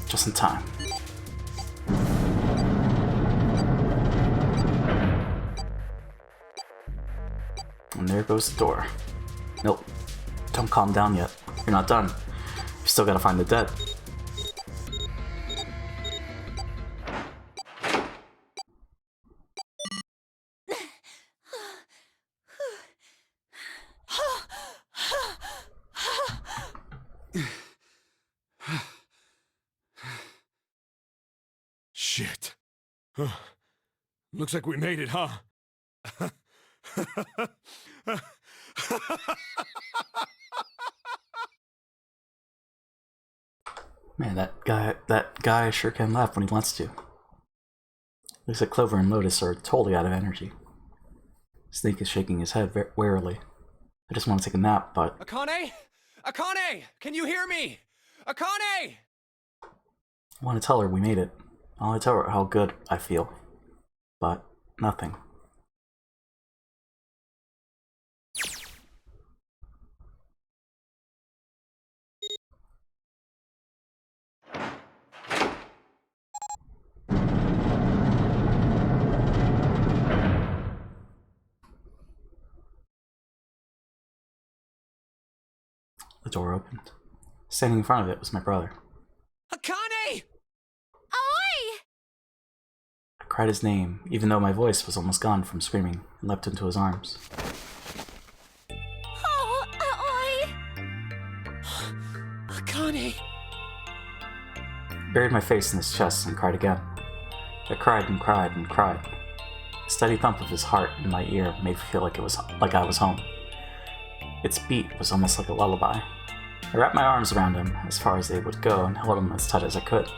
[SPEAKER 1] Just in time. And there goes the door. Nope. Don't calm down yet. You're not done. You still gotta find the dead.
[SPEAKER 2] Shit. Looks like we made it, huh?
[SPEAKER 1] Man, that guy sure can laugh when he wants to. Looks like Clover and Lotus are totally out of energy. Snake is shaking his head warily. I just want to take a nap, but...
[SPEAKER 14] Akane? Akane! Can you hear me? Akane!
[SPEAKER 1] I want to tell her we made it. I want to tell her how good I feel. But nothing. The door opened. Standing in front of it was my brother.
[SPEAKER 14] Akane!
[SPEAKER 12] Oi!
[SPEAKER 1] I cried his name, even though my voice was almost gone from screaming, and leapt into his arms.
[SPEAKER 12] Oh, oi!
[SPEAKER 10] Akane!
[SPEAKER 1] I buried my face in his chest and cried again. I cried and cried and cried. The steady thump of his heart in my ear made me feel like I was home. Its beat was almost like a lullaby. I wrapped my arms around him as far as they would go and held him as tight as I could.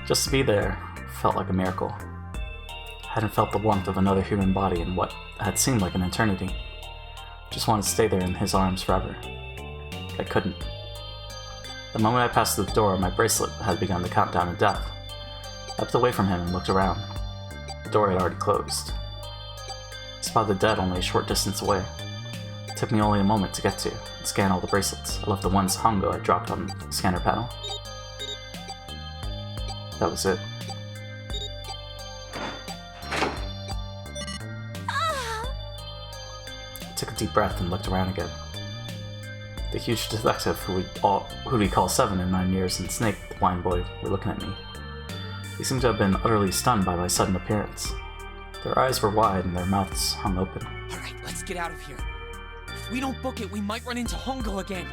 [SPEAKER 1] Just to be there felt like a miracle. I hadn't felt the warmth of another human body in what had seemed like an eternity. Just wanted to stay there in his arms forever. I couldn't. The moment I passed through the door, my bracelet had begun to count down to death. I stepped away from him and looked around. The door had already closed. I spotted the dead only a short distance away. It took me only a moment to get to and scan all the bracelets. I left the ones Hongo had dropped on the scanner panel. That was it. I took a deep breath and looked around again. The huge detective who we call 7 in 9 years and Snake, the blind boy, were looking at me. They seemed to have been utterly stunned by my sudden appearance. Their eyes were wide and their mouths hung open.
[SPEAKER 10] Alright, let's get out of here. If we don't book it, we might run into Hongo again.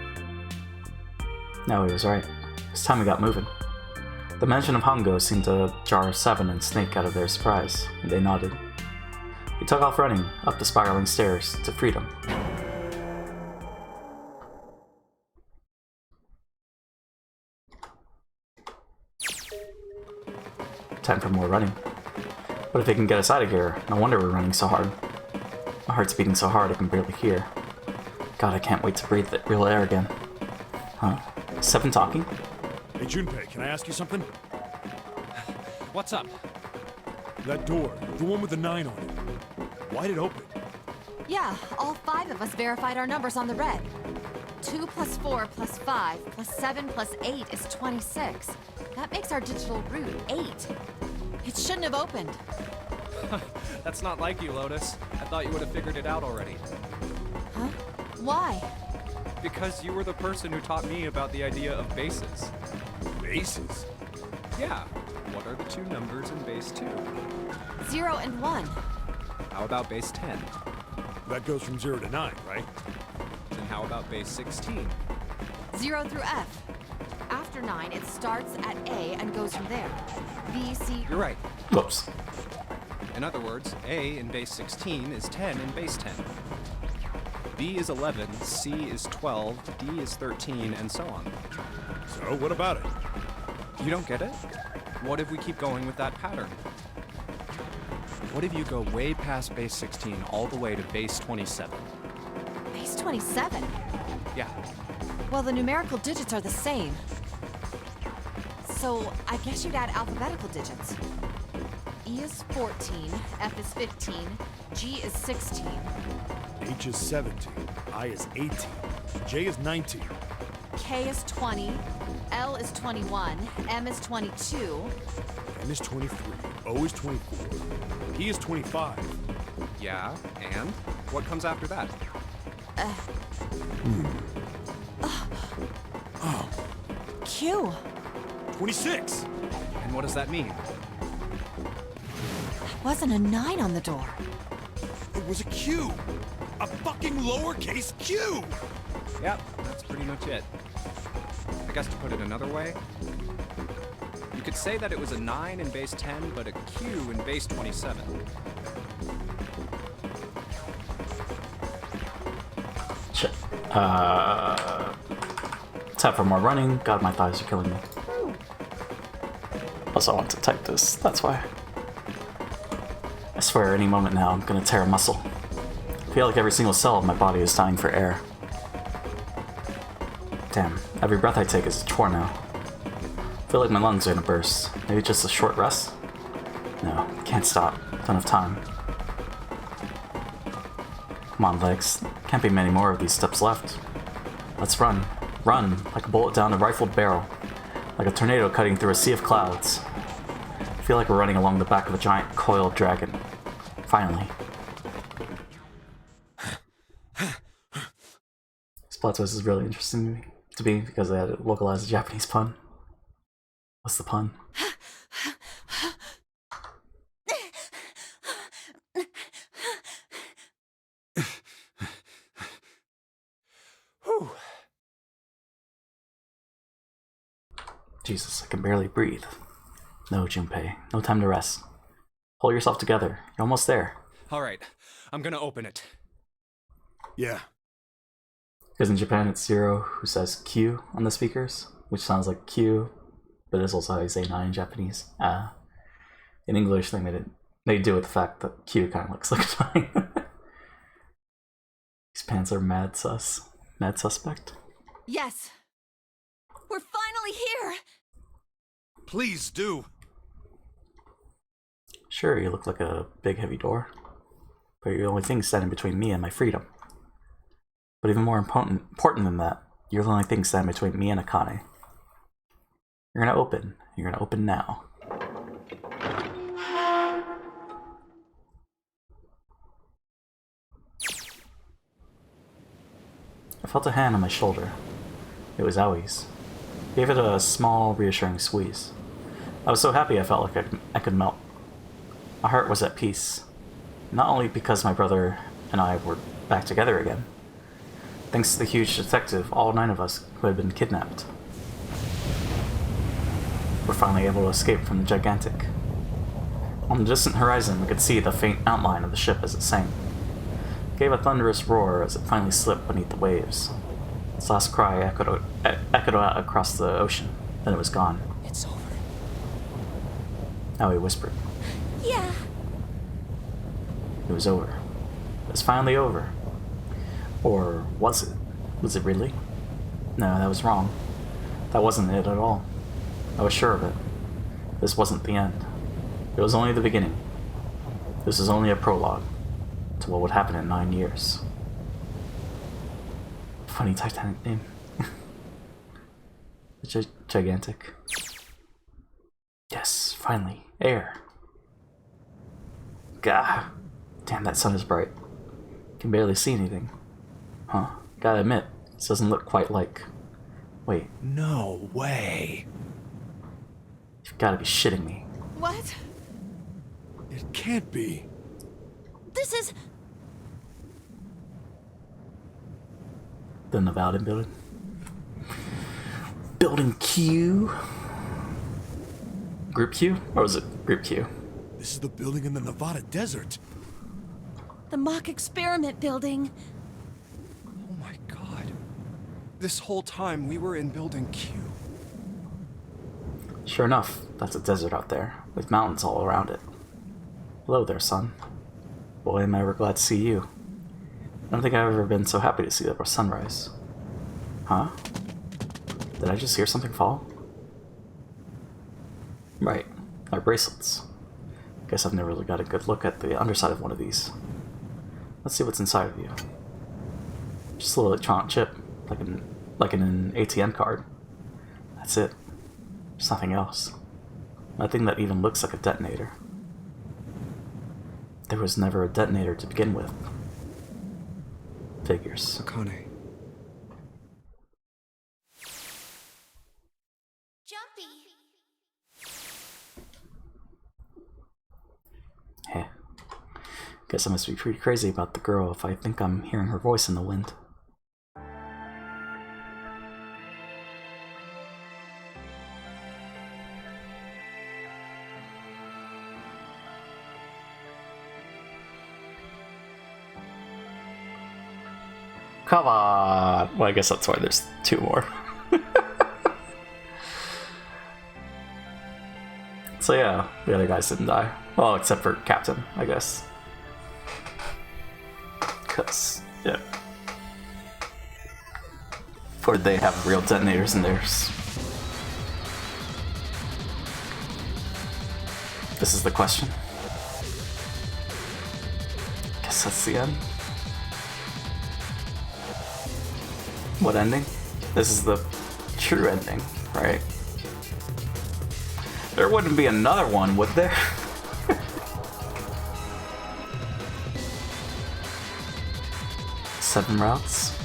[SPEAKER 1] No, he was right. It's time we got moving. The mention of Hongo seemed to jar 7 and Snake out of their surprise, and they nodded. We took off running up the spiraling stairs to freedom. Time for more running. But if they can get us out of here, no wonder we're running so hard. My heart's beating so hard I can barely hear. God, I can't wait to breathe the real air again. Huh? 7 talking?
[SPEAKER 2] Hey, Junpei, can I ask you something?
[SPEAKER 10] What's up?
[SPEAKER 2] That door, the one with the 9 on it. Why'd it open?
[SPEAKER 7] Yeah, all 5 of us verified our numbers on the red. 2 plus 4 plus 5 plus 7 plus 8 is 26. That makes our digital route 8. It shouldn't have opened.
[SPEAKER 6] That's not like you, Lotus. I thought you would have figured it out already.
[SPEAKER 7] Huh? Why?
[SPEAKER 6] Because you were the person who taught me about the idea of bases.
[SPEAKER 2] Bases?
[SPEAKER 6] Yeah. What are the 2 numbers in base 2?
[SPEAKER 7] 0 and 1.
[SPEAKER 6] How about base 10?
[SPEAKER 2] That goes from 0 to 9, right?
[SPEAKER 6] Then how about base 16?
[SPEAKER 7] 0 through F. After 9, it starts at A and goes from there. B, C...
[SPEAKER 6] You're right.
[SPEAKER 1] Whoops.
[SPEAKER 6] In other words, A in base 16 is 10 in base 10. B is 11, C is 12, D is 13, and so on.
[SPEAKER 2] So, what about it?
[SPEAKER 6] You don't get it? What if we keep going with that pattern? What if you go way past base 16 all the way to base 27?
[SPEAKER 7] Base 27?
[SPEAKER 6] Yeah.
[SPEAKER 7] Well, the numerical digits are the same. So, I guess you'd add alphabetical digits. E is 14, F is 15, G is 16.
[SPEAKER 2] H is 17, I is 18, J is 19.
[SPEAKER 7] K is 20, L is 21, M is 22.
[SPEAKER 2] N is 23, O is 24, P is 25.
[SPEAKER 6] Yeah, and? What comes after that?
[SPEAKER 7] Q.
[SPEAKER 2] 26!
[SPEAKER 6] And what does that mean?
[SPEAKER 7] Wasn't a 9 on the door.
[SPEAKER 2] It was a Q! A fucking lowercase q!
[SPEAKER 6] Yep, that's pretty much it. I guess to put it another way, you could say that it was a 9 in base 10, but a Q in base 27.
[SPEAKER 1] Shit. Time for more running. God, my thighs are killing me. Also, I want to type this, that's why. I swear, any moment now, I'm gonna tear a muscle. I feel like every single cell of my body is dying for air. Damn, every breath I take is a chore now. I feel like my lungs are gonna burst. Maybe just a short rest? No, can't stop. Don't have time. Come on, legs. Can't be many more of these steps left. Let's run. Run, like a bullet down a rifled barrel. Like a tornado cutting through a sea of clouds. I feel like we're running along the back of a giant coiled dragon. Finally. This plot twist is really interesting to me because I had to localize a Japanese pun. What's the pun? Jesus, I can barely breathe. No, Junpei. No time to rest. Pull yourself together. You're almost there.
[SPEAKER 6] Alright, I'm gonna open it.
[SPEAKER 2] Yeah.
[SPEAKER 1] Because in Japan it's Zero who says Q on the speakers, which sounds like Q, but it's also how you say 9 in Japanese. In English thing they do with the fact that Q kind of looks like 9. These pants are mad sus. Mad suspect.
[SPEAKER 7] Yes. We're finally here.
[SPEAKER 5] Please do.
[SPEAKER 1] Sure, you look like a big heavy door, but you're the only thing standing between me and my freedom. But even more important than that, you're the only thing standing between me and Akane. You're gonna open. You're gonna open now. I felt a hand on my shoulder. It was Aoi's. Gave it a small, reassuring squeeze. I was so happy I felt like I could melt. My heart was at peace. Not only because my brother and I were back together again. Thanks to the huge detective, all 9 of us who had been kidnapped were finally able to escape from the gigantic. On the distant horizon, we could see the faint outline of the ship as it sank. It gave a thunderous roar as it finally slipped beneath the waves. Its last cry echoed out across the ocean. Then it was gone.
[SPEAKER 10] It's over.
[SPEAKER 1] Aoi whispered.
[SPEAKER 4] Yeah.
[SPEAKER 1] It was over. It was finally over. Or was it? Was it really? No, that was wrong. That wasn't it at all. I was sure of it. This wasn't the end. It was only the beginning. This was only a prologue to what would happen in 9 years. Funny Titanic name. Gigantic. Yes, finally. Air. Gah. Damn, that sun is bright. Can barely see anything. Huh. Gotta admit, this doesn't look quite like... Wait.
[SPEAKER 9] No way.
[SPEAKER 1] You've gotta be shitting me.
[SPEAKER 7] What?
[SPEAKER 2] It can't be.
[SPEAKER 4] This is...
[SPEAKER 1] The Nevada building. Building Q? Group Q? Or was it Group Q?
[SPEAKER 2] This is the building in the Nevada desert.
[SPEAKER 7] The mock experiment building.
[SPEAKER 3] Oh my god. This whole time we were in Building Q.
[SPEAKER 1] Sure enough, that's a desert out there, with mountains all around it. Hello there, son. Boy, am I ever glad to see you. I don't think I've ever been so happy to see the sunrise. Huh? Did I just hear something fall? Right, our bracelets. Guess I've never really got a good look at the underside of one of these. Let's see what's inside of you. Just a little electronic chip, like an ATM card. That's it. There's nothing else. Nothing that even looks like a detonator. There was never a detonator to begin with. Figures.
[SPEAKER 3] Akane.
[SPEAKER 4] Jumpy.
[SPEAKER 1] Heh. Guess I must be pretty crazy about the girl if I think I'm hearing her voice in the wind. Come on! Well, I guess that's why there's 2 more. So yeah, the other guys didn't die. Well, except for Captain, I guess. Cause, yeah. Or they have real detonators in theirs. This is the question. Guess that's the end. What ending? This is the true ending, right? There wouldn't be another one, would there? Seven routes?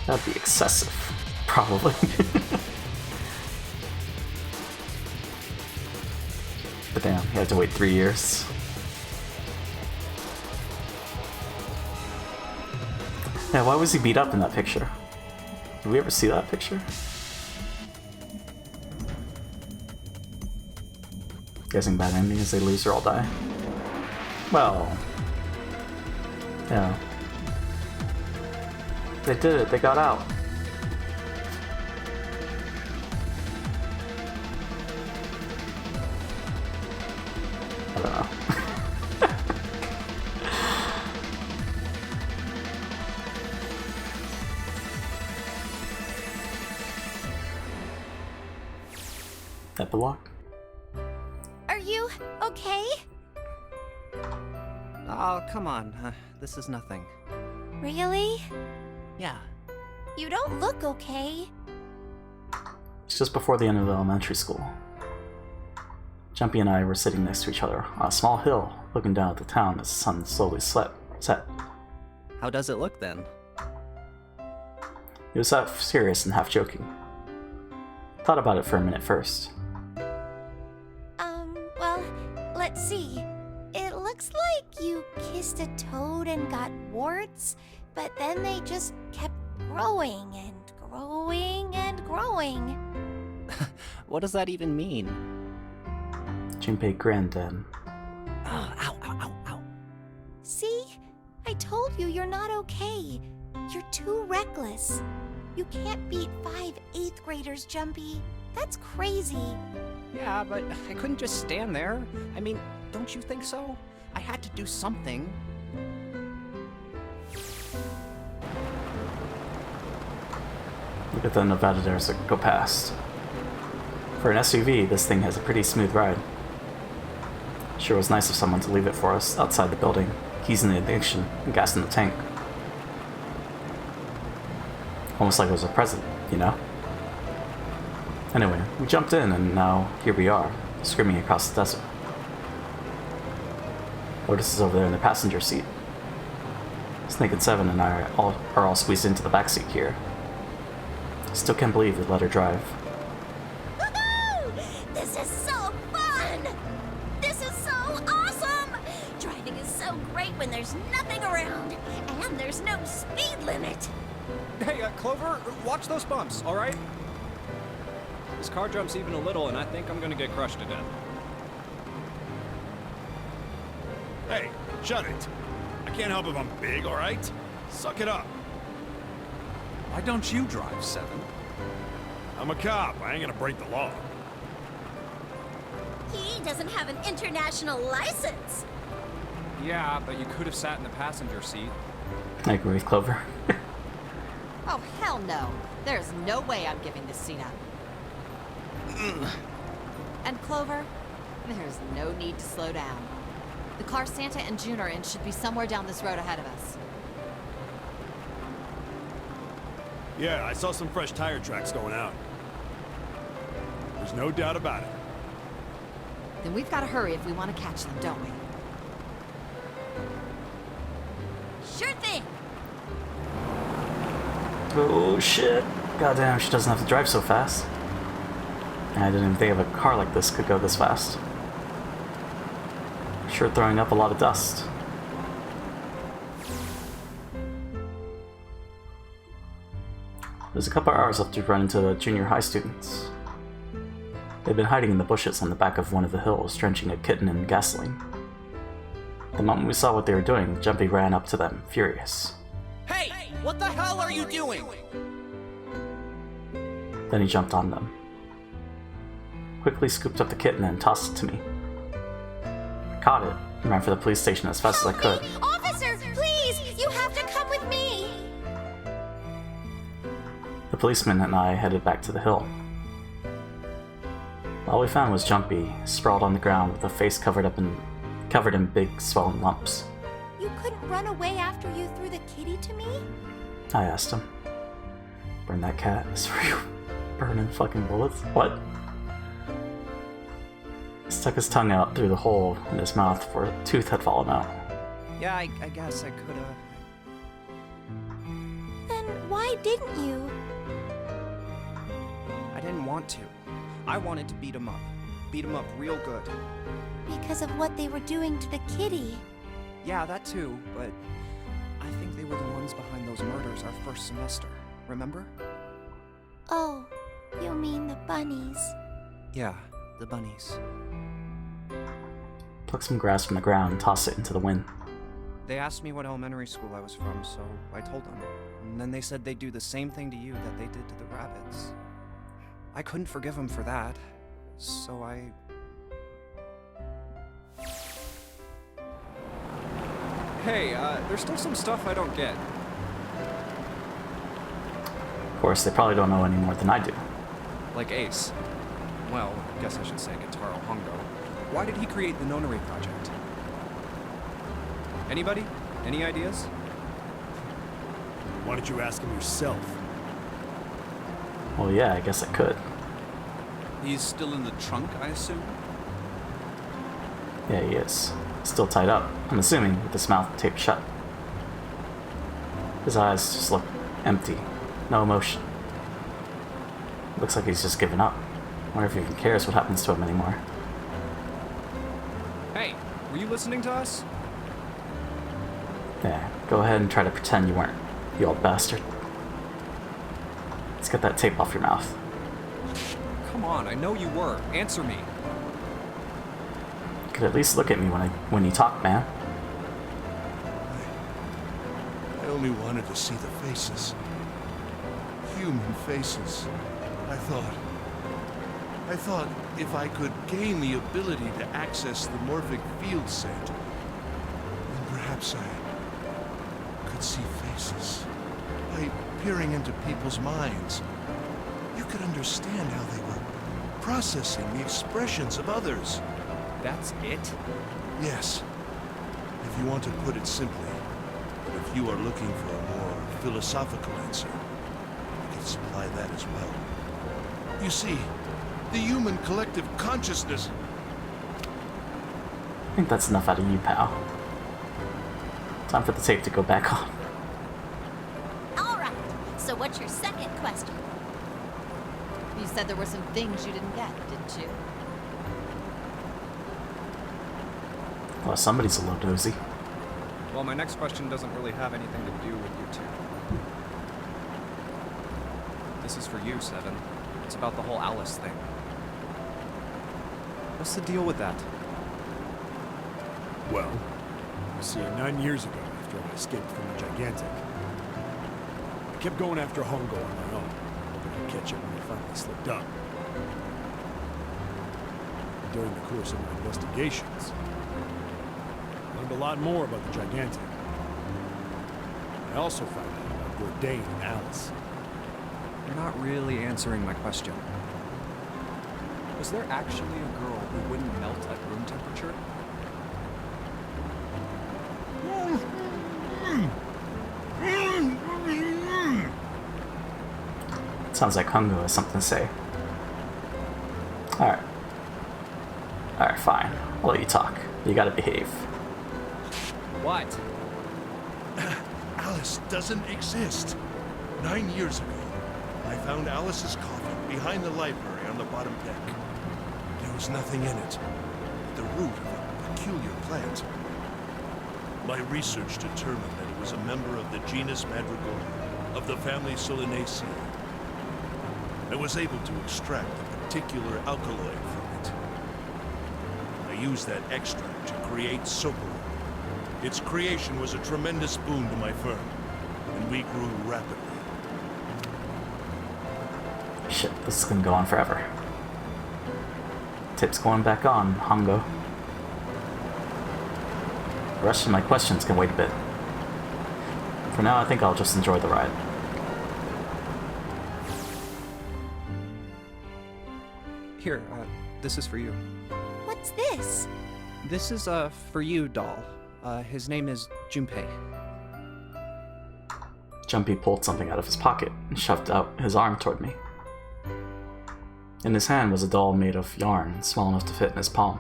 [SPEAKER 1] That'd be excessive, probably. But damn, you had to wait 3 years. Yeah, why was he beat up in that picture? Did we ever see that picture? Guessing bad ending is they lose or all die. Well, yeah. They did it, they got out. I don't know. Epilogue?
[SPEAKER 7] Are you okay?
[SPEAKER 16] Oh, come on. This is nothing.
[SPEAKER 7] Really?
[SPEAKER 16] Yeah.
[SPEAKER 7] You don't look okay.
[SPEAKER 1] It's just before the end of elementary school. Jumpy and I were sitting next to each other on a small hill, looking down at the town as the sun slowly set.
[SPEAKER 16] How does it look then?
[SPEAKER 1] It was half serious and half joking. Thought about it for a minute first.
[SPEAKER 7] Well, let's see. It looks like you kissed a toad and got warts, but then they just kept growing and growing and growing.
[SPEAKER 16] What does that even mean?
[SPEAKER 1] Junpei grinned and...
[SPEAKER 16] Oh, ow, ow, ow, ow.
[SPEAKER 7] See? I told you you're not okay. You're too reckless. You can't beat 5 8th graders, Jumpy. That's crazy.
[SPEAKER 16] Yeah, but I couldn't just stand there. I mean, don't you think so? I had to do something.
[SPEAKER 1] Look at the Nevada desert go past. For an SUV, this thing has a pretty smooth ride. Sure was nice of someone to leave it for us outside the building, keys in the ignition and gas in the tank. Almost like it was a present, you know? Anyway, we jumped in and now here we are, screaming across the desert. Otis is over there in the passenger seat. Snake and Seven and I are all squeezed into the backseat here. Still can't believe we let her drive.
[SPEAKER 12] Woohoo! This is so fun! This is so awesome! Driving is so great when there's nothing around, and there's no speed limit.
[SPEAKER 6] Hey, Clover, watch those bumps, all right? This car jumps even a little, and I think I'm gonna get crushed to death.
[SPEAKER 2] Hey, shut it. I can't help if I'm big, all right? Suck it up.
[SPEAKER 5] Why don't you drive, Seven?
[SPEAKER 2] I'm a cop. I ain't gonna break the law.
[SPEAKER 12] He doesn't have an international license.
[SPEAKER 6] Yeah, but you could have sat in the passenger seat.
[SPEAKER 1] I agree with Clover.
[SPEAKER 7] Oh, hell no. There's no way I'm giving this scene up. And Clover, there's no need to slow down. The car Santa and June are in should be somewhere down this road ahead of us.
[SPEAKER 2] Yeah, I saw some fresh tire tracks going out. There's no doubt about it.
[SPEAKER 7] Then we've got to hurry if we want to catch them, don't we?
[SPEAKER 12] Sure thing.
[SPEAKER 1] Oh shit. Goddamn, she doesn't have to drive so fast. I didn't even think of a car like this could go this fast. Sure throwing up a lot of dust. There's a couple hours left to run into the junior high students. They've been hiding in the bushes on the back of one of the hills, drenching a kitten in gasoline. The moment we saw what they were doing, Jumpy ran up to them, furious.
[SPEAKER 16] Hey! What the hell are you doing?
[SPEAKER 1] Then he jumped on them. Quickly scooped up the kitten and tossed it to me. I caught it and ran for the police station as fast as I could.
[SPEAKER 12] Officer, please! You have to come with me!
[SPEAKER 1] The policeman and I headed back to the hill. All we found was Jumpy, sprawled on the ground with a face covered in big swollen lumps.
[SPEAKER 7] You couldn't run away after you threw the kitty to me?
[SPEAKER 1] I asked him. Burn that cat? Is for you burning fucking bullets? What? He stuck his tongue out through the hole in his mouth where a tooth had fallen out.
[SPEAKER 16] Yeah, I guess I could've...
[SPEAKER 7] Then why didn't you?
[SPEAKER 16] I didn't want to. I wanted to beat him up. Beat him up real good.
[SPEAKER 7] Because of what they were doing to the kitty.
[SPEAKER 16] Yeah, that too, but I think they were the ones behind those murders our first semester. Remember?
[SPEAKER 7] Oh, you mean the bunnies.
[SPEAKER 16] Yeah, the bunnies.
[SPEAKER 1] Pluck some grass from the ground and toss it into the wind.
[SPEAKER 16] They asked me what elementary school I was from, so I told them. And then they said they'd do the same thing to you that they did to the rabbits. I couldn't forgive them for that, so I...
[SPEAKER 6] Hey, there's still some stuff I don't get.
[SPEAKER 1] Of course, they probably don't know any more than I do.
[SPEAKER 6] Like Ace. Well, I guess I should say Gitaro Hongo. Why did he create the Nonary project? Anybody? Any ideas?
[SPEAKER 2] Why don't you ask him yourself?
[SPEAKER 1] Well, yeah, I guess I could.
[SPEAKER 5] He's still in the trunk, I assume?
[SPEAKER 1] Yeah, he is. Still tied up, I'm assuming, with his mouth taped shut. His eyes just look empty. No emotion. Looks like he's just given up. Wonder if he even cares what happens to him anymore.
[SPEAKER 6] Hey, were you listening to us?
[SPEAKER 1] Yeah, go ahead and try to pretend you weren't, you old bastard. Let's get that tape off your mouth.
[SPEAKER 6] Come on, I know you were. Answer me.
[SPEAKER 1] You could at least look at me when you talk, man.
[SPEAKER 13] I only wanted to see the faces. Human faces. I thought if I could gain the ability to access the morphic field set, then perhaps I could see faces. By peering into people's minds, you could understand how they were processing the expressions of others.
[SPEAKER 6] That's it?
[SPEAKER 13] Yes. If you want to put it simply, but if you are looking for a more philosophical answer, I can supply that as well. You see, the human collective consciousness...
[SPEAKER 1] I think that's enough out of you, pal. Time for the tape to go back on.
[SPEAKER 12] Alright, so what's your second question?
[SPEAKER 7] You said there were some things you didn't get, didn't you?
[SPEAKER 1] Well, somebody's a little dozy.
[SPEAKER 6] Well, my next question doesn't really have anything to do with you two. This is for you, Seven. It's about the whole Alice thing. What's the deal with that?
[SPEAKER 2] Well, you see, 9 years ago, after I escaped from the Gigantic, I kept going after Hongo on my own, hoping I'd catch him when he finally slipped up. During the course of my investigations, I learned a lot more about the Gigantic. I also found out about Bourdain and Alice.
[SPEAKER 6] You're not really answering my question. Was there actually a girl who wouldn't melt at room temperature?
[SPEAKER 1] Sounds like Hongo has something to say. Alright. Alright, fine. I'll let you talk. You gotta behave.
[SPEAKER 6] What?
[SPEAKER 13] Alice doesn't exist. 9 years ago, I found Alice's coffin behind the library on the bottom deck. There was nothing in it but the root of a peculiar plant. My research determined that it was a member of the genus Madrigal of the family Solanaceae. I was able to extract a particular alkaloid from it. I used that extract to create Soper. Its creation was a tremendous boon to my firm, and we grew rapidly.
[SPEAKER 1] Shit, this is gonna go on forever. Tip's going back on, Hongo. The rest of my questions can wait a bit. For now, I think I'll just enjoy the ride.
[SPEAKER 16] Here, this is for you.
[SPEAKER 12] What's this?
[SPEAKER 16] This is, for you, doll. His name is Junpei.
[SPEAKER 1] Jumpy pulled something out of his pocket and shoved out his arm toward me. In his hand was a doll made of yarn, small enough to fit in his palm.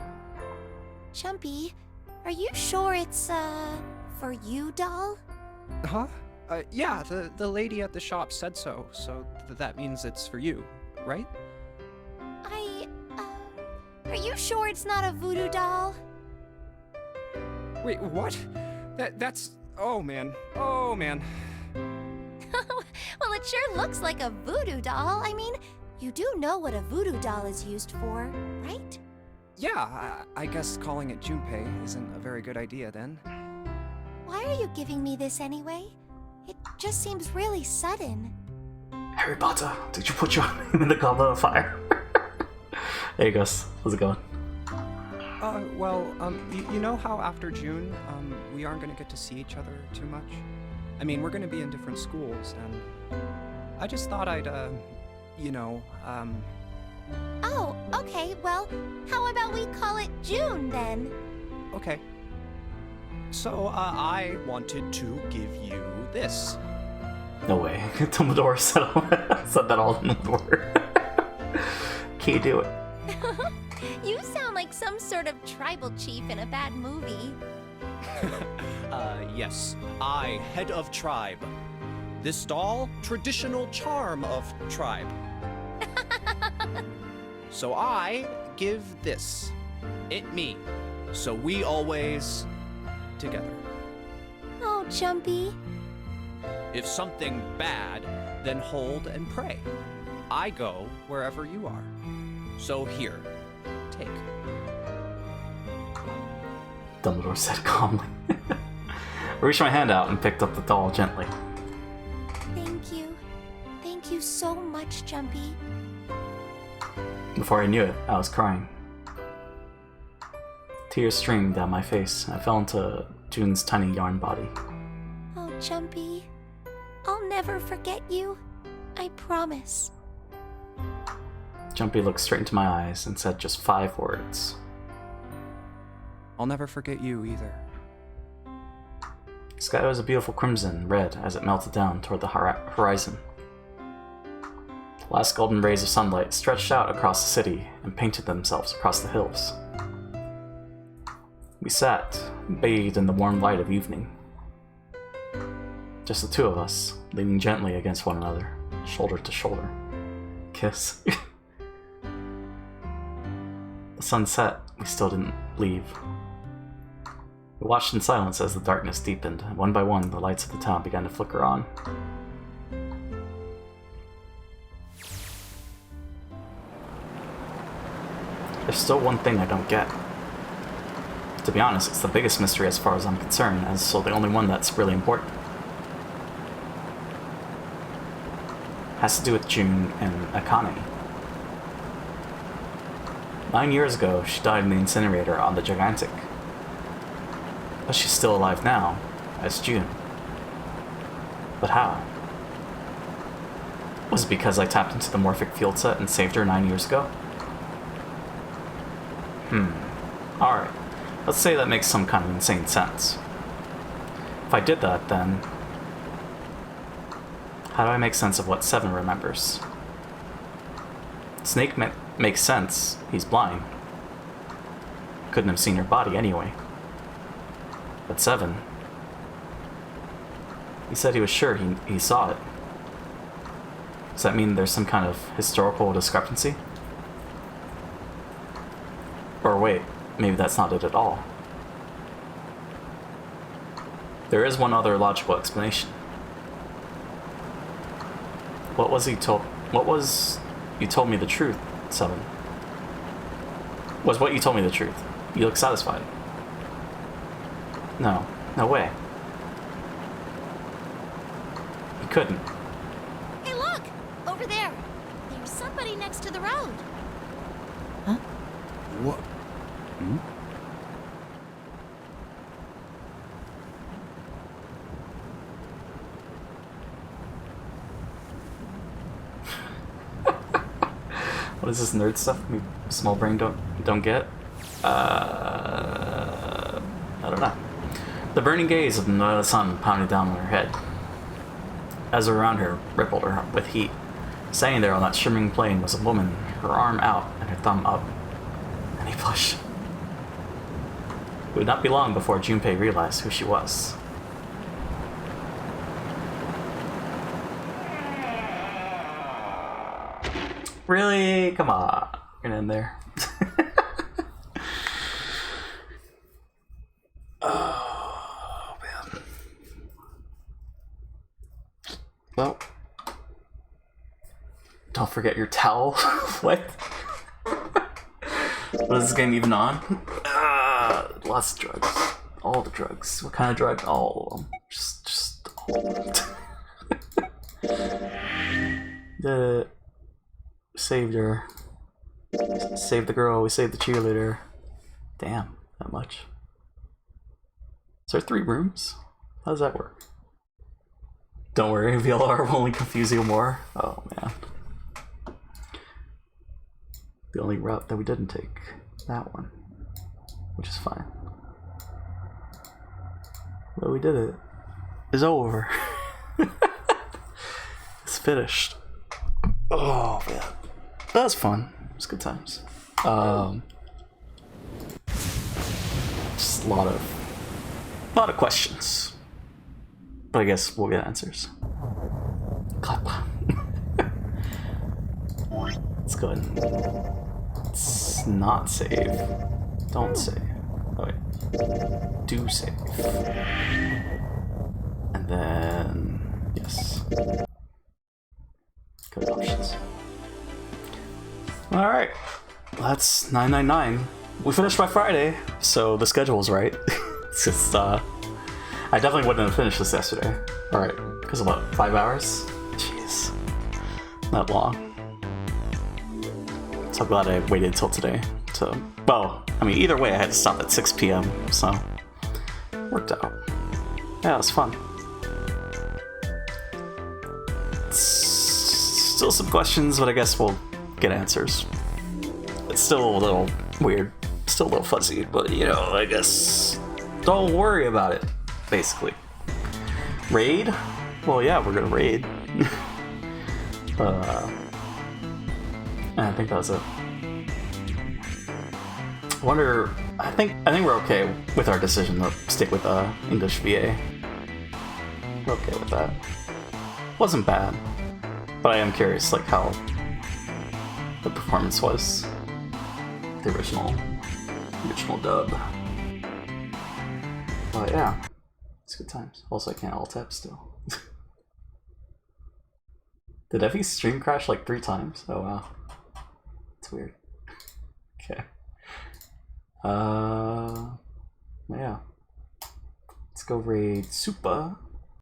[SPEAKER 12] Jumpy, are you sure it's, for you, doll?
[SPEAKER 16] Huh? Yeah, the lady at the shop said so, that means it's for you, right?
[SPEAKER 12] Are you sure it's not a voodoo doll?
[SPEAKER 16] Wait, what? That's... Oh, man. Oh, man.
[SPEAKER 12] Well, it sure looks like a voodoo doll. I mean, you do know what a voodoo doll is used for, right?
[SPEAKER 16] Yeah, I guess calling it Junpei isn't a very good idea then.
[SPEAKER 12] Why are you giving me this anyway? It just seems really sudden.
[SPEAKER 1] Harry Potter, did you put your name in the goblet of fire? There you go. How's it going?
[SPEAKER 16] You know how after June, we aren't gonna get to see each other too much? I mean, we're gonna be in different schools, and I just thought I'd,
[SPEAKER 12] Oh, okay, well, how about we call it June then?
[SPEAKER 16] Okay. So, I wanted to give you this.
[SPEAKER 1] No way. Dumbledore said that all in one word. Can you do it?
[SPEAKER 12] You sound like some sort of tribal chief in a bad movie.
[SPEAKER 16] Yes. I, head of tribe. This doll, traditional charm of tribe. So I give this. It me. So we always together.
[SPEAKER 12] Oh, Jumpy.
[SPEAKER 16] If something bad, then hold and pray. I go wherever you are. So here, take.
[SPEAKER 1] Dumbledore said calmly. I reached my hand out and picked up the doll gently.
[SPEAKER 12] Thank you. Thank you so much, Jumpy.
[SPEAKER 1] Before I knew it, I was crying. Tears streamed down my face, and I fell into June's tiny yarn body.
[SPEAKER 12] Oh, Jumpy. I'll never forget you. I promise.
[SPEAKER 1] Jumpy looked straight into my eyes and said just 5 words.
[SPEAKER 16] I'll never forget you either.
[SPEAKER 1] The sky was a beautiful crimson red as it melted down toward the horizon. The last golden rays of sunlight stretched out across the city and painted themselves across the hills. We sat, bathed in the warm light of evening. Just the two of us, leaning gently against one another, shoulder to shoulder. Kiss. The sun set, we still didn't leave. We watched in silence as the darkness deepened, and one by one the lights of the town began to flicker on. There's still one thing I don't get. To be honest, it's the biggest mystery as far as I'm concerned, and so the only one that's really important. It has to do with June and Akane. 9 years ago, she died in the incinerator on the Gigantic. But she's still alive now, as June. But how? Was it because I tapped into the morphic field set and saved her 9 years ago? Alright. Let's say that makes some kind of insane sense. If I did that, then... how do I make sense of what Seven remembers? Snake makes sense. He's blind. Couldn't have seen her body anyway. But Seven... he said he was sure he saw it. Does that mean there's some kind of historical discrepancy? Or wait, maybe that's not it at all. There is one other logical explanation. What was you told me the truth, Seven? Was what you told me the truth? You look satisfied. No way. You couldn't.
[SPEAKER 12] Hey, look! Over there! There's somebody next to the road.
[SPEAKER 8] Huh? What?
[SPEAKER 1] What is this nerd stuff? Small brain don't get? I don't know. The burning gaze of the sun pounded down on her head. As around her rippled her with heat. Standing there on that shimmering plain was a woman, her arm out and her thumb up. And he blushed. It would not be long before Junpei realized who she was. Really? Come on. Get in there. Oh, man. Well. Don't forget your towel. What? What is this game even on? Lots of drugs. All the drugs. What kind of drug? All of them. Just all of them. Did it. Saved her. Saved the girl. We saved the cheerleader. Damn, that much. Is there 3 rooms? How does that work? Don't worry, VLR will only confuse you more. Oh man. The only route that we didn't take. That one. Which is fine. But we did it. It's over. It's finished. Oh man. That was fun. It was good times. Just a lot of questions. But I guess we'll get answers. Clap. Let's go ahead and let's not save. Don't save. Oh wait. Do save. And then yes. Good options. Alright. That's 999. We finished by Friday, so the schedule was right. It's just I definitely wouldn't have finished this yesterday. Alright, because of what, 5 hours? Jeez. Not long. So I'm glad I waited till today to... Well, I mean, either way I had to stop at 6 p.m, so... Worked out. Yeah, it was fun. Still some questions, but I guess we'll get answers. It's still a little weird. Still a little fuzzy, but you know, I guess... Don't worry about it. Basically. Raid? Well, yeah, we're gonna raid. I think that was it. I wonder. I think we're okay with our decision to stick with English VA. We're okay with that. Wasn't bad, but I am curious, like how the performance was. The original dub. But yeah. It's good times. Also, I can't alt tab still. Did Effie's stream crash like 3 times? Oh wow. It's weird. Okay. Yeah. Let's go raid Supa.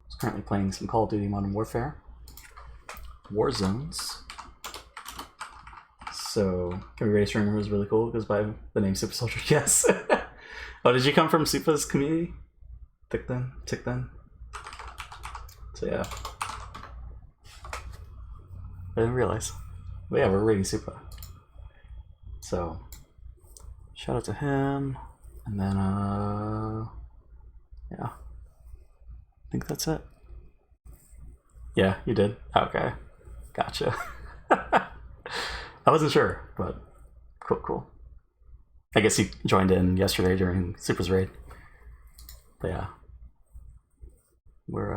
[SPEAKER 1] He's currently playing some Call of Duty Modern Warfare. Warzones. So, can we raid streamer who's really cool? Goes by the name Super Soldier. Yes. Oh, did you come from Supa's community? Tick then. So yeah. I didn't realize. But yeah, we're raiding Supa. So shout out to him. And then yeah. I think that's it. Yeah, you did? Okay. Gotcha. I wasn't sure, but cool. I guess he joined in yesterday during Supa's raid. But yeah. We're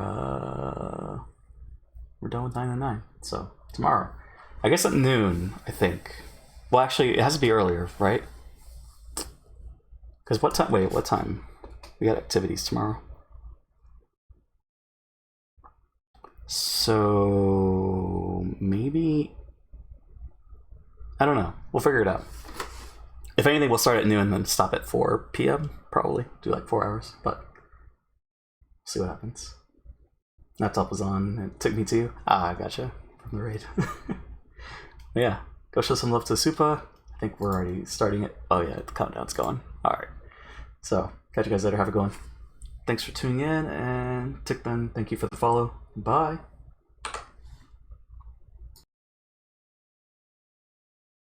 [SPEAKER 1] done with 999. So tomorrow. I guess at noon, I think. Well actually it has to be earlier, right? Because what time what time? We got activities tomorrow. So maybe I don't know. We'll figure it out. If anything, we'll start at noon and then stop at 4 p.m. Probably. Do like 4 hours, but see what happens. Laptop was on and it took me to you. Ah, I gotcha. From the raid. Yeah. Go show some love to Supa. I think we're already starting it. Oh yeah, the countdown's going. Alright. So, catch you guys later. Have a good one. Thanks for tuning in, and Tick then, thank you for the follow. Bye.